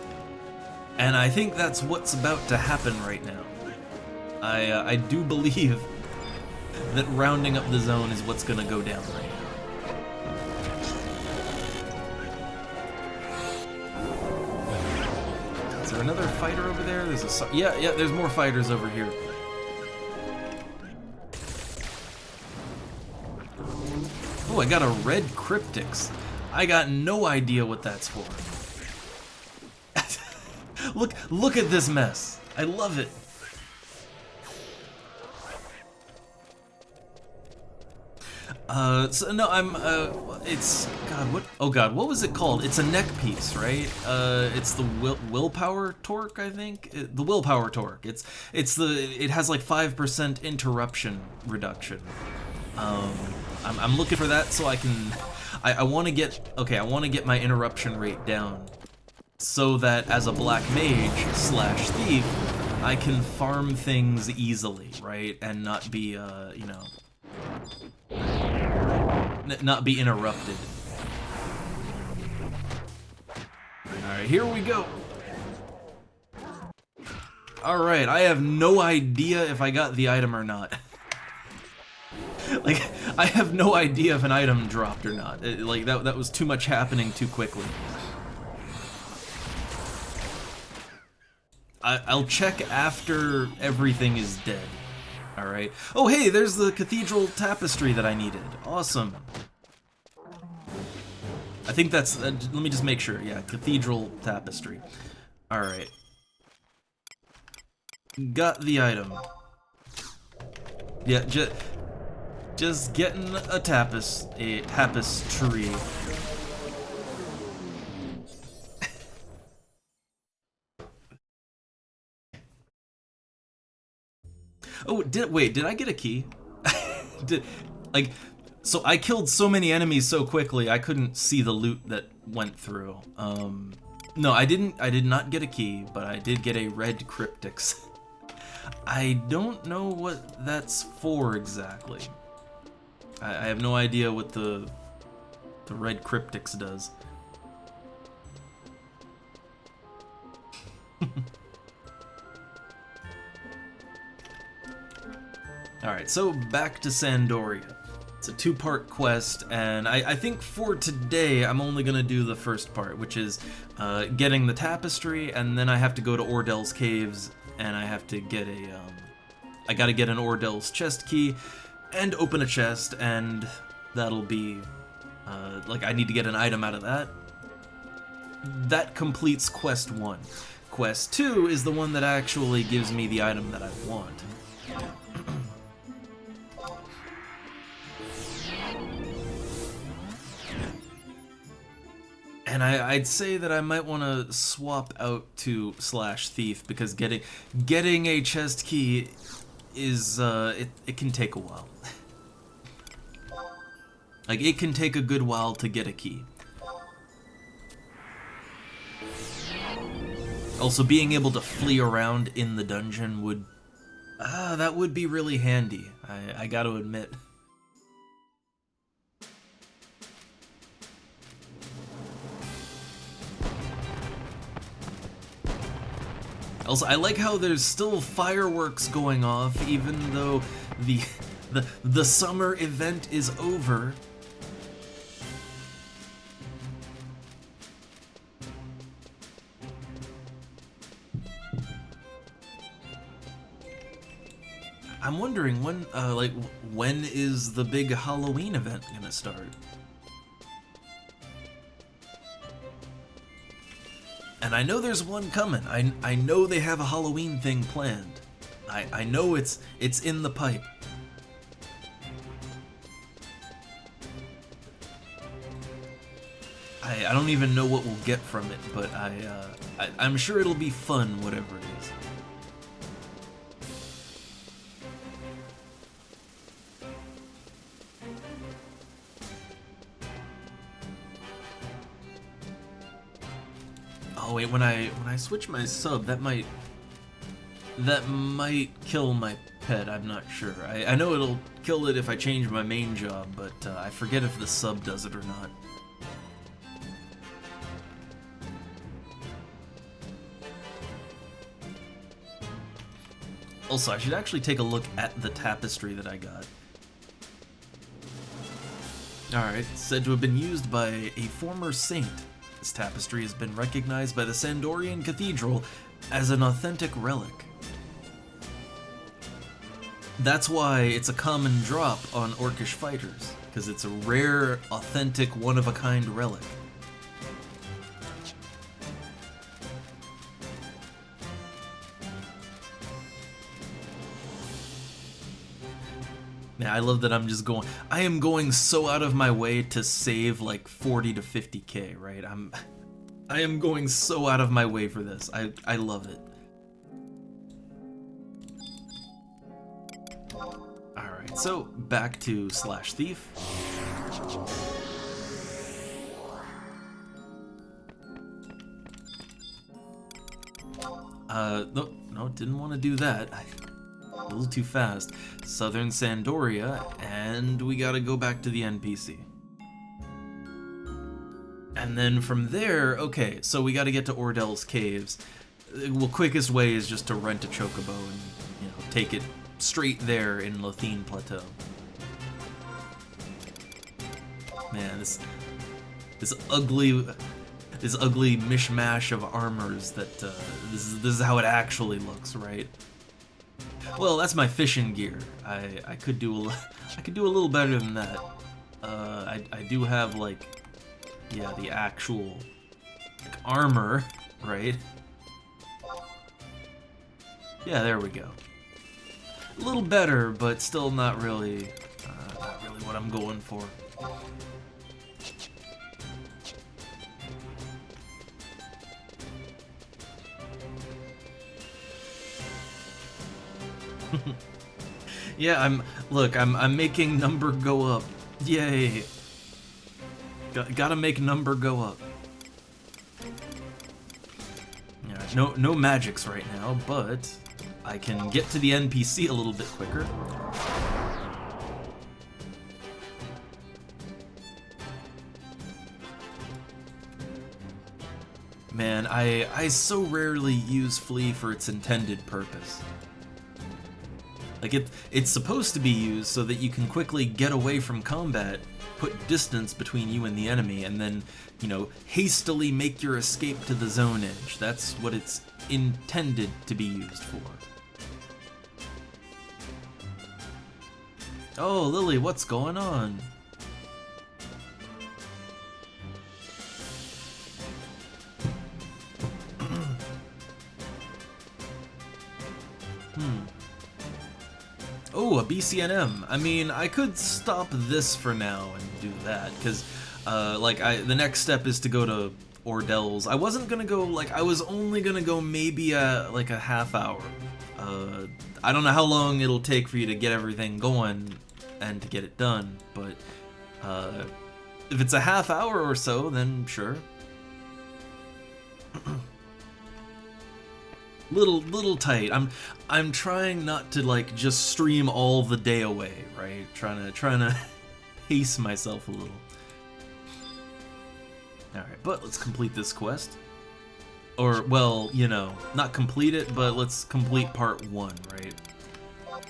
And I think that's what's about to happen right now. I do believe that rounding up the zone is what's gonna go down right now. Is there another fighter over there? There's a... Yeah, there's more fighters over here. Oh, I got a red cryptix. I got no idea what that's for. Look at this mess. I love it. So no, it's, God, what, oh God, what was it called? It's a neck piece, right? It's the willpower torque, I think? The willpower torque. It has like 5% interruption reduction. I'm looking for that so I can, I want to get my interruption rate down so that as a black mage / thief, I can farm things easily, right? And not be, you know, not be interrupted. Alright, here we go. Alright, I have no idea if I got the item or not. Like, I have no idea if an item dropped or not. Like, that was too much happening too quickly. I'll check after everything is dead. Alright. Oh, hey, there's the cathedral tapestry that I needed. Awesome. I think that's, let me just make sure, yeah, Cathedral Tapestry. Alright. Got the item. Yeah, just getting a tapestry. Oh, did I get a key? Like, so I killed so many enemies so quickly I couldn't see the loot that went through. No, I did not get a key, but I did get a red cryptix. I don't know what that's for exactly. I have no idea what the red cryptix does. Alright, so back to Sandoria. It's a two-part quest, and I think for today I'm only gonna do the first part, which is getting the tapestry, and then I have to go to Ordell's Caves, and I have to get a, I gotta get an Ordell's chest key, and open a chest, and that'll be, like, I need to get an item out of that. That completes Quest 1. Quest 2 is the one that actually gives me the item that I want. And I'd say that I might want to swap out to /thief, because getting a chest key is, it can take a while. Like, it can take a good while to get a key. Also, being able to flee around in the dungeon would, that would be really handy, I gotta admit. Also, I like how there's still fireworks going off, even though the summer event is over. I'm wondering when is the big Halloween event gonna start? And I know there's one coming. I know they have a Halloween thing planned. I know it's in the pipe. I don't even know what we'll get from it, but I'm sure it'll be fun, whatever it is. Oh wait, when I switch my sub, that might kill my pet. I'm not sure. I know it'll kill it if I change my main job, but I forget if the sub does it or not. Also, I should actually take a look at the tapestry that I got. Alright, said to have been used by a former saint. This tapestry has been recognized by the Sandorian Cathedral as an authentic relic. That's why it's a common drop on Orcish fighters, because it's a rare, authentic, one-of-a-kind relic. Yeah, I love that I am going so out of my way to save like 40 to 50k, right? I am going so out of my way for this. I love it. Alright, so back to /thief. No, didn't want to do that. A little too fast. Southern Sandoria, and we gotta go back to the NPC. And then from there, okay, so we gotta get to Ordell's Caves. Well, quickest way is just to rent a chocobo and, you know, take it straight there in Lothine Plateau. Man, this ugly mishmash of armors that, this is how it actually looks, right? Well, that's my fishing gear. I could do a little better than that. I do have like yeah, the actual like, armor, right? Yeah, there we go. A little better, but still not really what I'm going for. Yeah, I'm making number go up. Yay. Gotta make number go up. Yeah, no magics right now, but I can get to the NPC a little bit quicker. Man, I so rarely use Flee for its intended purpose. Like, it's supposed to be used so that you can quickly get away from combat, put distance between you and the enemy, and then, you know, hastily make your escape to the zone edge. That's what it's intended to be used for. Oh, Lily, what's going on? Oh, a BCNM. I mean, I could stop this for now and do that, because, the next step is to go to Ordell's. I wasn't gonna go, I was only gonna go maybe a half hour. I don't know how long it'll take for you to get everything going and to get it done, but, if it's a half hour or so, then sure. Little tight. I'm trying not to just stream all the day away, right? Trying to pace myself a little. All right, but let's complete this quest. Or, well, you know, not complete it, but let's complete part 1, right?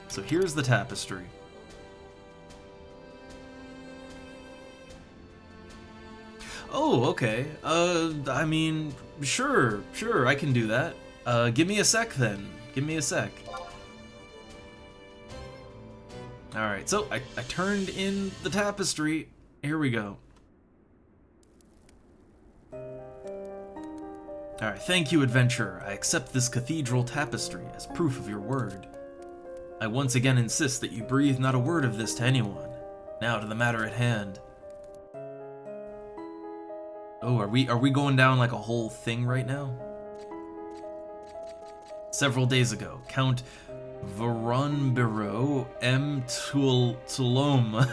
So here's the tapestry. Oh, okay. I mean, sure, I can do that. Give me a sec then. Give me a sec. Alright, so I turned in the tapestry. Here we go. Alright, thank you, adventurer. I accept this cathedral tapestry as proof of your word. I once again insist that you breathe not a word of this to anyone. Now to the matter at hand. Oh, are we going down like a whole thing right now? Several days ago, Count Varonbiro M. Tulom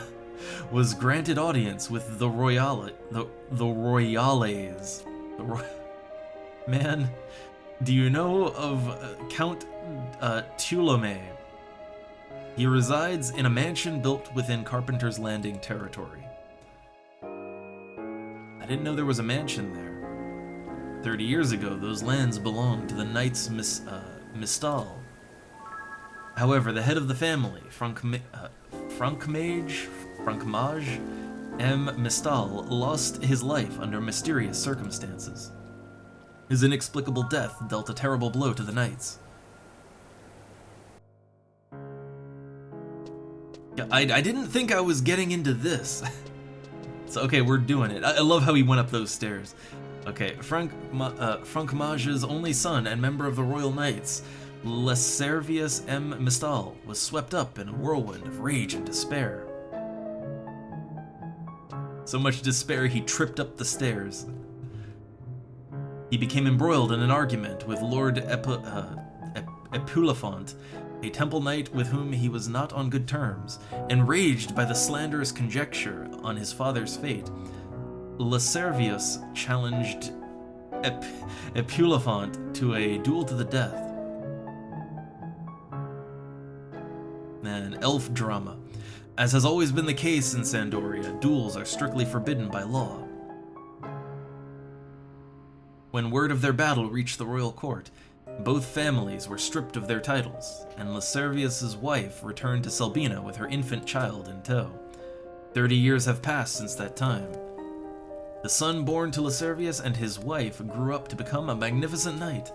was granted audience with the Royales. Man, do you know of Count Tulome? He resides in a mansion built within Carpenter's Landing territory. I didn't know there was a mansion there. 30 years ago, those lands belonged to the Knights Mistal. However, the head of the family, Francmage M. Mistal, lost his life under mysterious circumstances. His inexplicable death dealt a terrible blow to the Knights. I didn't think I was getting into this. So, okay, we're doing it. I love how he went up those stairs. Okay, Francmage's only son and member of the Royal Knights, Leservius M. Mistal, was swept up in a whirlwind of rage and despair. So much despair he tripped up the stairs. He became embroiled in an argument with Lord Epulafont, a temple knight with whom he was not on good terms. Enraged by the slanderous conjecture on his father's fate, Leservius challenged Epulafont to a duel to the death. An elf drama. As has always been the case in Sandoria, duels are strictly forbidden by law. When word of their battle reached the royal court, both families were stripped of their titles, and Leservius's wife returned to Selbina with her infant child in tow. 30 years have passed since that time. The son born to Leservius and his wife grew up to become a magnificent knight.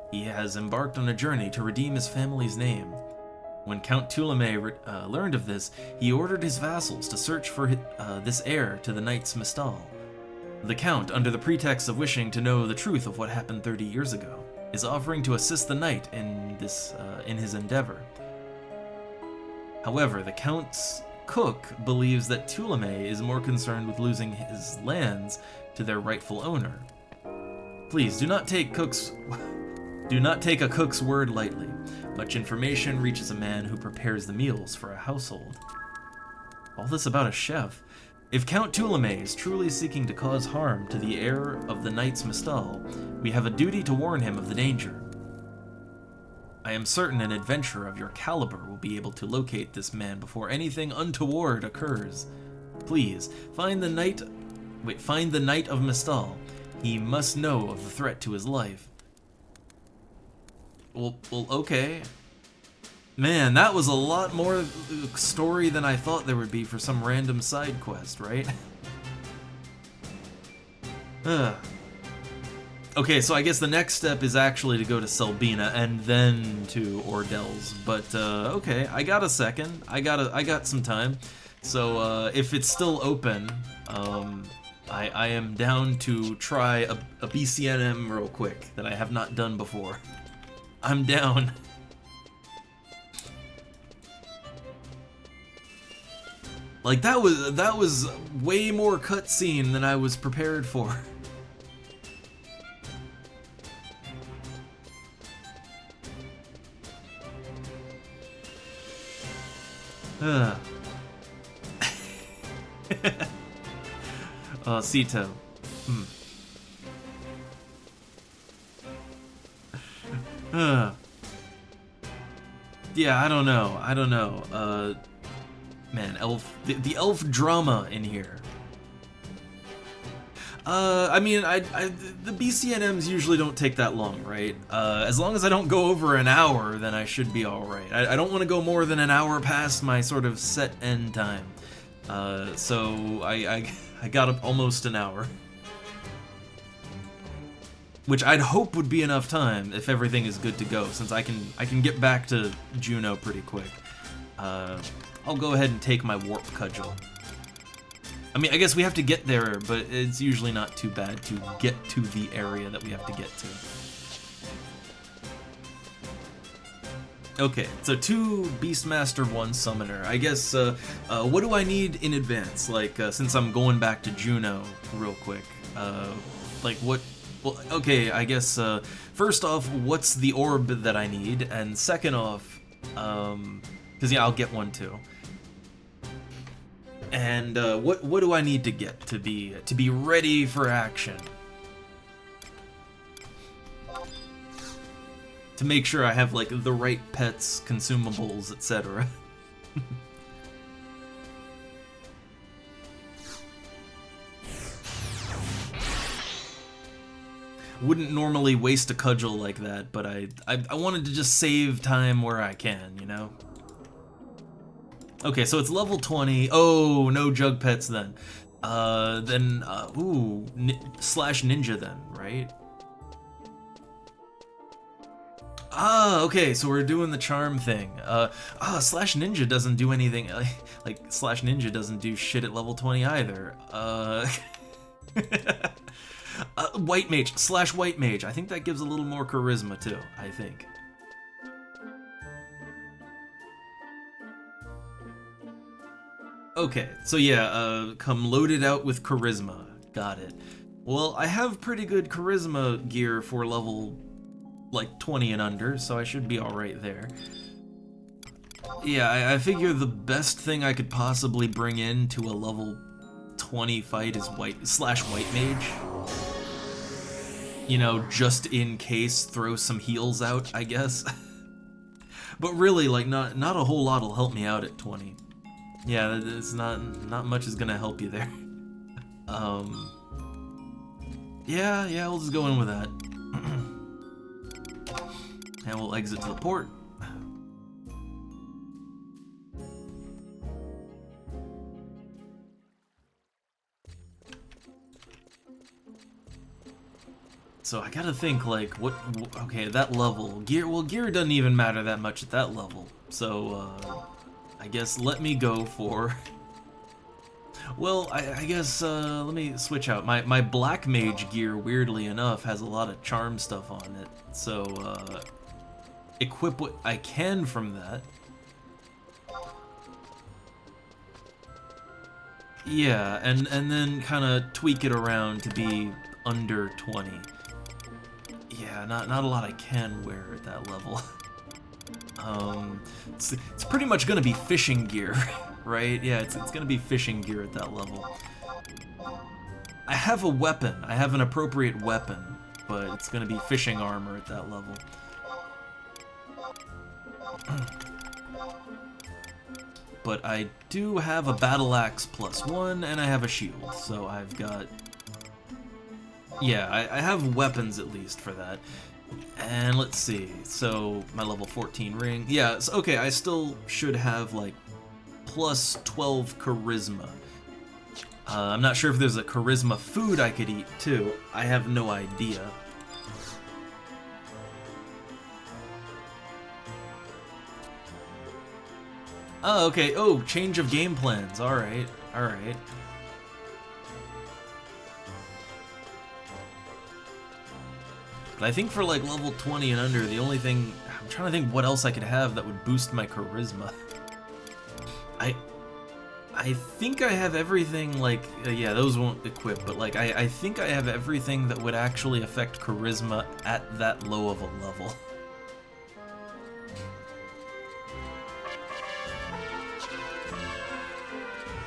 He has embarked on a journey to redeem his family's name. When Count Tulame learned of this, he ordered his vassals to search for this heir to the Knights Mistal. The Count, under the pretext of wishing to know the truth of what happened 30 years ago, is offering to assist the knight in his endeavor. However, the Count's cook believes that Tulame is more concerned with losing his lands to their rightful owner. Please, do not take a cook's word lightly. Much information reaches a man who prepares the meals for a household. All this about a chef. If Count Tulame is truly seeking to cause harm to the heir of the Knight's Mistal, we have a duty to warn him of the danger. I am certain an adventurer of your caliber will be able to locate this man before anything untoward occurs. Please, find the Knight of Mistal. He must know of the threat to his life. Well, okay. Man, that was a lot more story than I thought there would be for some random side quest, right? Okay, so I guess the next step is actually to go to Selbina and then to Ordell's. But okay, I got a second. I got some time. So if it's still open, I am down to try a BCNM real quick that I have not done before. I'm down. Like that was way more cutscene than I was prepared for. Sito. Yeah, I don't know. Man, the elf drama in here. I mean, the BCNMs usually don't take that long, right? As long as I don't go over an hour, then I should be alright. I don't want to go more than an hour past my sort of set end time. So I got up almost an hour. Which I'd hope would be enough time if everything is good to go, since I can get back to Juno pretty quick. I'll go ahead and take my warp cudgel. I mean, I guess we have to get there, but it's usually not too bad to get to the area that we have to get to. Okay, so 2 Beastmaster, 1 Summoner. I guess, what do I need in advance? Like, since I'm going back to Juno real quick, like what... Well, okay, I guess, first off, what's the orb that I need? And second off, because yeah, I'll get one too. And what do I need to get to be ready for action? To make sure I have like the right pets, consumables, etc. Wouldn't normally waste a cudgel like that, but I wanted to just save time where I can, you know? Okay, so it's level 20. Oh, no jug pets then. Ooh, slash ninja then, right? Ah, okay, so we're doing the charm thing. Slash ninja doesn't do anything, like, slash ninja doesn't do shit at level 20 either. White mage, slash white mage. I think that gives a little more charisma too, I think. Okay, so yeah, come loaded out with charisma. Got it. Well, I have pretty good charisma gear for level, like, 20 and under, so I should be alright there. Yeah, I figure the best thing I could possibly bring in to a level 20 fight is slash white mage. You know, just in case, throw some heals out, I guess. But really, like, not a whole lot will help me out at 20. Yeah, it's not much is gonna help you there. Yeah, we'll just go in with that. And we'll exit to the port. So I gotta think, like, okay, that level, gear doesn't even matter that much at that level. So, I guess let me go for... Well, I guess let me switch out. My black mage gear, weirdly enough, has a lot of charm stuff on it. So equip what I can from that. Yeah, and then kind of tweak it around to be under 20. Yeah, not a lot I can wear at that level. It's pretty much gonna be fishing gear, right? Yeah, it's gonna be fishing gear at that level. I have a weapon. I have an appropriate weapon, but it's gonna be fishing armor at that level. But I do have a battle axe +1, and I have a shield, so I've got... Yeah, I have weapons at least for that. And let's see, so my level 14 ring. Yeah, so, okay, I still should have like +12 charisma. I'm not sure if there's a charisma food I could eat too. I have no idea. Oh, okay. Oh, change of game plans. Alright, alright. But I think for like level 20 and under, the only thing... I'm trying to think what else I could have that would boost my charisma. I think I have everything, like... yeah, those won't equip, but like, I think I have everything that would actually affect charisma at that low of a level.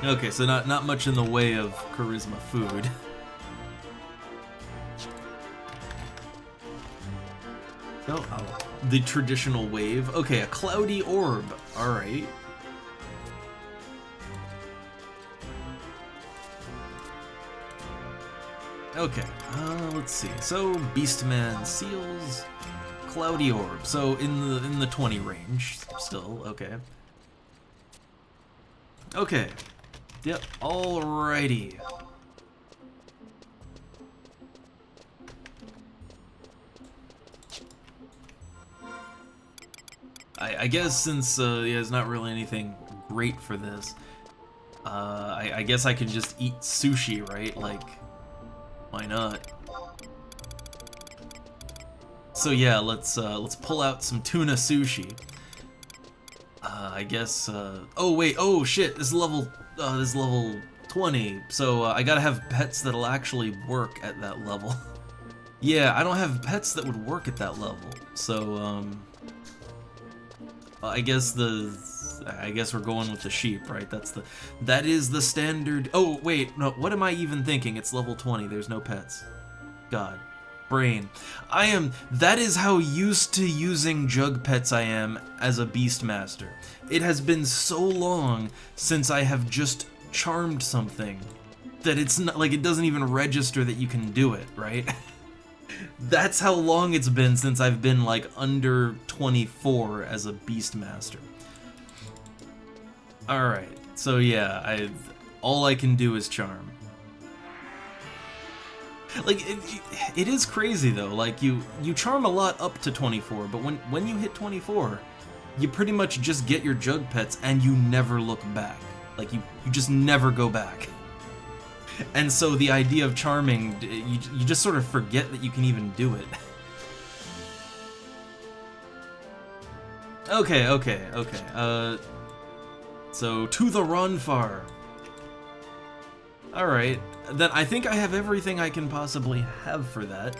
Okay, so not much in the way of charisma food. Oh, the traditional wave. Okay, a cloudy orb. Alright. Okay, let's see. So, Beastman seals, cloudy orb. So in the 20 range still. Okay. Okay. Yep. Alrighty. I guess since yeah, there's not really anything great for this, I guess I could just eat sushi, right? Like, why not? So yeah, let's pull out some tuna sushi. I guess. Oh wait. Oh shit. This is level 20. So I gotta have pets that'll actually work at that level. Yeah, I don't have pets that would work at that level. So I guess we're going with the sheep, right? That is the standard. Oh wait, no. What am I even thinking? It's level 20. There's no pets. God. Brain. That is how used to using jug pets I am as a Beastmaster. It has been so long since I have just charmed something that it's not, like, it doesn't even register that you can do it, right? That's how long it's been since I've been, like, under 24 as a Beastmaster. Alright, so yeah, all I can do is charm. Like, it is crazy though, like, you charm a lot up to 24, but when you hit 24, you pretty much just get your jug pets and you never look back. Like, you just never go back. And so the idea of charming, you just sort of forget that you can even do it. Okay. So, to the Ronfar. Alright, then I think I have everything I can possibly have for that.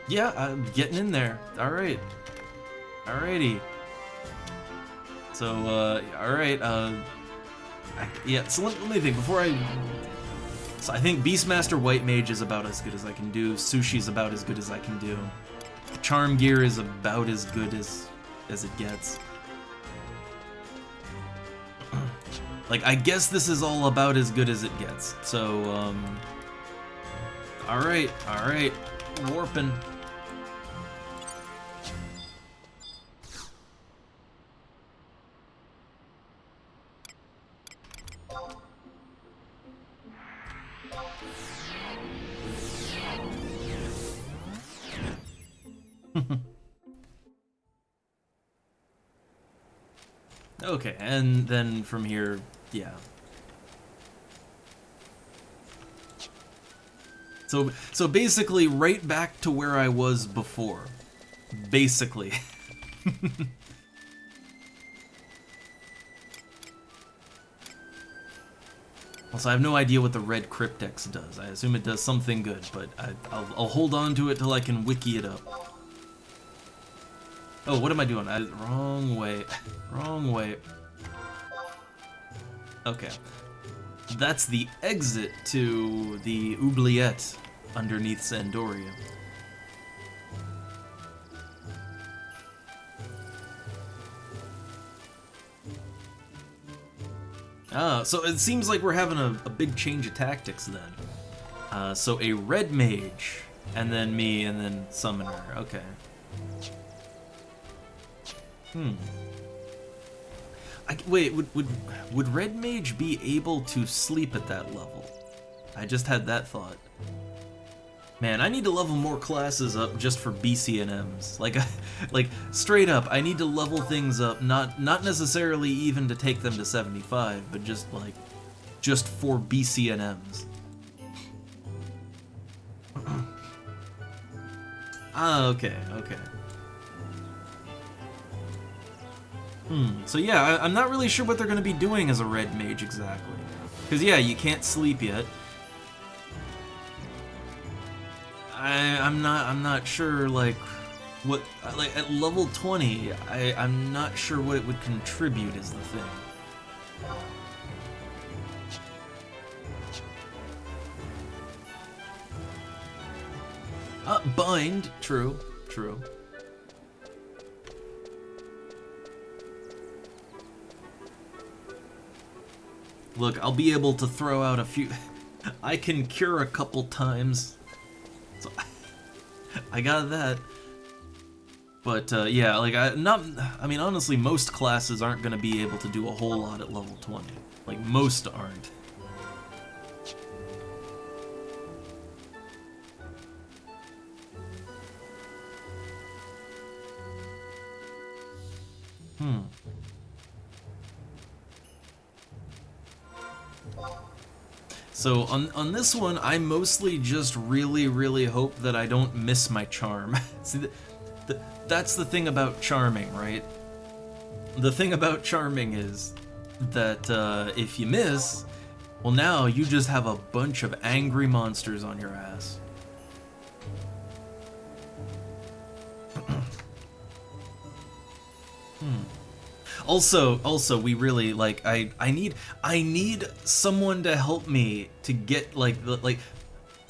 Yeah, I'm getting in there. Alright. Alrighty. So, alright, yeah, so let me think, before so I think Beastmaster White Mage is about as good as I can do, Sushi's about as good as I can do, Charm Gear is about as good as it gets. Like, I guess this is all about as good as it gets. So, alright, warping. Okay, and then from here, yeah. So basically right back to where I was before. Basically. Also, I have no idea what the red Cryptex does. I assume it does something good, but I'll hold on to it till I can wiki it up. Oh, what am I doing? Wrong way. Wrong way. Okay. That's the exit to the oubliette underneath Sandoria. Ah, so it seems like we're having a big change of tactics then. So a red mage, and then me, and then summoner. Okay. Wait, would red mage be able to sleep at that level? I just had that thought. Man, I need to level more classes up just for BCNMs. Like straight up, I need to level things up, not necessarily even to take them to 75, but just for BCNMs. Ah, okay. So yeah, I'm not really sure what they're gonna be doing as a red mage exactly. Cause yeah, you can't sleep yet. I'm not sure like what at level 20. I'm not sure what it would contribute is the thing. Bind, true. Look, I'll be able to throw out a few. I can cure a couple times. So I got that. But yeah, like I mean honestly most classes aren't going to be able to do a whole lot at level 20. Like most aren't. So on this one, I mostly just really hope that I don't miss my charm. See, that's the thing about charming, right? The thing about charming is that if you miss, well now you just have a bunch of angry monsters on your ass. Also, we really like. I need someone to help me to get like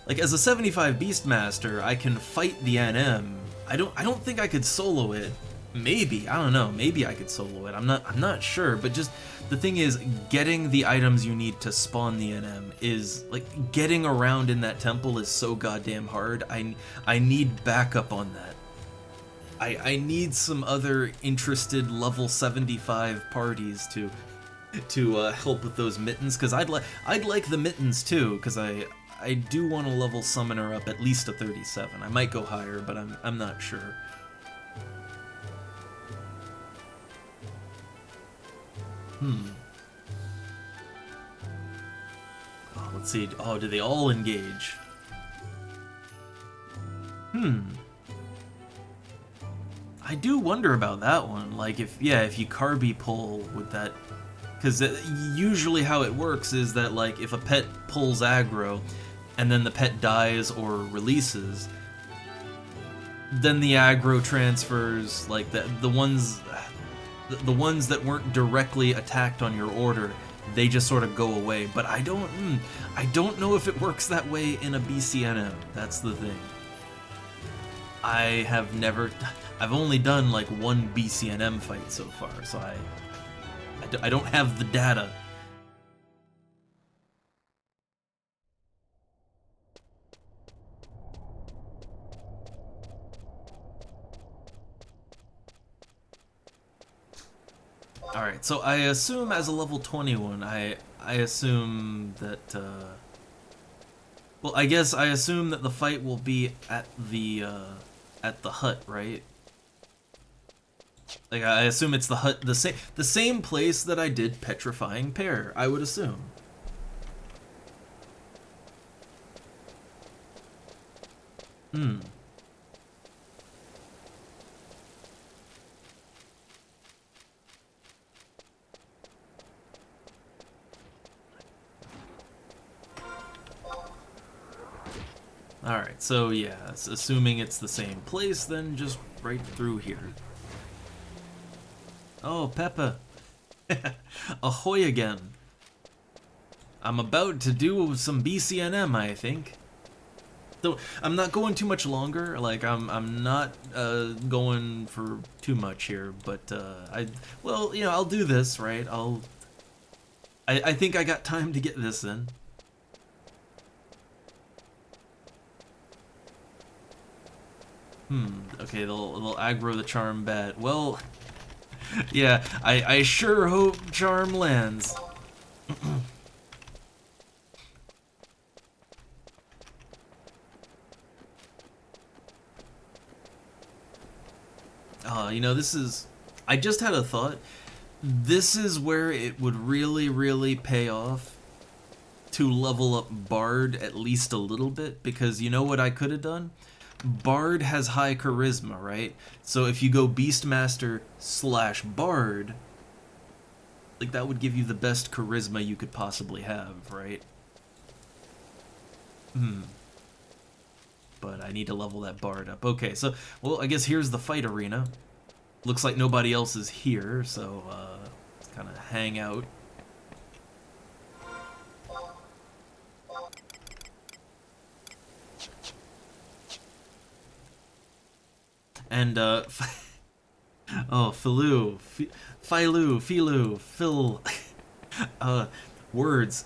as a 75 Beastmaster, I can fight the NM. I don't think I could solo it. Maybe, I don't know. Maybe I could solo it. I'm not sure. But just the thing is, getting the items you need to spawn the NM is like getting around in that temple is so goddamn hard. I need backup on that. I need some other interested level 75 parties to help with those mittens, because I'd like the mittens too, because I do want to level summoner up at least to 37. I might go higher, but I'm not sure. Oh, let's see. Oh, do they all engage? I do wonder about that one. Like, if you Carby pull, would that... Because usually how it works is that, like, if a pet pulls aggro, and then the pet dies or releases, then the aggro transfers, like, the ones that weren't directly attacked on your order, they just sort of go away. But I don't know if it works that way in a BCNM. That's the thing. I've only done like one BCNM fight so far, so I don't have the data. Alright, so I assume as a level 21, I assume that, well, I guess I assume that the fight will be at the hut, right? Like, I assume it's the hut, the same place that I did Petrifying Pear, I would assume. Hmm. Alright, so yeah, assuming it's the same place, then just right through here. Oh, Peppa. Ahoy again. I'm about to do some BCNM, I think. So I'm not going too much longer. Like I'm not going for too much here, but well, you know, I'll do this, right? I think I got time to get this in. Okay, they'll aggro the charm bad. Well, yeah, I sure hope charm lands. You know, I just had a thought. This is where it would really, really pay off to level up Bard at least a little bit, because you know what I could have done? Bard has high charisma, right? So if you go Beastmaster/Bard, like that would give you the best charisma you could possibly have, right? But I need to level that Bard up. Okay, so, well, I guess here's the fight arena. Looks like nobody else is here, so let's kind of hang out. And, oh, Filu, Filu, Phil, words.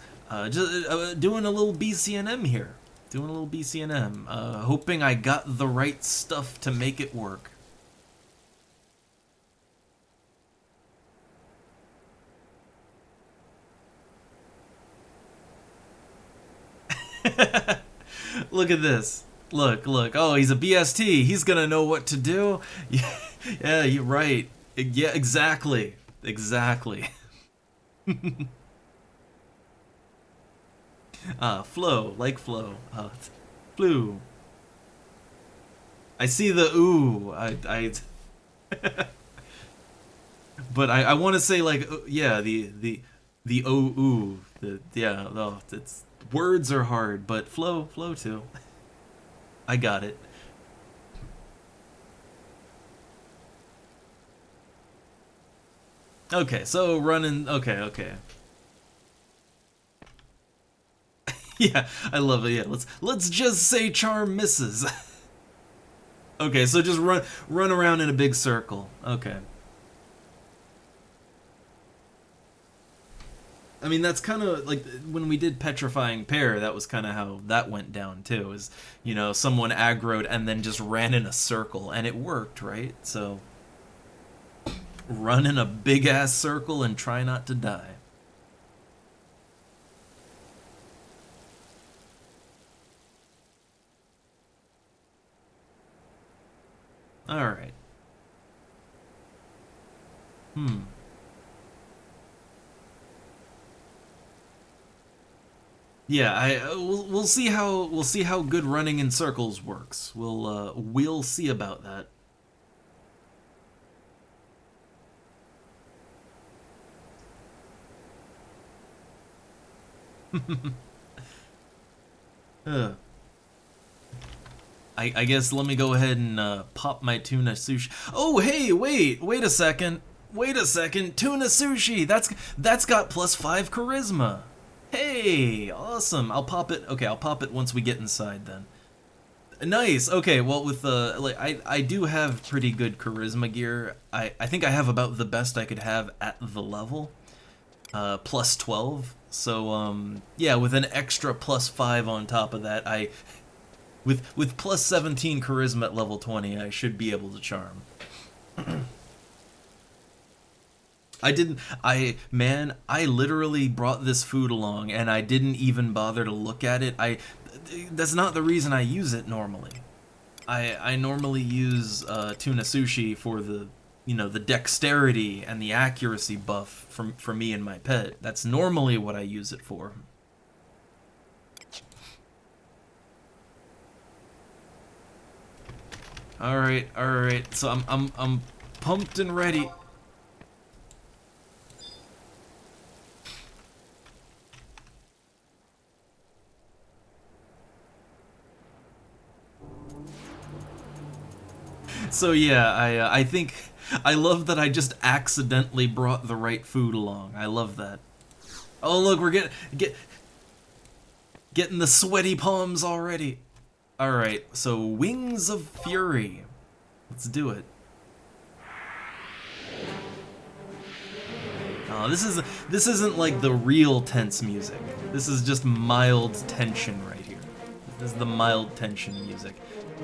Just doing a little BCNM here. Doing a little BCNM. Hoping I got the right stuff to make it work. Look at this. Look. Oh, he's a BST. He's gonna know what to do. Yeah, you're right. Yeah, exactly. Exactly. Flow, like flow. Flu. I see the ooh. But I want to say like yeah, the oh ooh. Yeah, oh, it's words are hard, but flow too. I got it. Okay, so running. Okay. Yeah, I love it. Yeah, let's just say charm misses. Okay, so just run around in a big circle. Okay. I mean, that's kind of like when we did Petrifying Pair, that was kind of how that went down too, is, you know, someone aggroed and then just ran in a circle, and it worked, right? So, run in a big-ass circle and try not to die. Alright. Yeah, we'll see how good running in circles works. We'll see about that. I guess let me go ahead and pop my tuna sushi. Oh, hey, wait a second. Wait a second. Tuna sushi. That's got +5 charisma. Hey, awesome. I'll pop it. Okay, I'll pop it once we get inside then. Nice. Okay, well with like I do have pretty good charisma gear. I think I have about the best I could have at the level. +12. So yeah, with an extra +5 on top of that, with +17 charisma at level 20, I should be able to charm. Man, I literally brought this food along and I didn't even bother to look at it. That's not the reason I use it normally. I normally use tuna sushi for the, you know, the dexterity and the accuracy buff for me and my pet. That's normally what I use it for. All right. So I'm pumped and ready. So yeah, I think I love that I just accidentally brought the right food along. I love that. Oh look, we're getting the sweaty palms already. All right, so Wings of Fury. Let's do it. Oh, this isn't like the real tense music. This is just mild tension right here. This is the mild tension music.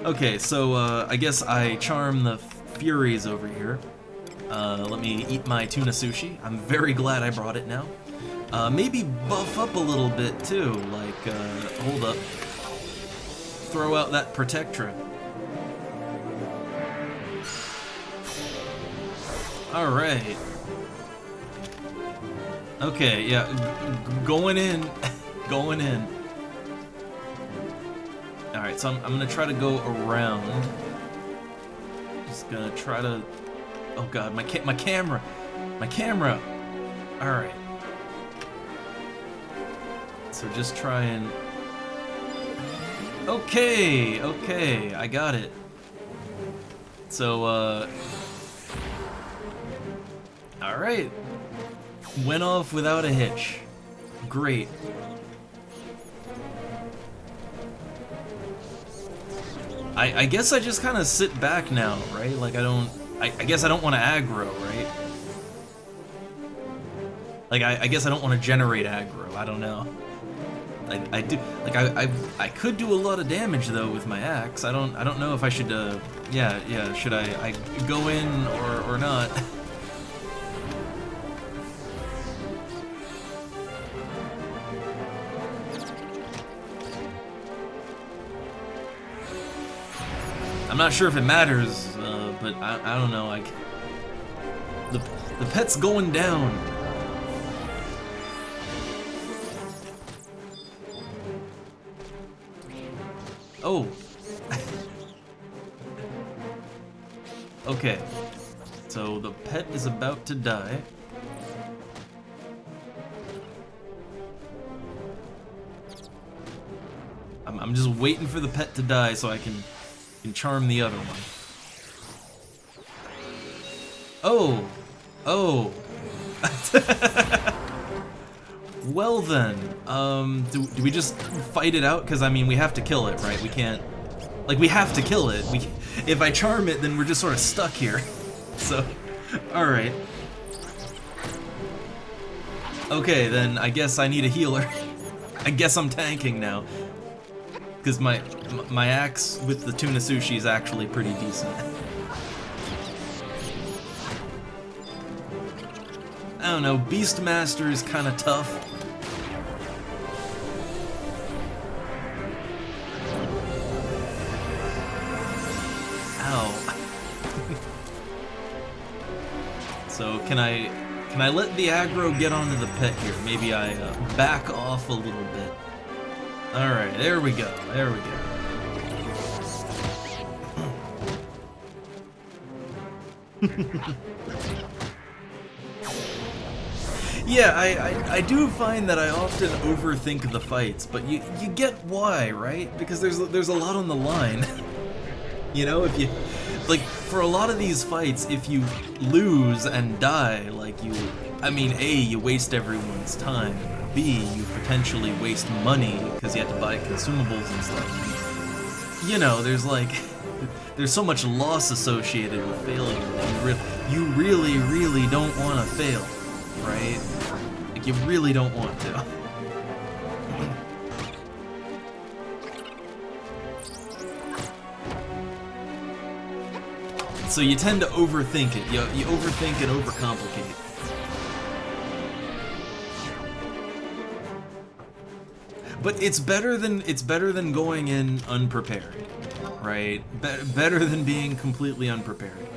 Okay, so I guess I charm the Furies over here. Let me eat my tuna sushi. I'm very glad I brought it now. Maybe buff up a little bit too, like, hold up. Throw out that Protectra. Alright. Okay, yeah, going in, going in. Alright, so I'm gonna try to go around. Just gonna try to... Oh god, my camera! My camera! Alright. So just try and... Okay, I got it. So, alright. Went off without a hitch. Great. I guess I just kind of sit back now, right? Like I guess I don't want to aggro, right? Like I guess I don't want to generate aggro. I don't know. I do, like I could do a lot of damage though with my axe. I don't know if I should yeah, should I go in or not? I'm not sure if it matters, but I don't know. The pet's going down. Oh. Okay. So the pet is about to die. I'm just waiting for the pet to die so I can charm the other one. Oh. Well then, do we just fight it out? Because I mean, we have to kill it, right? We can't, like, we have to kill it. If I charm it, then we're just sort of stuck here. So, all right. Okay, then I guess I need a healer. I guess I'm tanking now. Because my axe with the tuna sushi is actually pretty decent. I don't know, Beastmaster is kind of tough. Ow. So can I let the aggro get onto the pet here? Maybe I back off a little bit. Alright, there we go, there we go. Yeah, I do find that I often overthink the fights, but you get why, right? Because there's a lot on the line. You know, if you, like, for a lot of these fights, if you lose and die, like I mean, A, you waste everyone's time, B, you potentially waste money because you have to buy consumables and stuff. You know, there's like, there's so much loss associated with failure. You really, really don't want to fail, right? Like, you really don't want to. So you tend to overthink it. You overthink and overcomplicate. But it's better than going in unprepared, right? Better than being completely unprepared.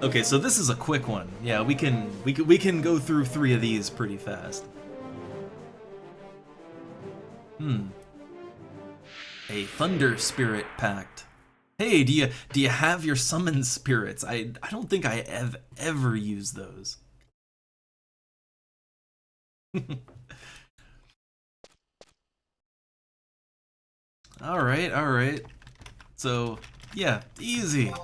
Okay, so this is a quick one. Yeah, we can go through 3 of these pretty fast. A Thunder Spirit Pact. Hey, do you have your summon spirits? I don't think I have ever used those. All right, all right. So, yeah, easy.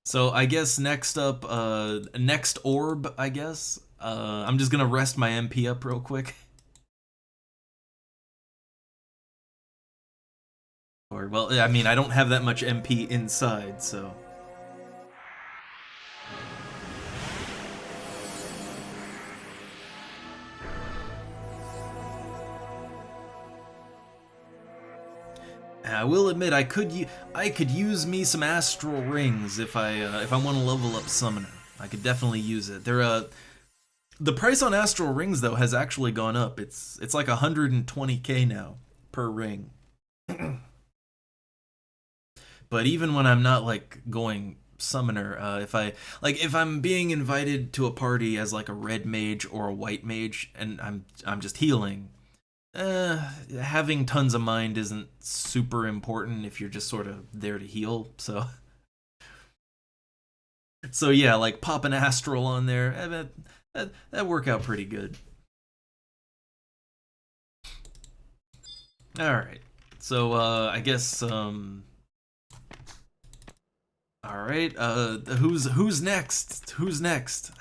So I guess next up, next orb, I guess. I'm just gonna rest my MP up real quick. Or, well, I mean, I don't have that much MP inside, so. I will admit, I could use me some astral rings if I want to level up summoner. I could definitely use it. The price on astral rings though has actually gone up. It's like 120k now per ring. But even when I'm not like going summoner, if I'm being invited to a party as like a red mage or a white mage and I'm just healing, having tons of mind isn't super important if you're just sort of there to heal. So yeah, like pop an astral on there, that work out pretty good. All right, so I guess all right, who's next? Who's next?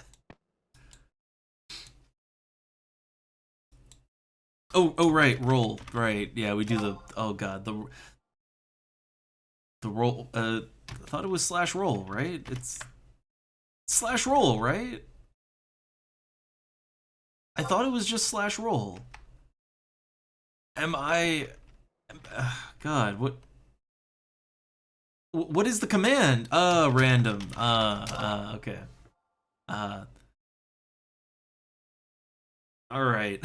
Oh right, roll. Right, yeah, we do the, oh god, the roll. I thought it was slash roll, right? It's slash roll, right? I thought it was just slash roll. Am I? God, what is the command? Random. Okay. Uh, all right.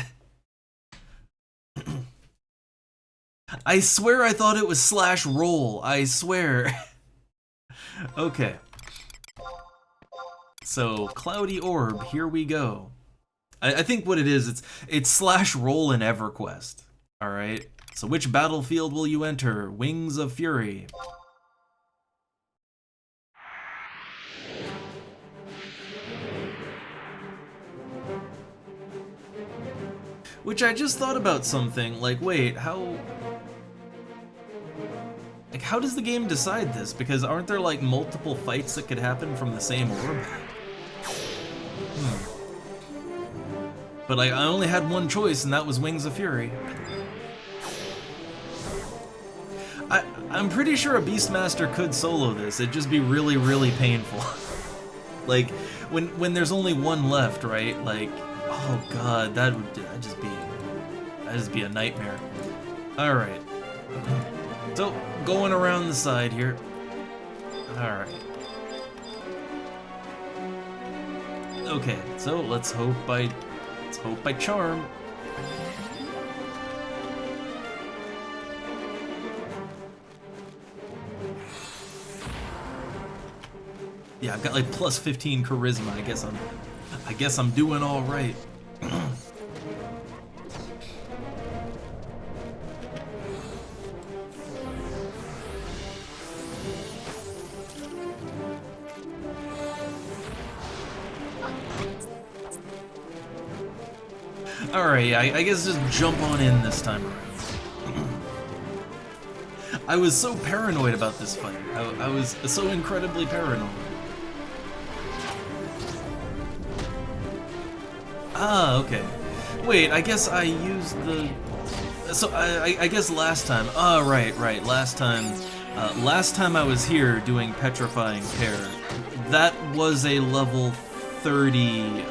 I swear I thought it was slash roll. I swear. Okay. So, Cloudy Orb, here we go. I think what it is, it's slash roll in EverQuest. Alright. So which battlefield will you enter? Wings of Fury. Which I just thought about something, like, wait, how does the game decide this? Because aren't there like multiple fights that could happen from the same orb? But like, I only had one choice, and that was Wings of Fury. I'm pretty sure a Beastmaster could solo this. It'd just be really, really painful. Like, when there's only one left, right? Like, oh god, that'd just be a nightmare. All right. So going around the side here. All right. Okay, so let's hope I charm. Yeah, I've got like plus 15 charisma. I guess I'm doing all right. Alright, yeah, I guess just jump on in this time around. I was so paranoid about this fight. I was so incredibly paranoid. Ah, okay. Wait, I guess I used the... So, I guess last time... Oh, right. Last time I was here doing Petrifying Pair, that was a level 30...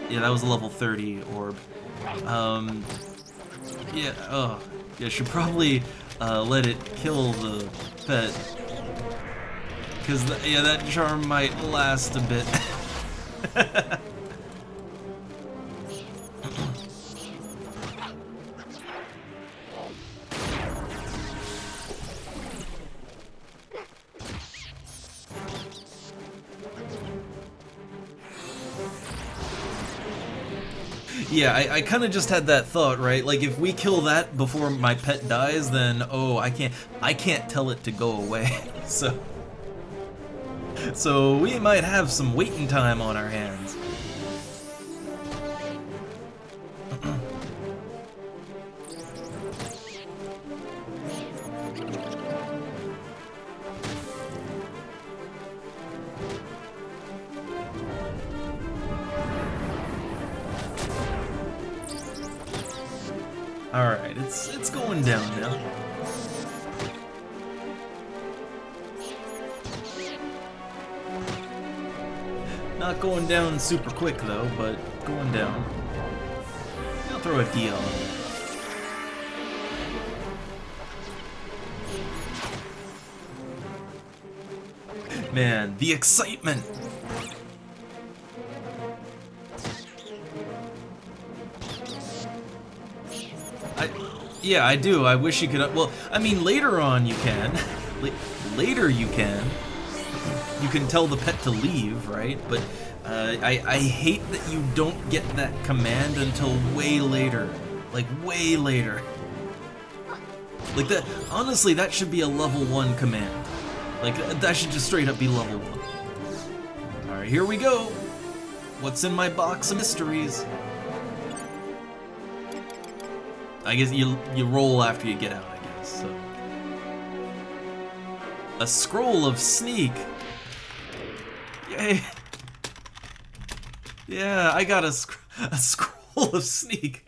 yeah, that was a level 30 orb. Yeah, yeah, should probably let it kill the pet. Because, yeah, that charm might last a bit. Yeah, I kind of just had that thought, right? Like, if we kill that before my pet dies, then, oh, I can't tell it to go away. So we might have some waiting time on our hands. Alright, it's going down now. Not going down super quick though, but going down. I'll throw a D on it. Man, the excitement! Yeah, I do. I wish you could. Well, I mean, later on you can. Later you can. You can tell the pet to leave, right? But I hate that you don't get that command until way later. Like, way later. Like, that. Honestly, that should be a level 1 command. Like, that should just straight up be level 1. Alright, here we go. What's in my box of mysteries? I guess you roll after you get out, I guess. So. A scroll of sneak. Yay! Yeah, I got a scroll of sneak.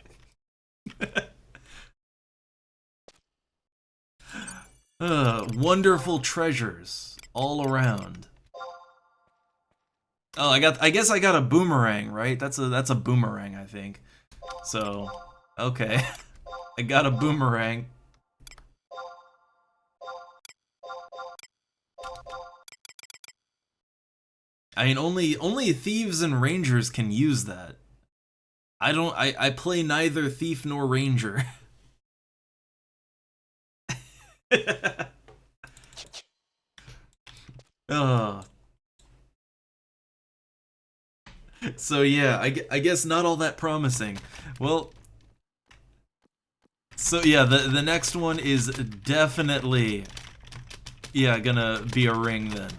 Wonderful treasures all around. Oh, I guess I got a boomerang, right? That's a boomerang, I think. So, okay. I got a boomerang. I mean, only thieves and rangers can use that. I play neither thief nor ranger. Oh. So yeah, I guess not all that promising. Well, so yeah, the next one is definitely, yeah, gonna be a ring then.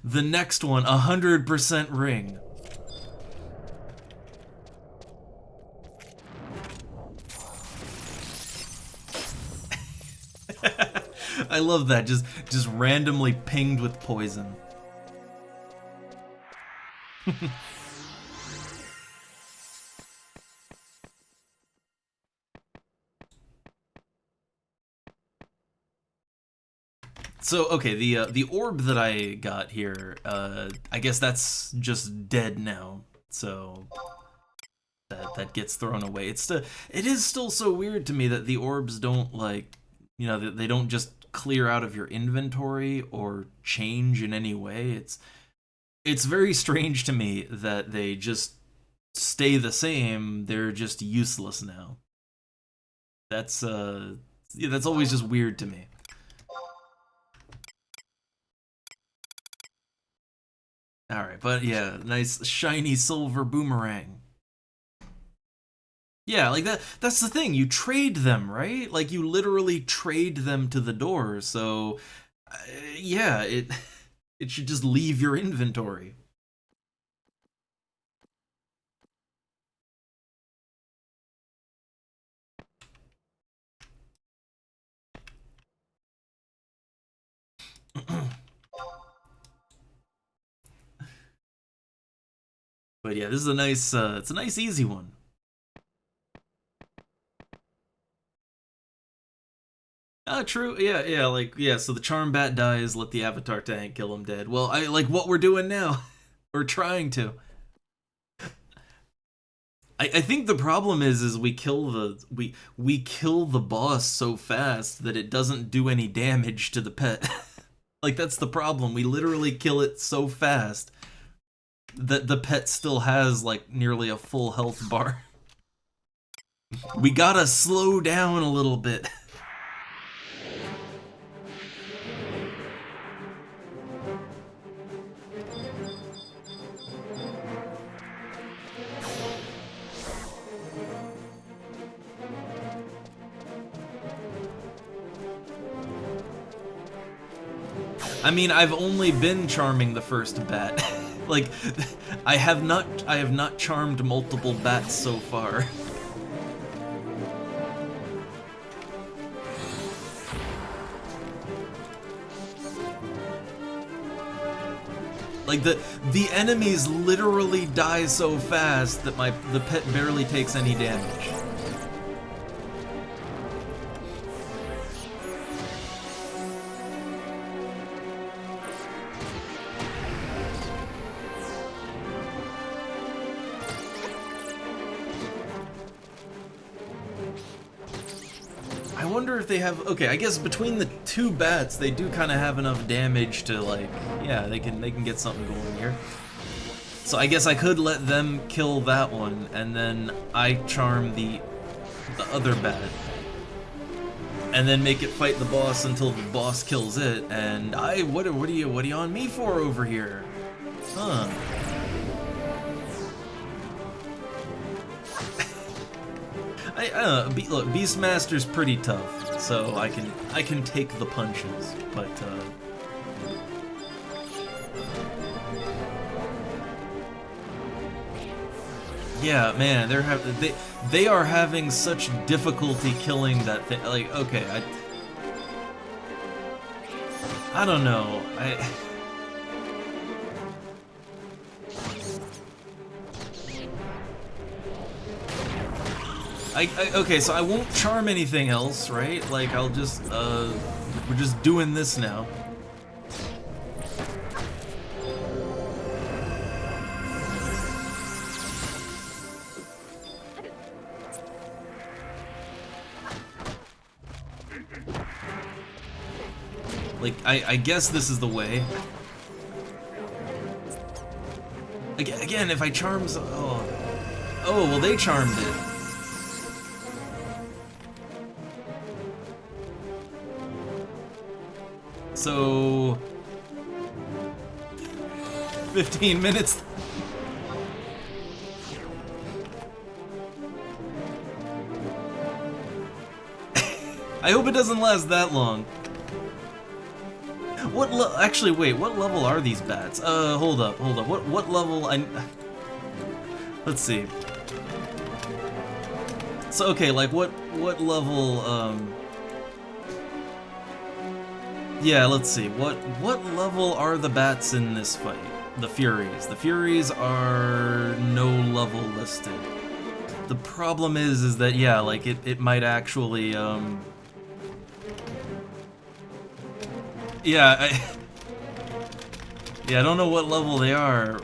The next one, 100% ring. I love that, just randomly pinged with poison. So, okay, the orb that I got here, I guess that's just dead now. So that gets thrown away. It is still so weird to me that the orbs don't, like, you know, they don't just clear out of your inventory or change in any way. It's very strange to me that they just stay the same. They're just useless now. That's yeah, that's always just weird to me. Alright, but yeah, nice shiny silver boomerang. Yeah, like that's the thing, you trade them, right? Like, you literally trade them to the door, so yeah, it should just leave your inventory. But yeah, this is a nice it's a nice easy one. True. Yeah, yeah, like, yeah, so the charm bat dies, let the avatar tank kill him dead. Well, I like what we're doing now. We're trying to. I think the problem is we kill we kill the boss so fast that it doesn't do any damage to the pet. Like, that's the problem. We literally kill it so fast that the pet still has, like, nearly a full health bar. We gotta slow down a little bit. I mean, I've only been charming the first bat. Like, I have not charmed multiple bats so far. Like, the enemies literally die so fast that the pet barely takes any damage. I wonder if they have... Okay, I guess between the two bats, they do kind of have enough damage to, like... Yeah, they can get something going here. So I guess I could let them kill that one, and then I charm the other bat. And then make it fight the boss until the boss kills it, and what are you on me for over here? Huh. I don't know, look, Beastmaster's pretty tough, so I can take the punches, but yeah, man, they are having such difficulty killing that thing. Like, okay, I don't know. Okay, so I won't charm anything else, right? Like, I'll just, we're just doing this now. Like, I guess this is the way. Again, if I charm... Oh, well, they charmed it. So... 15 minutes. I hope it doesn't last that long. Actually, wait, what level are these bats? Hold up. What level let's see. So, okay, like, what level, yeah, let's see. What level are the bats in this fight? The Furies. The Furies are no level listed. The problem is that, yeah, like, it might actually, yeah, I don't know what level they are,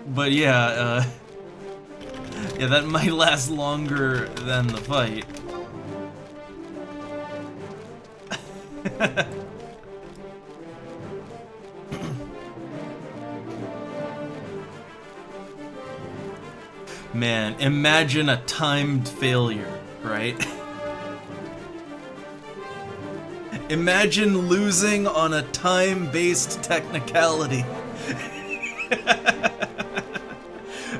but yeah, yeah, that might last longer than the fight. Man, imagine a timed failure, right? Imagine losing on a time-based technicality.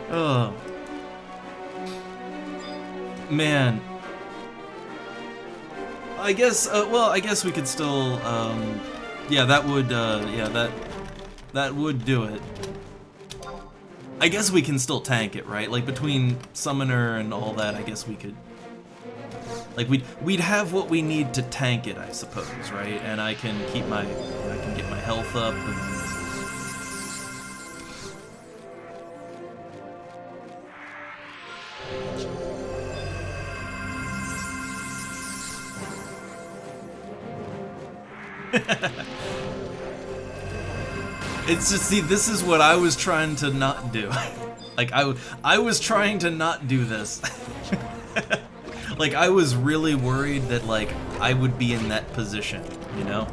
Oh. Man. I guess, well, I guess we could still, yeah, that would, yeah, that would do it. I guess we can still tank it, right? Like, between Summoner and all that, I guess we could... Like, we'd have what we need to tank it, I suppose, right? And I can keep I can get my health up and... It's just, see, this is what I was trying to not do. Like, I was trying to not do this. Like, I was really worried that, like, I would be in that position, you know?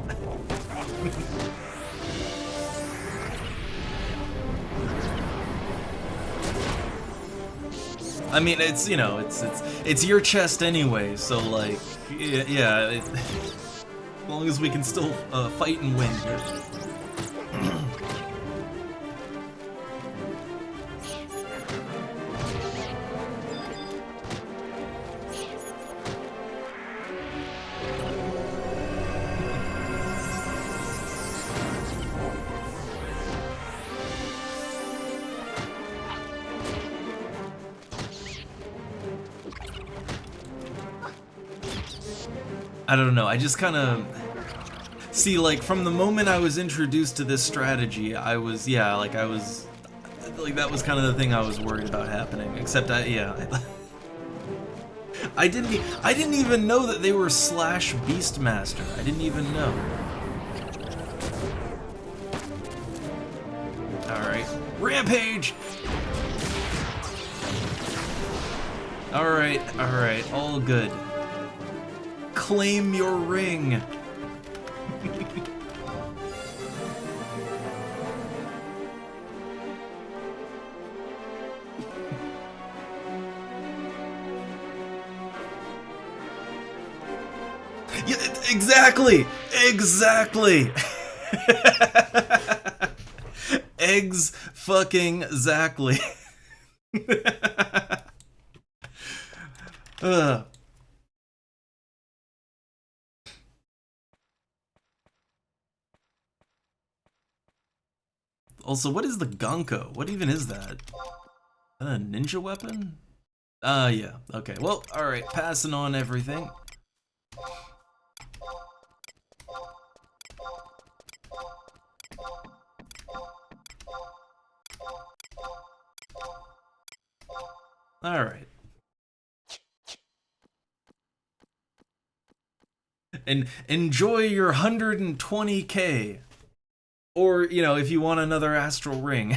I mean, it's, you know, it's your chest anyway, so, like, yeah, as long as we can still fight and win here. I don't know, I just kind of see, like, from the moment I was introduced to this strategy, I was, yeah, like, I was, like, that was kind of the thing I was worried about happening, except I didn't even know that they were slash Beastmaster. I didn't even know. Alright. Rampage! Alright, all good. Claim your ring! Yeah, exactly! Exactly! Eggs fucking exactly. Also, what is the Gonko? What even is that? A ninja weapon? Yeah. Okay. Well, alright. Passing on everything. Alright. And enjoy your 120k. Or, you know, if you want another astral ring.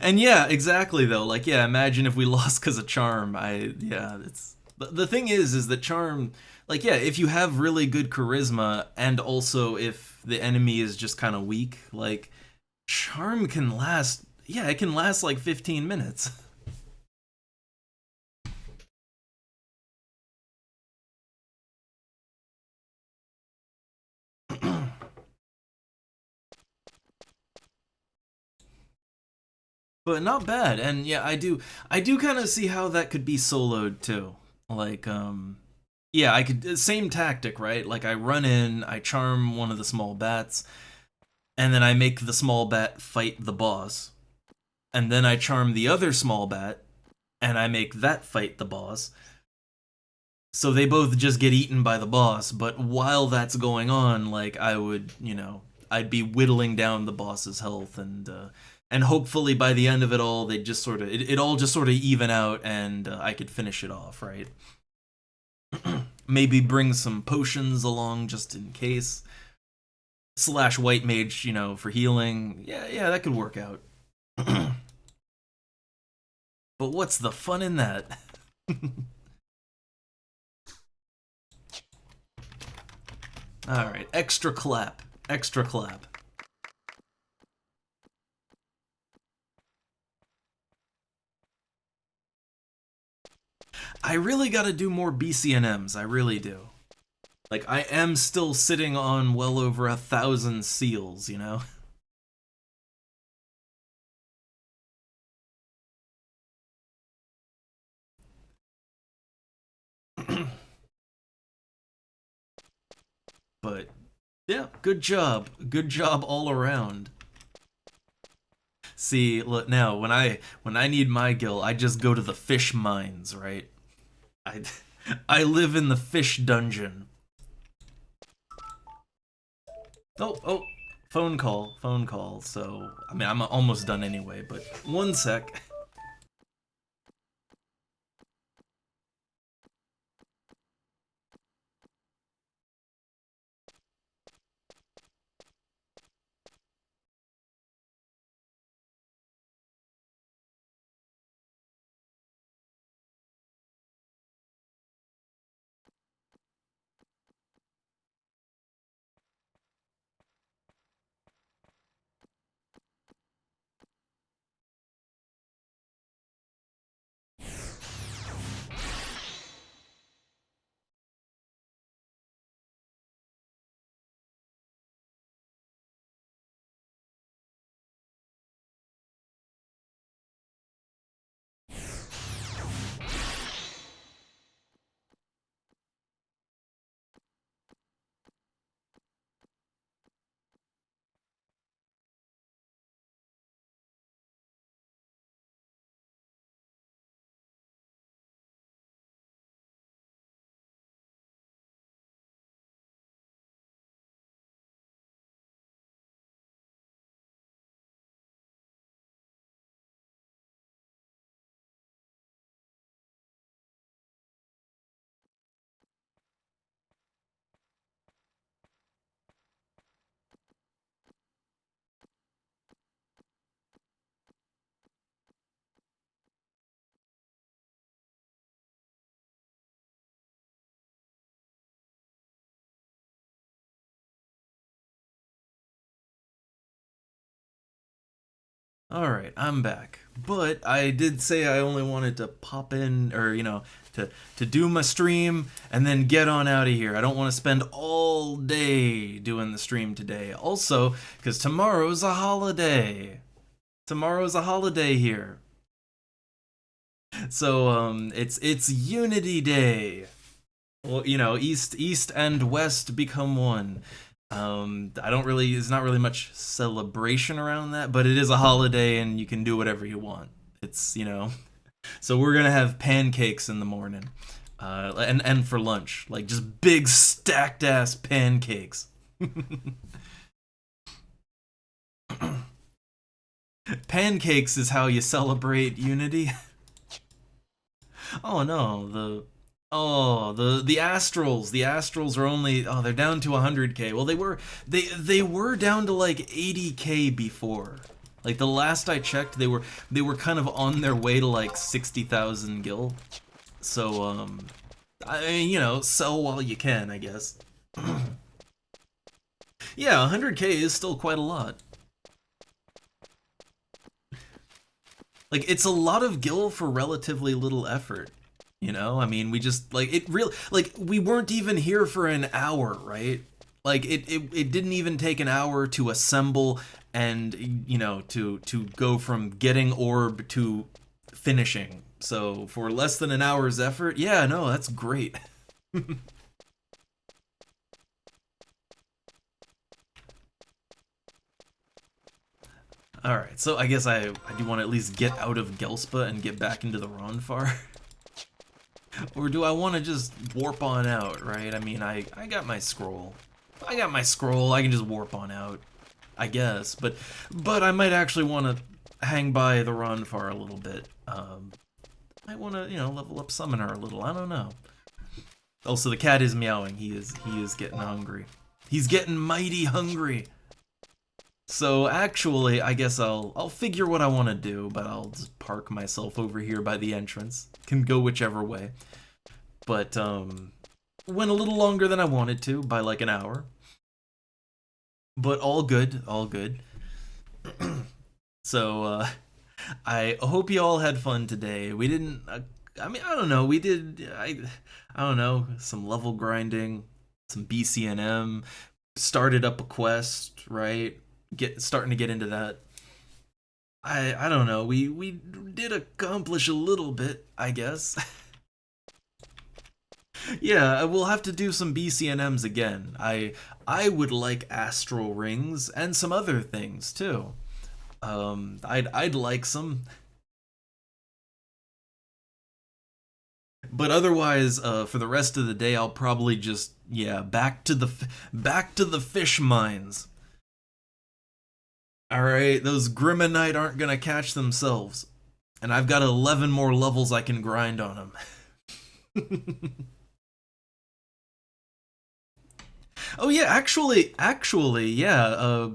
And yeah, exactly though. Like, yeah, imagine if we lost because of charm. Yeah, it's the thing is that charm, like, yeah, if you have really good charisma and also if the enemy is just kind of weak, like, charm can last. Yeah, it can last like 15 minutes. But not bad. And yeah, I do kind of see how that could be soloed too. Like, yeah, I could, same tactic, right? Like, I run in, I charm one of the small bats, and then I make the small bat fight the boss. And then I charm the other small bat, and I make that fight the boss. So they both just get eaten by the boss, but while that's going on, like, I would, you know, I'd be whittling down the boss's health, and hopefully by the end of it all, they just sort of, it all just sort of even out, and I could finish it off, right? Maybe bring some potions along just in case. Slash white mage, you know, for healing. Yeah, that could work out. But what's the fun in that? Alright, extra clap. Extra clap. I really gotta do more BCNMs, I really do. Like, I am still sitting on well over 1,000 seals, you know? But, yeah, good job. Good job all around. See, look, now, when I need my gil, I just go to the fish mines, right? I, I live in the fish dungeon. Oh, phone call, phone call. So, I mean, I'm almost done anyway, but one sec. Alright, I'm back. But I did say I only wanted to pop in, or, to do my stream and then get on out of here. I don't want to spend all day doing the stream today. Also, because tomorrow's a holiday. Tomorrow's a holiday here. So, it's Unity Day. Well, East and West become one. There's not really much celebration around that, but it is a holiday and you can do whatever you want. It's, so we're gonna have pancakes in the morning, and for lunch, like just big stacked ass pancakes. Pancakes is how you celebrate Unity. Oh no, the Astrals. The Astrals are only they're down to 100k. Well, they were down to like 80k before. Like the last I checked, they were kind of on their way to like 60,000 gil. So sell while you can, I guess. Yeah, 100k is still quite a lot. Like, it's a lot of gil for relatively little effort. I mean, we just, like, we weren't even here for an hour, right? Like, it didn't even take an hour to assemble and, to go from getting orb to finishing. So, for less than an hour's effort, yeah, no, that's great. Alright, so I guess I do want to at least get out of Gelspa and get back into the Ronfar. Or do I want to just warp on out, right? I mean, I got my scroll. I got my scroll, I can just warp on out, I guess. But I might actually want to hang by the Ronfar a little bit. I want to, level up Summoner a little, I don't know. Also, the cat is meowing, he is getting hungry. He's getting mighty hungry. So actually, I guess I'll figure what I want to do, but I'll just park myself over here by the entrance. Can go whichever way. But went a little longer than I wanted to, by like an hour. But all good, all good. So I hope you all had fun today. We didn't. I mean, I don't know. We did. I don't know. Some level grinding, some BCNM. Started up a quest, right? Starting to get into that. I don't know. We did accomplish a little bit, I guess. Yeah, we'll have to do some BCNMs again. I would like astral rings and some other things too. I'd like some. But otherwise, for the rest of the day, I'll probably just back to the fish mines. Alright, those Grimonite aren't gonna catch themselves. And I've got 11 more levels I can grind on them. Oh yeah, actually, yeah,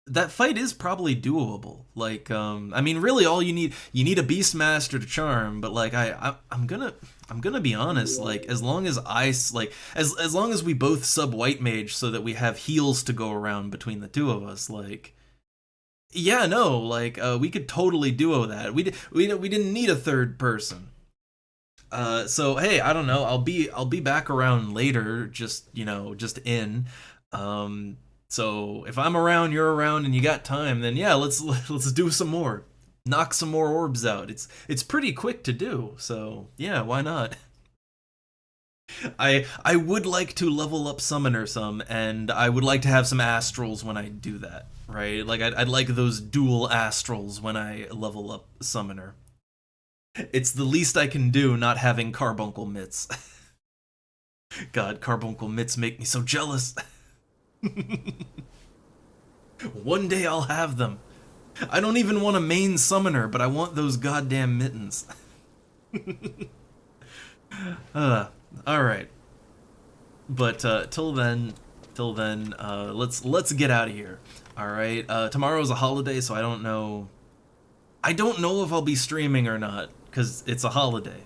that fight is probably doable. Like, I mean, really all you need a Beastmaster to charm, but like, I'm gonna be honest, like, as long as as long as we both sub White Mage so that we have heals to go around between the two of us, like, yeah, no, like, we could totally duo that. We didn't need a third person. So hey, I don't know. I'll be back around later. Just just in. So if I'm around, you're around, and you got time, then yeah, let's do some more. Knock some more orbs out. It's pretty quick to do. So yeah, why not? I would like to level up Summoner some, and I would like to have some Astrals when I do that, right? Like, I'd like those dual Astrals when I level up Summoner. It's the least I can do not having Carbuncle Mitts. God, Carbuncle Mitts make me so jealous. One day I'll have them. I don't even want a main Summoner, but I want those goddamn mittens. Alright. But till then, let's get out of here. Alright, tomorrow's a holiday, so I don't know if I'll be streaming or not, because it's a holiday.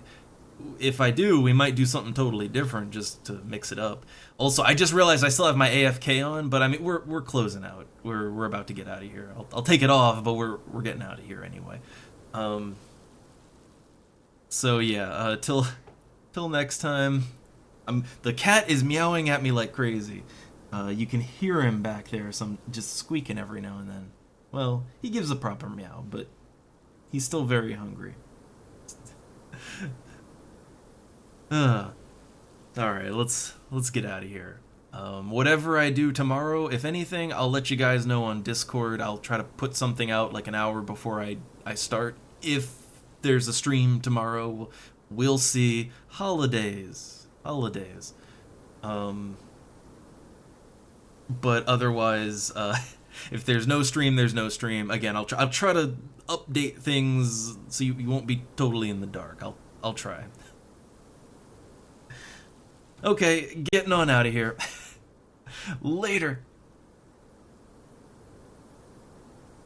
if I do, we might do something totally different just to mix it up. Also, I just realized I still have my AFK on, but I mean we're closing out. We're about to get out of here. I'll take it off, but we're getting out of here anyway. So yeah, till next time. The cat is meowing at me like crazy. You can hear him back there, some just squeaking every now and then. Well, he gives a proper meow, but he's still very hungry. All right, let's get out of here. Whatever I do tomorrow, if anything, I'll let you guys know on Discord. I'll try to put something out like an hour before I start. If there's a stream tomorrow, we'll see. Holidays. But otherwise, if there's no stream, there's no stream. Again, I'll try to update things so you won't be totally in the dark. I'll try. Okay, getting on out of here. Later.